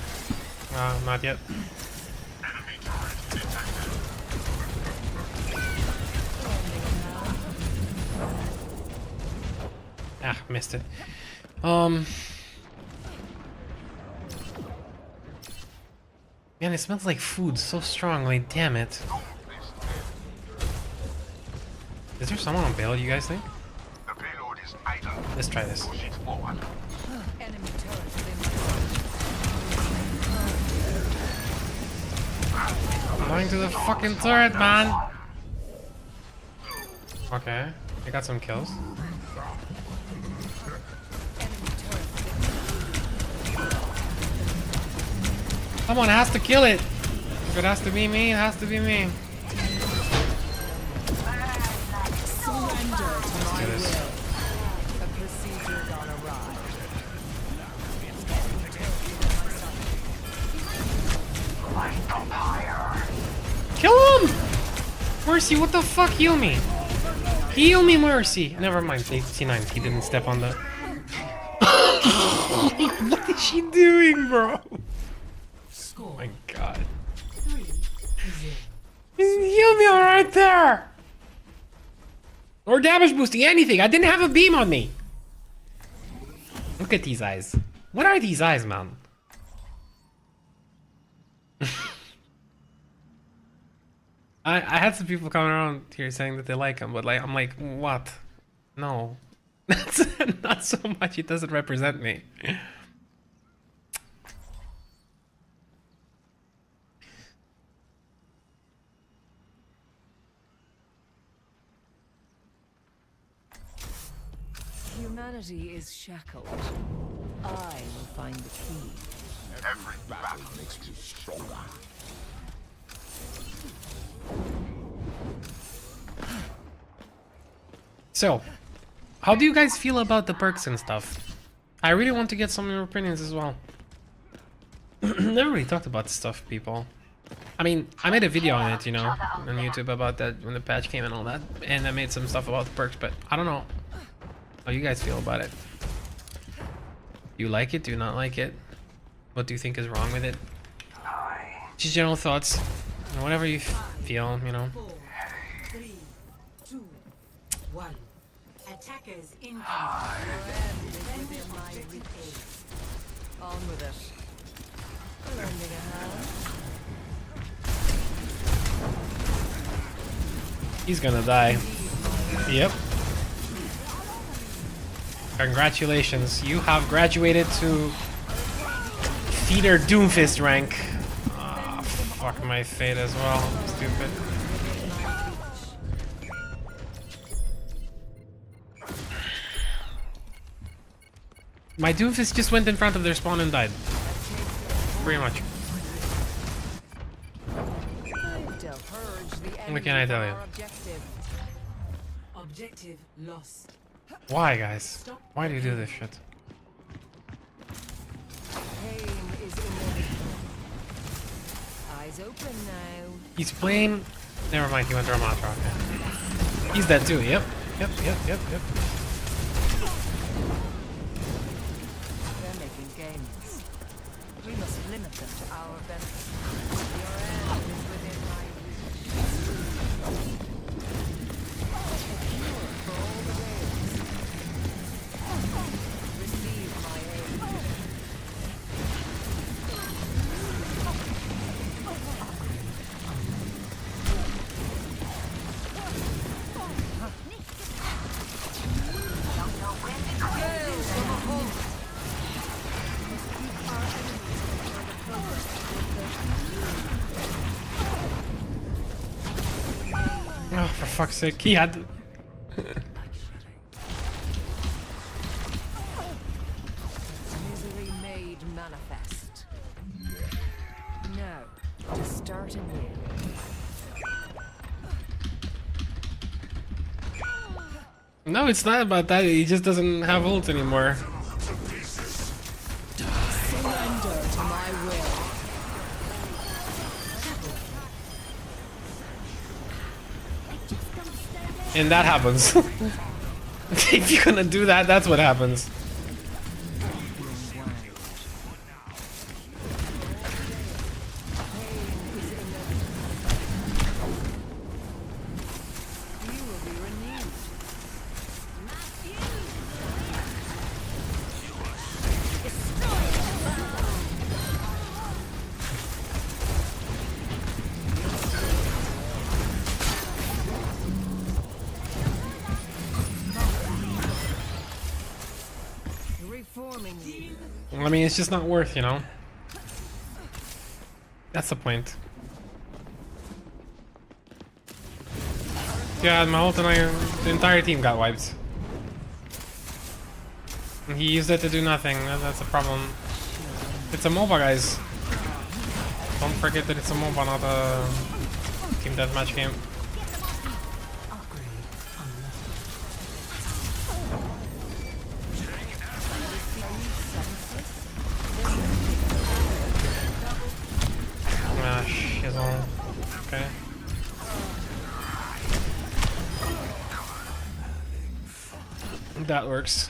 Not yet. Ah, missed it. Man, it smells like food so strongly, damn it. Is there someone on bail, you guys think? The payload is idle. Let's try this. Push it forward. I'm going to the fucking turret, man! Okay, I got some kills. Someone has to kill it! If it has to be me, it has to be me. Let's do this. Kill him! Mercy, what the fuck? Heal me! Heal me, Mercy! Never mind, C9, he didn't step on the... What is she doing, bro? Oh my god. Heal me right there! Or damage boosting, anything! I didn't have a beam on me! Look at these eyes. What are these eyes, man? I had some people coming around here saying that they like him, but like I'm like, what? No. That's not so much, it doesn't represent me. Humanity is shackled. I will find the key. Every battle makes you stronger. So, how do you guys feel about the perks and stuff? I really want to get some of your opinions as well. Never really talked about this stuff, people. I mean, I made a video on it, you know, on YouTube about that when the patch came and all that, and I made some stuff about the perks, but I don't know how you guys feel about it. Do you like it? Do you not like it? What do you think is wrong with it? Just general thoughts. Whatever you feel, you know. 4, 3, 2, 1. Attackers incoming. On with it. Lending a hand. He's gonna die. Yep. Congratulations, you have graduated to Feeder Doomfist rank. Ah, fuck my fate as well. Stupid. My Doomfist just went in front of their spawn and died. Pretty much. What can I tell you? Objective lost. Why, guys? Why do you do this shit? Pain is inevitable. Eyes open now. He's playing... Never mind, he went to Ramatra. Okay. He's dead too, yep. Yep. They're making gains. We must limit them to our benefit. Your end is within my reach. A cure for all the ways. Receive my aid. fuck's sake. He had... Misery made manifest. Now, to start anew. No, it's not about that. He just doesn't have ult anymore. Surrender to my will. And that happens. If you're gonna do that, that's what happens. I mean, it's just not worth, you know? That's the point. Yeah, my ult and the entire team got wiped. And he used it to do nothing. That's a problem. It's a MOBA, guys. Don't forget that it's a MOBA, not a team deathmatch game. Okay. That works.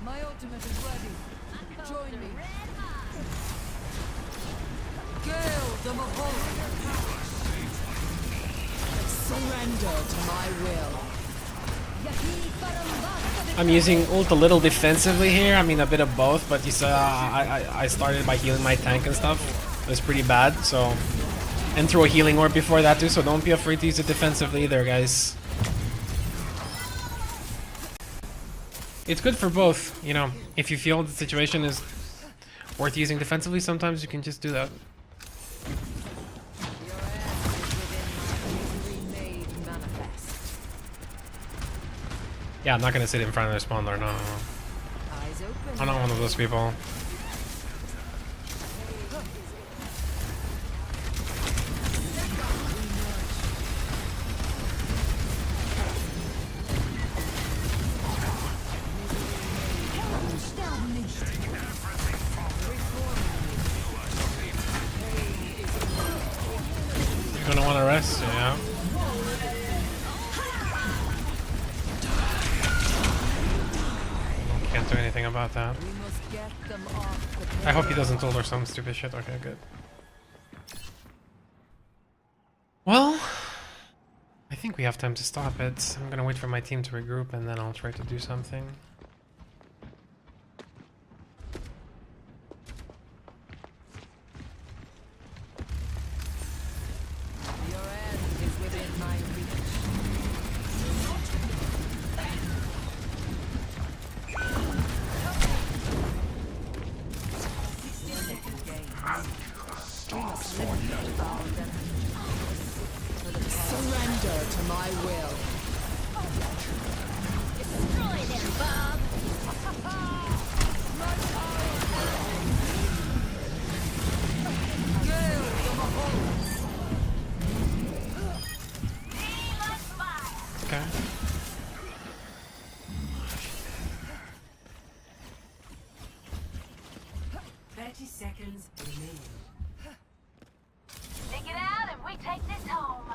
My ultimate is ready. Join me. Gale the Mahoney. Surrender to my will. I'm using ult a little defensively here. I mean, a bit of both, but you saw I started by healing my tank and stuff. It was pretty bad, so... And throw a healing orb before that too, so don't be afraid to use it defensively either, guys. It's good for both, you know. If you feel the situation is worth using defensively, sometimes you can just do that. Yeah, I'm not gonna sit in front of their spawner, no. I'm not one of those people. You're gonna wanna rest? Yeah. Can't do anything about that. I hope he doesn't ult or some stupid shit. Okay, good. Well, I think we have time to stop it. I'm gonna wait for my team to regroup and then I'll try to do something. Surrender to my will. Destroy them, Bob. Okay. Seconds remaining. Stick it out and we take this home.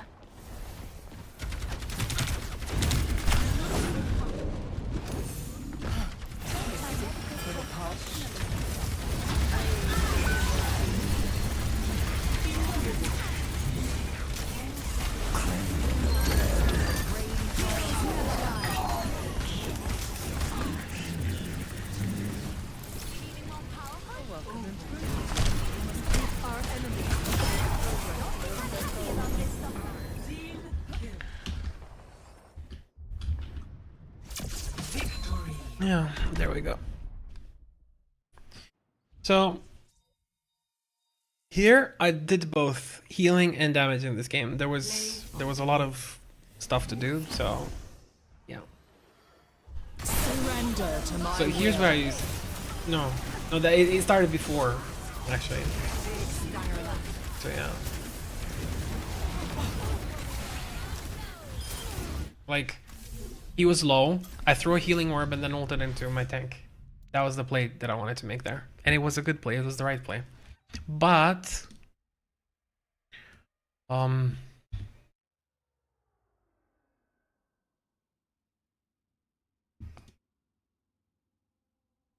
Yeah, there we go. So here I did both healing and damage in this game. There was a lot of stuff to do, so yeah. Surrender to my So here's where I use no, that it started before actually. So yeah. Like he was low, I threw a healing orb and then ulted into my tank. That was the play that I wanted to make there. And it was a good play, it was the right play. But I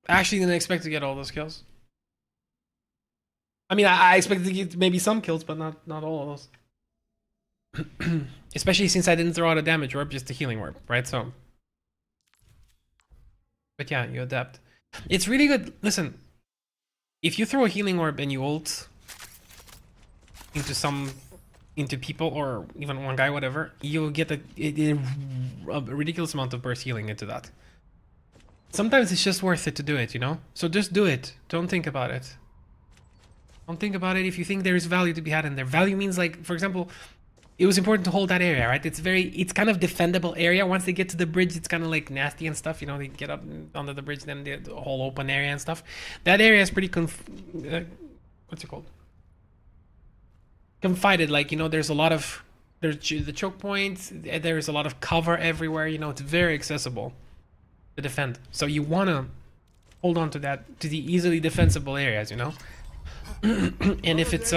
actually didn't expect to get all those kills. I mean, I expected to get maybe some kills, but not all of those. Especially since I didn't throw out a damage orb, just a healing orb, right? So, but yeah, you adapt. It's really good. Listen, if you throw a healing orb and you ult into people or even one guy, whatever, you'll get a ridiculous amount of burst healing into that. Sometimes it's just worth it to do it, you know? So just do it. Don't think about it. Don't think about it if you think there is value to be had in there. Value means, like, for example, it was important to hold that area, right? It's kind of defendable area. Once they get to the bridge, it's kind of like nasty and stuff. You know, they get up onto the bridge, then the whole open area and stuff. That area is pretty what's it called? Confided. Like, you know, there's a lot of the choke points. There's a lot of cover everywhere. You know, it's very accessible to defend. So you want to hold on to that, to the easily defensible areas, you know. And if it's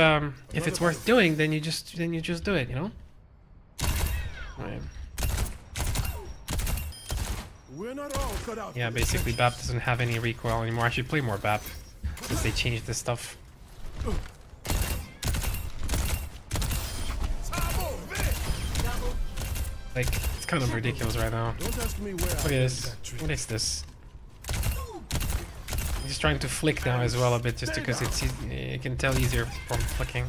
worth doing, then you just do it, you know. Right. Yeah, basically BAP doesn't have any recoil anymore. I should play more BAP since they changed this stuff. Like, it's kind of ridiculous right now. Look at this. What is this? He's trying to flick now as well a bit, just because you can tell easier from flicking.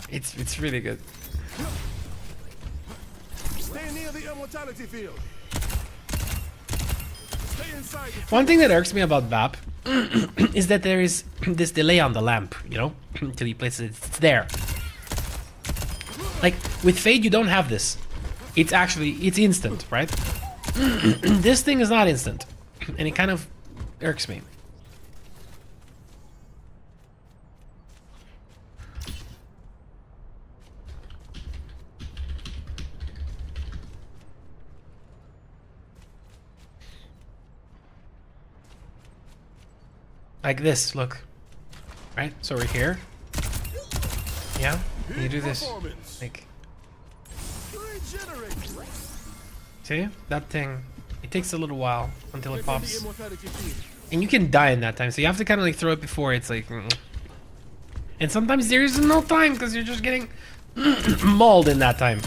It's really good. Stay near the immortality field. Stay inside. One thing that irks me about BAP is that there is this delay on the lamp, you know, until he places it. It's there. Like with Fade, you don't have this. It's instant, right? This thing is not instant, and it kind of irks me. Like this, look. Right? So we're here. Yeah? And you do this. Like. See? That thing. It takes a little while until it pops. And you can die in that time, so you have to kind of like throw it before it's like. And sometimes there is no time because you're just getting mauled in that time.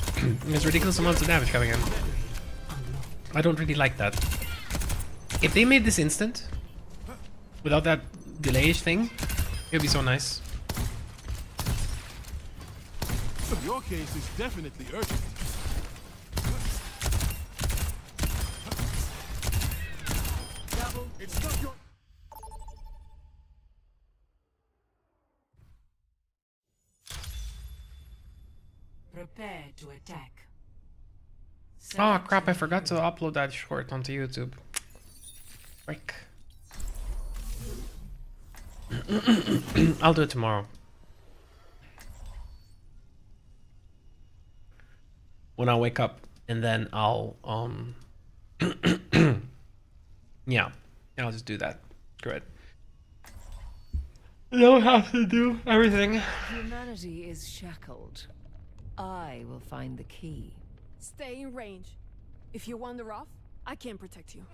There's ridiculous amounts of damage coming in. I don't really like that. If they made this instant, without that delay-ish thing, it would be so nice. Your case is definitely urgent. It's not your... Prepare to attack. Oh crap, I forgot to upload that short onto YouTube. Frick. I'll do it tomorrow. When I wake up, and then I'll yeah, I'll just do that. Great. I don't have to do everything. Humanity is shackled. I will find the key. Stay in range. If you wander off, I can't protect you.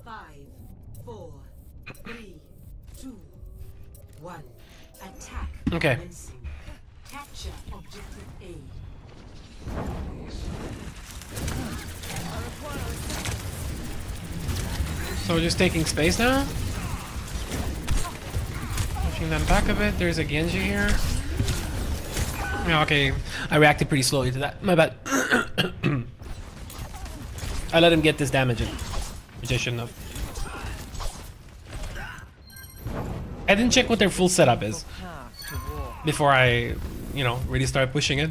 5, 4, 3, 2, 1. Attack. Okay. Commencing. Capture objective A. So we're just taking space now? Pushing them back a bit. There's a Genji here. Yeah, okay. I reacted pretty slowly to that. My bad. I let him get this damage in, which I shouldn't have. I didn't check what their full setup is before I, you know, really start pushing it.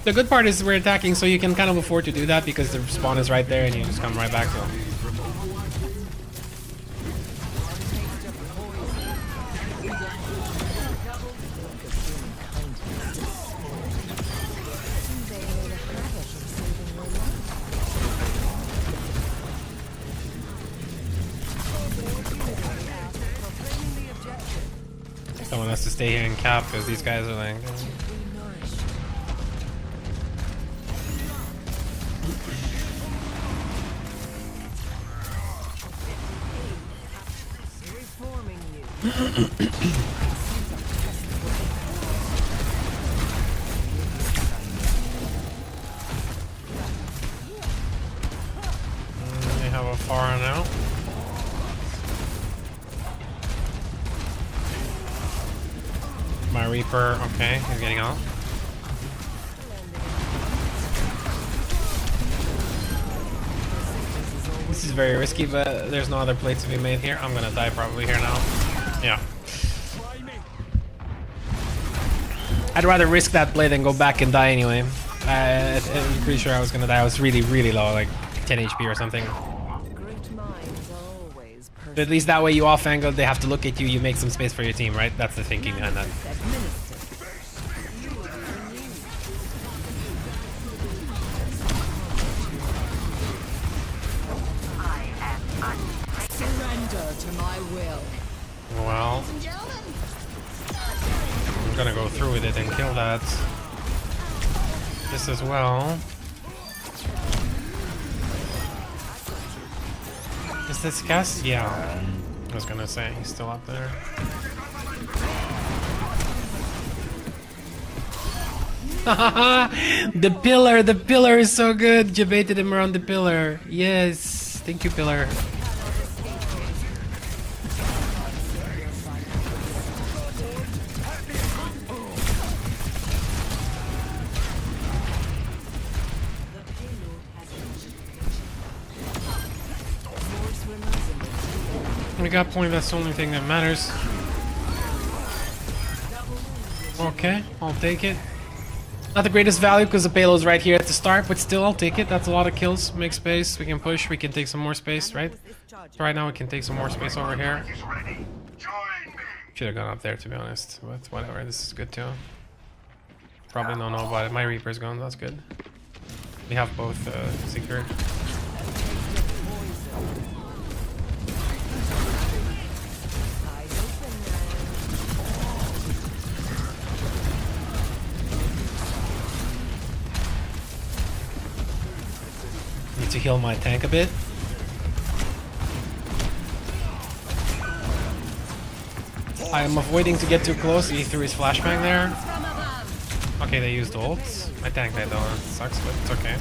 The good part is we're attacking, so you can kind of afford to do that because the spawn is right there and you just come right back to them. Someone has to stay here and cap because these guys are like... They have a Pharah now. My Reaper, okay, he's getting out. This is very risky, but there's no other plays to be made here. I'm gonna die probably here now. Yeah. I'd rather risk that play than go back and die anyway. I'm pretty sure I was gonna die. I was really, really low, like 10 HP or something. But at least that way you off angle, they have to look at you, you make some space for your team, right? That's the thinking behind that. Surrender to my will. Well, I'm gonna go through with it and kill that. This as well. Is this Cass? Yeah. I was gonna say, he's still up there. The pillar is so good. You baited him around the pillar. Yes, thank you, pillar. We got point, that's the only thing that matters. Okay, I'll take it. Not the greatest value because the payload's right here at the start, but still I'll take it. That's a lot of kills. Make space, we can push, we can take some more space, right? So right now we can take some more space over here. Should have gone up there to be honest, but whatever, this is good too. Probably don't know about it. My Reaper's gone, that's good. We have both secured. Need to heal my tank a bit. I am avoiding to get too close. He threw his flashbang there. Okay, they used ults. My tank died though, that sucks, but it's okay.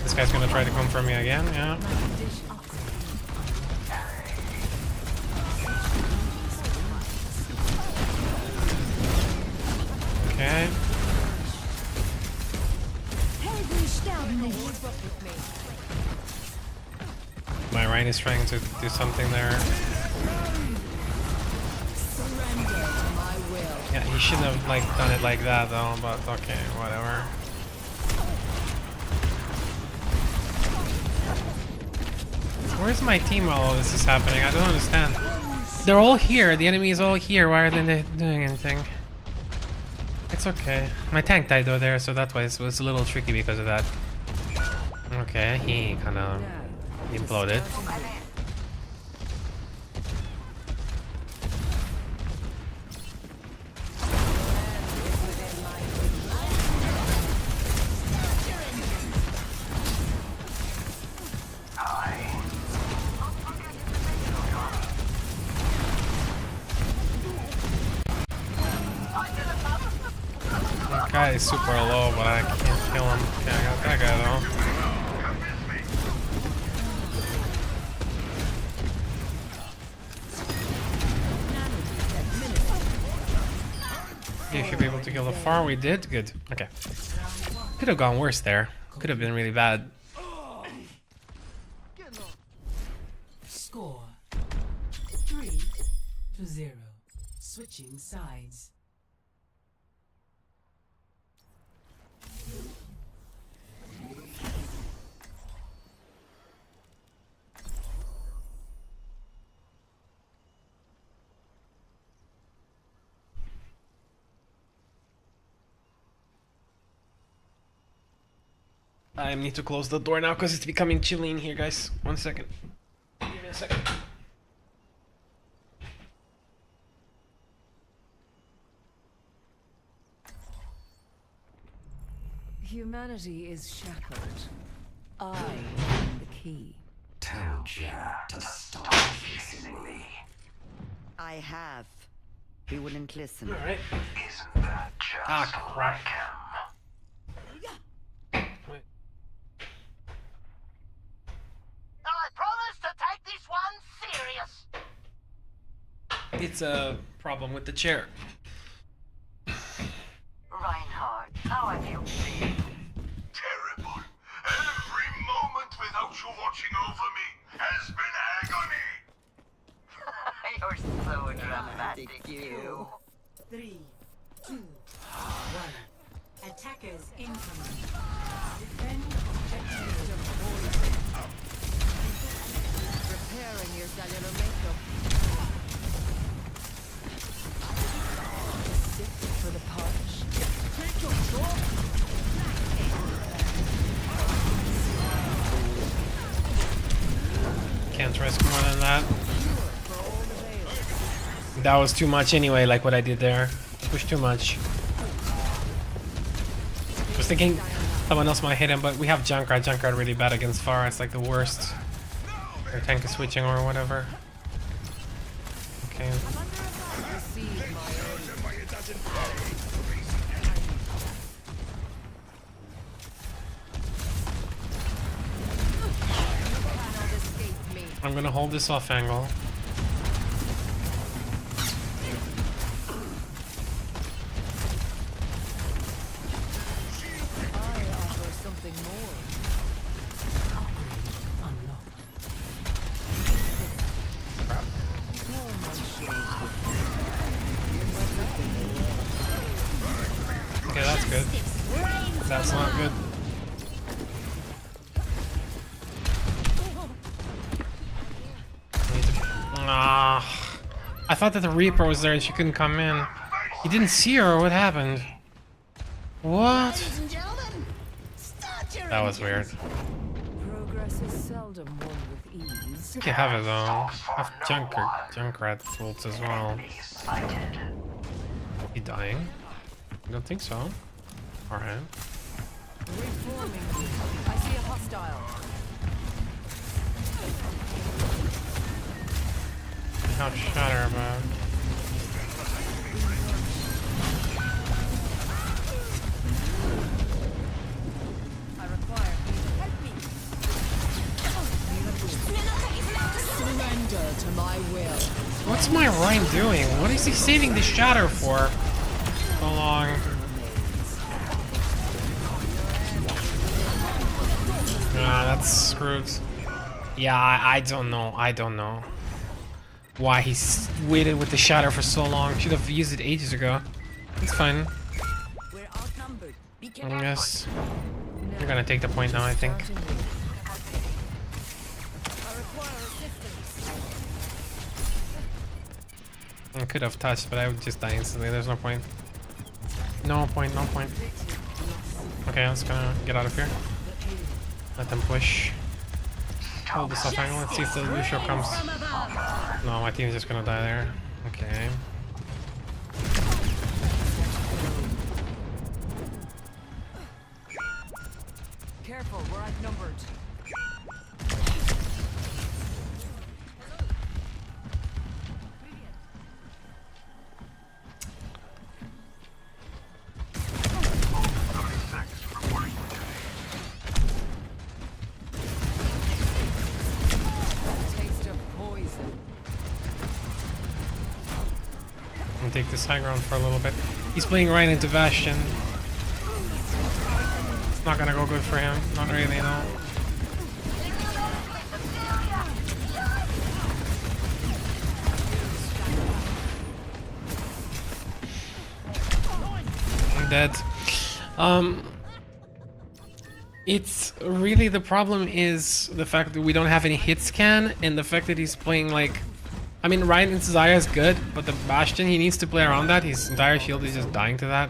This guy's gonna try to come for me again, yeah. Okay. My Ryan is trying to do something there. Yeah, he shouldn't have like done it like that though, but okay, whatever. Where's my team while all this is happening? I don't understand. They're all here, the enemy is all here, why aren't they doing anything? It's okay. My tank died over there, so that's why it was a little tricky because of that. Okay, he kinda imploded. That guy is super low, but I can't kill him. Okay, I got that guy though. You should be able to kill the farm. We did. Good. Okay. Could have gone worse there. Could have been really bad. Score 3-0. Switching sides. I need to close the door now because it's becoming chilly in here, guys. 1 second. Give me a second. Humanity is shackled. I am the key. Told ya to stop listening me. I have. He wouldn't listen. Alright. Isn't that just crap. Wait. I promise to take this one serious. It's a problem with the chair. Reinhardt, how have you been? Terrible. Every moment without you watching over me has been agony. You're so dramatic, you. 3, 2, 1. Attackers incoming. Defend objective Moira. Repairing your cellular makeup. Sit for the punch. Take your shot. Can't risk more than that. That was too much anyway, like what I did there. Pushed too much. I was thinking someone else might hit him, but we have Junkrat. Junkrat really bad against Pharah. It's like the worst. Their tank is switching or whatever. Okay. I'm gonna hold this off angle. Okay, that's good. That's not good. I thought that the Reaper was there and she couldn't come in. He didn't see her, or what happened? What? That was weird. Progress is seldom won with ease. I think you have it though. I have Junkrat bolts as well. He dying? I don't think so. Alright. Reforming. I see a hostile. How shatter about? I require you to help me. Surrender to my will. What's my Rhyme doing? What is he saving the shatter for? So long. That's screwed. Yeah, I don't know. I don't know why he's waited with the shatter for so long. Should have used it ages ago. It's fine. I guess we're gonna take the point now, I think. I could have touched, but I would just die instantly. There's no point. No point, no point. Okay, let's gonna get out of here. Let them push. Hold this off angle. Let's see if the Lucio comes. No, my team's just gonna die there. Okay. Careful, we're outnumbered. take this high ground for a little bit. He's playing right into Bastion. It's not gonna go good for him. Not really, no. I'm dead. It's really, the problem is the fact that we don't have any hit scan, and the fact that he's playing like, I mean, Ryan into Zarya is good, but the Bastion, he needs to play around that. His entire shield is just dying to that.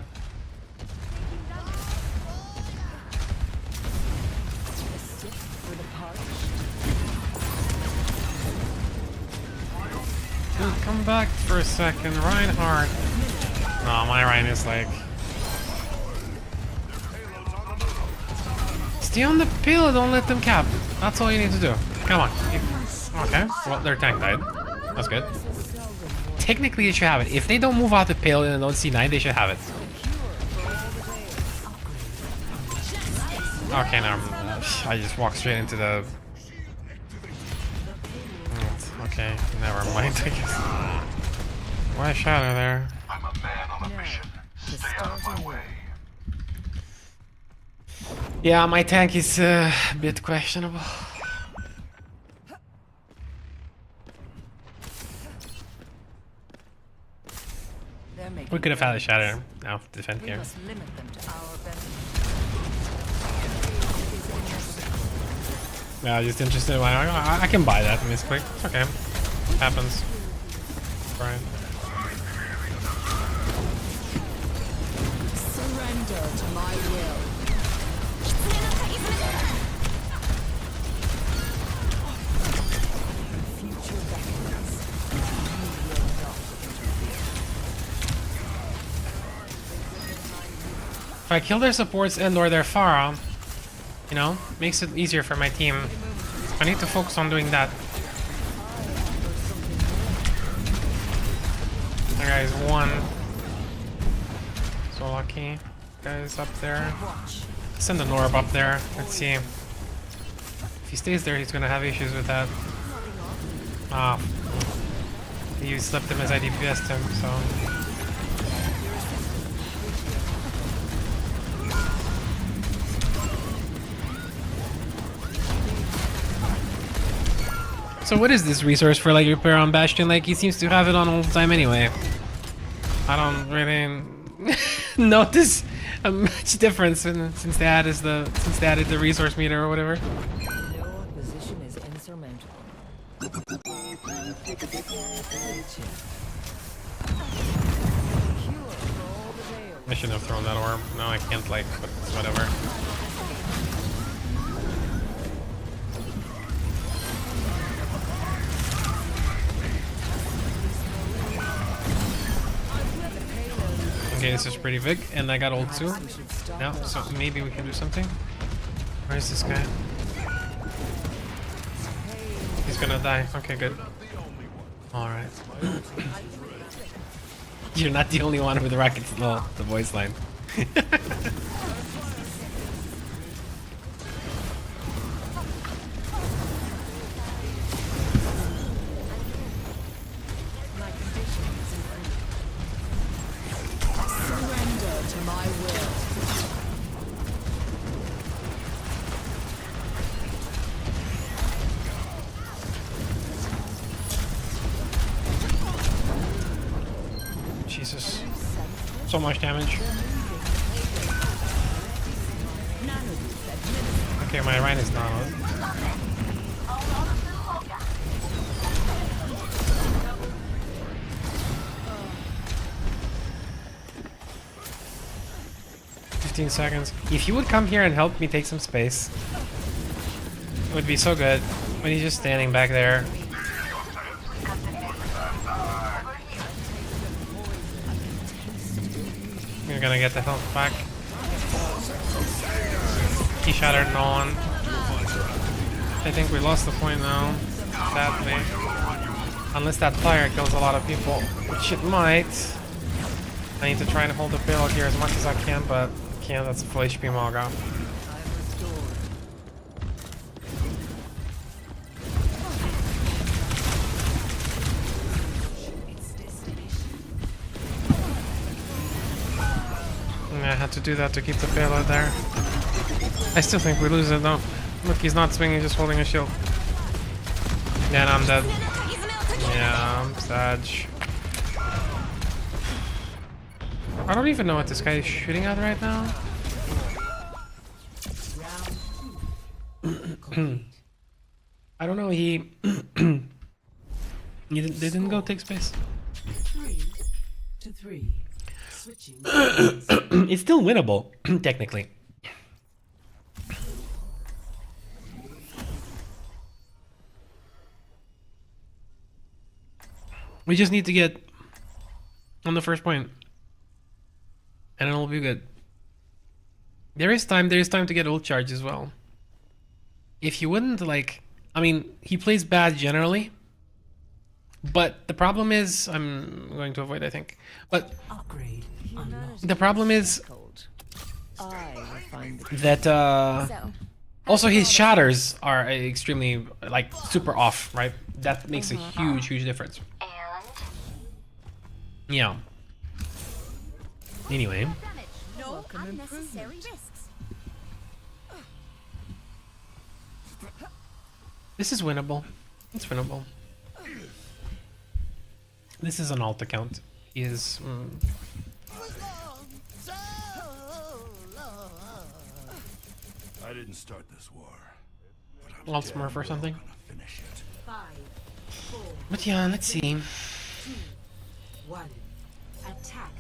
Dude, come back for a second, Reinhardt. No, my Ryan is like, stay on the payload, don't let them cap. That's all you need to do. Come on. Okay, well, their tank died. That's good. Technically, they should have it. If they don't move out the payload and don't C9, they should have it. Okay, now I just walked straight into the... Okay, never mind, I guess. Why Shadow there? I'm a man on a mission. Stay out of my way. Yeah, my tank is a bit questionable. We could have had a shatter now to defend here. Yeah, just interested in I can buy that misclick. It's okay. Happens. Right. Surrender to my will. If I kill their supports and or their Pharah, you know, makes it easier for my team. I need to focus on doing that. That guy's one. So lucky. Guy's up there. Send the Norb up there. Let's see. If he stays there, he's gonna have issues with that. Ah. You slipped him as I DPS'd him, so... So what is this resource for like repair on Bastion? Like he seems to have it on all the time anyway. I don't really notice a much difference since they added the resource meter or whatever. Your position is insurmountable. I shouldn't have thrown that orb. No, I can't, like, but whatever. Okay, this is pretty big, and I got ult too. Now, so maybe we can do something. Where's this guy? He's gonna die. Okay, good. Alright. You're not the only one with the rockets. No, the voice line. Surrender to my will. Jesus. So much damage. Okay, my Rhine is down. 15 seconds. If you would come here and help me take some space, it would be so good. When he's just standing back there. You're gonna get the health back. He shattered no one. I think we lost the point now, sadly. Unless that fire kills a lot of people, which it might. I need to try and hold the payload here as much as I can, but I can't. That's a full HP Malga. I had to do that to keep the payload there. I still think we lose it though. Look, he's not swinging, just holding a shield. Yeah, and I'm dead. Yeah, I'm sad. I don't even know what this guy is shooting at right now. I don't know, he... they didn't go take space. 3-3. Switching. It's still winnable, technically. We just need to get on the first point, and it'll be good. There is time to get ult charge as well. If he wouldn't, like, I mean, he plays bad generally, but the problem is, I'm going to avoid, I think, but the problem is that also his shatters are extremely, like, super off, right? That makes a huge difference. Yeah. Anyway. No unnecessary risks. This is winnable. It's winnable. This is an alt account. He is... I didn't start this war. alt smurf or something. Finish it. 5, 4, But yeah, let's see. 2, 1. Attack.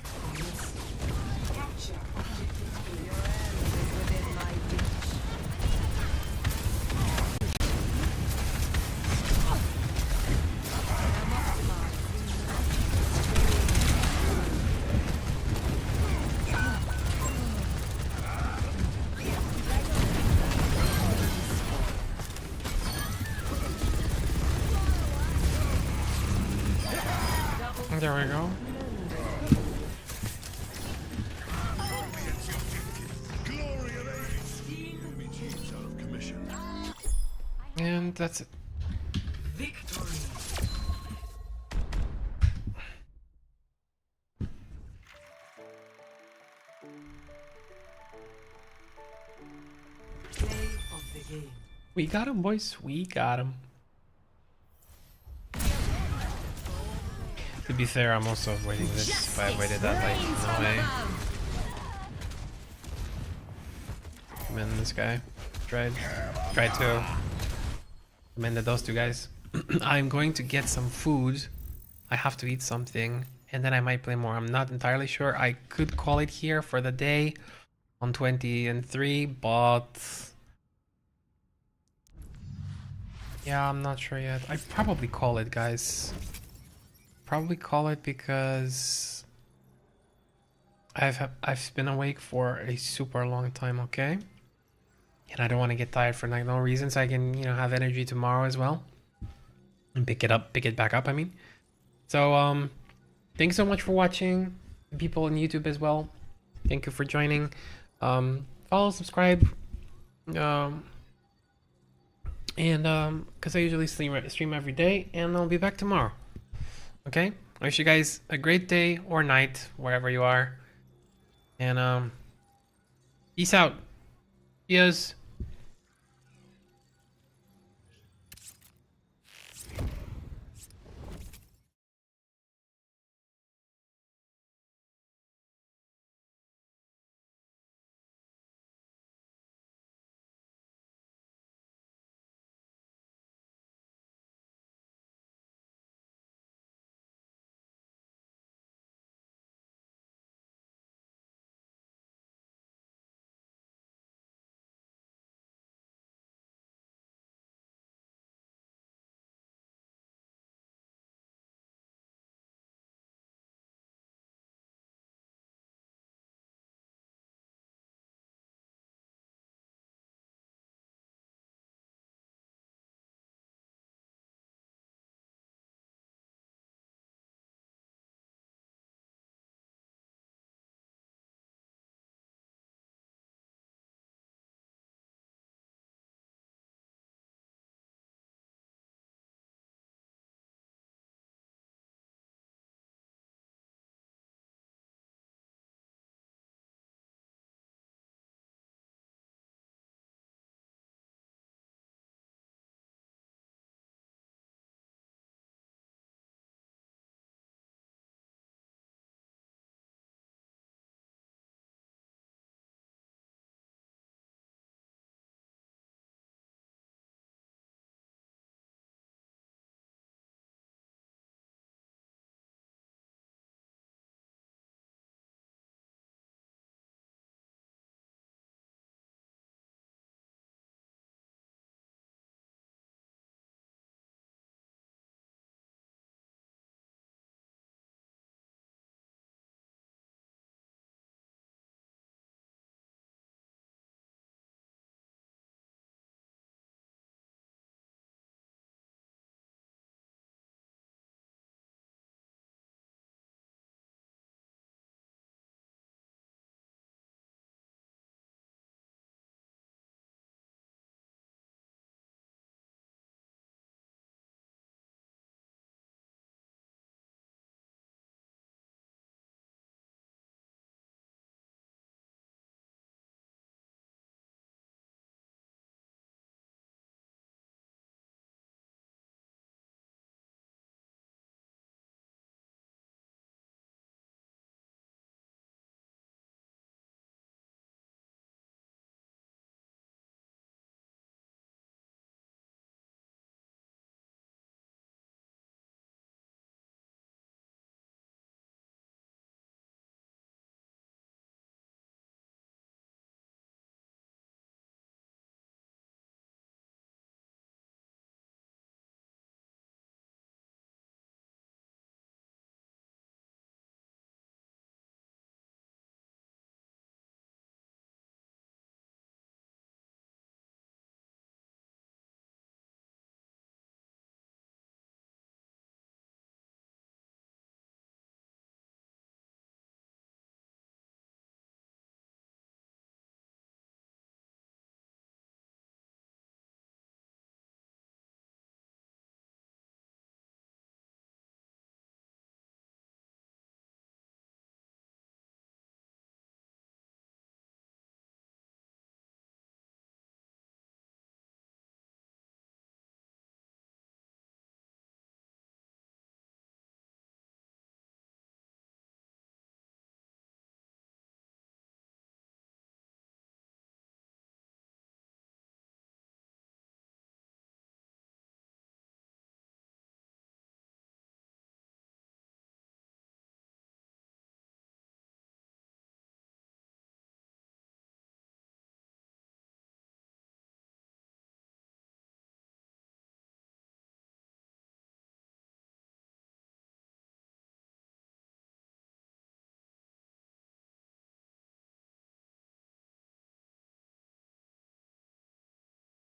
Capture. Your end is within my reach. There we go. And that's it. Victory. Play of the game. We got him, boys. We got him. To be fair, I'm also avoiding this. If I avoided that, like, no way. I'm in this guy. Tried to amend those two guys. I'm going to get some food. I have to eat something, and then I might play more. I'm not entirely sure. I could call it here for the day on 20-3, but yeah, I'm not sure yet. I probably call it, guys. Probably call it because I've been awake for a super long time, okay? And I don't want to get tired for like no reason, so I can, you know, have energy tomorrow as well. And pick it back up, I mean. So thanks so much for watching. People on YouTube as well. Thank you for joining. Follow, subscribe. And because I usually stream every day, and I'll be back tomorrow. Okay? I wish you guys a great day or night, wherever you are. And peace out. Cheers.